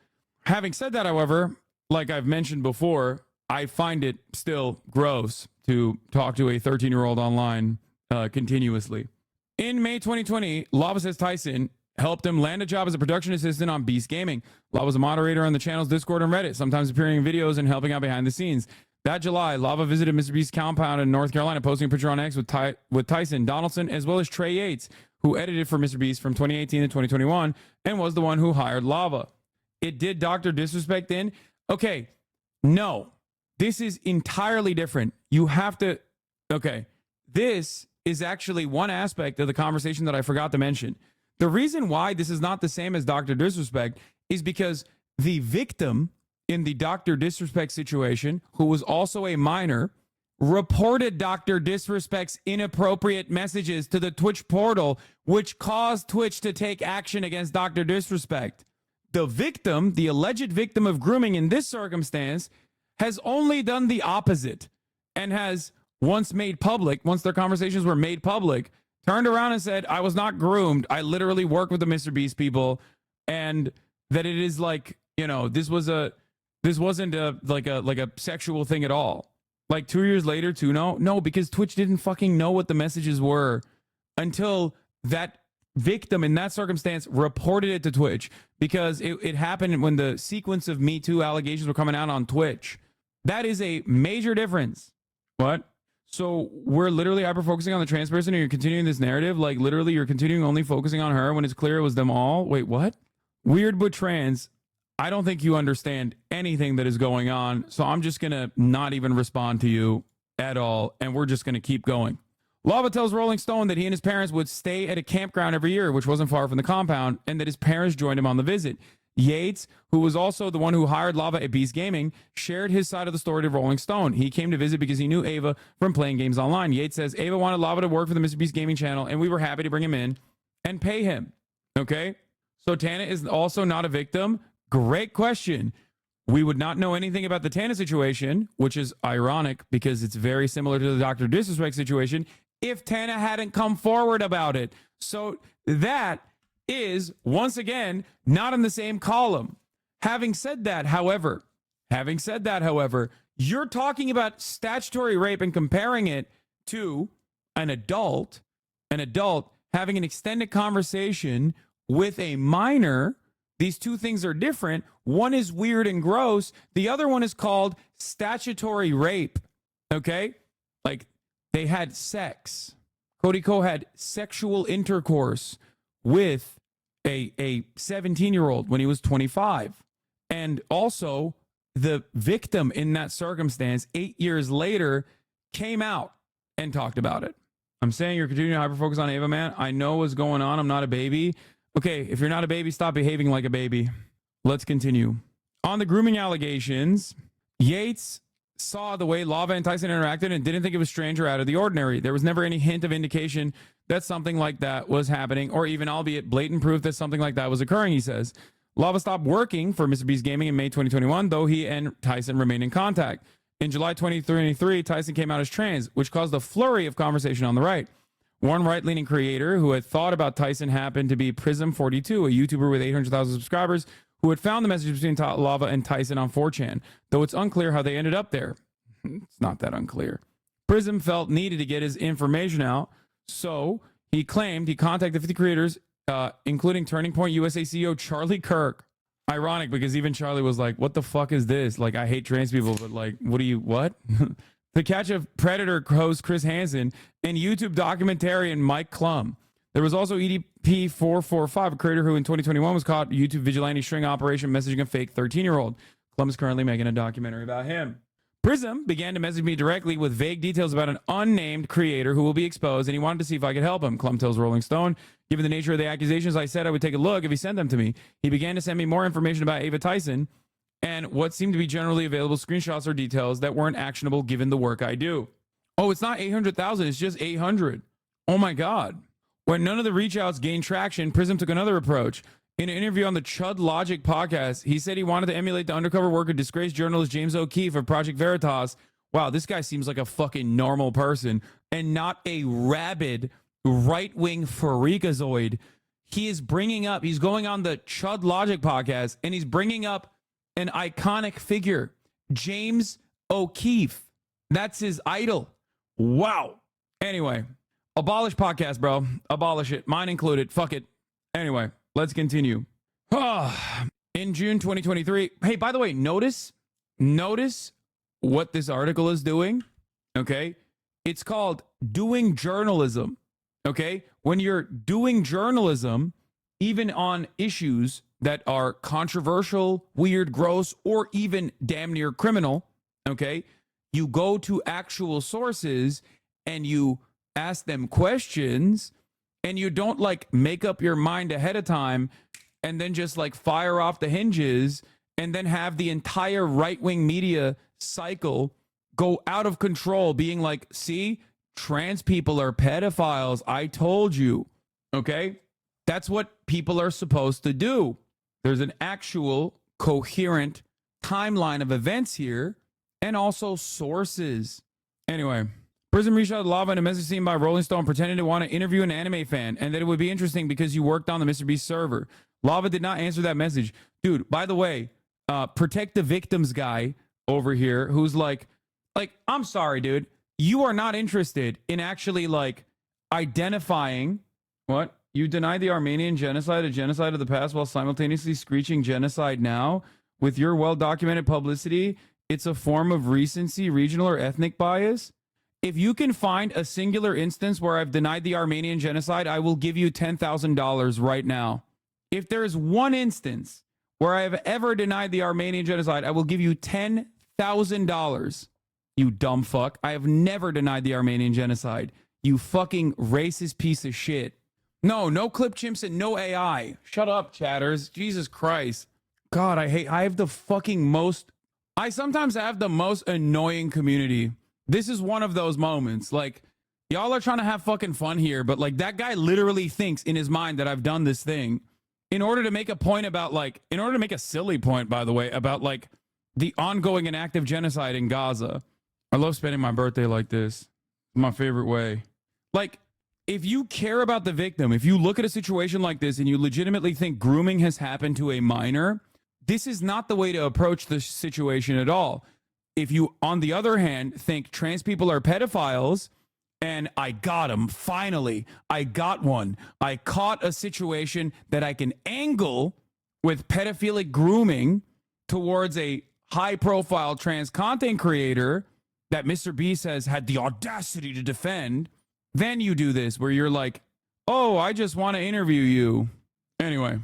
Speaker 1: Having said that, however, like I've mentioned before, I find it still gross to talk to a 13-year-old online continuously. In May 2020, Lava says Tyson helped him land a job as a production assistant on Beast Gaming. Lava was a moderator on the channel's Discord and Reddit, sometimes appearing in videos and helping out behind the scenes. That July, Lava visited Mr. Beast's compound in North Carolina, posting a picture on X with Tyson Donaldson, as well as Trey Yates, who edited for Mr. Beast from 2018 to 2021 and was the one who hired Lava. It did Dr. Disrespect in? Okay, no. This is entirely different. You have to... Okay, this is actually one aspect of the conversation that I forgot to mention. The reason why this is not the same as Dr. Disrespect is because the victim in the Dr. Disrespect situation, who was also a minor, reported Dr. Disrespect's inappropriate messages to the Twitch portal, which caused Twitch to take action against Dr. Disrespect. The victim, the alleged victim of grooming in this circumstance, has only done the opposite and has once their conversations were made public, turned around and said, I was not groomed. I literally worked with the Mr. Beast people, and that it is like, this wasn't a sexual thing at all. Like 2 years later, no, because Twitch didn't fucking know what the messages were until that victim in that circumstance reported it to Twitch, because it happened when the sequence of Me Too allegations were coming out on Twitch. That is a major difference. What? So we're literally hyper-focusing on the trans person, and you're continuing this narrative? Like, literally, you're continuing only focusing on her when it's clear it was them all? Wait, what? Weird but trans. I don't think you understand anything that is going on, so I'm just going to not even respond to you at all, and we're just going to keep going. Lava tells Rolling Stone that he and his parents would stay at a campground every year, which wasn't far from the compound, and that his parents joined him on the visit. Yates, who was also the one who hired Lava at Beast Gaming, shared his side of the story to Rolling Stone. He came to visit because he knew Ava from playing games online. Yates says Ava wanted Lava to work for the Mr. Beast Gaming channel, and we were happy to bring him in and pay him. Okay? So Tana is also not a victim? Great question. We would not know anything about the Tana situation, which is ironic because it's very similar to the Dr. Disrespect situation, if Tana hadn't come forward about it. So that is, once again, not in the same column. Having said that, however, you're talking about statutory rape and comparing it to an adult having an extended conversation with a minor. These two things are different. One is weird and gross. The other one is called statutory rape. Okay? Like, they had sex. Cody Ko had sexual intercourse with a 17-year-old when he was 25. And also, the victim in that circumstance, 8 years later, came out and talked about it. I'm saying you're continuing to hyper-focus on Ava, man. I know what's going on. I'm not a baby. Okay, if you're not a baby, stop behaving like a baby. Let's continue. On the grooming allegations, Yates saw the way Lava and Tyson interacted and didn't think it was strange or out of the ordinary. There was never any hint of indication that something like that was happening, or even, albeit blatant proof that something like that was occurring, he says. Lava stopped working for Mr. Beast Gaming in May 2021, though he and Tyson remained in contact. In July 2023, Tyson came out as trans, which caused a flurry of conversation on the right. One right-leaning creator who had thought about Tyson happened to be Prism42, a YouTuber with 800,000 subscribers, who had found the message between Lava and Tyson on 4chan, though it's unclear how they ended up there. It's not that unclear. Prism felt needed to get his information out, so he claimed he contacted 50 creators, including Turning Point USA CEO Charlie Kirk. Ironic, because even Charlie was like, what the fuck is this? Like, I hate trans people, but like, what? To catch a predator host Chris Hansen and YouTube documentarian Mike Klum. There was also EDP445, a creator who in 2021 was caught YouTube vigilante string operation messaging a fake 13-year-old. Klum is currently making a documentary about him. Prism began to message me directly with vague details about an unnamed creator who will be exposed, and he wanted to see if I could help him. Klum tells Rolling Stone, given the nature of the accusations, I said I would take a look if he sent them to me. He began to send me more information about Ava Tyson and what seemed to be generally available screenshots or details that weren't actionable given the work I do. Oh, it's not 800,000, it's just 800. Oh my God. When none of the reach outs gained traction, Prism took another approach. In an interview on the Chud Logic podcast, he said he wanted to emulate the undercover work of disgraced journalist James O'Keefe of Project Veritas. Wow, this guy seems like a fucking normal person and not a rabid right-wing freakazoid. He is bringing up, he's going on the Chud Logic podcast, and he's bringing up an iconic figure, James O'Keefe. That's his idol. Wow. Anyway, Abolish podcast, bro. Abolish it. Mine included. Fuck it. Anyway, let's continue. In June 2023. Hey, by the way, notice what this article is doing. Okay. It's called doing journalism. Okay. When you're doing journalism, even on issues that are controversial, weird, gross, or even damn near criminal, okay, you go to actual sources and you ask them questions, and you don't like make up your mind ahead of time and then just like fire off the hinges and then have the entire right-wing media cycle go out of control, being like, see, trans people are pedophiles. I told you. Okay. That's what people are supposed to do. There's an actual coherent timeline of events here and also sources. Anyway, Prism reached out to Lava in a message seen by Rolling Stone pretending to want to interview an anime fan and that it would be interesting because you worked on the Mr. Beast server. Lava did not answer that message. Dude, by the way, protect the victims guy over here who's like, I'm sorry, dude. You are not interested in actually like identifying what? You denied the Armenian genocide, a genocide of the past, while simultaneously screeching genocide now. With your well-documented publicity, it's a form of recency, regional or ethnic bias. If you can find a singular instance where I've denied the Armenian genocide, I will give you $10,000 right now. If there is one instance where I have ever denied the Armenian genocide, I will give you $10,000. You dumb fuck. I have never denied the Armenian genocide. You fucking racist piece of shit. No clip chimps and no AI. Shut up, chatters. Jesus Christ. God, I have the fucking most... I sometimes have the most annoying community. This is one of those moments. Like, y'all are trying to have fucking fun here, but like that guy literally thinks in his mind that I've done this thing in order to make a point about like, in order to make a silly point, by the way, about like the ongoing and active genocide in Gaza. I love spending my birthday like this. My favorite way. Like, if you care about the victim, if you look at a situation like this and you legitimately think grooming has happened to a minor, this is not the way to approach the situation at all. If you, on the other hand, think trans people are pedophiles and I got them, finally, I got one. I caught a situation that I can angle with pedophilic grooming towards a high-profile trans content creator that Mr. Beast has had the audacity to defend, then you do this where you're like, oh, I just want to interview you. Anyway,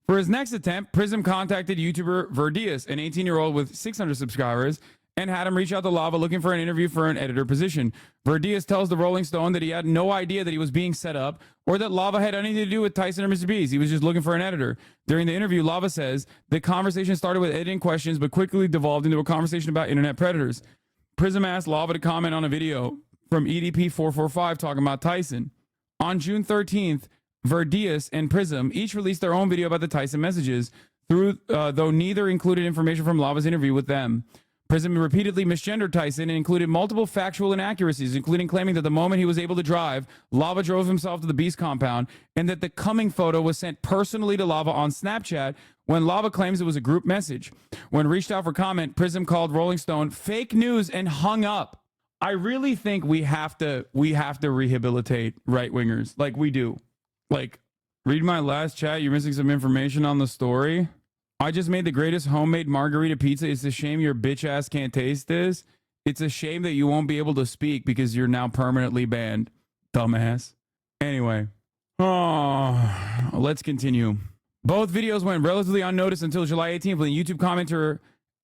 Speaker 1: for his next attempt, Prism contacted YouTuber Verdius, an 18-year-old with 600 subscribers, and had him reach out to Lava looking for an interview for an editor position. Verdius tells the Rolling Stone that he had no idea that he was being set up or that Lava had anything to do with Tyson or Mr. Beast. He was just looking for an editor. During the interview, Lava says the conversation started with editing questions but quickly devolved into a conversation about internet predators. Prism asked Lava to comment on a video from EDP445 talking about Tyson. On June 13th, Verdius and Prism each released their own video about the Tyson messages, though neither included information from Lava's interview with them. Prism repeatedly misgendered Tyson and included multiple factual inaccuracies, including claiming that the moment he was able to drive, Lava drove himself to the Beast compound, and that the coming photo was sent personally to Lava on Snapchat when Lava claims it was a group message. When reached out for comment, Prism called Rolling Stone fake news and hung up. I really think we have to rehabilitate right-wingers like we do. Like, read my last chat. You're missing some information on the story. I just made the greatest homemade margarita pizza. It's a shame your bitch ass can't taste this. It's a shame that you won't be able to speak because you're now permanently banned. Dumbass. Anyway. Let's continue. Both videos went relatively unnoticed until July 18th when the YouTube commenter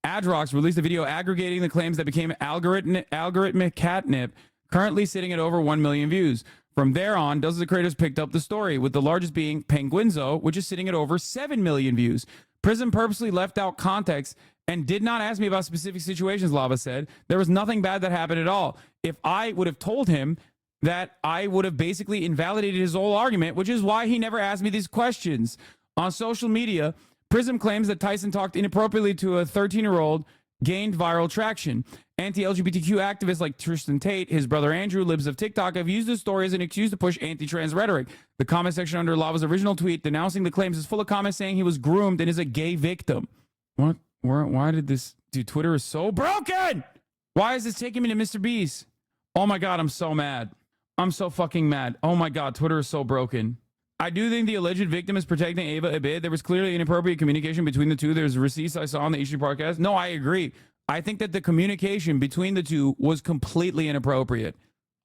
Speaker 1: Adrox released a video aggregating the claims that became algorithmic catnip, currently sitting at over 1 million views. From there on, dozens of creators picked up the story, with the largest being Penguinzo, which is sitting at over 7 million views. Prism purposely left out context and did not ask me about specific situations, Lava said. There was nothing bad that happened at all. If I would have told him that, I would have basically invalidated his whole argument, which is why he never asked me these questions. On social media, Prism claims that Tyson talked inappropriately to a 13-year-old, gained viral traction. Anti-LGBTQ activists like Tristan Tate, his brother Andrew, libs of TikTok, have used the story as an excuse to push anti-trans rhetoric. The comment section under Lava's original tweet denouncing the claims is full of comments saying he was groomed and is a gay victim. What? Why did this... Dude, Twitter is so broken! Why is this taking me to Mr. Beast? Oh my God, I'm so mad. I'm so fucking mad. Oh my God, Twitter is so broken. I do think the alleged victim is protecting Ava a bit. There was clearly inappropriate communication between the two. There's receipts I saw on the issue podcast. No, I agree. I think that the communication between the two was completely inappropriate.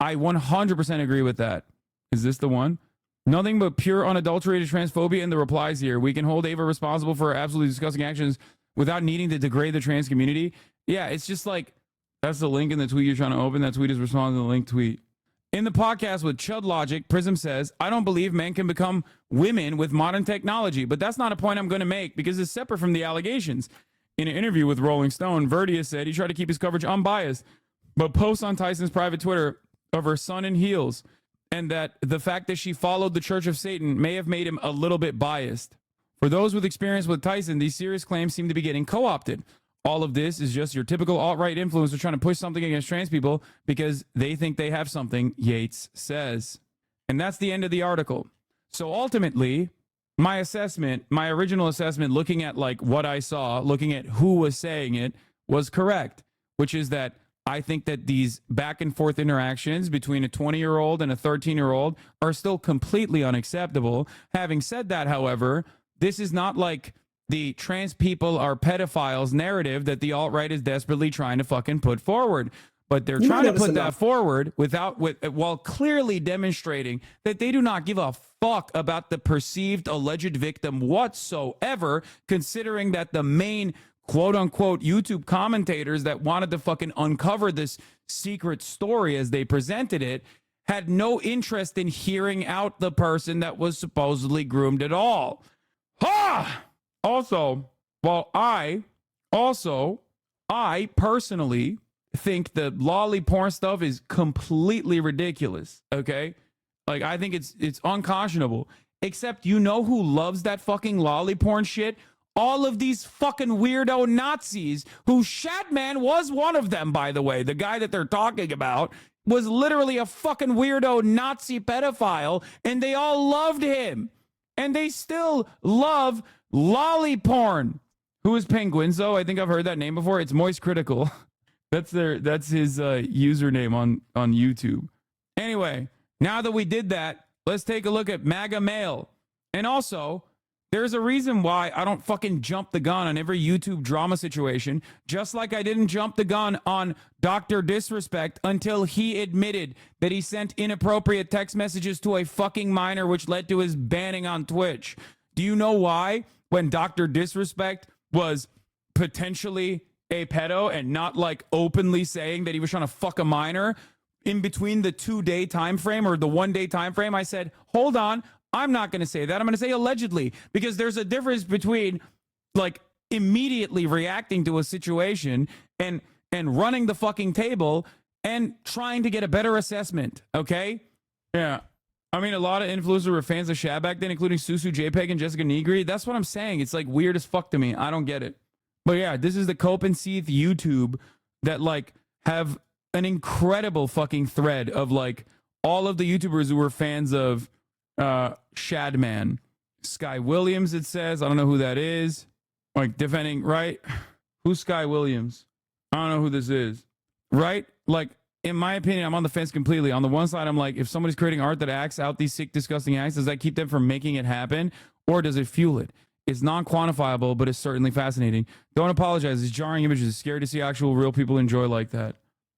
Speaker 1: I 100% agree with that. Is this the one? Nothing but pure unadulterated transphobia in the replies here. We can hold Ava responsible for her absolutely disgusting actions without needing to degrade the trans community. Yeah, it's just like, that's the link in the tweet you're trying to open. That tweet is responding to the link tweet. In the podcast with Chud Logic, Prism says, I don't believe men can become women with modern technology, but that's not a point I'm going to make because it's separate from the allegations. In an interview with Rolling Stone, Verdia said he tried to keep his coverage unbiased, but posts on Tyson's private Twitter of her son in heels, and that the fact that she followed the Church of Satan may have made him a little bit biased. For those with experience with Tyson, these serious claims seem to be getting co-opted. All of this is just your typical alt-right influencer trying to push something against trans people because they think they have something, Yates says. And that's the end of the article. So ultimately, my assessment, my original assessment, looking at like what I saw, looking at who was saying it, was correct, which is that I think that these back and forth interactions between a 20-year-old and a 13-year-old are still completely unacceptable. Having said that, however, this is not like the trans people are pedophiles narrative that the alt-right is desperately trying to fucking put forward. But they're trying to put that forward while clearly demonstrating that they do not give a fuck about the perceived alleged victim whatsoever, considering that the main quote-unquote YouTube commentators that wanted to fucking uncover this secret story as they presented it had no interest in hearing out the person that was supposedly groomed at all. Ha! Also, I personally think the lolly porn stuff is completely ridiculous, okay? Like, I think it's unconscionable. Except you know who loves that fucking lolly porn shit? All of these fucking weirdo Nazis, who Shadman was one of them, by the way. The guy that they're talking about was literally a fucking weirdo Nazi pedophile, and they all loved him. And they still love lolly porn. Who is Penguinzo? I think I've heard that name before. It's Moist Critical. That's his username on YouTube. Anyway, now that we did that, let's take a look at MAGA Male. And also, there's a reason why I don't fucking jump the gun on every YouTube drama situation, just like I didn't jump the gun on Dr. Disrespect until he admitted that he sent inappropriate text messages to a fucking minor, which led to his banning on Twitch. Do you know why? When Dr. Disrespect was potentially a pedo and not like openly saying that he was trying to fuck a minor, in between the 2-day time frame or the 1-day time frame, I said, hold on, I'm not going to say that. I'm going to say allegedly, because there's a difference between like immediately reacting to a situation and running the fucking table and trying to get a better assessment. Okay. Yeah. I mean, a lot of influencers were fans of Shad back then, including Susu JPEG and Jessica Negri. That's what I'm saying. It's like weird as fuck to me. I don't get it. But yeah, this is the Cope and Seeth YouTube that like have an incredible fucking thread of like all of the YouTubers who were fans of Shadman. Sky Williams, it says. I don't know who that is. Like defending, right? Who's Sky Williams? I don't know who this is. Right? Like, in my opinion, I'm on the fence completely. On the one side, I'm like, if somebody's creating art that acts out these sick, disgusting acts, does that keep them from making it happen? Or does it fuel it? It's non-quantifiable, but it's certainly fascinating. Don't apologize. It's jarring images. It's scary to see actual real people enjoy like that.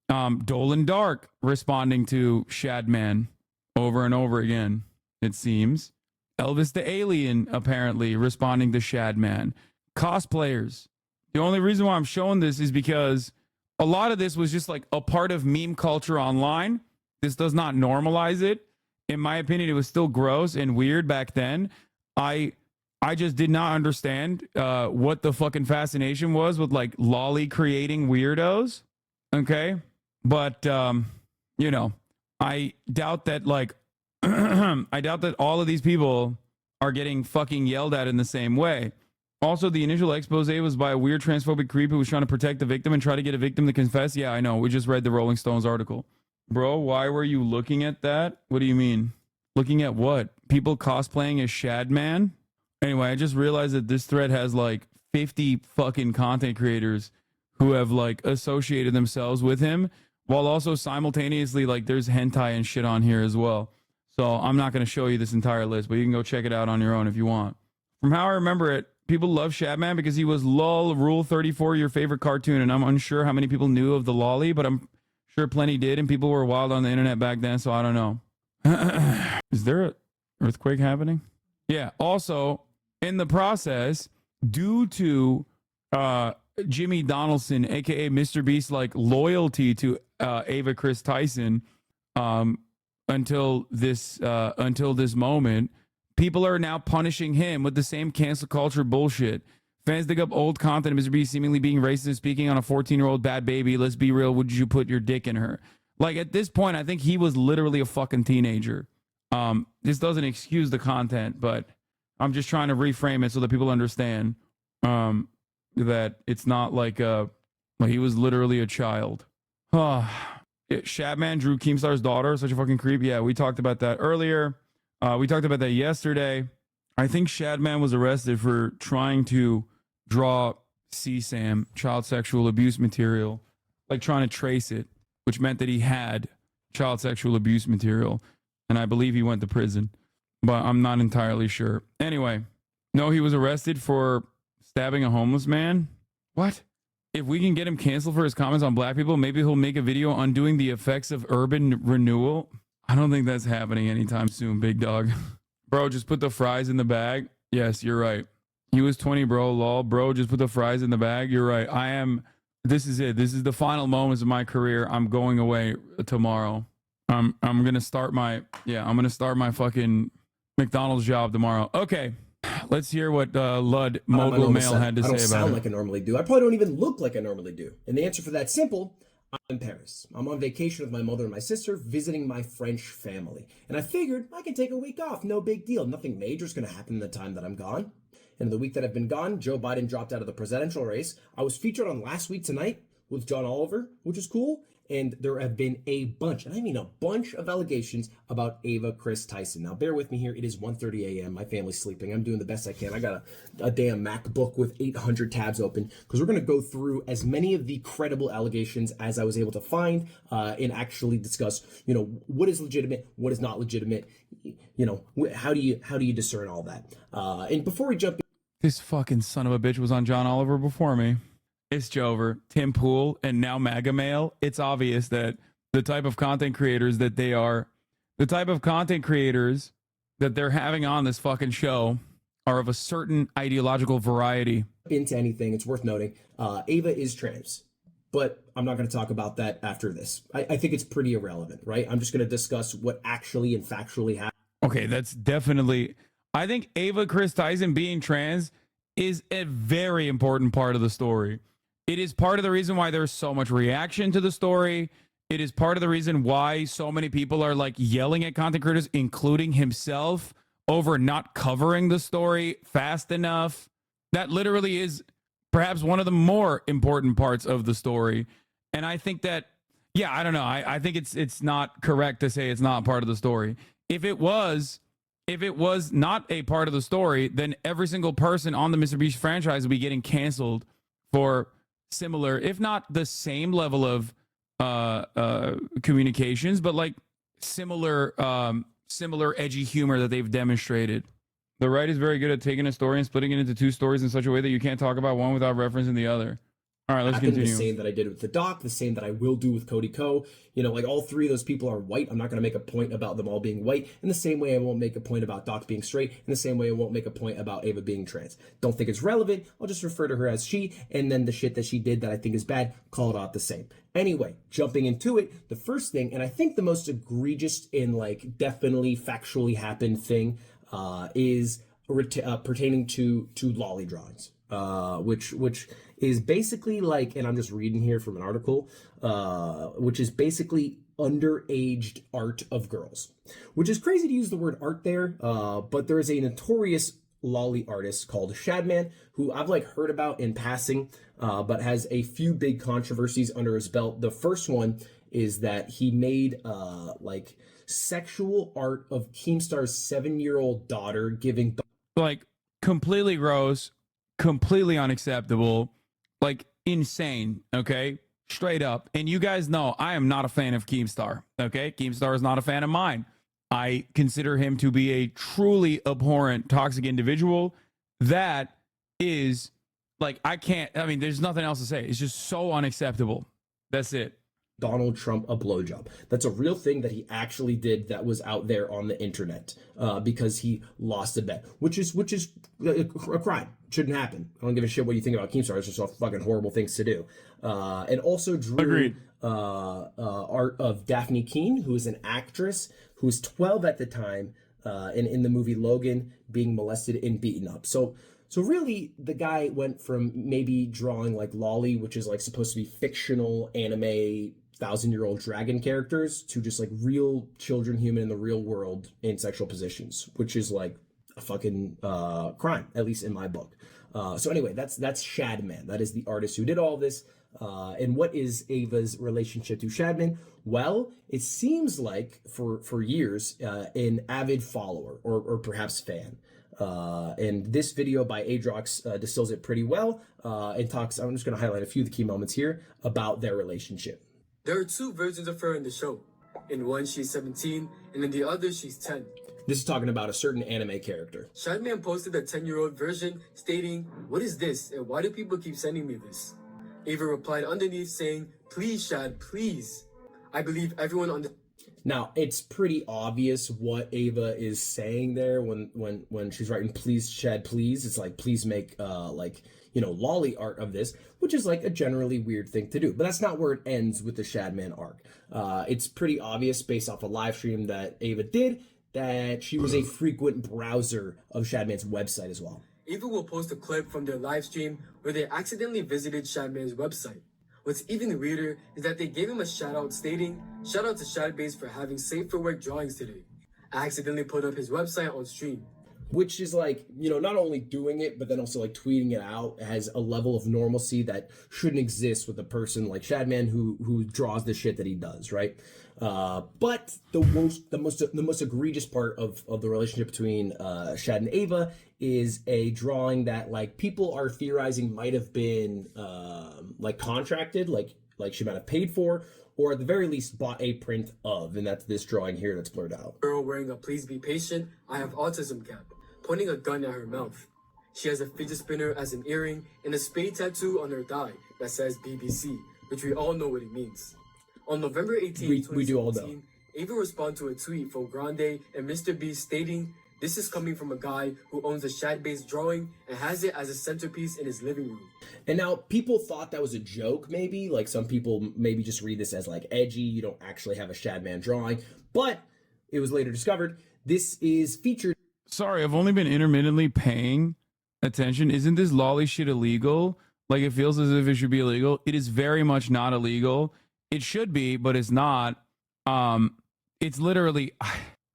Speaker 1: Dolan Dark responding to Shadman over and over again, it seems. Elvis the Alien apparently responding to Shadman. Cosplayers. The only reason why I'm showing this is because a lot of this was just like a part of meme culture online. This does not normalize it. In my opinion, it was still gross and weird back then. I just did not understand what the fucking fascination was with like lolly creating weirdos. Okay. But, you know, I doubt that like, I doubt that all of these people are getting fucking yelled at in the same way. Also, the initial expose was by a weird transphobic creep who was trying to protect the victim and try to get a victim to confess. Yeah, I know. We just read the Rolling Stones article. Bro, why were you looking at that? What do you mean? Looking at what? People cosplaying as Shadman? Anyway, I just realized that this thread has like 50 fucking content creators who have like associated themselves with him, while also simultaneously, like, there's hentai and shit on here as well. So I'm not going to show you this entire list, but you can go check it out on your own if you want. From how I remember it, people love Shadman because he was LOL Rule 34, your favorite cartoon, and I'm unsure how many people knew of the lolly, but I'm sure plenty did, and people were wild on the internet back then, so I don't know. Is there an earthquake happening? Yeah. Also, in the process, due to Jimmy Donaldson, aka Mr. Beast, like loyalty to Ava Chris Tyson, until this moment, people are now punishing him with the same cancel culture bullshit. Fans dig up old content of Mr. Beast seemingly being racist and speaking on a 14-year-old bad baby. Let's be real. Would you put your dick in her? Like, at this point, I think he was literally a fucking teenager. This doesn't excuse the content, but I'm just trying to reframe it so that people understand that it's not like he was literally a child. Shadman, Drew Keemstar's daughter, such a fucking creep. Yeah, we talked about that earlier. We talked about that yesterday. I think Shadman was arrested for trying to draw CSAM, child sexual abuse material, like trying to trace it, which meant that he had child sexual abuse material. And I believe he went to prison, but I'm not entirely sure. Anyway, no, he was arrested for stabbing a homeless man. What? If we can get him canceled for his comments on black people, maybe he'll make a video undoing the effects of urban renewal. I don't think that's happening anytime soon, big dog. Bro, just put the fries in the bag. Yes, you're right. He was 20, bro. Lol. Bro, just put the fries in the bag. You're right. This is it. This is the final moments of my career. I'm going away tomorrow. I'm going to start my fucking McDonald's job tomorrow. Okay. Let's hear what Lud Mogul Mail had to say about it.
Speaker 8: I don't sound like I normally do. I probably don't even look like I normally do. And the answer for that's simple. I'm in Paris. I'm on vacation with my mother and my sister, visiting my French family. And I figured I could take a week off. No big deal. Nothing major is going to happen in the time that I'm gone. And the week that I've been gone, Joe Biden dropped out of the presidential race. I was featured on Last Week Tonight with John Oliver, which is cool. And there have been a bunch, and I mean a bunch of allegations about Ava Chris Tyson. Now, bear with me here. It is 1:30 a.m. My family's sleeping. I'm doing the best I can. I got a damn MacBook with 800 tabs open because we're going to go through as many of the credible allegations as I was able to find and actually discuss, what is legitimate, what is not legitimate, how do you discern all that? And before we jump in,
Speaker 1: this fucking son of a bitch was on John Oliver before me. It's Jover, Tim Pool, and now MAGA Mail. It's obvious that the type of content creators that they are, the type of content creators that they're having on this fucking show are of a certain ideological variety.
Speaker 8: Into anything, it's worth noting, Ava is trans, but I'm not going to talk about that after this. I think it's pretty irrelevant, right? I'm just going to discuss what actually and factually happened.
Speaker 1: Okay, that's definitely, I think Ava Chris Tyson being trans is a very important part of the story. It is part of the reason why there's so much reaction to the story. It is part of the reason why so many people are like yelling at content creators, including himself, over not covering the story fast enough. That literally is perhaps one of the more important parts of the story. And I think that, yeah, I don't know. I think it's not correct to say it's not part of the story. If it was not a part of the story, then every single person on the Mr. Beast franchise would be getting canceled for similar, if not the same level of communications, but like similar edgy humor that they've demonstrated. The right is very good at taking a story and splitting it into two stories in such a way that you can't talk about one without referencing the other. All right, let's continue.
Speaker 8: The same that I did with the doc, the same that I will do with Cody Ko. Like all three of those people are white. I'm not going to make a point about them all being white. In the same way, I won't make a point about Doc being straight. In the same way, I won't make a point about Ava being trans. Don't think it's relevant. I'll just refer to her as she. And then the shit that she did that I think is bad, call it out the same. Anyway, jumping into it, the first thing, and I think the most egregious and like definitely factually happened thing is pertaining to lolly drawings. Which is basically like, and I'm just reading here from an article, which is basically underaged art of girls, which is crazy to use the word art there. But there is a notorious lolly artist called Shadman who I've like heard about in passing, but has a few big controversies under his belt. The first one is that he made like sexual art of Keemstar's 7-year-old daughter giving
Speaker 1: like completely gross, completely unacceptable, like insane. Okay, straight up. And you guys know I am not a fan of Keemstar. Okay, Keemstar is not a fan of mine. I consider him to be a truly abhorrent, toxic individual. That is like, I mean, there's nothing else to say. It's just so unacceptable. That's it.
Speaker 8: Donald Trump a blowjob. That's a real thing that he actually did that was out there on the internet because he lost a bet, which is a crime. Shouldn't happen. I don't give a shit what you think about Keemstar. It's just all fucking horrible things to do. And also drew art of Daphne Keene, who is an actress who was 12 at the time, and in the movie Logan being molested and beaten up. So really, the guy went from maybe drawing like Lolly, which is like supposed to be fictional anime 1,000-year-old dragon characters, to just like real children, human in the real world in sexual positions, which is like a fucking crime, at least in my book. So anyway, that's Shadman. That is the artist who did all this. And what is Ava's relationship to Shadman? Well, it seems like for years an avid follower or perhaps fan. And this video by Adrox distills it pretty well and talks, I'm just going to highlight a few of the key moments here about their relationship.
Speaker 17: There are two versions of her in the show. In one, she's 17, and in the other, she's 10.
Speaker 8: This is talking about a certain anime character.
Speaker 17: Shadman posted a 10-year-old version stating, "What is this, and why do people keep sending me this?" Ava replied underneath saying, "Please, Shad, please. I believe everyone on the..."
Speaker 8: Now, it's pretty obvious what Ava is saying there when she's writing, "Please, Shad, please." It's like, please make, lolly art of this, which is like a generally weird thing to do. But that's not where it ends with the Shadman arc. It's pretty obvious based off a live stream that Ava did that she was a frequent browser of Shadman's website as well.
Speaker 17: Ava will post a clip from their live stream where they accidentally visited Shadman's website. What's even weirder is that they gave him a shout out stating, "Shout out to Shadbase for having safe for work drawings today. I accidentally put up his website on stream."
Speaker 8: Which is like, not only doing it, but then also like tweeting it out has a level of normalcy that shouldn't exist with a person like Shadman who draws the shit that he does, right? But the most egregious part of the relationship between Shad and Ava is a drawing that like people are theorizing might have been like contracted, like she might have paid for, or at the very least bought a print of, and that's this drawing here that's blurred out.
Speaker 17: Girl wearing a "Please be patient, I have autism" cap, pointing a gun at her mouth. She has a fidget spinner as an earring and a spade tattoo on her thigh that says BBC, which we all know what it means. On November 18,
Speaker 8: we do all know.
Speaker 17: Ava responded to a tweet from Grande and Mr. Beast stating, "This is coming from a guy who owns a Shad-based drawing and has it as a centerpiece in his living room."
Speaker 8: And now people thought that was a joke, maybe. Like some people maybe just read this as like edgy. You don't actually have a Shadman drawing. But it was later discovered this is featured.
Speaker 1: Sorry, I've only been intermittently paying attention. Isn't this lolly shit illegal? Like, it feels as if it should be illegal. It is very much not illegal. It should be, but it's not. It's literally,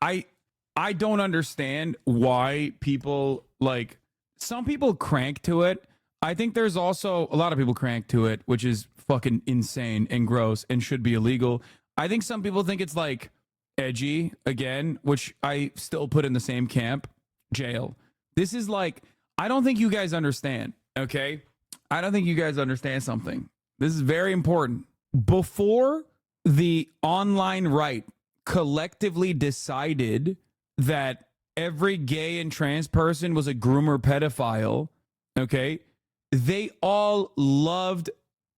Speaker 1: I don't understand why people, like, some people crank to it. I think there's also a lot of people crank to it, which is fucking insane and gross and should be illegal. I think some people think it's like edgy, again, which I still put in the same camp. Jail. This is like, I don't think you guys understand, okay? I don't think you guys understand something. This is very important. Before the online right collectively decided that every gay and trans person was a groomer pedophile, okay, they all loved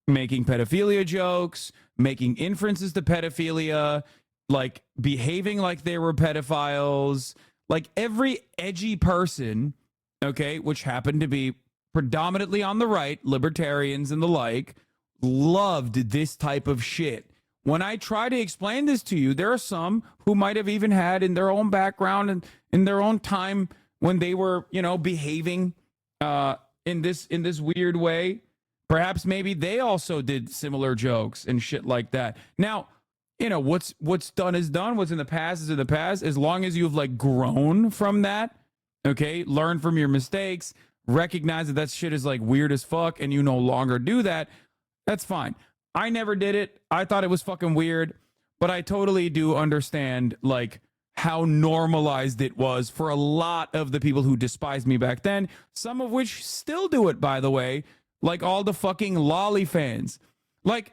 Speaker 1: making pedophilia jokes, making inferences to pedophilia, like behaving like they were pedophiles. Like every edgy person, okay, which happened to be predominantly on the right, libertarians and the like, loved this type of shit. When I try to explain this to you, there are some who might have even had in their own background and in their own time when they were, behaving in this weird way. Perhaps maybe they also did similar jokes and shit like that. Now, what's done is done. What's in the past is in the past. As long as you've like grown from that, okay, learn from your mistakes, recognize that shit is like weird as fuck and you no longer do that, that's fine. I never did it. I thought it was fucking weird, but I totally do understand like how normalized it was for a lot of the people who despised me back then, some of which still do it, by the way, like all the fucking lolly fans. Like,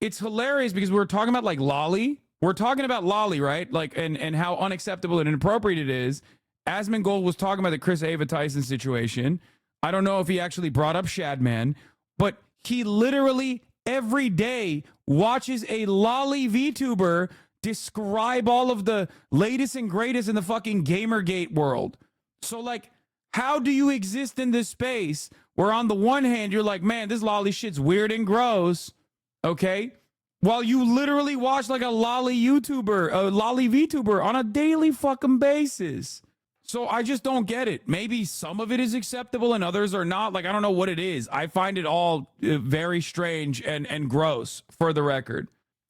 Speaker 1: it's hilarious because we're talking about like Lolly. We're talking about Lolly, right? Like, and how unacceptable and inappropriate it is. Asmongold was talking about the Chris Ava Tyson situation. I don't know if he actually brought up Shadman, but he literally every day watches a Lolly VTuber describe all of the latest and greatest in the fucking Gamergate world. So like, how do you exist in this space where on the one hand you're like, man, this Lolly shit's weird and gross, okay? While you literally watch like a Lolly YouTuber, a Lolly VTuber on a daily fucking basis. So I just don't get it. Maybe some of it is acceptable and others are not. Like, I don't know what it is. I find it all very strange and gross, for the record,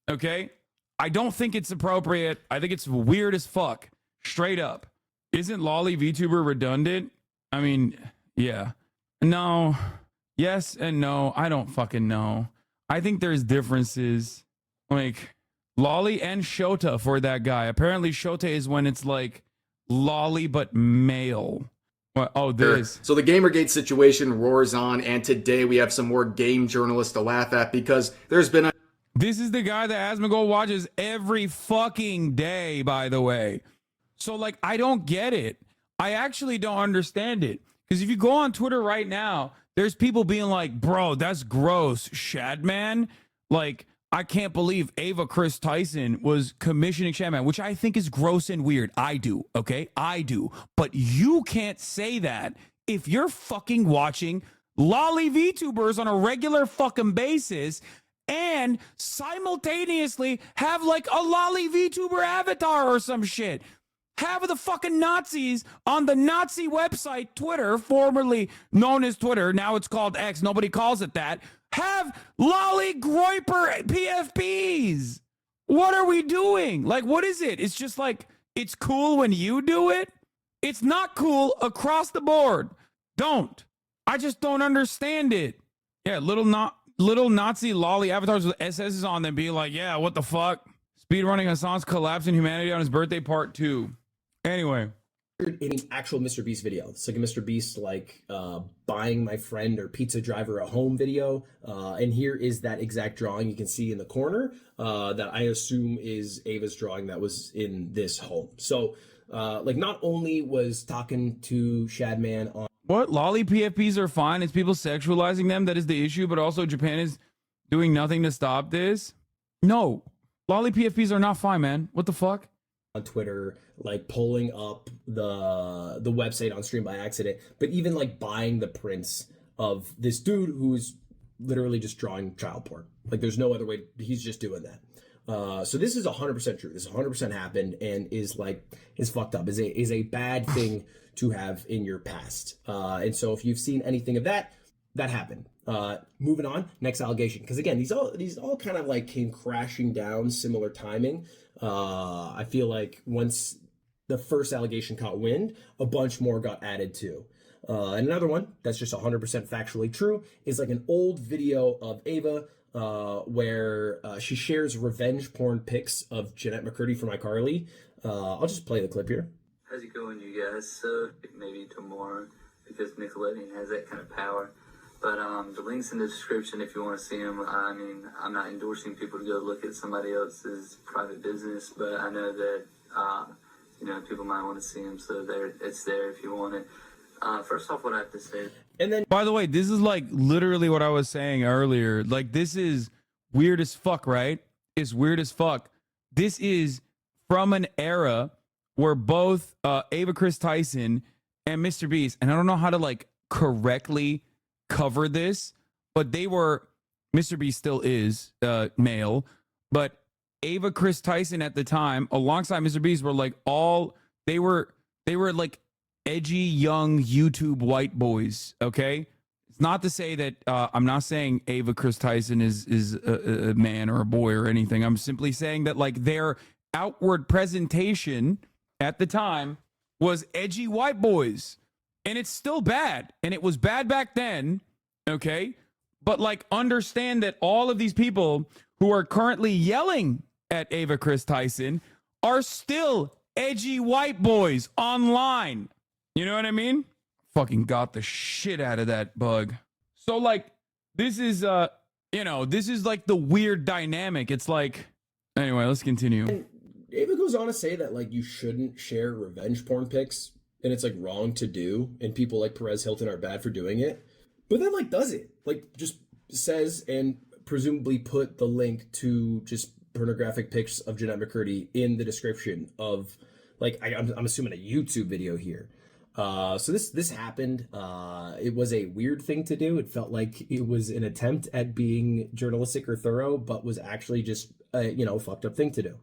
Speaker 1: okay? I don't think it's appropriate. I think it's weird as fuck, straight up. Isn't Lolly VTuber redundant? I mean, yeah. No. Yes and no. I don't fucking know. I think there's differences. Like, Lolly and Shota for that guy. Apparently, Shota is when it's like Lolly but male. What? Oh, this.
Speaker 3: So the Gamergate situation roars on, and today we have some more game journalists to laugh at because there's been a...
Speaker 1: This is the guy that Asmongold watches every fucking day, by the way. So, like, I don't get it. I actually don't understand it. Because if you go on Twitter right now, there's people being like, bro, that's gross. Shadman? Like, I can't believe Ava Chris Tyson was commissioning Shadman, which I think is gross and weird. I do, okay? I do. But you can't say that if you're fucking watching Lolly VTubers on a regular fucking basis and simultaneously have like a Lolly VTuber avatar or some shit. Have the fucking Nazis on the Nazi website, Twitter, formerly known as Twitter. Now it's called X. Nobody calls it that. Have Lolly Groiper PFPs. What are we doing? Like, what is it? It's just like, it's cool when you do it. It's not cool across the board. Don't. I just don't understand it. Yeah, little Nazi Lolly avatars with SS's on them being like, yeah, what the fuck? Speedrunning Hassan's collapse in humanity on his birthday part 2. Anyway.
Speaker 8: In an actual Mr. Beast video. It's like a Mr. Beast like buying my friend or pizza driver a home video. And here is that exact drawing you can see in the corner that I assume is Ava's drawing that was in this home. So like not only was talking to Shadman on
Speaker 1: what? Lolly PFPs are fine. It's people sexualizing them that is the issue, but also Japan is doing nothing to stop this. No. Lolly PFPs are not fine, man. What the fuck?
Speaker 8: On Twitter, like pulling up the website on stream by accident, but even like buying the prints of this dude who's literally just drawing child porn. Like there's no other way. He's just doing that. So this is 100% true. This 100% happened and is fucked up. Is a bad thing to have in your past. And so if you've seen anything of that happened. Moving on, next allegation. Because again, these all kind of like came crashing down, similar timing. I feel like once the first allegation caught wind, a bunch more got added too. And another one that's just 100% factually true is like an old video of Ava where she shares revenge porn pics of Jeanette McCurdy from iCarly. I'll just play the clip here.
Speaker 19: How's it going, you guys? So maybe tomorrow, because Nickelodeon has that kind of power. But the link's in the description if you want to see them. I mean, I'm not endorsing people to go look at somebody else's private business, but I know that, people might want to see them, so it's there if you want it. First off, what I have to say.
Speaker 8: And then,
Speaker 1: by the way, this is like literally what I was saying earlier. Like, this is weird as fuck, right? It's weird as fuck. This is from an era where both Ava Chris Tyson and Mr. Beast, and I don't know how to like correctly cover this, but Mr. Beast still is male, but Ava Chris Tyson at the time alongside Mr. Beast were like they were like edgy young YouTube white boys. Okay, it's not to say that I'm not saying Ava Chris Tyson is a man or a boy or anything. I'm simply saying that like their outward presentation at the time was edgy white boys. And it's still bad. And it was bad back then. Okay. But like, understand that all of these people who are currently yelling at Ava Chris Tyson are still edgy white boys online. You know what I mean? Fucking got the shit out of that bug. So like, this is you know, this is like the weird dynamic. It's like, anyway, let's continue.
Speaker 8: Ava goes on to say that like you shouldn't share revenge porn pics and it's like wrong to do, and people like Perez Hilton are bad for doing it. But then like does it. Like just says and presumably put the link to just pornographic pics of Jeanette McCurdy in the description of like I'm assuming a YouTube video here. So this happened. It was a weird thing to do. It felt like it was an attempt at being journalistic or thorough, but was actually just a fucked up thing to do.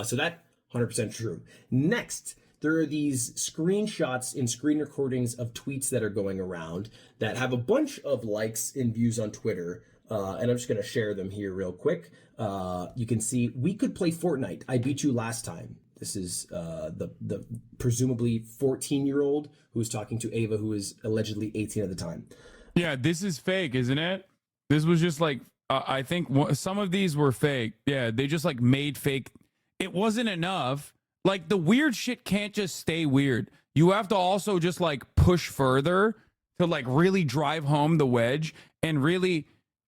Speaker 8: So that 100% true. Next, there are these screenshots and screen recordings of tweets that are going around that have a bunch of likes and views on Twitter. And I'm just going to share them here real quick. You can see, "We could play Fortnite. I beat you last time." This is the presumably 14-year-old who was talking to Ava, who was allegedly 18 at the time.
Speaker 1: Yeah, this is fake, isn't it? This was just like, I think some of these were fake. Yeah, they just like made fake. It wasn't enough. Like the weird shit can't just stay weird. You have to also just like push further to like really drive home the wedge and really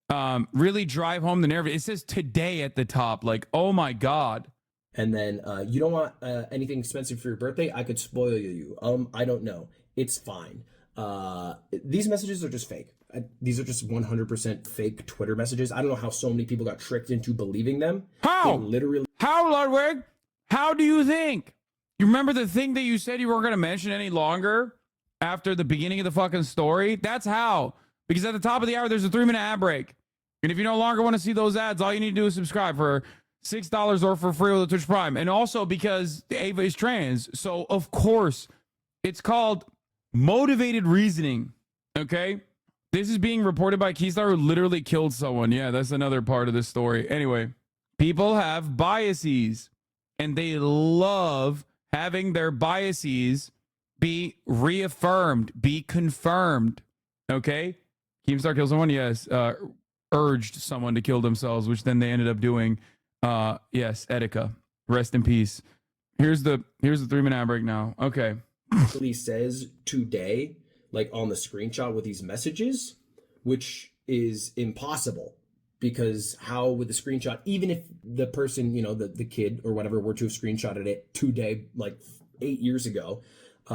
Speaker 1: drive home the narrative. It says "today" at the top. Like, oh my God.
Speaker 8: And then, "You don't want anything expensive for your birthday? I could spoil you. I don't know. It's fine." These messages are just fake. These are just 100% fake Twitter messages. I don't know how so many people got tricked into believing them.
Speaker 1: How?
Speaker 8: How,
Speaker 1: Ludwig? How do you think? You remember the thing that you said you weren't going to mention any longer after the beginning of the fucking story? That's how. Because at the top of the hour, there's a 3-minute ad break. And if you no longer want to see those ads, all you need to do is subscribe for $6 or for free with the Twitch Prime. And also because Ava is trans. So, of course, it's called motivated reasoning. Okay? This is being reported by Keystar, who literally killed someone. Yeah, that's another part of this story. Anyway, people have biases, and they love having their biases be reaffirmed, be confirmed. Okay? Keemstar killed someone? Yes. Urged someone to kill themselves, which then they ended up doing. Yes, Etika. Rest in peace. Here's the 3-minute ad break now. Okay.
Speaker 8: He says "today" like on the screenshot with these messages, which is impossible, because how would the screenshot, even if the person, the kid or whatever, were to have screenshotted it today, like 8 years ago,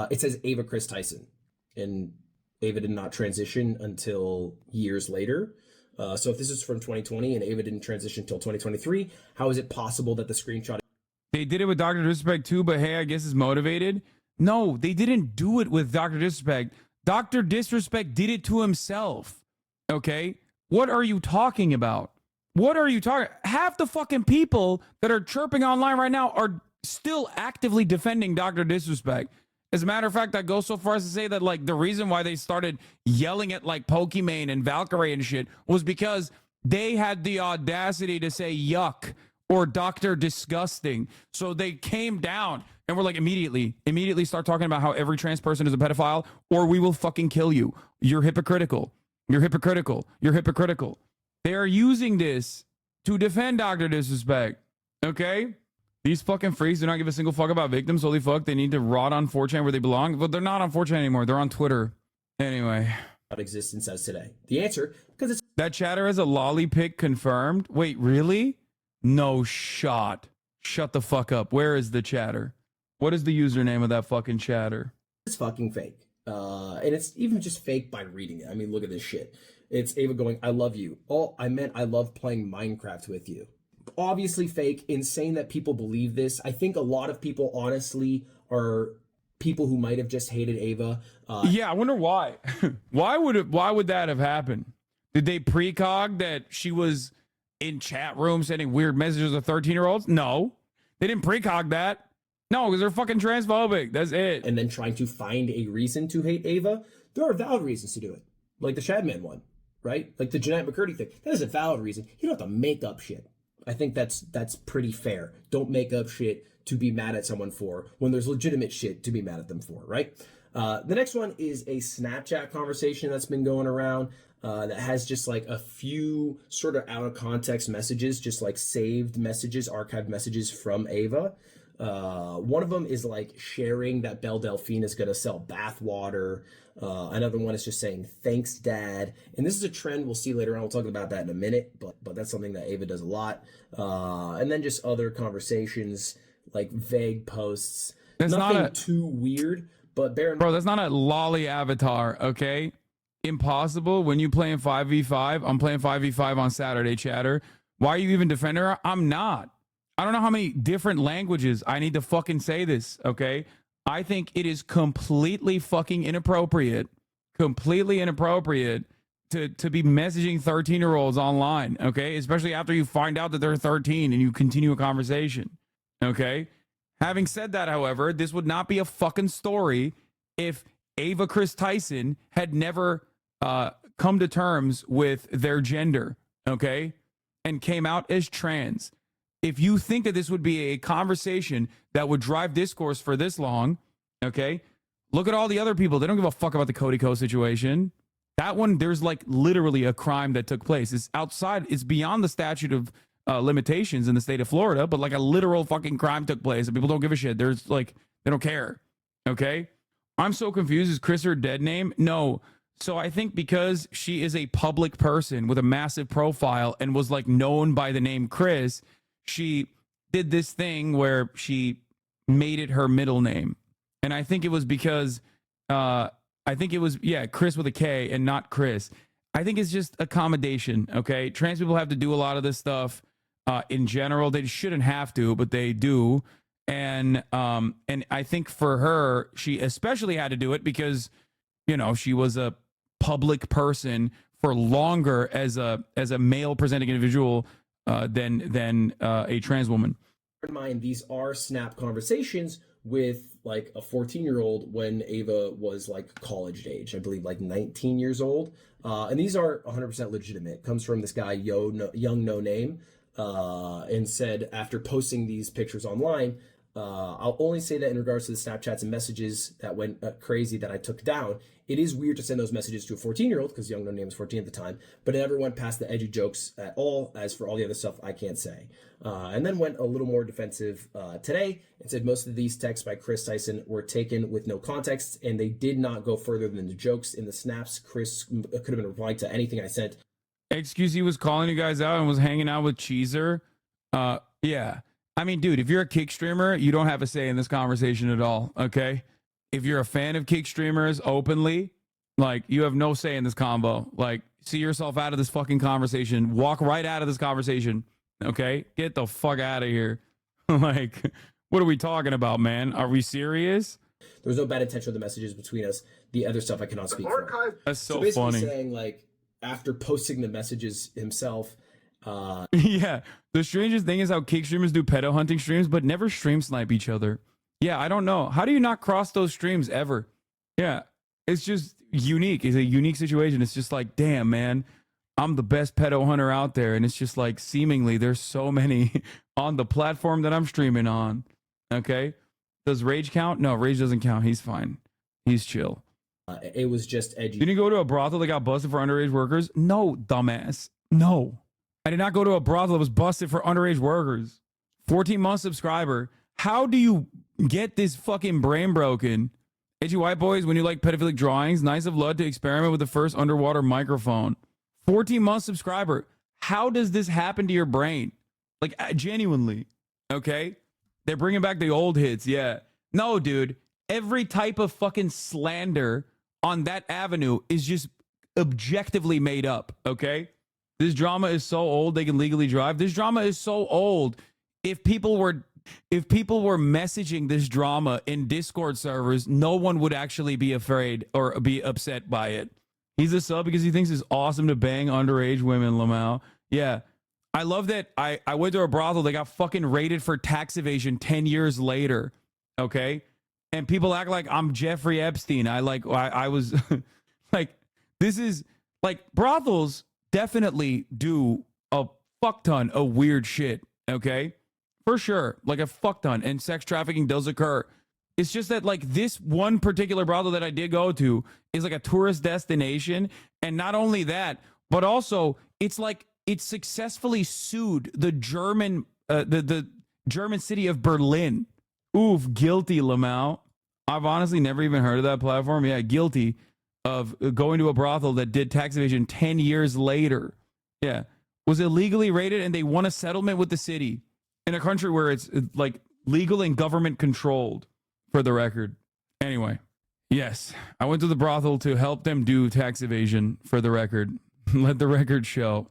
Speaker 8: it says Ava Chris Tyson, and Ava did not transition until years later. So if this is from 2020 and Ava didn't transition until 2023, how is it possible that the screenshot...
Speaker 1: They did it with Dr. Disrespect too, but hey, I guess it's motivated. No, they didn't do it with Dr. Disrespect. Dr. Disrespect did it to himself. Okay? What are you talking about? What are you talking? Half the fucking people that are chirping online right now are still actively defending Dr. Disrespect. As a matter of fact, I go so far as to say that like the reason why they started yelling at like Pokimane and Valkyrie and shit was because they had the audacity to say yuck or Dr. Disgusting. So they came down and were like, immediately start talking about how every trans person is a pedophile, or we will fucking kill you. You're hypocritical. You're hypocritical. You're hypocritical. They are using this to defend Dr. Disrespect. Okay? These fucking freaks do not give a single fuck about victims. Holy fuck, they need to rot on 4chan where they belong. But they're not on 4chan anymore. They're on Twitter. Anyway.
Speaker 8: existence as today. The answer, because it's...
Speaker 1: That chatter has a lolly pic confirmed? Wait, really? No shot. Shut the fuck up. Where is the chatter? What is the username of that fucking chatter?
Speaker 8: It's fucking fake. And it's even just fake by reading it. I mean, look at this shit. It's Ava going, "I love you." Oh, I meant I love playing Minecraft with you. Obviously fake. Insane that people believe this. I think a lot of people honestly are people who might have just hated Ava.
Speaker 1: Yeah, I wonder why. Why would that have happened? Did they precog that she was in chat rooms sending weird messages to 13-year-olds? No. They didn't precog that. No, because they're fucking transphobic. That's it.
Speaker 8: And then trying to find a reason to hate Ava. There are valid reasons to do it. Like the Shadman one, right? Like the Jeanette McCurdy thing. That is a valid reason. You don't have to make up shit. I think that's pretty fair. Don't make up shit to be mad at someone for when there's legitimate shit to be mad at them for, right? The next one is a Snapchat conversation that's been going around that has just like a few sort of out of context messages, just like saved messages, archived messages from Ava. One of them is like sharing that Belle Delphine is going to sell bath water. Another one is just saying, thanks, Dad. And this is a trend we'll see later on. We'll talk about that in a minute, but that's something that Ava does a lot. And then just other conversations, like vague posts.
Speaker 1: That's
Speaker 8: Nothing
Speaker 1: not
Speaker 8: too weird, but bear in
Speaker 1: Bro, that's not a lolly avatar, okay? Impossible. When you play in 5v5, I'm playing 5v5 on Saturday, chatter. Why are you even defending her? I'm not. I don't know how many different languages I need to fucking say this, okay? I think it is completely fucking inappropriate to be messaging 13-year-olds online, okay? Especially after you find out that they're 13 and you continue a conversation, okay? Having said that, however, this would not be a fucking story if Ava Chris Tyson had never come to terms with their gender, okay? And came out as trans. If you think that this would be a conversation that would drive discourse for this long, okay, look at all the other people. They don't give a fuck about the Cody Co situation. That one, there's like literally a crime that took place. It's outside, it's beyond the statute of limitations in the state of Florida, but like a literal fucking crime took place and people don't give a shit. There's like, they don't care, okay? I'm so confused. Is Chris her dead name? No. So I think because she is a public person with a massive profile and was like known by the name Chris, she did this thing where she made it her middle name. And I think it was because, Chris with a K and not Chris. I think it's just accommodation, okay? Trans people have to do a lot of this stuff in general. They shouldn't have to, but they do. And I think for her, she especially had to do it because, you know, she was a public person for longer as a male presenting individual than a trans woman.
Speaker 8: in mind, these are snap conversations with like a 14-year-old when Ava was like college age, I believe like 19 years old. And these are 100% legitimate. Comes from this guy, Young No Name, and said after posting these pictures online, I'll only say that in regards to the Snapchats and messages that went crazy that I took down. It is weird to send those messages to a 14-year-old because Young No Name was 14 at the time, but it never went past the edgy jokes at all. As for all the other stuff, I can't say. And then went a little more defensive today and said most of these texts by Chris Tyson were taken with no context and they did not go further than the jokes in the snaps. Chris could have been replying to anything I sent.
Speaker 1: XQC was calling you guys out and was hanging out with Cheezer. Yeah. I mean, dude, if you're a kick streamer, you don't have a say in this conversation at all, okay? If you're a fan of kick streamers openly, like, you have no say in this combo. Like, see yourself out of this fucking conversation. Walk right out of this conversation, okay? Get the fuck out of here. Like, what are we talking about, man? Are we serious?
Speaker 8: There was no bad intention of the messages between us. The other stuff I cannot speak for.
Speaker 1: That's so
Speaker 8: basically
Speaker 1: funny.
Speaker 8: Saying, like, after posting the messages himself,
Speaker 1: yeah, the strangest thing is how kick streamers do pedo hunting streams, but never stream snipe each other. Yeah, I don't know. How do you not cross those streams ever? Yeah, it's just unique. It's a unique situation. It's just like, damn, man, I'm the best pedo hunter out there. And it's just like, seemingly, there's so many on the platform that I'm streaming on. Okay. Does Rage count? No, Rage doesn't count. He's fine. He's chill.
Speaker 8: It was just edgy.
Speaker 1: Did you go to a brothel that got busted for underage workers? No, dumbass. No. I did not go to a brothel that was busted for underage workers. 14-month subscriber. How do you get this fucking brain broken? Edgy white boys, when you like pedophilic drawings, nice of Lud to experiment with the first underwater microphone. 14-month subscriber. How does this happen to your brain? Like, genuinely. Okay? They're bringing back the old hits. Yeah. No, dude. Every type of fucking slander on that avenue is just objectively made up. Okay? This drama is so old they can legally drive. This drama is so old. If people were messaging this drama in Discord servers, no one would actually be afraid or be upset by it. He's a sub because he thinks it's awesome to bang underage women, Lamau. Yeah. I love that I went to a brothel. They got fucking raided for tax evasion 10 years later. Okay. And people act like I'm Jeffrey Epstein. I was like, this is like brothels definitely do a fuck ton of weird shit, okay? For sure, like a fuck ton, and sex trafficking does occur. It's just that like this one particular brothel that I did go to is like a tourist destination, and not only that, but also it's like it successfully sued the German the German city of Berlin, Oof, guilty, Lamau. I've honestly never even heard of that platform. Yeah, guilty of going to a brothel that did tax evasion 10 years later. Yeah, was illegally raided, and they won a settlement with the city in a country where it's like legal and government controlled, for the record. Anyway, yes, I went to the brothel to help them do tax evasion, for the record. Let the record show.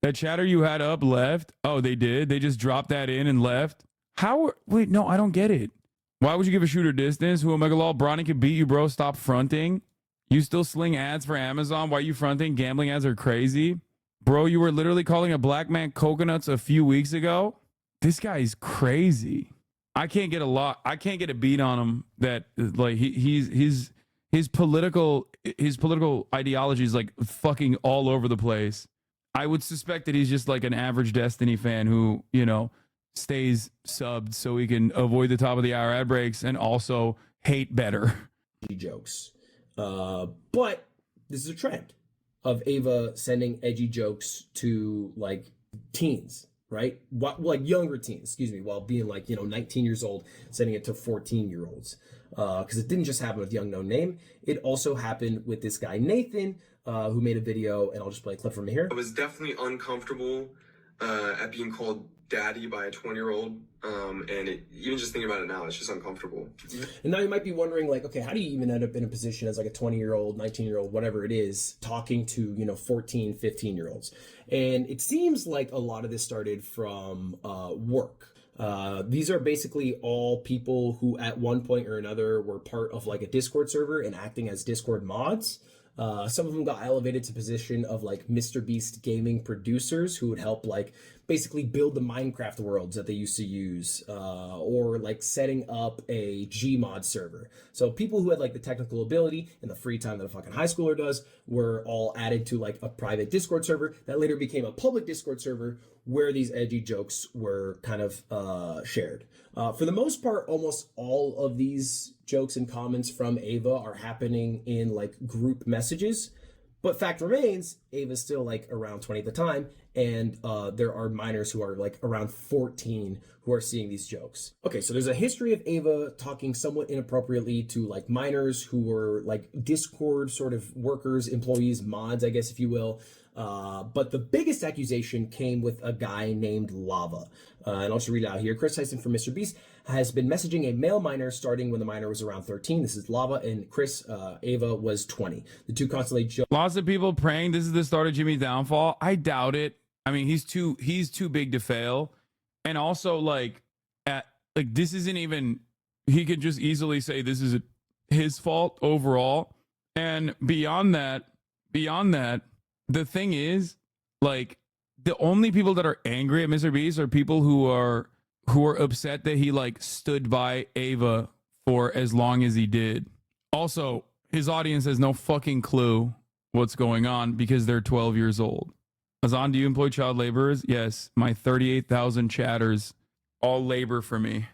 Speaker 1: That chatter you had up left. Oh, they did? They just dropped that in and left? How? Wait, no, I don't get it. Why would you give a shooter distance? Who Megalol? Bronny could beat you, bro. Stop fronting. You still sling ads for Amazon? Why are you fronting? Gambling ads are crazy. Bro, you were literally calling a black man coconuts a few weeks ago. This guy's crazy. I can't get a beat on him that like his political ideology is like fucking all over the place. I would suspect that he's just like an average Destiny fan who, stays subbed so he can avoid the top of the hour ad breaks and also hate better.
Speaker 8: Jokes. But this is a trend of Ava sending edgy jokes to like teens, right? Like younger teens, while being like, 19 years old, sending it to 14-year-olds. Because it didn't just happen with Young No Name. It also happened with this guy, Nathan, who made a video, and I'll just play a clip from here.
Speaker 5: I was definitely uncomfortable at being called daddy by a 20-year-old. And even just thinking about it now, it's just uncomfortable.
Speaker 8: And now you might be wondering, like, okay, how do you even end up in a position as like a 20-year-old, 19-year-old, whatever it is, talking to, 14, 15-year-olds? And it seems like a lot of this started from work. These are basically all people who at one point or another were part of like a Discord server and acting as Discord mods. Some of them got elevated to position of like Mr. Beast gaming producers who would help like basically build the Minecraft worlds that they used to use, or like setting up a Gmod server. So people who had like the technical ability and the free time that a fucking high schooler does were all added to like a private Discord server that later became a public Discord server where these edgy jokes were kind of shared. For the most part, almost all of these jokes and comments from Ava are happening in like group messages. But fact remains, Ava's still like around 20 at the time, and there are minors who are like around 14 who are seeing these jokes. Okay, so there's a history of Ava talking somewhat inappropriately to like minors who were like Discord sort of workers, employees, mods, I guess, if you will. But the biggest accusation came with a guy named Lava. And I'll just read it out here. Chris Tyson from Mr. Beast has been messaging a male minor starting when the minor was around 13. This is Lava, and Ava was 20. The two constantly joke.
Speaker 1: Lots of people praying this is the start of Jimmy's downfall. I doubt it. I mean, he's too big to fail. And also this isn't even, he could just easily say this is his fault overall. And beyond that, the thing is, like, the only people that are angry at Mr. Beast are people who are upset that he like stood by Ava for as long as he did. Also, his audience has no fucking clue what's going on because they're 12 years old. Azan, do you employ child laborers? Yes, my 38,000 chatters all labor for me.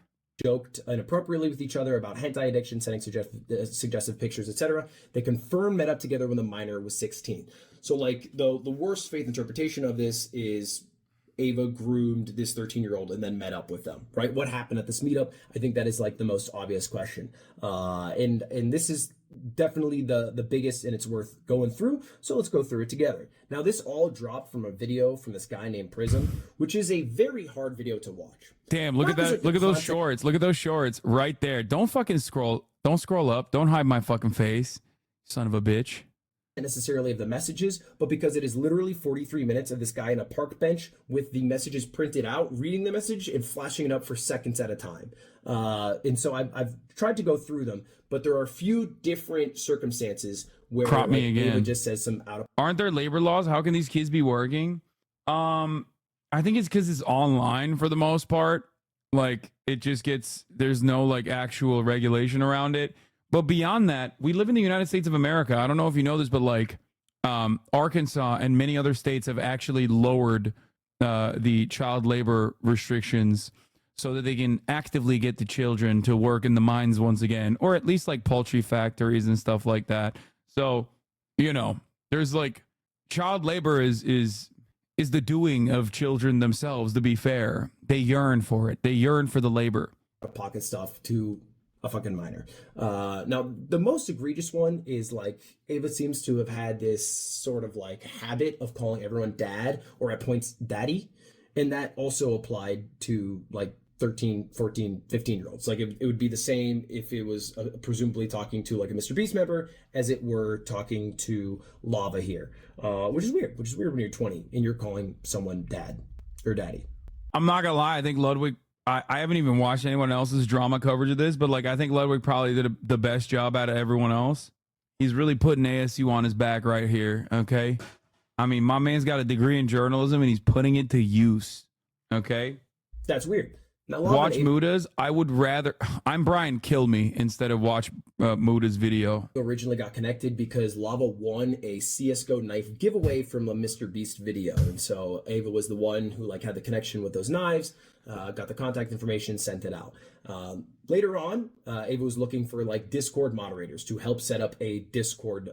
Speaker 8: Joked inappropriately with each other about hentai addiction, sending suggestive pictures, etc. They confirmed met up together when the minor was 16. So like the worst faith interpretation of this is Ava groomed this 13-year-old and then met up with them, right? What happened at this meetup? I think that is like the most obvious question. And this is definitely the biggest, and it's worth going through. So let's go through it together. Now, this all dropped from a video from this guy named Prism, which is a very hard video to watch.
Speaker 1: Damn, look at that. Look at those shorts. Look at those shorts right there. Don't fucking scroll. Don't scroll up. Don't hide my fucking face, son of a bitch.
Speaker 8: Not necessarily of the messages, but because it is literally 43 minutes of this guy in a park bench with the messages printed out, reading the message and flashing it up for seconds at a time. And so I've tried to go through them, but there are a few different circumstances where
Speaker 1: Crop me again.
Speaker 8: Ava just says some out of.
Speaker 1: Aren't there labor laws? How can these kids be working? I think it's because it's online for the most part. Like it just gets, there's no like actual regulation around it. But beyond that, we live in the United States of America. I don't know if you know this, but like Arkansas and many other states have actually lowered the child labor restrictions so that they can actively get the children to work in the mines once again, or at least like poultry factories and stuff like that. So, there's like child labor is the doing of children themselves, to be fair. They yearn for it. They yearn for the labor.
Speaker 8: pocket stuff to a fucking minor. Now, the most egregious one is like Ava seems to have had this sort of like habit of calling everyone dad or at points daddy. And that also applied to like 13, 14, 15-year-olds. Like it would be the same if it was presumably talking to like a Mr. Beast member as it were talking to Lava here, which is weird when you're 20 and you're calling someone dad or daddy.
Speaker 1: I'm not gonna lie. I think Ludwig. I haven't even watched anyone else's drama coverage of this, but like I think Ludwig probably did the best job out of everyone else. He's really putting ASU on his back right here. Okay, I mean my man's got a degree in journalism and he's putting it to use. Okay,
Speaker 8: that's weird. Now,
Speaker 1: watch Muda's. I would rather. I'm Brian. Kill me instead of watch Muda's video.
Speaker 8: Originally got connected because Lava won a CS:GO knife giveaway from a Mr. Beast video, and so Ava was the one who like had the connection with those knives, got the contact information, sent it out. Later on, Ava was looking for like Discord moderators to help set up a Discord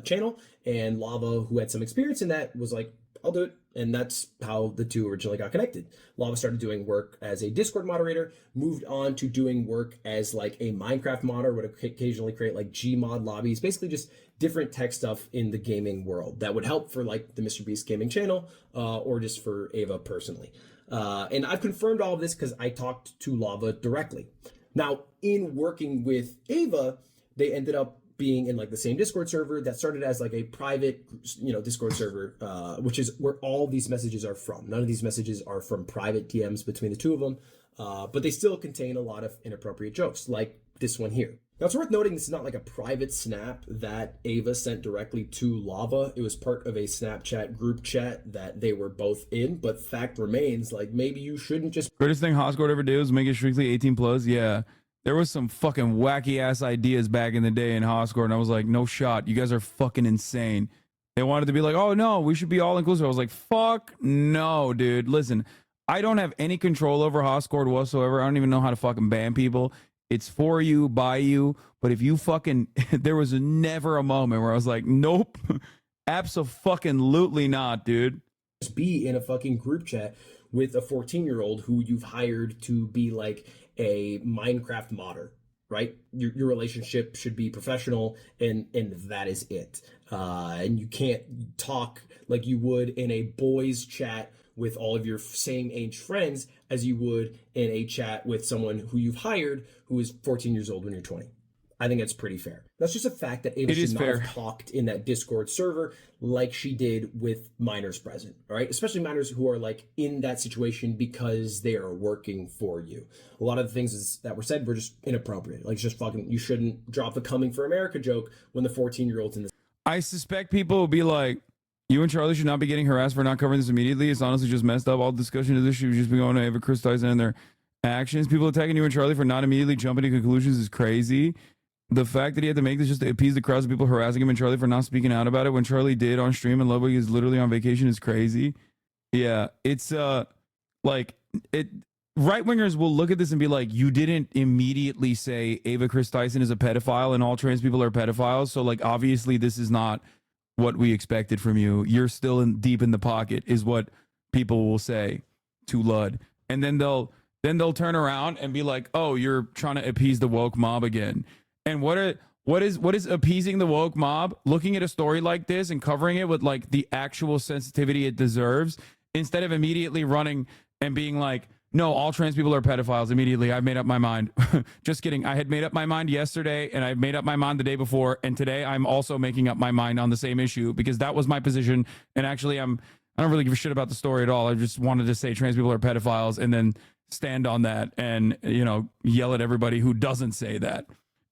Speaker 8: channel, and Lava, who had some experience in that, was like, I'll do it. And that's how the two originally got connected. Lava started doing work as a Discord moderator, moved on to doing work as like a Minecraft modder, would occasionally create like Gmod lobbies, basically just different tech stuff in the gaming world that would help for like the Mr. Beast gaming channel or just for Ava personally. And I've confirmed all of this because I talked to Lava directly. Now, in working with Ava, they ended up being in like the same Discord server that started as like a private, Discord server, which is where all these messages are from. None of these messages are from private DMs between the two of them, but they still contain a lot of inappropriate jokes, like this one here. Now, it's worth noting this is not like a private snap that Ava sent directly to Lava. It was part of a Snapchat group chat that they were both in, but fact remains, like, maybe you shouldn't just...
Speaker 1: Greatest thing Hoscourt ever did was make it strictly 18 plus. Yeah. There was some fucking wacky ass ideas back in the day in Hoscourt, and I was like, no shot. You guys are fucking insane. They wanted to be like, oh no, we should be all inclusive. I was like, fuck no, dude. Listen, I don't have any control over Hoscourt whatsoever. I don't even know how to fucking ban people. It's for you, by you. But if you fucking, there was never a moment where I was like, nope, abso-fucking-lutely not, dude.
Speaker 8: Just be in a fucking group chat with a 14-year-old who you've hired to be like a Minecraft modder, right? Your relationship should be professional, and that is it. And you can't talk like you would in a boys chat with all of your same age friends as you would in a chat with someone who you've hired who is 14 years old when you're 20. I think that's pretty fair. That's just a fact that Ava should not have talked in that Discord server like she did with minors present, all right? Especially minors who are like in that situation because they are working for you. A lot of the things that were said were just inappropriate. Like, just fucking, you shouldn't drop the Coming for America joke when the 14-year-old's in this.
Speaker 1: I suspect people will be like, you and Charlie should not be getting harassed for not covering this immediately. It's honestly just messed up. All discussion of this should just be going to Ava Chris Tyson and their actions. People attacking you and Charlie for not immediately jumping to conclusions is crazy. The fact that he had to make this just to appease the crowds of people harassing him and Charlie for not speaking out about it when Charlie did on stream and Ludwig is literally on vacation is crazy. Yeah, it's like it. Right wingers will look at this and be like, you didn't immediately say Ava Chris Tyson is a pedophile and all trans people are pedophiles. So like, obviously this is not what we expected from you. You're still deep in the pocket is what people will say to Lud. And then they'll turn around and be like, oh, you're trying to appease the woke mob again. And what is appeasing the woke mob? Looking at a story like this and covering it with like the actual sensitivity it deserves, instead of immediately running and being like, no, all trans people are pedophiles immediately. I've made up my mind. Just kidding. I had made up my mind yesterday and I made up my mind the day before. And today I'm also making up my mind on the same issue because that was my position. And actually I don't really give a shit about the story at all. I just wanted to say trans people are pedophiles and then stand on that and, yell at everybody who doesn't say that.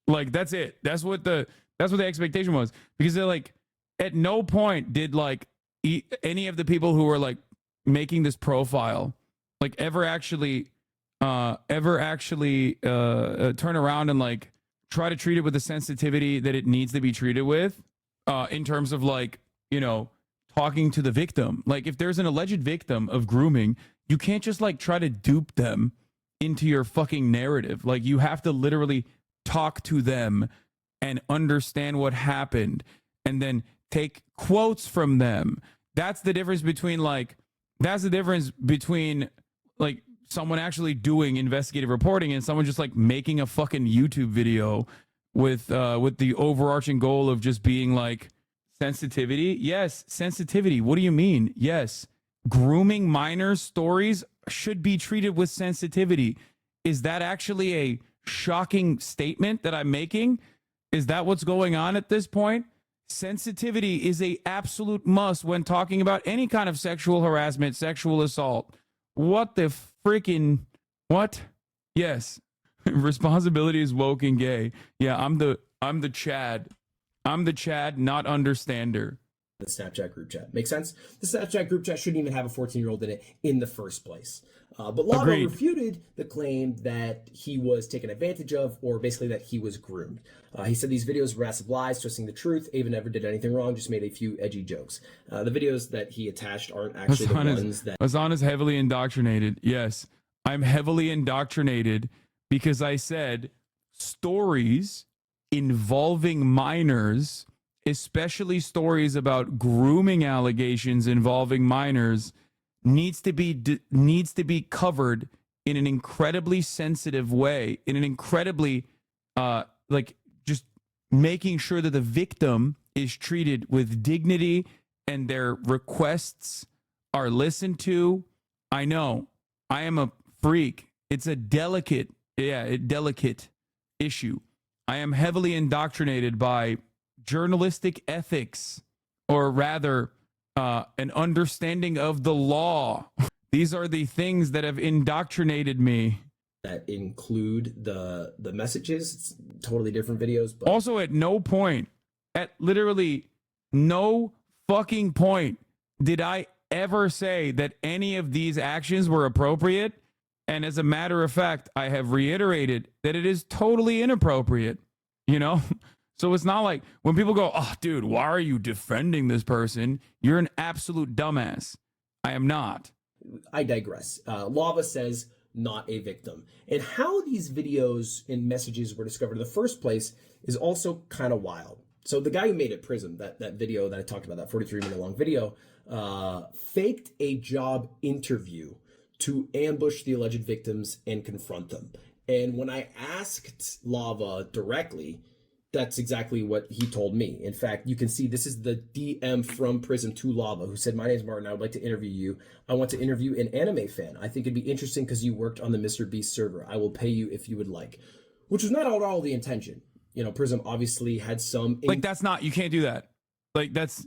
Speaker 1: Like, that's it. That's what the expectation was, because they're like, at no point did like any of the people who were like making this profile like ever actually turn around and like try to treat it with the sensitivity that it needs to be treated with, in terms of like, talking to the victim. Like, if there's an alleged victim of grooming, you can't just like try to dupe them into your fucking narrative. Like, you have to literally talk to them and understand what happened and then take quotes from them. That's the difference between like someone actually doing investigative reporting and someone just like making a fucking YouTube video with the overarching goal of just being like sensitivity. Yes, sensitivity. What do you mean? Yes. Grooming minors stories should be treated with sensitivity. Is that actually a shocking statement that I'm making? Is that what's going on at this point? Sensitivity is a absolute must when talking about any kind of sexual harassment, sexual assault. What the freaking what? Yes. Responsibility is woke and gay. Yeah, I'm the Chad. I'm the Chad, not understander.
Speaker 8: The Snapchat group chat. Make sense? The Snapchat group chat shouldn't even have a 14-year-old in it in the first place. But Lava
Speaker 1: Agreed.
Speaker 8: refuted the claim that he was taken advantage of, or basically that he was groomed. He said these videos were massive lies, twisting the truth. Ava never did anything wrong, just made a few edgy jokes. The videos that he attached aren't actually the ones that...
Speaker 1: Hassan is heavily indoctrinated. Yes, I'm heavily indoctrinated because I said stories involving minors, especially stories about grooming allegations involving minors, needs to be covered in an incredibly sensitive way, in an incredibly just making sure that the victim is treated with dignity and their requests are listened to. I know I am a freak. It's a delicate issue. I am heavily indoctrinated by journalistic ethics, or rather an understanding of the law. These are the things that have indoctrinated me.
Speaker 8: That include the messages. It's totally different videos. But
Speaker 1: also, at no point, at literally no fucking point, did I ever say that any of these actions were appropriate. And as a matter of fact, I have reiterated that it is totally inappropriate, you know? So it's not like when people go, oh, dude, why are you defending this person? You're an absolute dumbass. I am not.
Speaker 8: I digress. Lava says not a victim. And how these videos and messages were discovered in the first place is also kind of wild. So the guy who made it, Prism, that video that I talked about, that 43-minute long video, faked a job interview to ambush the alleged victims and confront them. And when I asked Lava directly, that's exactly what he told me. In fact, you can see this is the DM from Prism to Lava, who said, my name's Martin. I would like to interview you. I want to interview an anime fan. I think it'd be interesting because you worked on the Mr. Beast server. I will pay you if you would like. Which was not at all the intention. You know, Prism obviously had some...
Speaker 1: Like, that's not... You can't do that. Like, that's...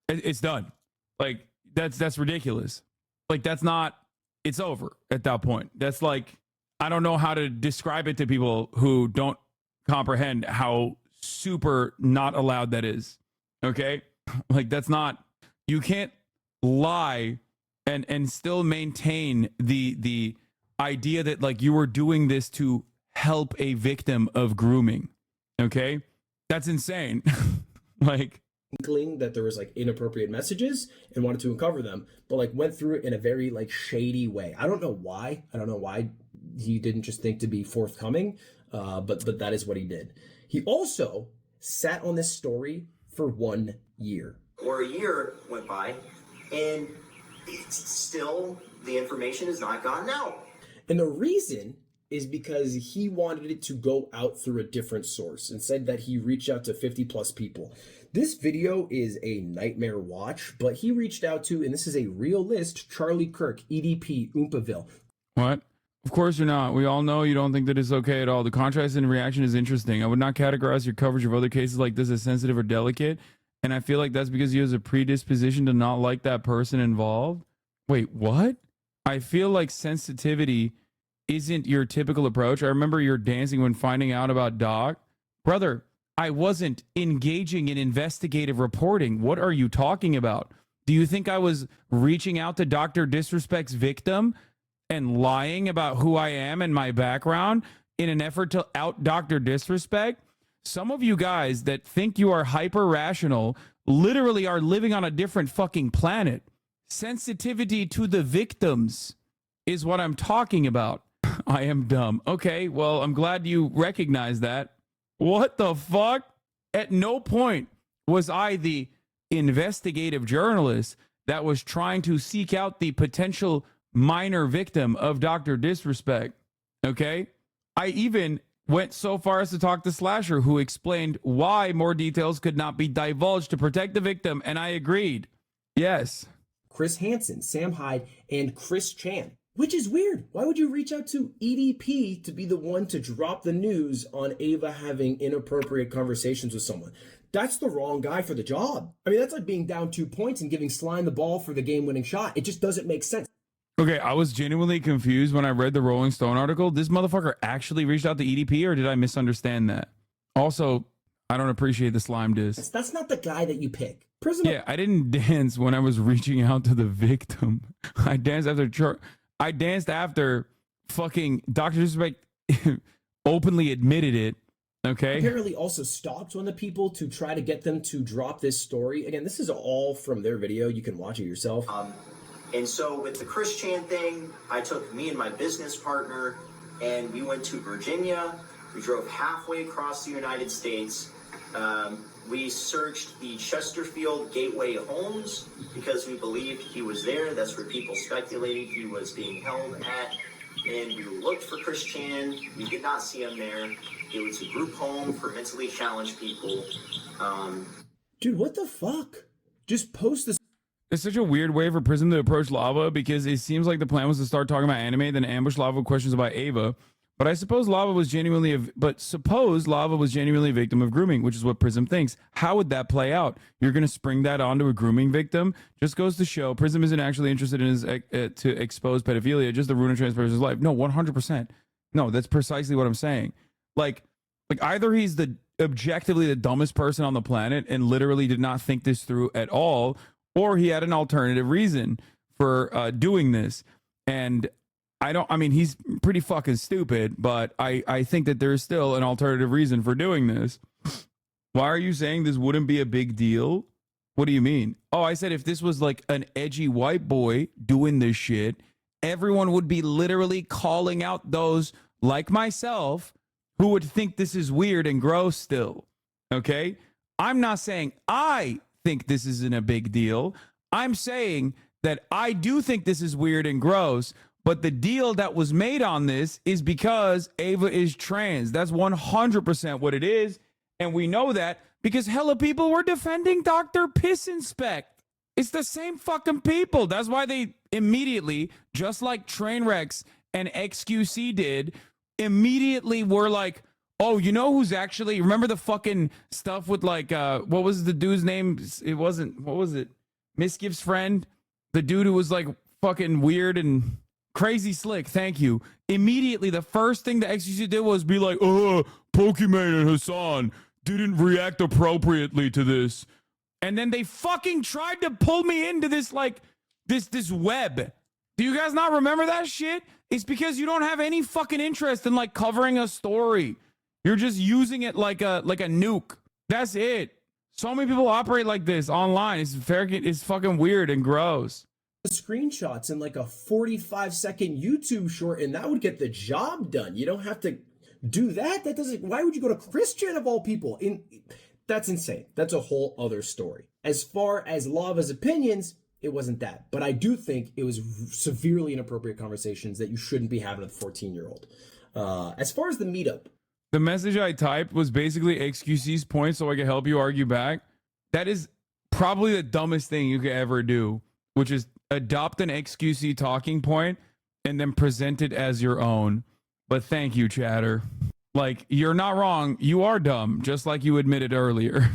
Speaker 1: It's done. Like, that's ridiculous. Like, that's not... It's over at that point. That's like... I don't know how to describe it to people who don't comprehend how super not allowed that is. Okay? Like, that's not... You can't lie and still maintain the idea that, like, you were doing this to help a victim of grooming. Okay? That's insane. Like,
Speaker 8: inkling that there was like inappropriate messages and wanted to uncover them, but like went through it in a very like shady way. I don't know why he didn't just think to be forthcoming, but that is what he did. He also sat on this story for 1 year.
Speaker 9: Or a year went by and it's still, the information has not gotten out.
Speaker 8: And the reason is because he wanted it to go out through a different source and said that he reached out to 50 plus people. This video is a nightmare watch, but he reached out to, and this is a real list, Charlie Kirk, EDP, Oompaville.
Speaker 1: What? Of course you're not. We all know you don't think that it's okay at all. The contrast in reaction is interesting. I would not categorize your coverage of other cases like this as sensitive or delicate, and I feel like that's because you have a predisposition to not like that person involved. Wait, what? I feel like sensitivity isn't your typical approach. I remember your dancing when finding out about Doc. Brother, I wasn't engaging in investigative reporting. What are you talking about? Do you think I was reaching out to Dr. Disrespect's victim and lying about who I am and my background in an effort to out Dr. Disrespect? Some of you guys that think you are hyper rational literally are living on a different fucking planet. Sensitivity to the victims is what I'm talking about. I am dumb. Okay, well, I'm glad you recognize that. What the fuck? At no point was I the investigative journalist that was trying to seek out the potential minor victim of Dr. Disrespect. Okay? I even went so far as to talk to Slasher, who explained why more details could not be divulged to protect the victim, and I agreed. Yes.
Speaker 8: Chris Hansen, Sam Hyde, and Chris Chan. Which is weird. Why would you reach out to EDP to be the one to drop the news on Ava having inappropriate conversations with someone? That's the wrong guy for the job. I mean, that's like being down 2 points and giving Slime the ball for the game-winning shot. It just doesn't make sense.
Speaker 1: Okay, I was genuinely confused when I read the Rolling Stone article. This motherfucker actually reached out to EDP, or did I misunderstand that? Also, I don't appreciate the slime diss.
Speaker 8: That's not the guy that you pick.
Speaker 1: Yeah, I didn't dance when I was reaching out to the victim. I danced after fucking Dr. Disrespect openly admitted it. Okay.
Speaker 8: Apparently also stalked one of the people to try to get them to drop this story. Again, this is all from their video. You can watch it yourself.
Speaker 9: And so with the Chris Chan thing, I took me and my business partner and we went to Virginia. We drove halfway across the United States. We searched the Chesterfield Gateway homes because we believed he was there. That's where people speculated he was being held at. And we looked for Chris Chan. We did not see him there. It was a group home for mentally challenged people.
Speaker 8: Dude, what the fuck? Just post this.
Speaker 1: It's such a weird way for Prism to approach Lava, because it seems like the plan was to start talking about anime, then ambush Lava with questions about Ava. But I suppose Lava was genuinely a victim of grooming, which is what Prism thinks. How would that play out? You're going to spring that onto a grooming victim? Just goes to show Prism isn't actually interested in his to expose pedophilia, just to ruin a trans person's life. No, 100%. No, that's precisely what I'm saying. Like either he's the objectively the dumbest person on the planet and literally did not think this through at all, or he had an alternative reason for doing this. And he's pretty fucking stupid, but I think that there's still an alternative reason for doing this. Why are you saying this wouldn't be a big deal? What do you mean? Oh, I said if this was like an edgy white boy doing this shit, everyone would be literally calling out those like myself who would think this is weird and gross still. Okay? I'm not saying I think this isn't a big deal. I'm saying that I do think this is weird and gross, but the deal that was made on this is because Ava is trans. That's 100% what it is. And we know that because hella people were defending Dr. Piss Inspect. It's the same fucking people. That's why they immediately, just like Trainwrecks and XQC did, immediately were like, oh, you know who's actually, remember the fucking stuff with like, what was the dude's name? It wasn't, what was it? Misgift's friend? The dude who was like fucking weird and crazy slick. Thank you. Immediately, the first thing the XQC did was be like, Pokimane and Hassan didn't react appropriately to this. And then they fucking tried to pull me into this, like, this web. Do you guys not remember that shit? It's because you don't have any fucking interest in, like, covering a story. You're just using it like a nuke. That's it. So many people operate like this online. It's fucking weird and gross.
Speaker 8: Screenshots in like a 45-second YouTube short, and that would get the job done. You don't have to do that. That doesn't. Why would you go to Christian of all people? That's insane. That's a whole other story. As far as Lava's opinions, it wasn't that, but I do think it was severely inappropriate conversations that you shouldn't be having with a 14-year-old. As far as the meetup,
Speaker 1: the message I typed was basically XQC's point so I could help you argue back. That is probably the dumbest thing you could ever do, which is adopt an XQC talking point and then present it as your own. But thank you, chatter. Like, you're not wrong. You are dumb, just like you admitted earlier.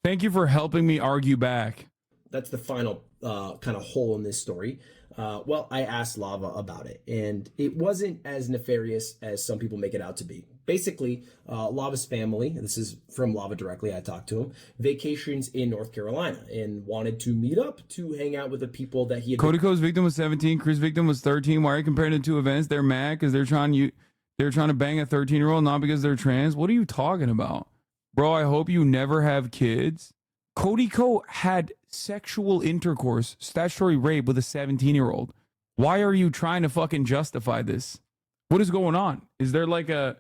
Speaker 1: Thank you for helping me argue back.
Speaker 8: That's the final kind of hole in this story. Well, I asked Lava about it, and it wasn't as nefarious as some people make it out to be. Basically, Lava's family, and this is from Lava directly, I talked to him, vacations in North Carolina and wanted to meet up to hang out with the people that he had.
Speaker 1: Kodiko's victim was 17, Chris' victim was 13. Why are you comparing the two events? They're mad because they're trying to bang a 13-year-old, not because they're trans. What are you talking about? Bro, I hope you never have kids. Kodiko had sexual intercourse, statutory rape with a 17-year-old. Why are you trying to fucking justify this? What is going on? Is there like a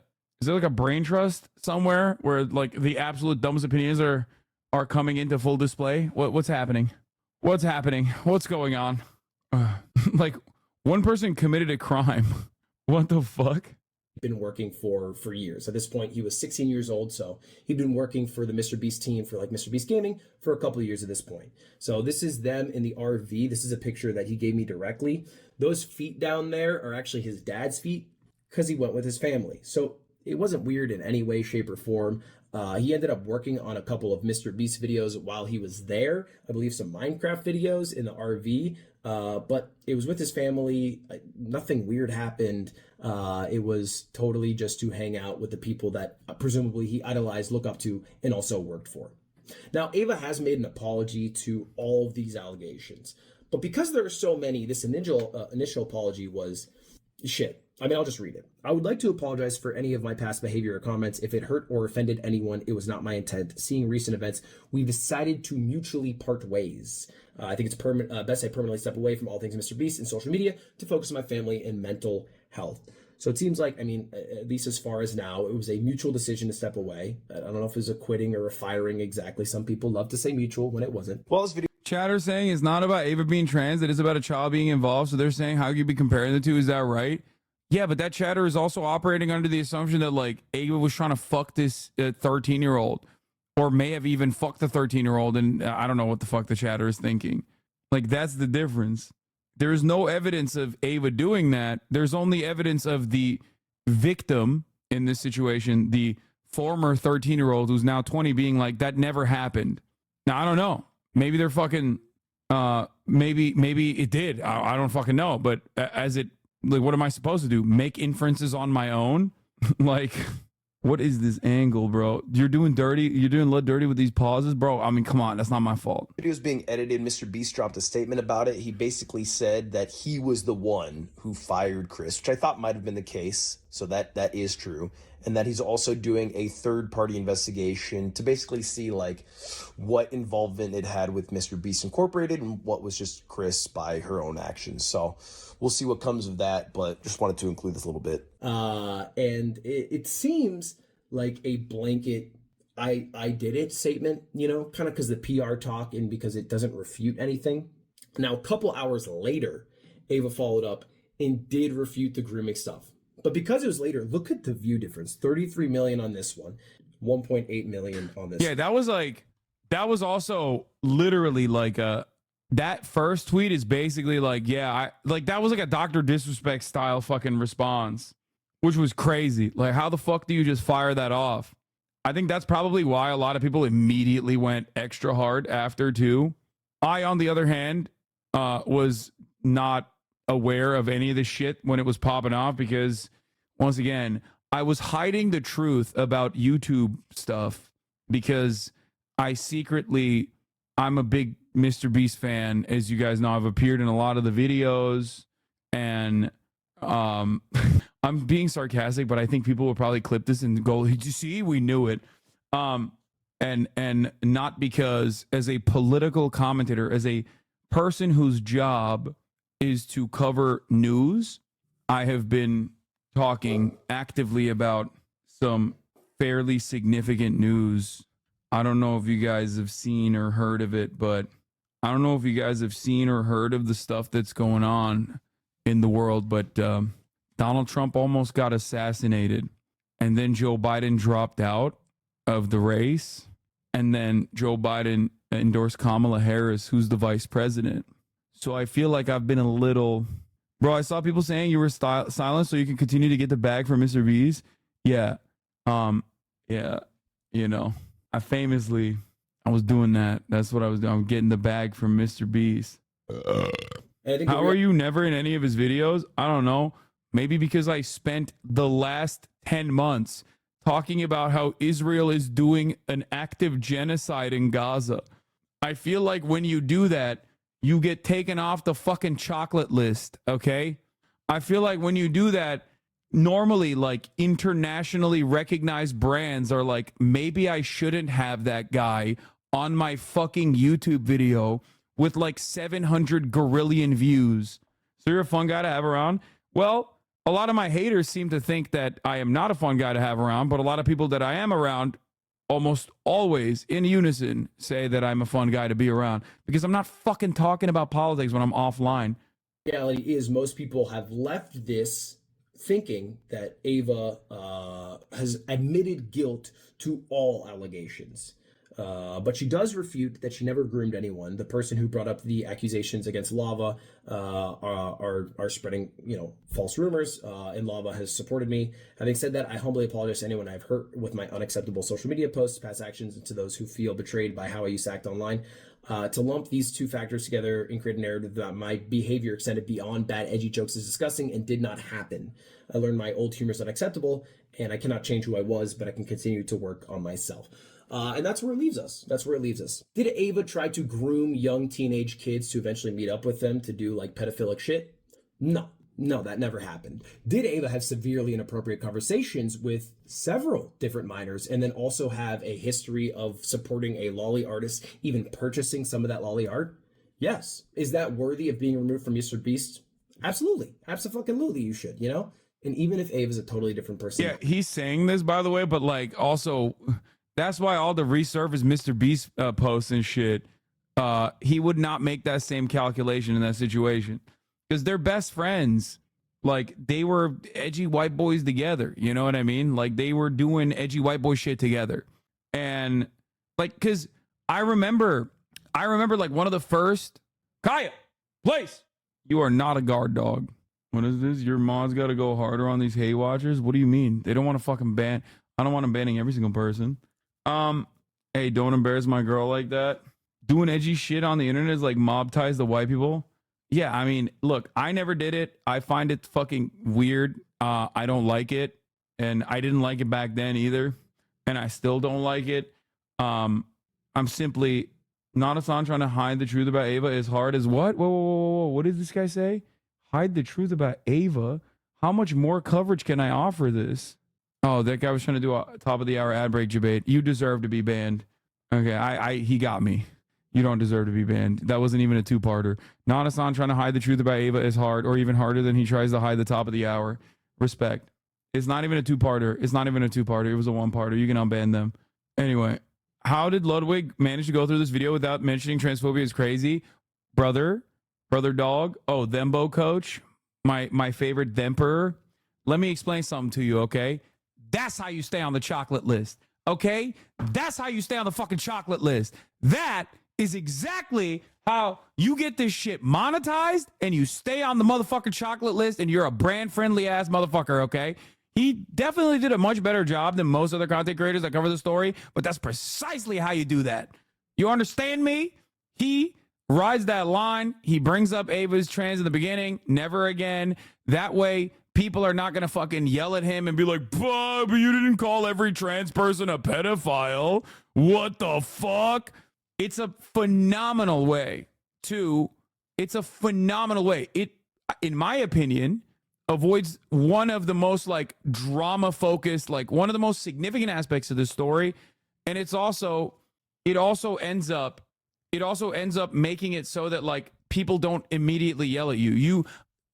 Speaker 1: brain trust somewhere where like the absolute dumbest opinions are coming into full display? What's happening? What's happening? What's going on? Like, One person committed a crime. What the fuck?
Speaker 8: Been working for years. At this point, he was 16 years old, so he'd been working for the Mr. Beast team for like Mr. Beast Gaming for a couple of years at this point. So this is them in the RV. This is a picture that he gave me directly. Those feet down there are actually his dad's feet because he went with his family. So it wasn't weird in any way, shape, or form. He ended up working on a couple of Mr. Beast videos while he was there. I believe some Minecraft videos in the RV. But it was with his family. Nothing weird happened. It was totally just to hang out with the people that presumably he idolized, looked up to, and also worked for. Now, Ava has made an apology to all of these allegations. But because there are so many, this initial apology was shit. I mean, I'll just read it. I would like to apologize for any of my past behavior or comments. If it hurt or offended anyone, it was not my intent. Seeing recent events, we've decided to mutually part ways. I think it's best I permanently step away from all things Mr. Beast and social media to focus on my family and mental health. So it seems like, I mean, at least as far as now, it was a mutual decision to step away. I don't know if it was a quitting or a firing exactly. Some people love to say mutual when it wasn't.
Speaker 1: Well, this video chatter saying it's not about Ava being trans, it is about a child being involved. So they're saying, how could you be comparing the two? Is that right? Yeah, but that chatter is also operating under the assumption that like Ava was trying to fuck this 13-year-old or may have even fucked the 13-year-old. And I don't know what the fuck the chatter is thinking. Like, that's the difference. There's no evidence of Ava doing that. There's only evidence of the victim in this situation, the former 13-year-old who's now 20 being like, that never happened. Now, I don't know. Maybe they're fucking, maybe it did. I don't fucking know. But as it, like, what am I supposed to do? Make inferences on my own? Like, what is this angle, bro? You're doing dirty with these pauses, bro. I mean, come on, that's not my fault.
Speaker 7: Video was being edited. Mr. Beast dropped a statement about it. He basically said that he was the one who fired Chris, which I thought might have been the case. So that is true. And that he's also doing a third-party investigation to basically see like what involvement it had with Mr. Beast Incorporated and what was just Chris by her own actions. So we'll see what comes of that, but just wanted to include this a little bit.
Speaker 8: And it seems like a blanket I did it statement, you know, kind of because the PR talk and because it doesn't refute anything. Now, a couple hours later, Ava followed up and did refute the grooming stuff. But because it was later, look at the view difference. 33 million on this one, 1.8 million on this.
Speaker 1: Yeah, that was also literally like that first tweet is basically like, yeah, that was like a Dr. Disrespect style fucking response, which was crazy. Like, how the fuck do you just fire that off? I think that's probably why a lot of people immediately went extra hard after too. I, on the other hand, was not aware of any of this shit when it was popping off because, once again, I was hiding the truth about YouTube stuff because I'm a big Mr. Beast fan. As you guys know, I've appeared in a lot of the videos, and I'm being sarcastic, but I think people will probably clip this and go, "Did you see? We knew it." And not because, as a political commentator, as a person whose job is to cover news, I have been talking actively about some fairly significant news. I don't know if you guys have seen or heard of it, but I don't know if you guys have seen or heard of the stuff that's going on in the world, but Donald Trump almost got assassinated, and then Joe Biden dropped out of the race, and then Joe Biden endorsed Kamala Harris, who's the vice president. So I feel like I've been a little... Bro, I saw people saying you were silent so you can continue to get the bag from Mr. Beast. Yeah. Yeah. You know, I was doing that. That's what I was doing. I'm getting the bag from Mr. Beast. How are you never in any of his videos? I don't know. Maybe because I spent the last 10 months talking about how Israel is doing an active genocide in Gaza. I feel like when you do that, you get taken off the fucking chocolate list, okay? I feel like when you do that, normally, like, internationally recognized brands are like, maybe I shouldn't have that guy on my fucking YouTube video with like 700 gorillion views. So you're a fun guy to have around? Well, a lot of my haters seem to think that I am not a fun guy to have around, but a lot of people that I am around almost always in unison say that I'm a fun guy to be around because I'm not fucking talking about politics when I'm offline.
Speaker 8: Reality is most people have left this thinking that Ava has admitted guilt to all allegations. But she does refute that she never groomed anyone. The person who brought up the accusations against Lava are spreading, false rumors, and Lava has supported me. Having said that, I humbly apologize to anyone I've hurt with my unacceptable social media posts, past actions, and to those who feel betrayed by how I used to act online. To lump these two factors together and create a narrative that my behavior extended beyond bad, edgy jokes is disgusting and did not happen. I learned my old humor is unacceptable, and I cannot change who I was, but I can continue to work on myself. And that's where it leaves us. Did Ava try to groom young teenage kids to eventually meet up with them to do like pedophilic shit? No, that never happened. Did Ava have severely inappropriate conversations with several different minors and then also have a history of supporting a lolly artist, even purchasing some of that lolly art? Yes. Is that worthy of being removed from Mr. Beast? Absolutely. Absolutely you should, And even if Ava's a totally different person.
Speaker 1: Yeah, he's saying this, by the way, but like also... That's why all the resurfaced Mr. Beast posts and shit, he would not make that same calculation in that situation. Because they're best friends. Like, they were edgy white boys together. You know what I mean? Like, they were doing edgy white boy shit together. And, like, because I remember, like, one of the first... Kaya, place! You are not a guard dog. What is this? Your mom's got to go harder on these hate watchers? What do you mean? They don't want to fucking ban... I don't want them banning every single person. Hey, don't embarrass my girl like that. Doing edgy shit on the internet is like mob ties to white people. Yeah, I mean, look, I never did it. I find it fucking weird. I don't like it. And I didn't like it back then either. And I still don't like it. I'm simply not a son trying to hide the truth about Ava as hard as what? Whoa. What did this guy say? Hide the truth about Ava? How much more coverage can I offer this? Oh, that guy was trying to do a top of the hour ad break debate. You deserve to be banned. Okay, he got me. You don't deserve to be banned. That wasn't even a two-parter. Nanasan trying to hide the truth about Ava is hard, or even harder than he tries to hide the top of the hour. Respect. It's not even a two-parter. It was a one-parter. You can unban them. Anyway, how did Ludwig manage to go through this video without mentioning transphobia is crazy? Brother dog. Oh, Thembo coach. My favorite Themperor. Let me explain something to you, okay? That's how you stay on the chocolate list, okay? That's how you stay on the fucking chocolate list. That is exactly how you get this shit monetized and you stay on the motherfucking chocolate list and you're a brand-friendly ass motherfucker, okay? He definitely did a much better job than most other content creators that cover the story, but that's precisely how you do that. You understand me? He rides that line. He brings up Ava's trans in the beginning, never again. That way... people are not going to fucking yell at him and be like, but you didn't call every trans person a pedophile. What the fuck? It's a phenomenal way. It, in my opinion, avoids one of the most like drama focused, like one of the most significant aspects of this story. And it also ends up making it so that like people don't immediately yell at you.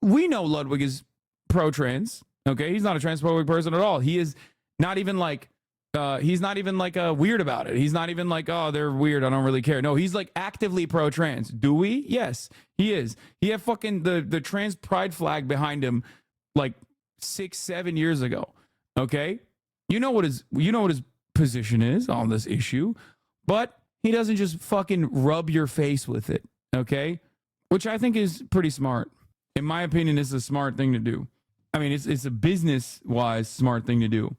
Speaker 1: We know Ludwig is pro-trans, okay? He's not a transphobic person at all. He is not even like weird about it. He's not even like, oh, they're weird, I don't really care. No, he's like actively pro-trans. Do we? Yes, he is. He had fucking the trans pride flag behind him like 6-7 years ago, okay? You know what his position is on this issue, but he doesn't just fucking rub your face with it, okay? Which I think is pretty smart. In my opinion, it's a smart thing to do. I mean, it's a business-wise smart thing to do.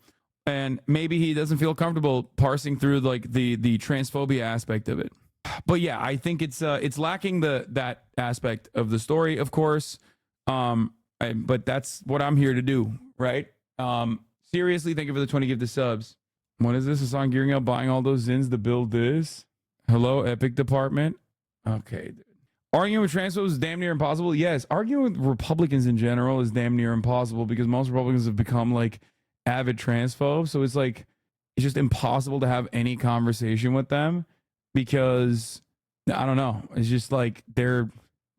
Speaker 1: And maybe he doesn't feel comfortable parsing through like the transphobia aspect of it. But yeah, I think it's lacking that aspect of the story, of course. But that's what I'm here to do, right? Seriously, thank you for the 20 gifted subs. What is this? Hassan gearing up, buying all those Zins to build this? Hello, Epic Department. Okay. Arguing with transphobes is damn near impossible. Yes, arguing with Republicans in general is damn near impossible because most Republicans have become like avid transphobes. So it's like, it's just impossible to have any conversation with them because I don't know. It's just like, they're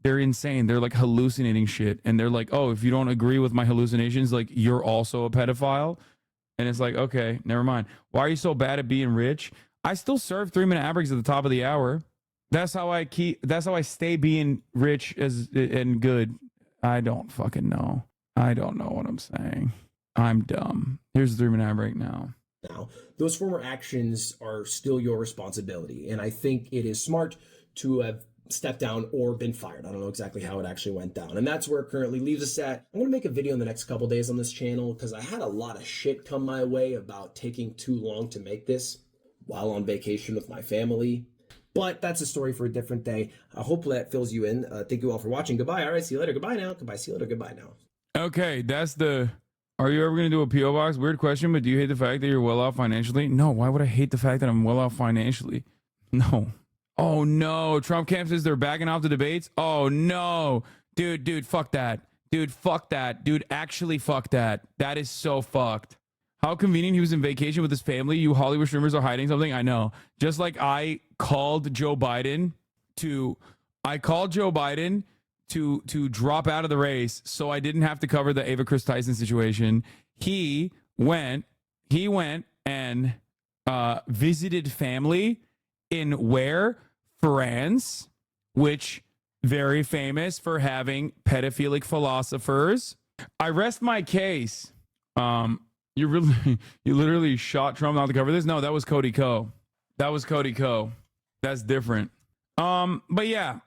Speaker 1: insane. They're like hallucinating shit. And they're like, oh, if you don't agree with my hallucinations, like you're also a pedophile. And it's like, okay, never mind. Why are you so bad at being rich? I still serve 3-minute ad breaks at the top of the hour. That's how I stay being rich and good. I don't fucking know. I don't know what I'm saying. I'm dumb. Here's the 3-minute break now.
Speaker 8: Now, those former actions are still your responsibility. And I think it is smart to have stepped down or been fired. I don't know exactly how it actually went down. And that's where it currently leaves us at. I'm going to make a video in the next couple days on this channel because I had a lot of shit come my way about taking too long to make this while on vacation with my family. But that's a story for a different day. Hopefully that fills you in. Thank you all for watching. Goodbye. All right. See you later. Goodbye now. Goodbye. See you later. Goodbye now.
Speaker 1: Okay, that's the... Are you ever going to do a P.O. box? Weird question, but do you hate the fact that you're well off financially? No, why would I hate the fact that I'm well off financially? No. Oh, no. Trump camp says they're backing off the debates? Oh, no. Dude, fuck that. Dude, fuck that. Dude, actually fuck that. That is so fucked. How convenient he was in vacation with his family. You Hollywood streamers are hiding something. I know. Just like I called Joe Biden to drop out of the race so I didn't have to cover the Ava Chris Tyson situation. He went and visited family in where? France, which very famous for having pedophilic philosophers. I rest my case. You literally shot Trump not to cover this? No, that was Cody Ko. That's different. But yeah.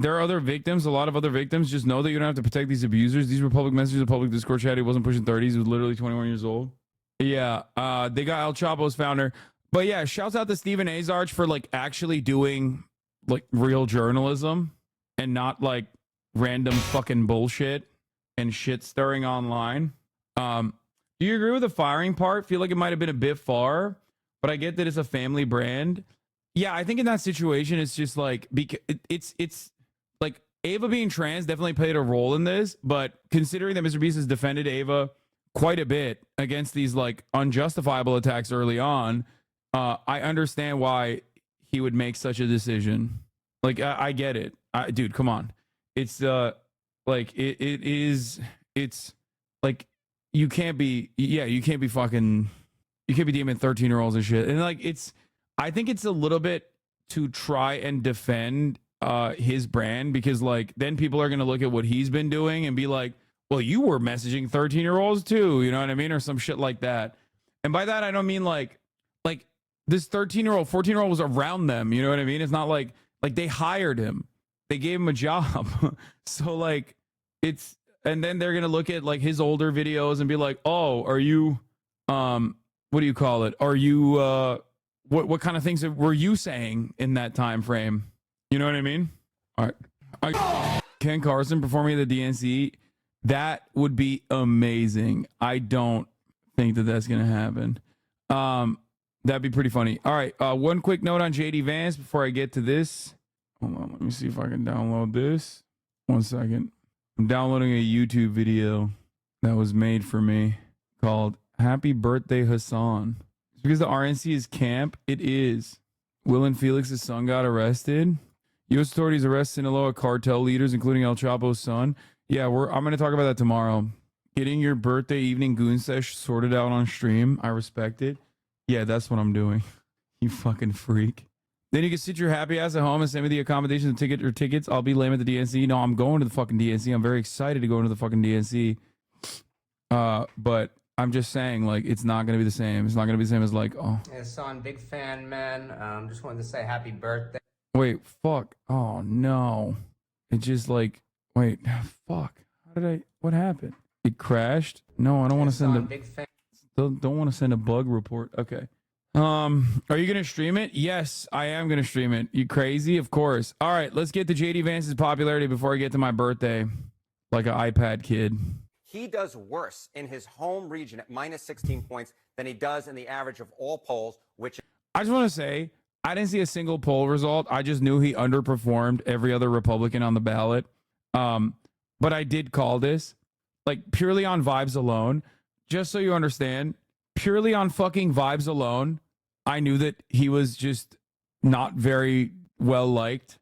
Speaker 1: There are other victims, a lot of other victims. Just know that you don't have to protect these abusers. These were public messages of public Discord chat. He wasn't pushing 30s. He was literally 21 years old. Yeah, they got El Chapo's founder. But yeah, shouts out to Steven Azarch for like actually doing like real journalism and not like random fucking bullshit and shit stirring online. Do you agree with the firing part? Feel like it might have been a bit far, but I get that it's a family brand. Yeah, I think in that situation, it's just like, it's like Ava being trans definitely played a role in this, but considering that Mr. Beast has defended Ava quite a bit against these like unjustifiable attacks early on, I understand why he would make such a decision. Like, I get it. Dude, come on. It's like, it's like, you can't be DMing 13-year-olds and shit. And like, I think it's a little bit to try and defend his brand, because like then people are going to look at what he's been doing and be like, well, you were messaging 13-year-olds too, you know what I mean, or some shit like that. And by that I don't mean like this 13-year-old 14-year-old was around them, you know what I mean. It's not like they hired him, they gave him a job. So like it's, and then they're going to look at like his older videos and be like, oh, are you what do you call it, are you what kind of things were you saying in that time frame? You know what I mean? All right. Ken Carson performing at the DNC. That would be amazing. I don't think that that's going to happen. That'd be pretty funny. All right. One quick note on JD Vance before I get to this. Hold on. Let me see if I can download this. 1 second. I'm downloading a YouTube video that was made for me called Happy Birthday Hassan. It's because the RNC is camp. It is. Will and Felix's son got arrested. U.S. authorities arrest Sinaloa cartel leaders, including El Chapo's son. Yeah, I'm going to talk about that tomorrow. Getting your birthday evening goon sesh sorted out on stream. I respect it. Yeah, that's what I'm doing. You fucking freak. Then you can sit your happy ass at home and send me the accommodation, the tickets. I'll be lame at the DNC. No, I'm going to the fucking DNC. I'm very excited to go into the fucking DNC. But I'm just saying, like, it's not going to be the same. It's not going to be the same as like, oh.
Speaker 12: Yeah, son, big fan, man. Just wanted to say happy birthday.
Speaker 1: Wait, fuck. Oh, no. It just like, wait, fuck. What happened? It crashed? No, I don't want to send don't want to send a bug report. Okay. Are you going to stream it? Yes, I am going to stream it. You crazy? Of course. All right, let's get to JD Vance's popularity before I get to my birthday. Like an iPad kid.
Speaker 18: He does worse in his home region at minus 16 points than he does in the average of all polls, which...
Speaker 1: I just want to say, I didn't see a single poll result. I just knew he underperformed every other Republican on the ballot. But I did call this, like, purely on vibes alone. Just so you understand, purely on fucking vibes alone, I knew that he was just not very well liked.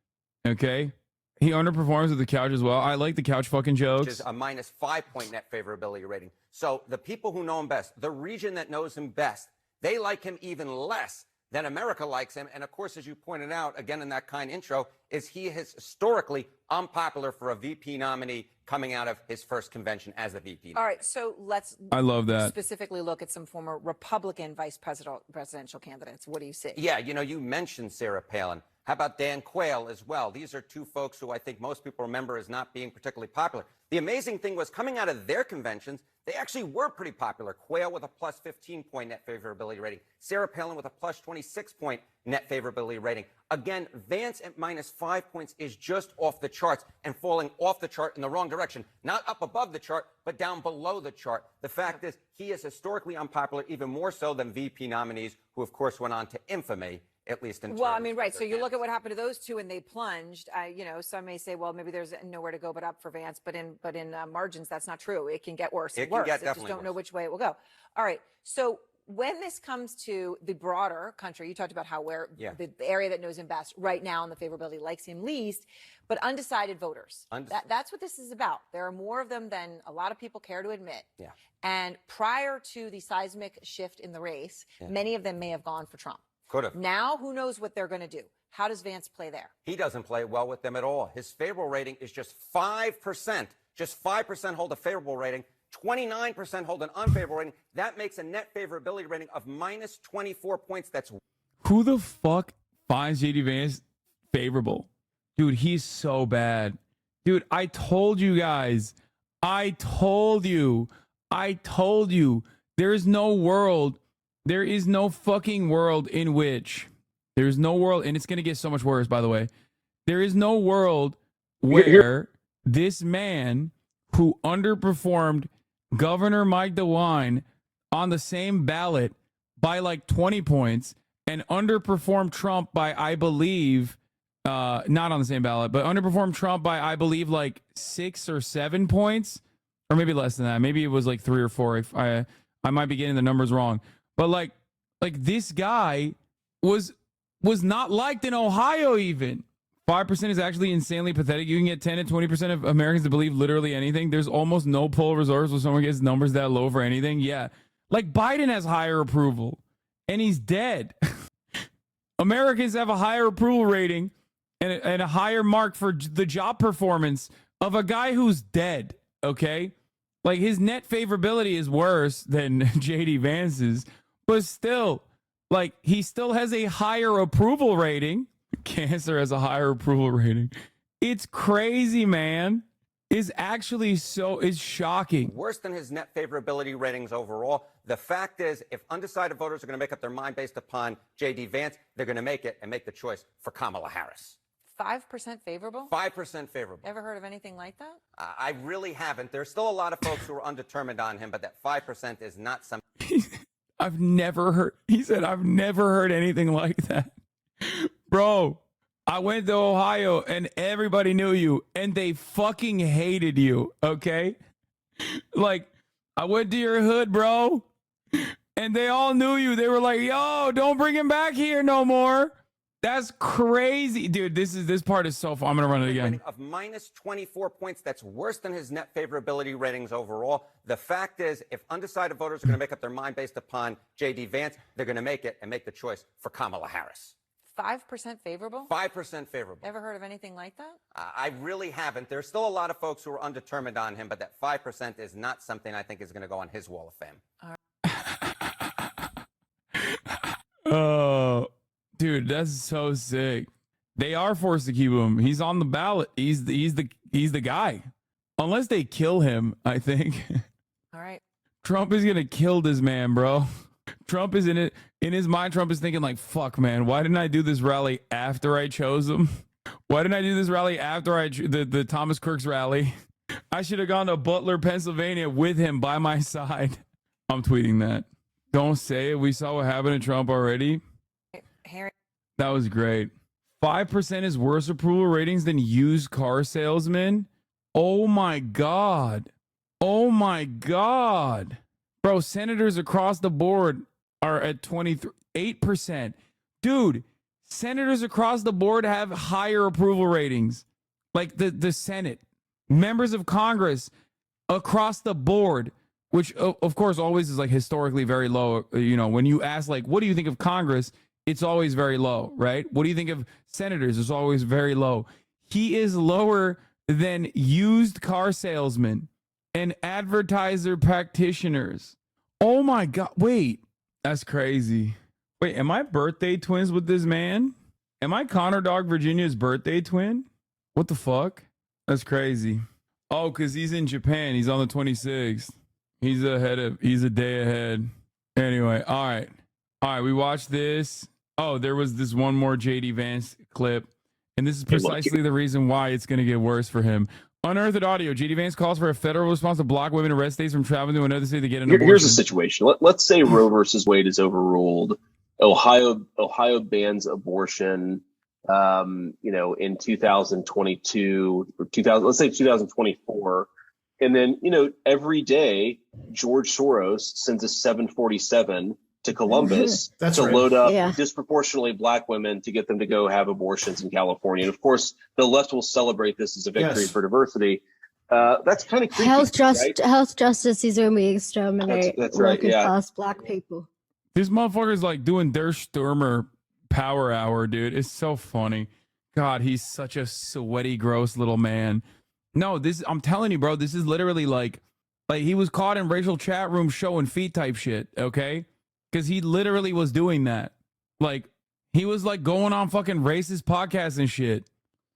Speaker 1: Okay? He underperforms with the couch as well. I like the couch fucking jokes.
Speaker 18: Which is a minus 5-point net favorability rating. So the people who know him best, the region that knows him best, they like him even less then America likes him. And of course, as you pointed out, again in that kind intro, is he is historically unpopular for a VP nominee coming out of his first convention as a VP.
Speaker 15: All right, so let's
Speaker 1: I love that.
Speaker 15: specifically look at some former Republican presidential candidates. What do you see?
Speaker 18: Yeah, you know, you mentioned Sarah Palin. How about Dan Quayle as well? These are two folks who I think most people remember as not being particularly popular. The amazing thing was coming out of their conventions, they actually were pretty popular. Quayle with a plus 15-point net favorability rating. Sarah Palin with a plus 26-point net favorability rating. Again, Vance at minus 5 points is just off the charts and falling off the chart in the wrong direction. Not up above the chart, but down below the chart. The fact is, he is historically unpopular, even more so than VP nominees, who of course went on to infamy, at least in
Speaker 15: Well, I
Speaker 18: terms
Speaker 15: mean,
Speaker 18: of
Speaker 15: right.
Speaker 18: their
Speaker 15: So you look at what happened to those two, and they plunged. You know, some may say, well, maybe there's nowhere to go but up for Vance, but in margins, that's not true. It can get worse.
Speaker 18: It
Speaker 15: and
Speaker 18: can
Speaker 15: worse.
Speaker 18: get
Speaker 15: It just
Speaker 18: definitely
Speaker 15: don't know
Speaker 18: worse.
Speaker 15: which way it will go. All right. So when this comes to the broader country, you talked about how where
Speaker 18: Yeah.
Speaker 15: the area that knows him best right now in the favorability likes him least, but undecided voters. That's what this is about. There are more of them than a lot of people care to admit.
Speaker 18: Yeah.
Speaker 15: And prior to the seismic shift in the race,
Speaker 18: Yeah.
Speaker 15: many of them may have gone for Trump.
Speaker 18: Could have.
Speaker 15: Now, who knows what they're going to do? How does Vance play there?
Speaker 18: He doesn't play well with them at all. His favorable rating is just 5%. Just 5% hold a favorable rating. 29% hold an unfavorable rating. That makes a net favorability rating of minus 24 points. That's
Speaker 1: Who the fuck finds JD Vance favorable? Dude, he's so bad. Dude, I told you guys. I told you. There is no world. There is no fucking world in which there's no world, and it's going to get so much worse, by the way. There is no world where this man who underperformed Governor Mike DeWine on the same ballot by like 20 points and underperformed Trump by, I believe, not on the same ballot, but underperformed Trump by, I believe, like 6 or 7 points, or maybe less than that. Maybe it was like 3 or 4. If I might be getting the numbers wrong, but like this guy was not liked in Ohio even. 5% is actually insanely pathetic. You can get 10 to 20% of Americans to believe literally anything. There's almost no poll results where someone gets numbers that low for anything. Yeah. Like Biden has higher approval and he's dead. Americans have a higher approval rating and a higher mark for the job performance of a guy who's dead. Okay. Like his net favorability is worse than JD Vance's, but still, like he still has a higher approval rating. Cancer has a higher approval rating. It's crazy, man. It's shocking.
Speaker 18: worse than his net favorability ratings overall. The fact is, if undecided voters are going to make up their mind based upon J.D. Vance, they're going to make it and make the choice for Kamala Harris.
Speaker 15: 5% favorable?
Speaker 18: 5% favorable.
Speaker 15: Ever heard of anything like that?
Speaker 18: I really haven't. There's still a lot of folks who are undetermined on him, but that 5% is not something.
Speaker 1: I've never heard anything like that. Bro, I went to Ohio and everybody knew you and they fucking hated you, okay? Like, I went to your hood, bro, and they all knew you. They were like, yo, don't bring him back here no more. That's crazy. Dude, this part is so fun. I'm going to run it again.
Speaker 18: Rating of minus 24 points. That's worse than his net favorability ratings overall. The fact is, if undecided voters are going to make up their mind based upon J.D. Vance, they're going to make it and make the choice for Kamala Harris.
Speaker 15: 5% favorable?
Speaker 18: 5% favorable.
Speaker 15: Ever heard of anything like that?
Speaker 18: I really haven't. There's still a lot of folks who are undetermined on him, but that 5% is not something I think is going to go on his wall of fame.
Speaker 1: Oh, dude, that's so sick. They are forced to keep him. He's on the ballot. He's the guy. Unless they kill him, I think.
Speaker 15: All right.
Speaker 1: Trump is gonna kill this man, bro. Trump is in his mind. Trump is thinking like, "Fuck, man. Why didn't I do this rally after I chose him? Why didn't I do this rally after the Thomas Kirk's rally? I should have gone to Butler, Pennsylvania, with him by my side." I'm tweeting that. Don't say it. We saw what happened to Trump already.
Speaker 15: Harry.
Speaker 1: That was great. 5% is worse approval ratings than used car salesmen. Oh my God. Oh my God. Bro, senators across the board are at 28%. Dude, senators across the board have higher approval ratings. Like the Senate. Members of Congress across the board, which of course always is like historically very low. You know, when you ask like, what do you think of Congress? it's always very low, right? What do you think of senators? It's always very low. He is lower than used car salesmen and advertiser practitioners. Oh my God. Wait, that's crazy. Wait, am I birthday twins with this man? Am I Connor Dog Virginia's birthday twin? What the fuck? That's crazy. Oh, because he's in Japan. He's on the 26th. He's a day ahead. Anyway, all right. All right, we watched this. Oh, there was this one more JD Vance clip. And this is precisely the reason why it's going to get worse for him. Unearthed audio. JD Vance calls for a federal response to block women in red states from traveling to another state to get an abortion.
Speaker 6: Here's the situation. Let's say Roe versus Wade is overruled. Ohio bans abortion, in 2022 or let's say 2024. And then, every day George Soros sends a 747 to Columbus to load up disproportionately black women to get them to go have abortions in California. And of course, the left will celebrate this as a victory for diversity. That's kind of creepy.
Speaker 20: Health justice is when we exterminate
Speaker 6: that's right,
Speaker 20: working class black people.
Speaker 1: This motherfucker's like doing Der Stürmer power hour, dude. It's so funny. God, he's such a sweaty, gross little man. No, I'm telling you, bro, this is literally like he was caught in racial chat rooms showing feet type shit, okay? Because he literally was doing that. Like, he was like going on fucking racist podcasts and shit.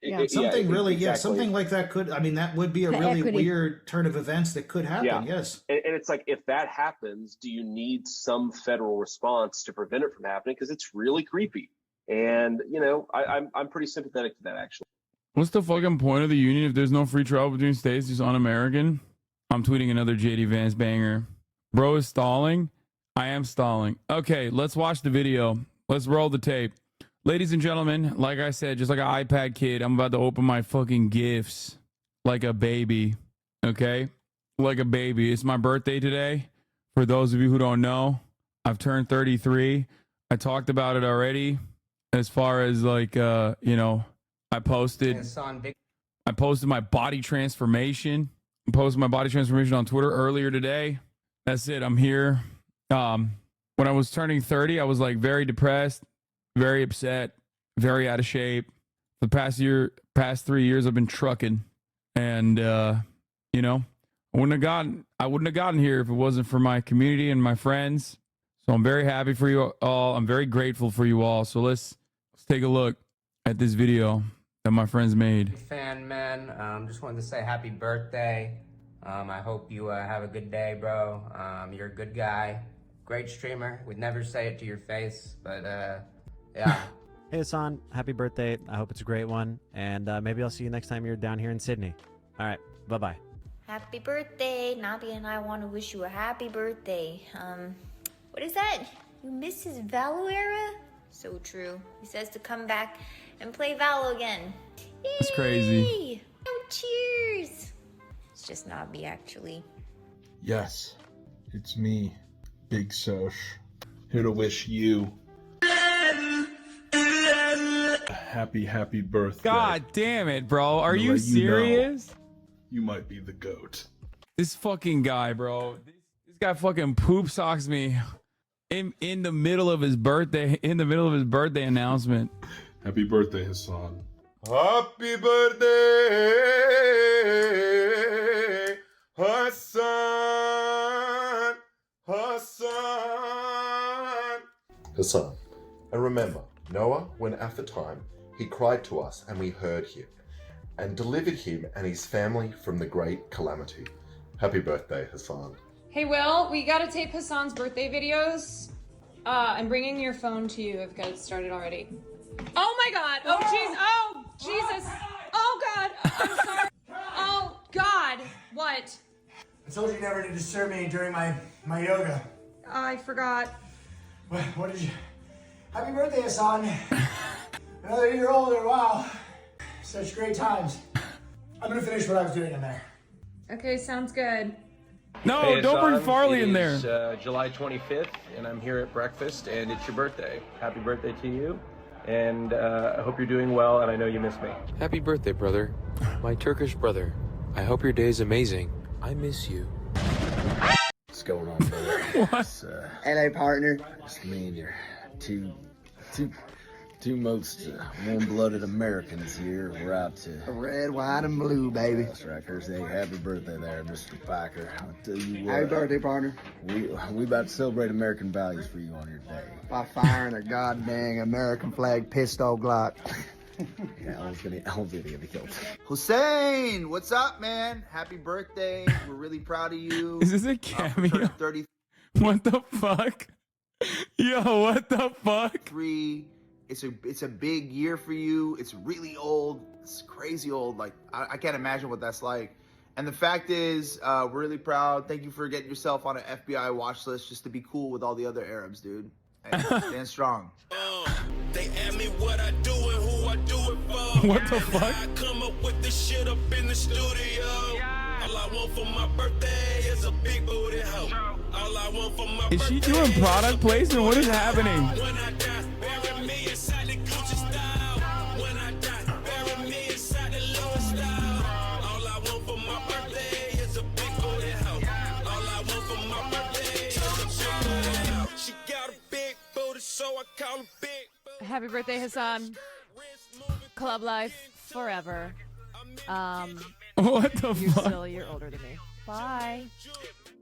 Speaker 21: Yeah, something like that could, that would be a really weird turn of events that could happen, yes.
Speaker 6: And it's like, if that happens, do you need some federal response to prevent it from happening? Because it's really creepy. And, I'm pretty sympathetic to that, actually.
Speaker 1: What's the fucking point of the union if there's no free travel between states? Just un-American? I'm tweeting another JD Vance banger. Bro is stalling. I am stalling. Okay, let's watch the video. Let's roll the tape. Ladies and gentlemen, like I said, just like an iPad kid, I'm about to open my fucking gifts like a baby. Okay? Like a baby. It's my birthday today. For those of you who don't know, I've turned 33. I talked about it already. As far as I posted my body transformation. I posted my body transformation on Twitter earlier today. That's it. I'm here. When I was turning 30, I was like very depressed, very upset, very out of shape. The past 3 years, I've been trucking, and I wouldn't have gotten here if it wasn't for my community and my friends. So I'm very happy for you all. I'm very grateful for you all. So let's take a look at this video that my friends made.
Speaker 12: Fan man, just wanted to say happy birthday. I hope you have a good day, bro. You're a good guy. Great streamer. Would never say it to your face, but yeah.
Speaker 22: Hey Hassan, happy birthday. I hope it's a great one. And maybe I'll see you next time you're down here in Sydney. All right, bye-bye.
Speaker 23: Happy birthday. Nabi and I want to wish you a happy birthday. What is that? You miss his Valo era? So true. He says to come back and play Valo again.
Speaker 1: That's crazy.
Speaker 23: Yay! Oh, cheers! It's just Nabi, actually.
Speaker 26: Yes, it's me, Big Soch, here to wish you a happy birthday.
Speaker 1: God damn it, bro. Are you serious?
Speaker 26: You might be the GOAT.
Speaker 1: This fucking guy, bro. This guy fucking poop socks me in the middle of his birthday, announcement.
Speaker 26: Happy birthday, Hassan.
Speaker 27: Happy birthday, Hassan.
Speaker 28: Hassan. And remember, Noah, when at the time, he cried to us and we heard him, and delivered him and his family from the great calamity. Happy birthday, Hassan.
Speaker 29: Hey Will, we gotta tape Hassan's birthday videos. I'm bringing your phone to you. I've got it started already. Oh my god! Oh jeez! Oh Jesus! Oh god! I'm sorry. Oh god! What?
Speaker 30: I told you never to disturb me during my yoga.
Speaker 29: I forgot.
Speaker 30: What did you? Happy birthday, Hassan. Another year older. Wow. Such great times. I'm gonna finish what I was doing in there.
Speaker 29: Okay, sounds good.
Speaker 1: No,
Speaker 31: Hey,
Speaker 1: don't bring
Speaker 31: Hassan.
Speaker 1: Farley in there.
Speaker 31: It is July 25th, and I'm here at breakfast, and it's your birthday. Happy birthday to you, and I hope you're doing well, and I know you miss me.
Speaker 32: Happy birthday, brother. My Turkish brother. I hope your day is amazing. I miss you.
Speaker 33: What's going on, brother?
Speaker 1: What?
Speaker 33: LA partner. It's me and your two
Speaker 2: Two most warm-blooded Americans here. We're out to
Speaker 3: red, white, and blue, baby.
Speaker 2: That's right, Thursday. Happy birthday there, Mr. Piker. I'll tell you what.
Speaker 3: Happy birthday, partner.
Speaker 2: We about to celebrate American values for you on your day.
Speaker 3: By firing a goddamn American flag pistol Glock.
Speaker 2: Yeah, I was gonna get killed.
Speaker 3: Hussein, what's up, man? Happy birthday. We're really proud of you.
Speaker 1: Is this a cameo?
Speaker 3: 30.
Speaker 1: What the fuck? Yo, what the fuck?
Speaker 3: It's a big year for you. It's really old. It's crazy old. Like I can't imagine what that's like. And the fact is, we're really proud. Thank you for getting yourself on an FBI watch list just to be cool with all the other Arabs, dude. Hey, stand strong.
Speaker 4: They ask me what I do and who I do it for.
Speaker 1: What the fuck?
Speaker 4: I come up with this shit up in the studio. All I want for my birthday is a big booty hoe. All I want for my
Speaker 1: Is she doing product placement? What is happening?
Speaker 4: When I die, bury me inside the Gucci style. When I die, bury me inside the Louis style. All I want for my birthday is a big booty hoe. All I want for my birthday is a big booty hoe. She got a big booty, so I call her big.
Speaker 10: Happy birthday, Hassan. Club life forever.
Speaker 1: What the
Speaker 10: you're
Speaker 1: fuck?
Speaker 10: Still a year older than me. Bye.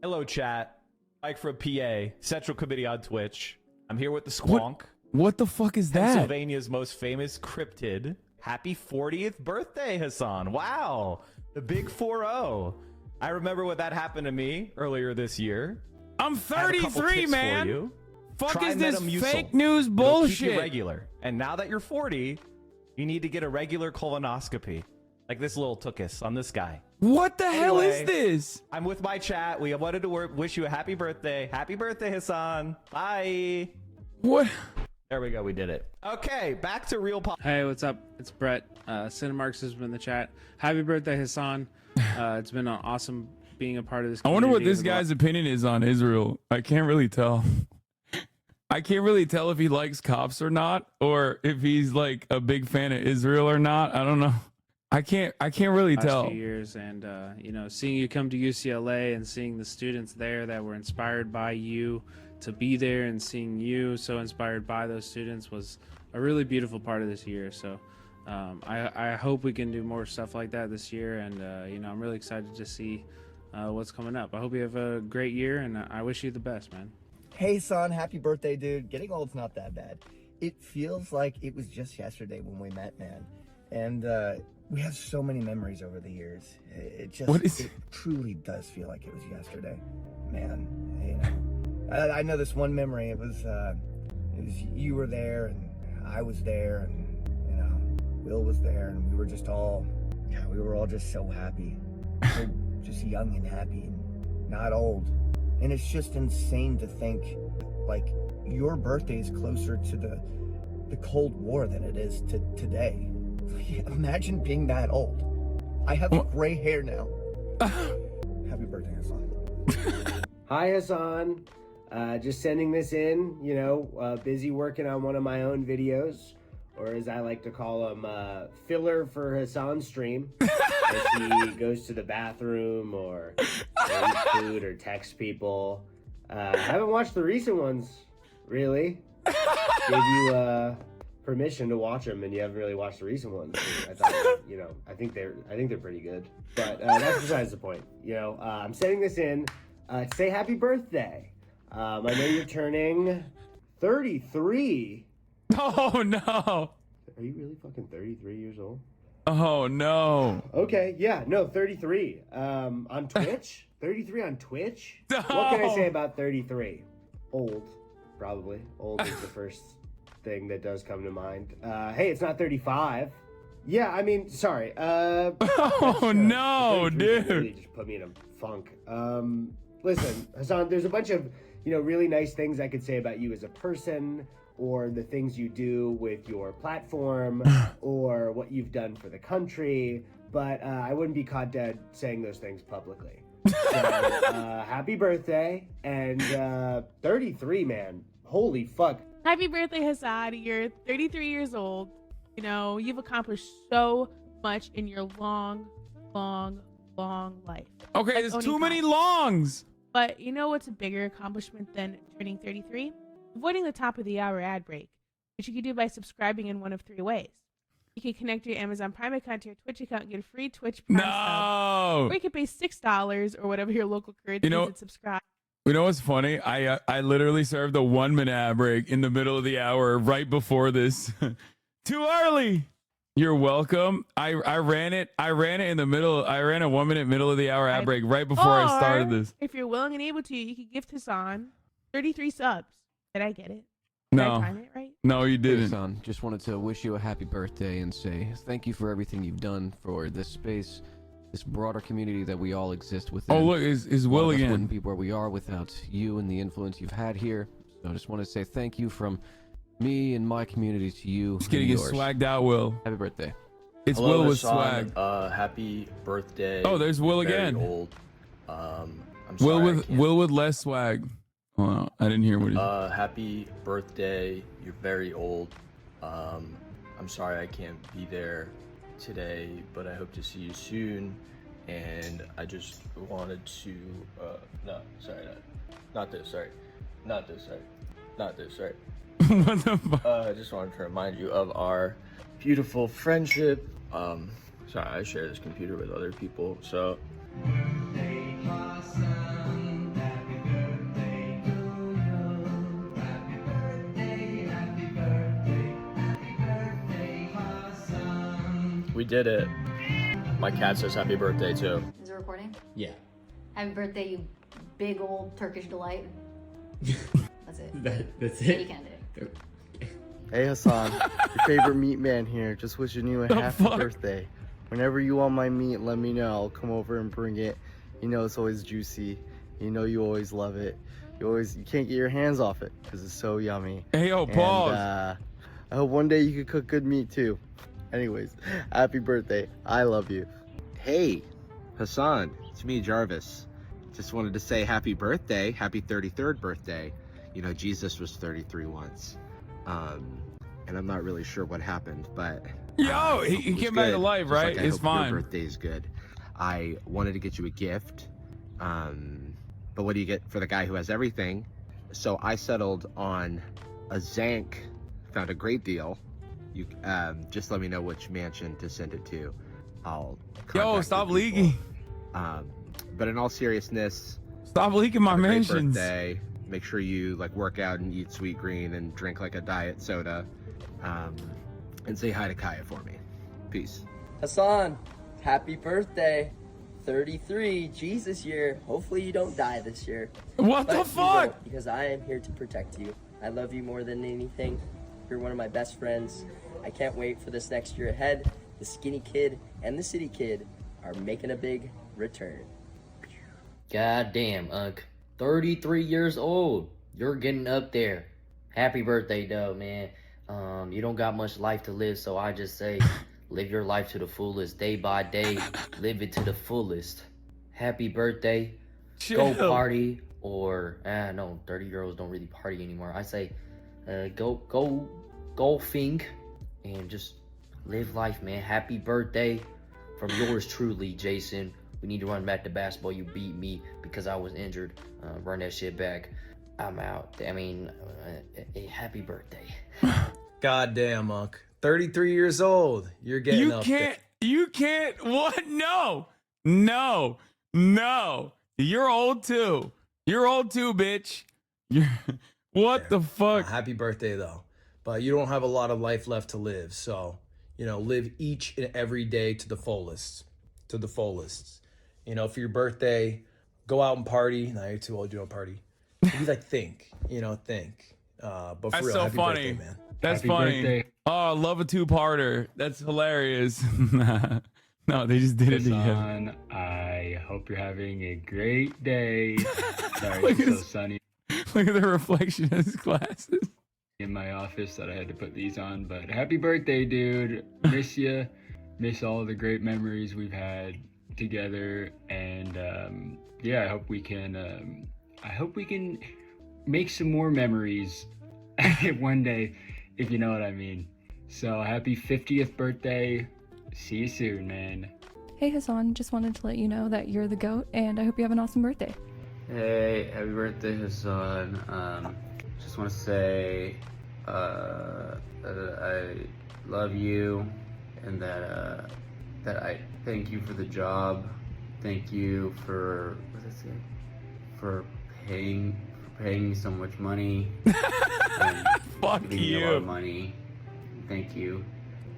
Speaker 11: Hello, chat. Mike from PA, Central Committee on Twitch. I'm here with the Squonk.
Speaker 1: What the fuck is that?
Speaker 11: Pennsylvania's most famous cryptid. Happy 40th birthday, Hassan. Wow. The big 4-0. I remember when that happened to me earlier this year.
Speaker 1: I'm 33, man. Fuck
Speaker 11: Try
Speaker 1: is this
Speaker 11: Metamucil.
Speaker 1: fake news
Speaker 11: It'll
Speaker 1: bullshit?
Speaker 11: keep you regular. And now that you're 40, you need to get a regular colonoscopy. Like this little tookus on this guy.
Speaker 1: What the hell is
Speaker 11: Anyway,
Speaker 1: this?
Speaker 11: I'm with my chat. We wanted to wish you a happy birthday. Happy birthday, Hassan. Bye.
Speaker 1: What?
Speaker 11: There we go. We did it. Okay, back to real pop.
Speaker 13: Hey, what's up? It's Brett. Cinemarks has been in the chat. Happy birthday, Hassan. It's been awesome being a part of this
Speaker 1: I wonder what
Speaker 13: community
Speaker 1: this
Speaker 13: over the
Speaker 1: guy's opinion is on Israel. I can't really tell. I can't really tell if he likes cops or not, or if he's like a big fan of Israel or not. I don't know. I can't really
Speaker 13: last
Speaker 1: tell.
Speaker 13: few years, and you know, seeing you come to UCLA and seeing the students there that were inspired by you to be there, and seeing you so inspired by those students was a really beautiful part of this year. So I hope we can do more stuff like that this year, and you know, I'm really excited to see what's coming up. I hope you have a great year, and I wish you the best, man.
Speaker 3: Hey, son, happy birthday, dude. Getting old's not that bad. It feels like it was just yesterday when we met, man. And we have so many memories over the years. It truly does feel like it was yesterday, man. You know, I know this one memory. It was you were there and I was there, and you know, Will was there, and we were all just so happy, so just young and happy and not old. And it's just insane to think, like, your birthday is closer to the Cold War than it is to today. Imagine being that old. I have gray hair now. Happy birthday, Hassan.
Speaker 14: Hi, Hassan. Just sending this in, you know, busy working on one of my own videos, or as I like to call them, filler for Hassan's stream. As he goes to the bathroom or eats food or texts people. I haven't watched the recent ones, really. Gave you permission to watch them, and you haven't really watched the recent ones. I thought, you know, I think they're pretty good. But that's besides the point. You know, I'm sending this in to say happy birthday. I know you're turning 33.
Speaker 1: Oh no!
Speaker 14: Are you really fucking 33 years old?
Speaker 1: Oh no!
Speaker 14: Okay, yeah, no, 33. On Twitch? 33 on Twitch?
Speaker 1: No.
Speaker 14: What can I say about 33? Old, probably. Old is the first thing that does come to mind. Hey, it's not 35. Yeah, I mean, sorry.
Speaker 1: Oh no, dude!
Speaker 14: Really just put me in a funk. Listen, Hassan, there's a bunch of, you know, really nice things I could say about you as a person, or the things you do with your platform, or what you've done for the country, but I wouldn't be caught dead saying those things publicly. So, happy birthday, and 33, man. Holy fuck.
Speaker 16: Happy birthday, Hassan. You're 33 years old. You know, you've accomplished so much in your long life.
Speaker 1: Okay, there's too many longs.
Speaker 16: But you know what's a bigger accomplishment than turning 33? Avoiding the top of the hour ad break. which you can do by subscribing in one of 3 ways. You can connect your Amazon Prime account to your Twitch account and get a free Twitch Prime sub. Or you can pay $6 or whatever your local currency is and subscribe.
Speaker 1: You know what's funny? I literally served a 1-minute ad break in the middle of the hour right before this. Too early. You're welcome. I ran it in the middle. I ran a 1-minute middle of the hour ad break right before I started this.
Speaker 16: If you're willing and able to, you can gift Hassan 33 subs. Did I get it?
Speaker 1: No.
Speaker 16: Did I time it right?
Speaker 1: No, you didn't.
Speaker 5: Hey, son, just wanted to wish you a happy birthday and say thank you for everything you've done for this space, this broader community that we all exist within.
Speaker 1: Oh, look, is Will again.
Speaker 5: Wouldn't be where we are without you and the influence you've had here. So I just want to say thank you from me and my community to you.
Speaker 1: Just getting
Speaker 5: and
Speaker 1: it
Speaker 5: yours.
Speaker 1: swagged out, Will.
Speaker 5: Happy birthday.
Speaker 1: It's
Speaker 7: Hello,
Speaker 1: Will with
Speaker 7: Hassan.
Speaker 1: swag.
Speaker 7: Happy birthday.
Speaker 1: Oh, there's Will
Speaker 7: Very
Speaker 1: again.
Speaker 7: Old. I'm
Speaker 1: Will
Speaker 7: sorry,
Speaker 1: with Will with less swag. Oh, no, I didn't hear what he said.
Speaker 7: Happy birthday. You're very old. I'm sorry I can't be there today, but I hope to see you soon. And I just wanted to, not this, sorry. Not this, sorry.
Speaker 1: What the fuck?
Speaker 7: I just wanted to remind you of our beautiful friendship. Sorry, I share this computer with other people, so. We did it. My cat says happy birthday too.
Speaker 8: Is it recording?
Speaker 7: Yeah.
Speaker 8: Happy birthday, you big old Turkish delight. That's it.
Speaker 9: That's
Speaker 8: You
Speaker 9: it.
Speaker 8: can do it.
Speaker 15: Hey Hassan, your favorite meat man here. Just wishing you a happy birthday. Whenever you want my meat, let me know. I'll come over and bring it. You know it's always juicy. You know you always love it. You can't get your hands off it because it's so yummy.
Speaker 1: Hey, yo, pause.
Speaker 15: And, I hope one day you could cook good meat too. Anyways, happy birthday. I love you.
Speaker 17: Hey, Hassan, it's me, Jarvis. Just wanted to say happy birthday, happy 33rd birthday. You know, Jesus was 33 once. And I'm not really sure what happened, but...
Speaker 1: Yo, he came back to life,
Speaker 17: Just
Speaker 1: right?
Speaker 17: like I
Speaker 1: It's
Speaker 17: hope
Speaker 1: fine.
Speaker 17: Your birthday is good. I wanted to get you a gift, but what do you get for the guy who has everything? So I settled on a Zank, found a great deal. You just let me know which mansion to send it to. I'll
Speaker 1: Yo, stop leaking.
Speaker 17: But in all seriousness,
Speaker 1: stop leaking my
Speaker 17: have a great
Speaker 1: mansions.
Speaker 17: birthday. Make sure you like work out and eat sweet green and drink like a diet soda. And say hi to Kaya for me. Peace.
Speaker 18: Hassan, happy birthday. 33, Jesus year. Hopefully you don't die this year.
Speaker 1: What
Speaker 18: But
Speaker 1: the
Speaker 18: you
Speaker 1: fuck?
Speaker 18: won't, because I am here to protect you. I love you more than anything. You're one of my best friends. I can't wait for this next year ahead. The skinny kid and the city kid are making a big return.
Speaker 19: God damn, Unc. 33 years old. You're getting up there. Happy birthday, though, man. You don't got much life to live, so I just say live your life to the fullest, day by day. Live it to the fullest. Happy birthday. Go
Speaker 1: Chill.
Speaker 19: party, or no, 30-year-olds don't really party anymore. I say go golfing and just live life, man. Happy birthday from yours truly, Jason. We need to run back to basketball. You beat me because I was injured. Run that shit back. I'm out. I mean, happy birthday.
Speaker 7: God damn, Unc. 33 years old. You're getting
Speaker 1: You
Speaker 7: up
Speaker 1: can't. You can't. What? No. No. No. You're old too. You're old too, bitch. You're. What the fuck?
Speaker 7: Happy birthday, though. But you don't have a lot of life left to live. So, you know, live each and every day to the fullest. To the fullest. You know, for your birthday, go out and party. No, you're too old. You don't party. Maybe like think. You know, think. But for
Speaker 1: That's
Speaker 7: real,
Speaker 1: so
Speaker 7: happy
Speaker 1: funny.
Speaker 7: birthday, man.
Speaker 1: That's
Speaker 7: Happy
Speaker 1: funny.
Speaker 7: birthday.
Speaker 1: Oh, I love a two-parter. That's hilarious. No, they just did it together.
Speaker 20: Hassan, I hope you're having a great day. Sorry,
Speaker 1: Look
Speaker 20: it's
Speaker 1: at
Speaker 20: so
Speaker 1: his-
Speaker 20: sunny
Speaker 1: Look at the reflection of his glasses.
Speaker 20: in my office that I had to put these on. But happy birthday, dude. Miss you. Miss all the great memories we've had together. And yeah, I hope we can make some more memories one day, if you know what I mean. So happy 50th birthday. See you soon, man.
Speaker 21: Hey Hassan, just wanted to let you know that you're the GOAT and I hope you have an awesome birthday.
Speaker 24: Hey, happy birthday, Hassan. Just want to say
Speaker 6: I love you, and that I thank you for the job. Thank you for for paying me so much money.
Speaker 1: Fuck
Speaker 6: giving me a lot
Speaker 1: you.
Speaker 6: of money. Thank you.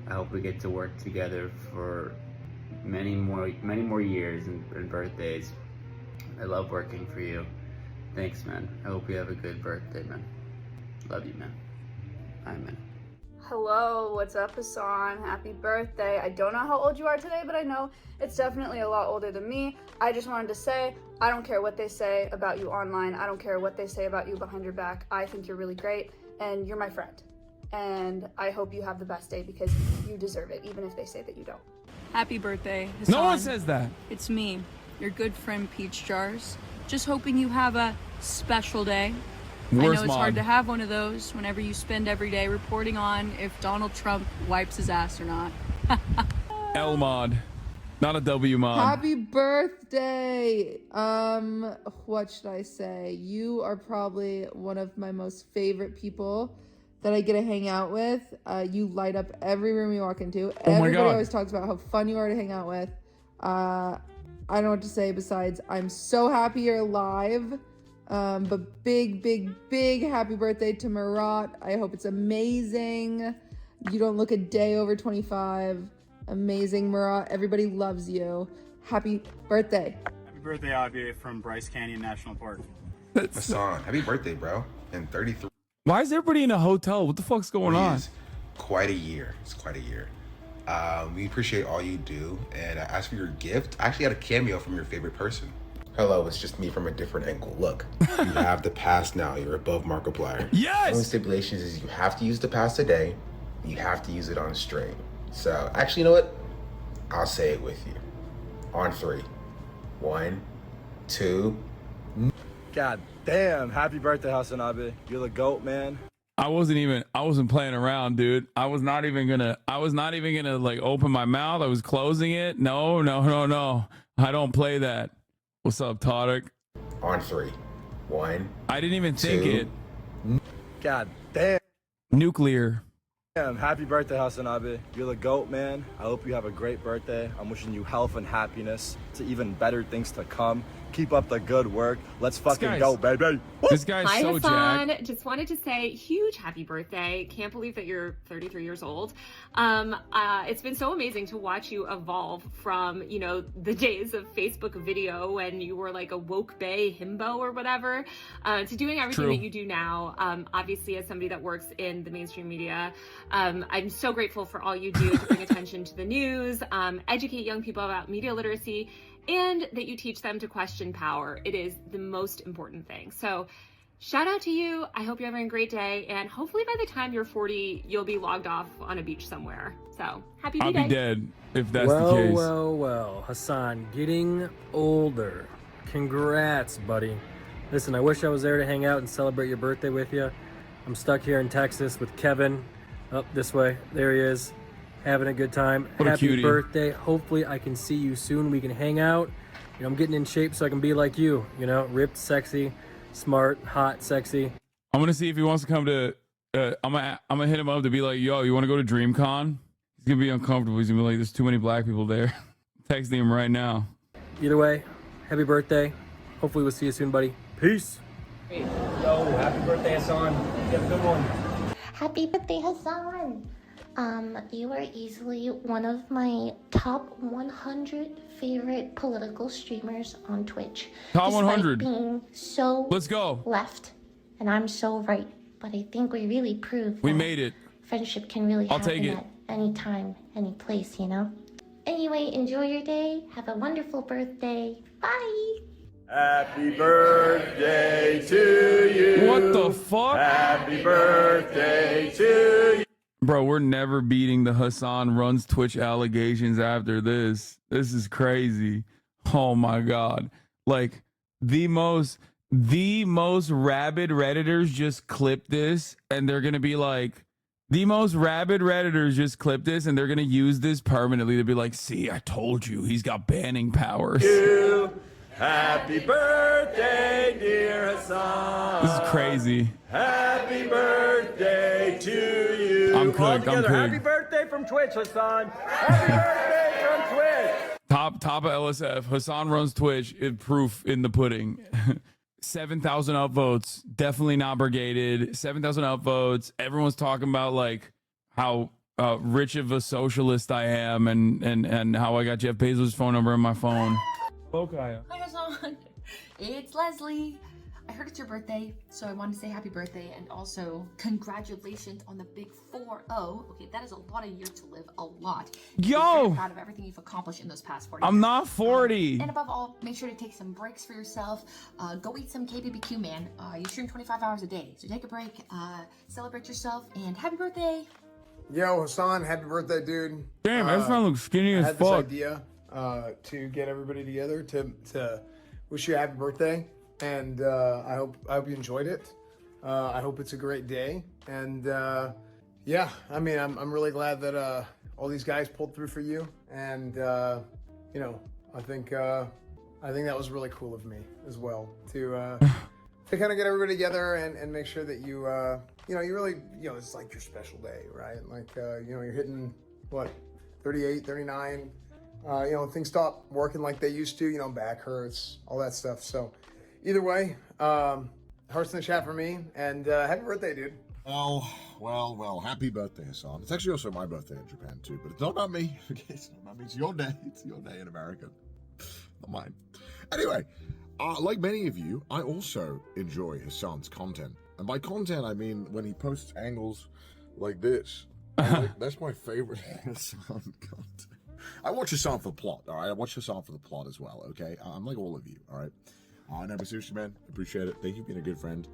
Speaker 6: I hope we get to work together for many more years and birthdays. I love working for you. Thanks, man. I hope you have a good birthday, man. Love you, man. Bye, man.
Speaker 9: Hello, what's up, Hassan? Happy birthday. I don't know how old you are today, but I know it's definitely a lot older than me. I just wanted to say, I don't care what they say about you online. I don't care what they say about you behind your back. I think you're really great, and you're my friend. And I hope you have the best day because you deserve it, even if they say that you don't.
Speaker 12: Happy birthday, Hassan.
Speaker 1: No one says that.
Speaker 12: It's me, your good friend Peach Jars. Just hoping you have a special day. I know it's hard to have one of those whenever you spend every day reporting on if Donald Trump wipes his ass or not.
Speaker 1: L mod, not a W mod.
Speaker 22: Happy birthday! What should I say? You are probably one of my most favorite people that I get to hang out with. You light up every room you walk into.
Speaker 1: Oh my
Speaker 22: Everybody
Speaker 1: God.
Speaker 22: always talks about how fun you are to hang out with. I don't know what to say besides I'm so happy you're alive. But big happy birthday to Marat. I hope it's amazing. You don't look a day over 25. Amazing, Marat. Everybody loves you. Happy birthday.
Speaker 23: Happy birthday, Avi, from Bryce Canyon National Park.
Speaker 24: Hassan, happy birthday, bro. And 33.
Speaker 1: Why is everybody in a hotel? What the fuck's going on?
Speaker 24: Quite a year. It's quite a year. We appreciate all you do. And as for your gift, I actually had a cameo from your favorite person. Hello, it's just me from a different angle. Look, you have the pass now. You're above Markiplier.
Speaker 1: Yes!
Speaker 24: The only stipulations is you have to use the pass today. You have to use it on stream. So, actually, you know what? I'll say it with you. On 3. 1, 2.
Speaker 25: God damn, happy birthday, Hasanabe. You're the GOAT, man.
Speaker 1: I wasn't playing around, dude. I was not even gonna like open my mouth. I was closing it. No. I don't play that. What's up, Todrick?
Speaker 24: On 3. 1.
Speaker 1: I didn't even think it.
Speaker 25: God damn.
Speaker 1: Nuclear.
Speaker 25: Happy birthday, Hasanabe. You're the GOAT, man. I hope you have a great birthday. I'm wishing you health and happiness to even better things to come. Keep up the good work. Let's fucking go, baby.
Speaker 1: This guy's
Speaker 26: Hi,
Speaker 1: so
Speaker 26: Hassan.
Speaker 1: jacked.
Speaker 26: Just wanted to say huge happy birthday. Can't believe that you're 33 years old. It's been so amazing to watch you evolve from, the days of Facebook video when you were like a woke bae himbo or whatever, to doing everything
Speaker 1: True.
Speaker 26: that you do now. Obviously, as somebody that works in the mainstream media, I'm so grateful for all you do to bring attention to the news, educate young people about media literacy, and that you teach them to question power. It is the most important thing. So shout out to you. I hope you're having a great day. And hopefully by the time you're 40, you'll be logged off on a beach somewhere. So happy
Speaker 1: I'll
Speaker 26: B-Day.
Speaker 1: be dead if that's the case.
Speaker 27: Well, Hassan, getting older. Congrats, buddy. Listen, I wish I was there to hang out and celebrate your birthday with you. I'm stuck here in Texas with Kevin. Up this way. There he is. Having a good time.
Speaker 1: What a
Speaker 27: Happy
Speaker 1: cutie.
Speaker 27: birthday. Hopefully I can see you soon. We can hang out. I'm getting in shape so I can be like you. Ripped, sexy, smart, hot, sexy.
Speaker 1: I'm gonna see if he wants to come to. I'm gonna hit him up to be like, yo, you want to go to DreamCon? He's gonna be uncomfortable. He's gonna be like, there's too many black people there. Texting him right now.
Speaker 27: Either way, happy birthday. Hopefully we'll see you soon, buddy. Peace.
Speaker 28: Yo, happy birthday, Hassan. You have a good one.
Speaker 29: Happy birthday, Hassan. You are easily one of my top 100 favorite political streamers on Twitch.
Speaker 1: Top 100.
Speaker 29: Despite being so
Speaker 1: Let's go.
Speaker 29: left, and I'm so right. But I think we really proved
Speaker 1: We
Speaker 29: that
Speaker 1: made it.
Speaker 29: friendship can really
Speaker 1: I'll
Speaker 29: happen
Speaker 1: take it.
Speaker 29: at any time, any place, Anyway, enjoy your day. Have a wonderful birthday. Bye.
Speaker 25: Happy birthday to you.
Speaker 1: What the fuck?
Speaker 25: Happy birthday to you.
Speaker 1: Bro, we're never beating the Hassan runs Twitch allegations after this. This is crazy. Oh my God. Like the most rabid Redditors just clipped this and they're going to be like, the most rabid Redditors just clipped this and they're going to use this permanently to be like, see, I told you he's got banning powers.
Speaker 25: Happy birthday, dear Hassan.
Speaker 1: This is crazy.
Speaker 25: Happy birthday
Speaker 27: to you.
Speaker 1: I'm cooked,
Speaker 27: All
Speaker 1: I'm
Speaker 27: together,
Speaker 1: cooked.
Speaker 27: happy birthday from Twitch, Hassan. Happy birthday from Twitch.
Speaker 1: Top of LSF. Hassan runs Twitch. Proof in the pudding. 7,000 upvotes. Definitely not brigaded. 7,000 upvotes. Everyone's talking about like how rich of a socialist I am, and how I got Jeff Bezos' phone number in my phone. Hello, Kaya.
Speaker 2: Hi, Hassan. It's Leslie. I heard it's your birthday, so I wanted to say happy birthday and also congratulations on the big 4-0. Okay, that is a lot of years to live, a lot.
Speaker 1: Yo!
Speaker 2: I'm very proud of everything you've accomplished in those past 40 years.
Speaker 1: I'm not 40.
Speaker 2: And above all, make sure to take some breaks for yourself. Go eat some KBBQ, man. You stream 25 hours a day, so take a break, celebrate yourself, and happy birthday.
Speaker 3: Yo, Hassan, happy birthday, dude.
Speaker 1: Damn, everyone looks skinny as
Speaker 3: I had
Speaker 1: fuck.
Speaker 3: this idea to get everybody together to wish you a happy birthday, and I hope you enjoyed it. I hope it's a great day, and yeah, I mean, I'm really glad that all these guys pulled through for you, and you know, I think that was really cool of me as well to kind of get everybody together and make sure that you you know, you really, you know, it's like your special day, right? Like, you know, you're hitting, what, 38, 39, you know, things stop working like they used to, you know, back hurts, all that stuff. So either way, hearts in the chat for me, and happy birthday, dude.
Speaker 4: Oh, well, happy birthday, Hassan. It's actually also my birthday in Japan, too, but it's not about me. Okay, it's not about me. It's your day. It's your day in America, not mine. Anyway, like many of you, I also enjoy Hassan's content. And by content, I mean when he posts angles like this. That's my favorite Hassan content. I watch Hassan for the plot, all right? I watch Hassan for the plot as well, okay? I'm like all of you, all right? Never Sushi Man, appreciate it. Thank you for being a good friend.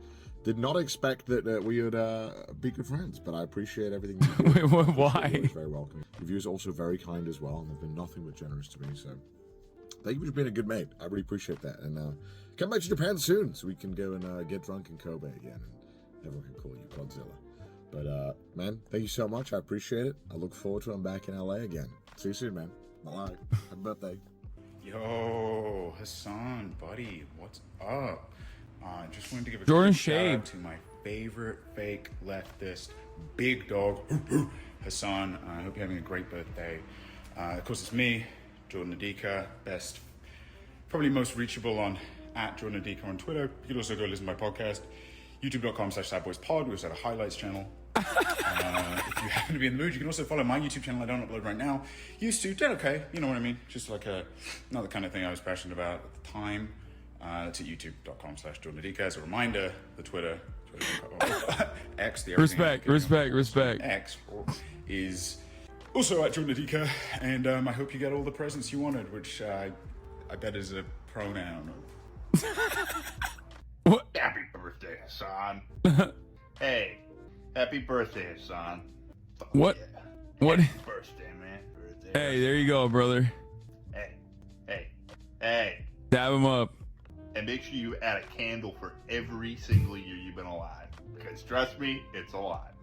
Speaker 4: Did not expect that we would be good friends, but I appreciate everything you do.
Speaker 1: Wait, why?
Speaker 4: You're very welcome. Your viewers are also very kind as well, and they've been nothing but generous to me, so thank you for being a good mate. I really appreciate that. And come back to Japan soon so we can go and get drunk in Kobe again, and everyone can call you Godzilla. But man, thank you so much. I appreciate it. I look forward to I'm back in LA again. See you soon, man. Bye. Happy birthday.
Speaker 5: Yo, Hassan, buddy, what's up? Just wanted to give a
Speaker 1: Jordan
Speaker 5: quick shout out
Speaker 1: shaved.
Speaker 5: to my favorite fake leftist, big dog, Hassan. I hope you're having a great birthday. Of course, it's me, Jordan Adika, best, probably most reachable on @Jordan Adika on Twitter. You can also go listen to my podcast, youtube.com/sadboyspod. We also have a highlights channel. If you happen to be in the mood, you can also follow my YouTube channel. I don't upload right now. Used to, did okay. You know what I mean? Just like not the kind of thing I was passionate about at the time. It's at youtube.com/JordanAdika. As a reminder, the Twitter X, the
Speaker 1: Respect.
Speaker 5: X is also at Jordan Adika, and I hope you get all the presents you wanted, which I bet is a pronoun.
Speaker 10: Happy birthday, Hassan. Hey, happy birthday, Hassan.
Speaker 1: What?
Speaker 10: Yeah.
Speaker 1: What?
Speaker 10: Happy birthday, man. Birthday.
Speaker 1: Hey, there you go, brother.
Speaker 10: Hey.
Speaker 1: Dab him up.
Speaker 10: And make sure you add a candle for every single year you've been alive. Because trust me, it's a lot.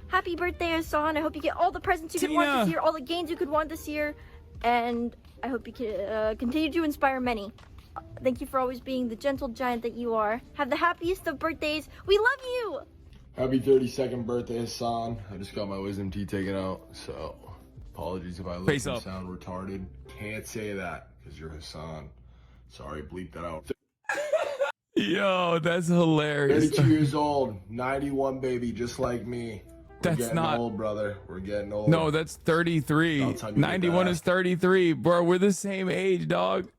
Speaker 11: Happy birthday, Hassan. I hope you get all the presents you could want this year, all the gains you could want this year, and I hope you can continue to inspire many. Thank you for always being the gentle giant that you are. Have the happiest of birthdays. We love you!
Speaker 13: Happy 32nd birthday, Hassan. I just got my wisdom teeth taken out, so apologies if I look
Speaker 1: Face
Speaker 13: and
Speaker 1: up.
Speaker 13: sound retarded. Can't say that because you're Hassan. Sorry, bleep that out.
Speaker 1: Yo, that's hilarious.
Speaker 13: 32 years old, 91 baby, just like me. We're
Speaker 1: That's
Speaker 13: getting
Speaker 1: not-
Speaker 13: old, brother. We're getting old.
Speaker 1: No, that's 33.
Speaker 13: About time you get
Speaker 1: 91
Speaker 13: that.
Speaker 1: is 33. Bro, we're the same age, dog.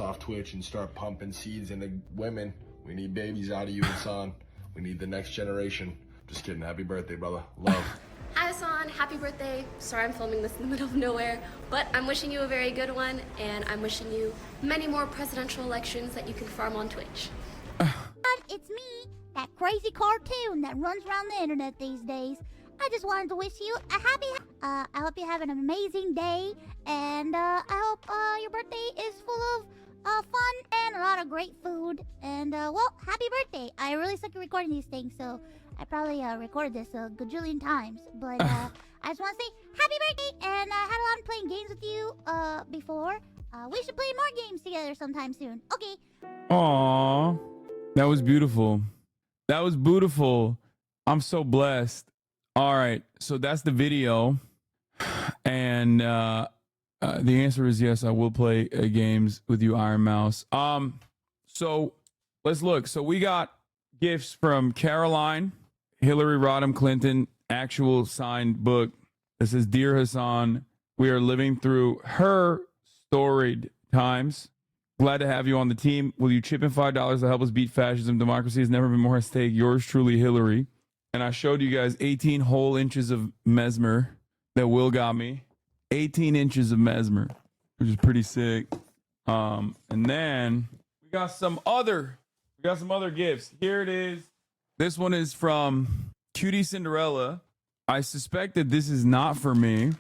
Speaker 13: Off Twitch and start pumping seeds into women. We need babies out of you, Hassan. We need the next generation. Just kidding. Happy birthday, brother. Love.
Speaker 14: Hi Hassan, happy birthday. Sorry I'm filming this in the middle of nowhere, but I'm wishing you a very good one, and I'm wishing you many more presidential elections that you can farm on Twitch.
Speaker 16: It's me, that crazy cartoon that runs around the internet these days. I just wanted to wish you a happy, I hope you have an amazing day, and I hope your birthday is full of fun and a lot of great food, and well, happy birthday. I really suck at recording these things, so I probably recorded this a gajillion times, but I just want to say happy birthday, and I had a lot of playing games with you before. We should play more games together sometime soon. Okay.
Speaker 1: Aw, that was beautiful. That was beautiful. I'm so blessed. All right, so that's the video, and the answer is yes. I will play games with you, Iron Mouse. So let's look. So we got gifts from Caroline, Hillary Rodham Clinton, actual signed book. This is Dear Hassan. We are living through her storied times. Glad to have you on the team. Will you chip in $5 to help us beat fascism? Democracy has never been more at stake. Yours truly, Hillary. And I showed you guys 18 whole inches of Mesmer that Will got me. 18 inches of Mesmer, which is pretty sick. And then we got some other gifts. Here it is. This one is from Cutie Cinderella. I suspect that this is not for me,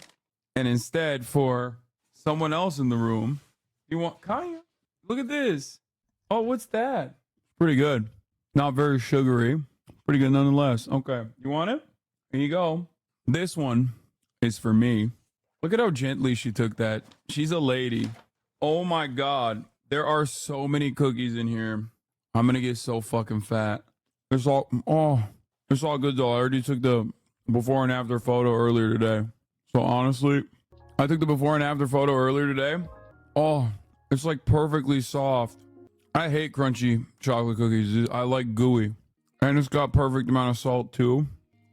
Speaker 1: and instead for someone else in the room. You want Kaya? Look at this. Oh, what's that? Pretty good. Not very sugary. Pretty good nonetheless. Okay. You want it? Here you go. This one is for me. Look at how gently she took that. She's a lady. Oh my God. There are so many cookies in here. I'm going to get so fucking fat. It's all good though. I already took the before and after photo earlier today. So honestly, I took the before and after photo earlier today. Oh, it's like perfectly soft. I hate crunchy chocolate cookies. I like gooey. And it's got perfect amount of salt too.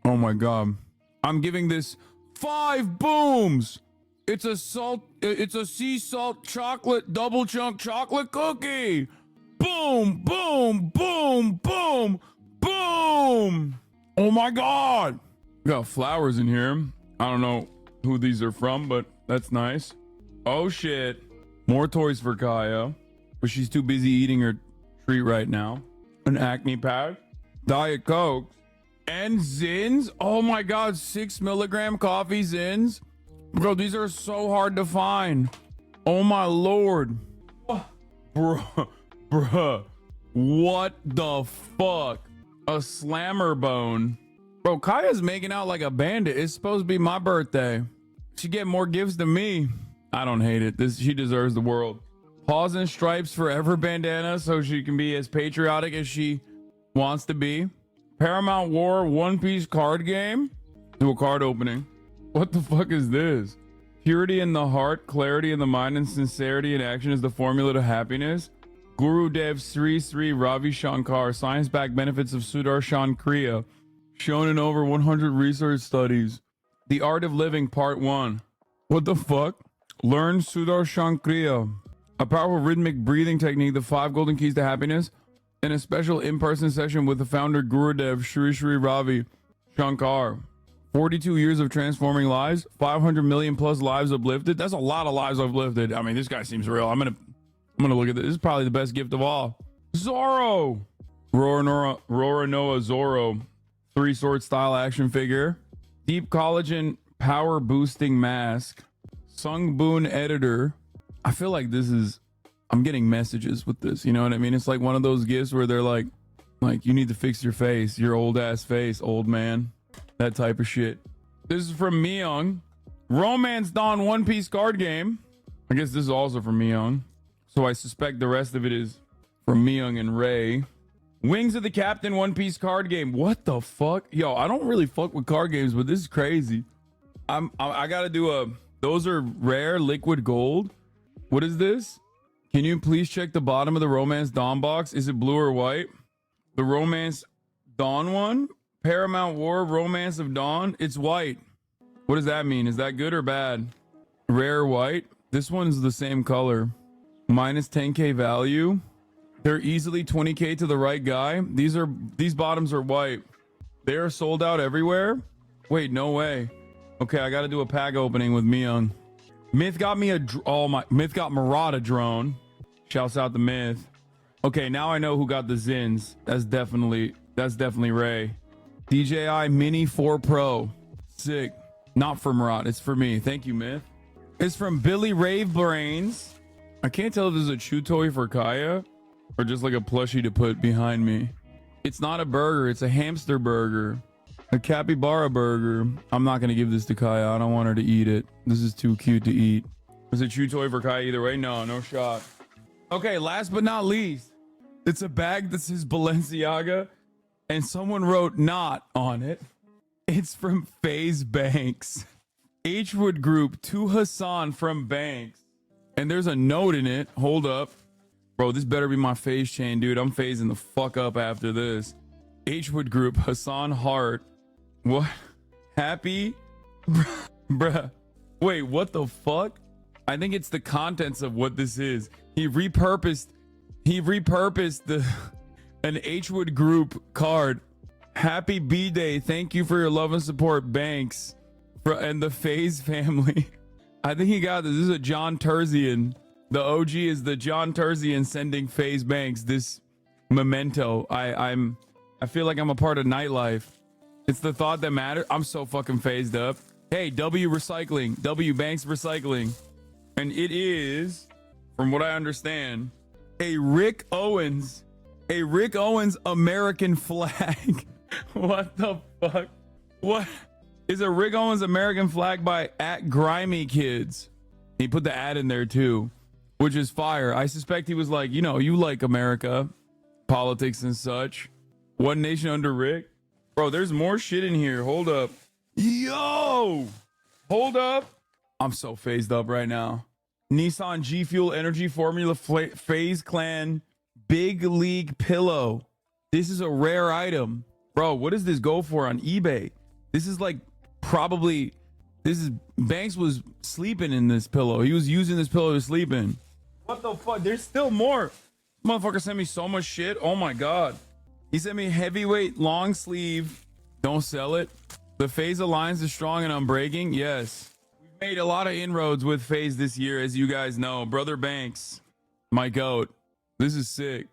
Speaker 1: Oh my God. I'm giving this 5 booms. It's a sea salt chocolate double chunk chocolate cookie. Boom, boom, boom, boom, boom. Oh my God. We got flowers in here. I don't know who these are from, but that's nice. Oh shit. More toys for Kaya, but she's too busy eating her treat right now. An acne pad. Diet Coke and Zins. Oh my God, 6 milligram coffee Zins. Bro, these are so hard to find. Oh my Lord. Bruh. What the fuck? A slammer bone. Bro, Kaya's making out like a bandit. It's supposed to be my birthday. She get more gifts than me. I don't hate it. She deserves the world. Paws and Stripes Forever bandana so she can be as patriotic as she wants to be. Paramount War One Piece card game. Do a card opening. What the fuck is this? Purity in the heart, clarity in the mind, and sincerity in action is the formula to happiness. Guru Dev Sri Sri Ravi Shankar, science-backed benefits of Sudarshan Kriya, shown in over 100 research studies. The Art of Living Part 1. What the fuck? Learn Sudarshan Kriya, a powerful rhythmic breathing technique, the 5 golden keys to happiness, in a special in-person session with the founder Gurudev Sri Sri Ravi Shankar. 42 years of transforming lives, 500 million plus lives uplifted. That's a lot of lives uplifted. I mean, this guy seems real. I'm gonna look at this. This is probably the best gift of all. Zorro, Rora Noah Zorro, 3-sword style action figure. Deep collagen power boosting mask. Sung Boon editor. I feel like I'm getting messages with this. You know what I mean? It's like one of those gifts where they're like you need to fix your face, your old ass face, old man. That type of shit. This is from Myung. Romance Dawn One Piece card game. I guess this is also from Myung. So I suspect the rest of it is from Myung and Ray. Wings of the Captain One Piece card game. What the fuck? Yo, I don't really fuck with card games, but this is crazy. I gotta do those are rare liquid gold. What is this? Can you please check the bottom of the Romance Dawn box? Is it blue or white? The Romance Dawn one? Paramount War Romance of Dawn. It's white. What does that mean? Is that good or bad? Rare white. This one's the same color. Minus 10k value. They're easily 20k to the right guy. These bottoms are white. They are sold out everywhere. Wait, no way. Okay, I got to do a pack opening with Myung. Myth got me Myth got Marat a drone. Shouts out to Myth. Okay, now I know who got the Zins. That's definitely Ray. DJI Mini 4 Pro. Sick. Not for Marat. It's for me. Thank you, Myth. It's from Billy Rave Brains. I can't tell if this is a chew toy for Kaya or just like a plushie to put behind me. It's not a burger. It's a hamster burger. A capybara burger. I'm not going to give this to Kaya. I don't want her to eat it. This is too cute to eat. Is it a chew toy for Kaya either way? No shot. Okay, last but not least. It's a bag that says Balenciaga and someone wrote not on it. It's from FaZe Banks. Hwood Group to Hassan from Banks. And there's a note in it. Hold up. Bro, this better be my FaZe chain, dude. I'm phasing the fuck up after this. Hwood Group, Hassan Hart. What? Happy? Bruh. Wait, what the fuck? I think it's the contents of what this is. He repurposed an Hwood Group card. Happy B-Day. Thank you for your love and support, Banks. And the FaZe family. I think he got this. This is a John Terzian. The OG is the John Terzian sending FaZe Banks this memento. I feel like I'm a part of nightlife. It's the thought that matters. I'm so fucking phased up. Hey, W Recycling. W Banks Recycling. And it is, from what I understand, a Rick Owens American flag. What the fuck? What is a Rick Owens American flag by @GrimeyKids? He put the ad in there too, which is fire. I suspect he was like, you know, you like America, politics and such. One nation under Rick. Bro, there's more shit in here. Hold up. Yo! Hold up. I'm so phased up right now. Nissan G Fuel Energy Formula FaZe Clan Big League Pillow. This is a rare item. Bro, what does this go for on eBay? This is like probably, Banks was sleeping in this pillow. He was using this pillow to sleep in. What the fuck? There's still more. Motherfucker sent me so much shit. Oh my God. He sent me heavyweight long sleeve. Don't sell it. The FaZe Alliance is strong and unbreaking. Yes. We've made a lot of inroads with FaZe this year, as you guys know. Brother Banks, my goat. This is sick.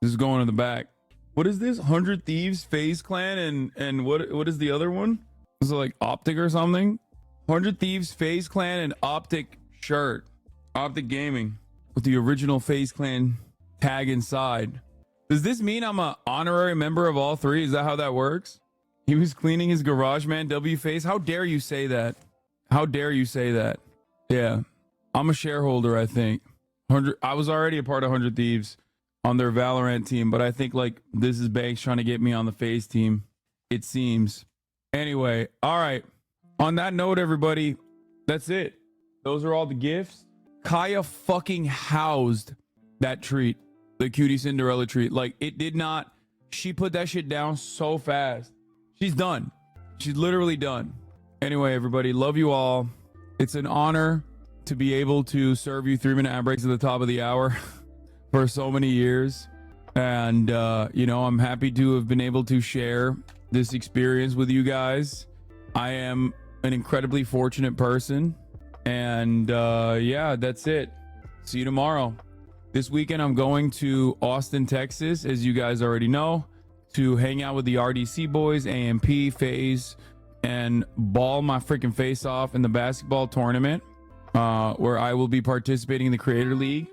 Speaker 1: This is going in the back. What is this? 100 Thieves FaZe Clan and what is the other one? Is it like Optic or something? 100 Thieves FaZe Clan and Optic shirt. Optic Gaming with the original FaZe Clan tag inside. Does this mean I'm an honorary member of all three? Is that how that works? He was cleaning his garage, man. W FaZe. How dare you say that? How dare you say that? Yeah. I'm a shareholder, I think. I was already a part of 100 Thieves on their Valorant team, but I think like this is Banks trying to get me on the FaZe team. It seems. Anyway, all right. On that note, everybody, that's it. Those are all the gifts. Kaya fucking housed that treat. The Cutie Cinderella treat. Like, it did not. She put that shit down so fast. She's done. She's literally done. Anyway, everybody, love you all. It's an honor to be able to serve you 3-minute ad breaks at the top of the hour for so many years. And, you know, I'm happy to have been able to share this experience with you guys. I am an incredibly fortunate person. And, yeah, that's it. See you tomorrow. This weekend, I'm going to Austin, Texas, as you guys already know, to hang out with the RDC boys, AMP, FaZe, and ball my freaking face off in the basketball tournament, where I will be participating in the Creator League.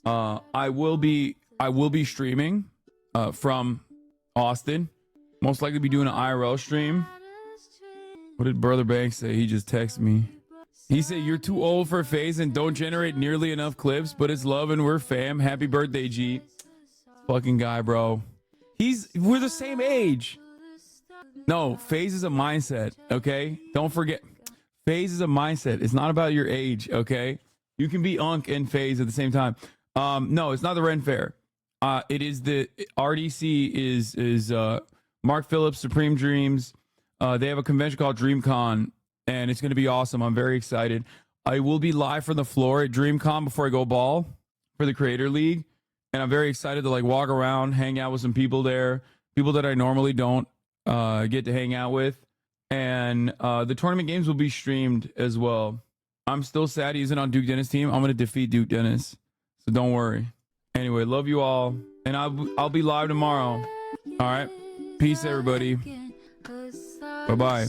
Speaker 1: I will be streaming from Austin. Most likely be doing an IRL stream. What did Brother Banks say? He just texted me. He said, you're too old for FaZe and don't generate nearly enough clips, but it's love and we're fam. Happy birthday, G. Fucking guy, bro. We're the same age. No, FaZe is a mindset, okay? Don't forget. FaZe is a mindset. It's not about your age, okay? You can be Unk and FaZe at the same time. No, it's not the Ren Fair. It is the RDC is Mark Phillips, Supreme Dreams. They have a convention called DreamCon, and it's going to be awesome. I'm very excited. I will be live from the floor at DreamCon before I go ball for the Creator League, and I'm very excited to like walk around, hang out with some people there, people that I normally don't get to hang out with, and the tournament games will be streamed as well. I'm still sad he isn't on Duke Dennis' team. I'm going to defeat Duke Dennis, so don't worry. Anyway, love you all, and I'll be live tomorrow. All right, peace, everybody. Bye-bye.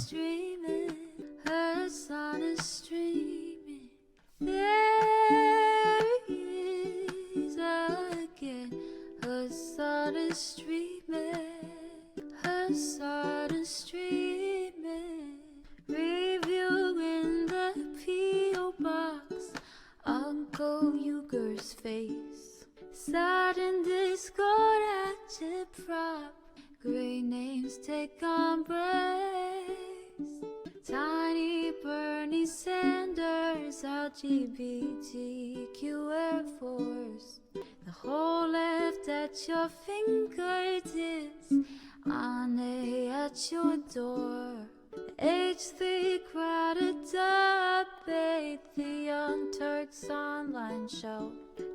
Speaker 6: Reviewing the P.O. box, Uncle Uger's face, sad in Discord at your pride. thick embrace. Tiny Bernie Sanders, LGBTQ Air Force. The whole left at your fingertips, Ane at your door. H3 crowded debate, the Young Turks online show.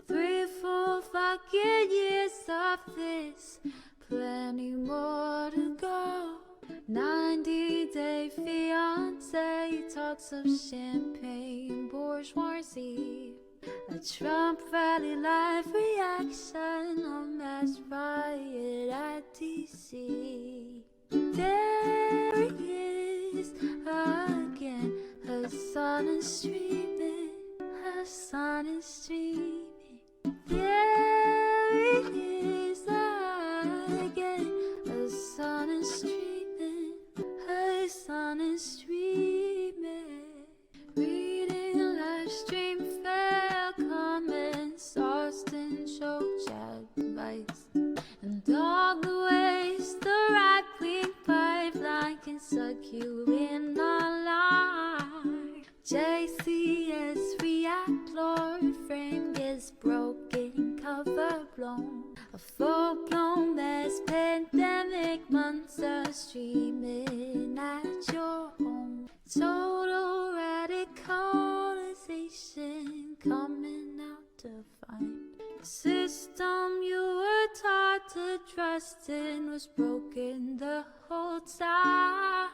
Speaker 6: 3 full fucking years of this, plenty more to go. 90-day fiance, talks of champagne bourgeoisie. A Trump rally live reaction, a mass riot at DC. There he is again, her son is streaming, her son is streaming. There he is again, her son is streaming, her son is streaming. Reading live stream fail comments, Austin show chat advice, and all the ways the right-wing pipeline can suck you in online. JCS react, Lord frame gets broken, cover blown. A full-blown mass pandemic, monster streaming at your home. Total radicalization coming out to find. The system you were taught to trust in was broken the whole time.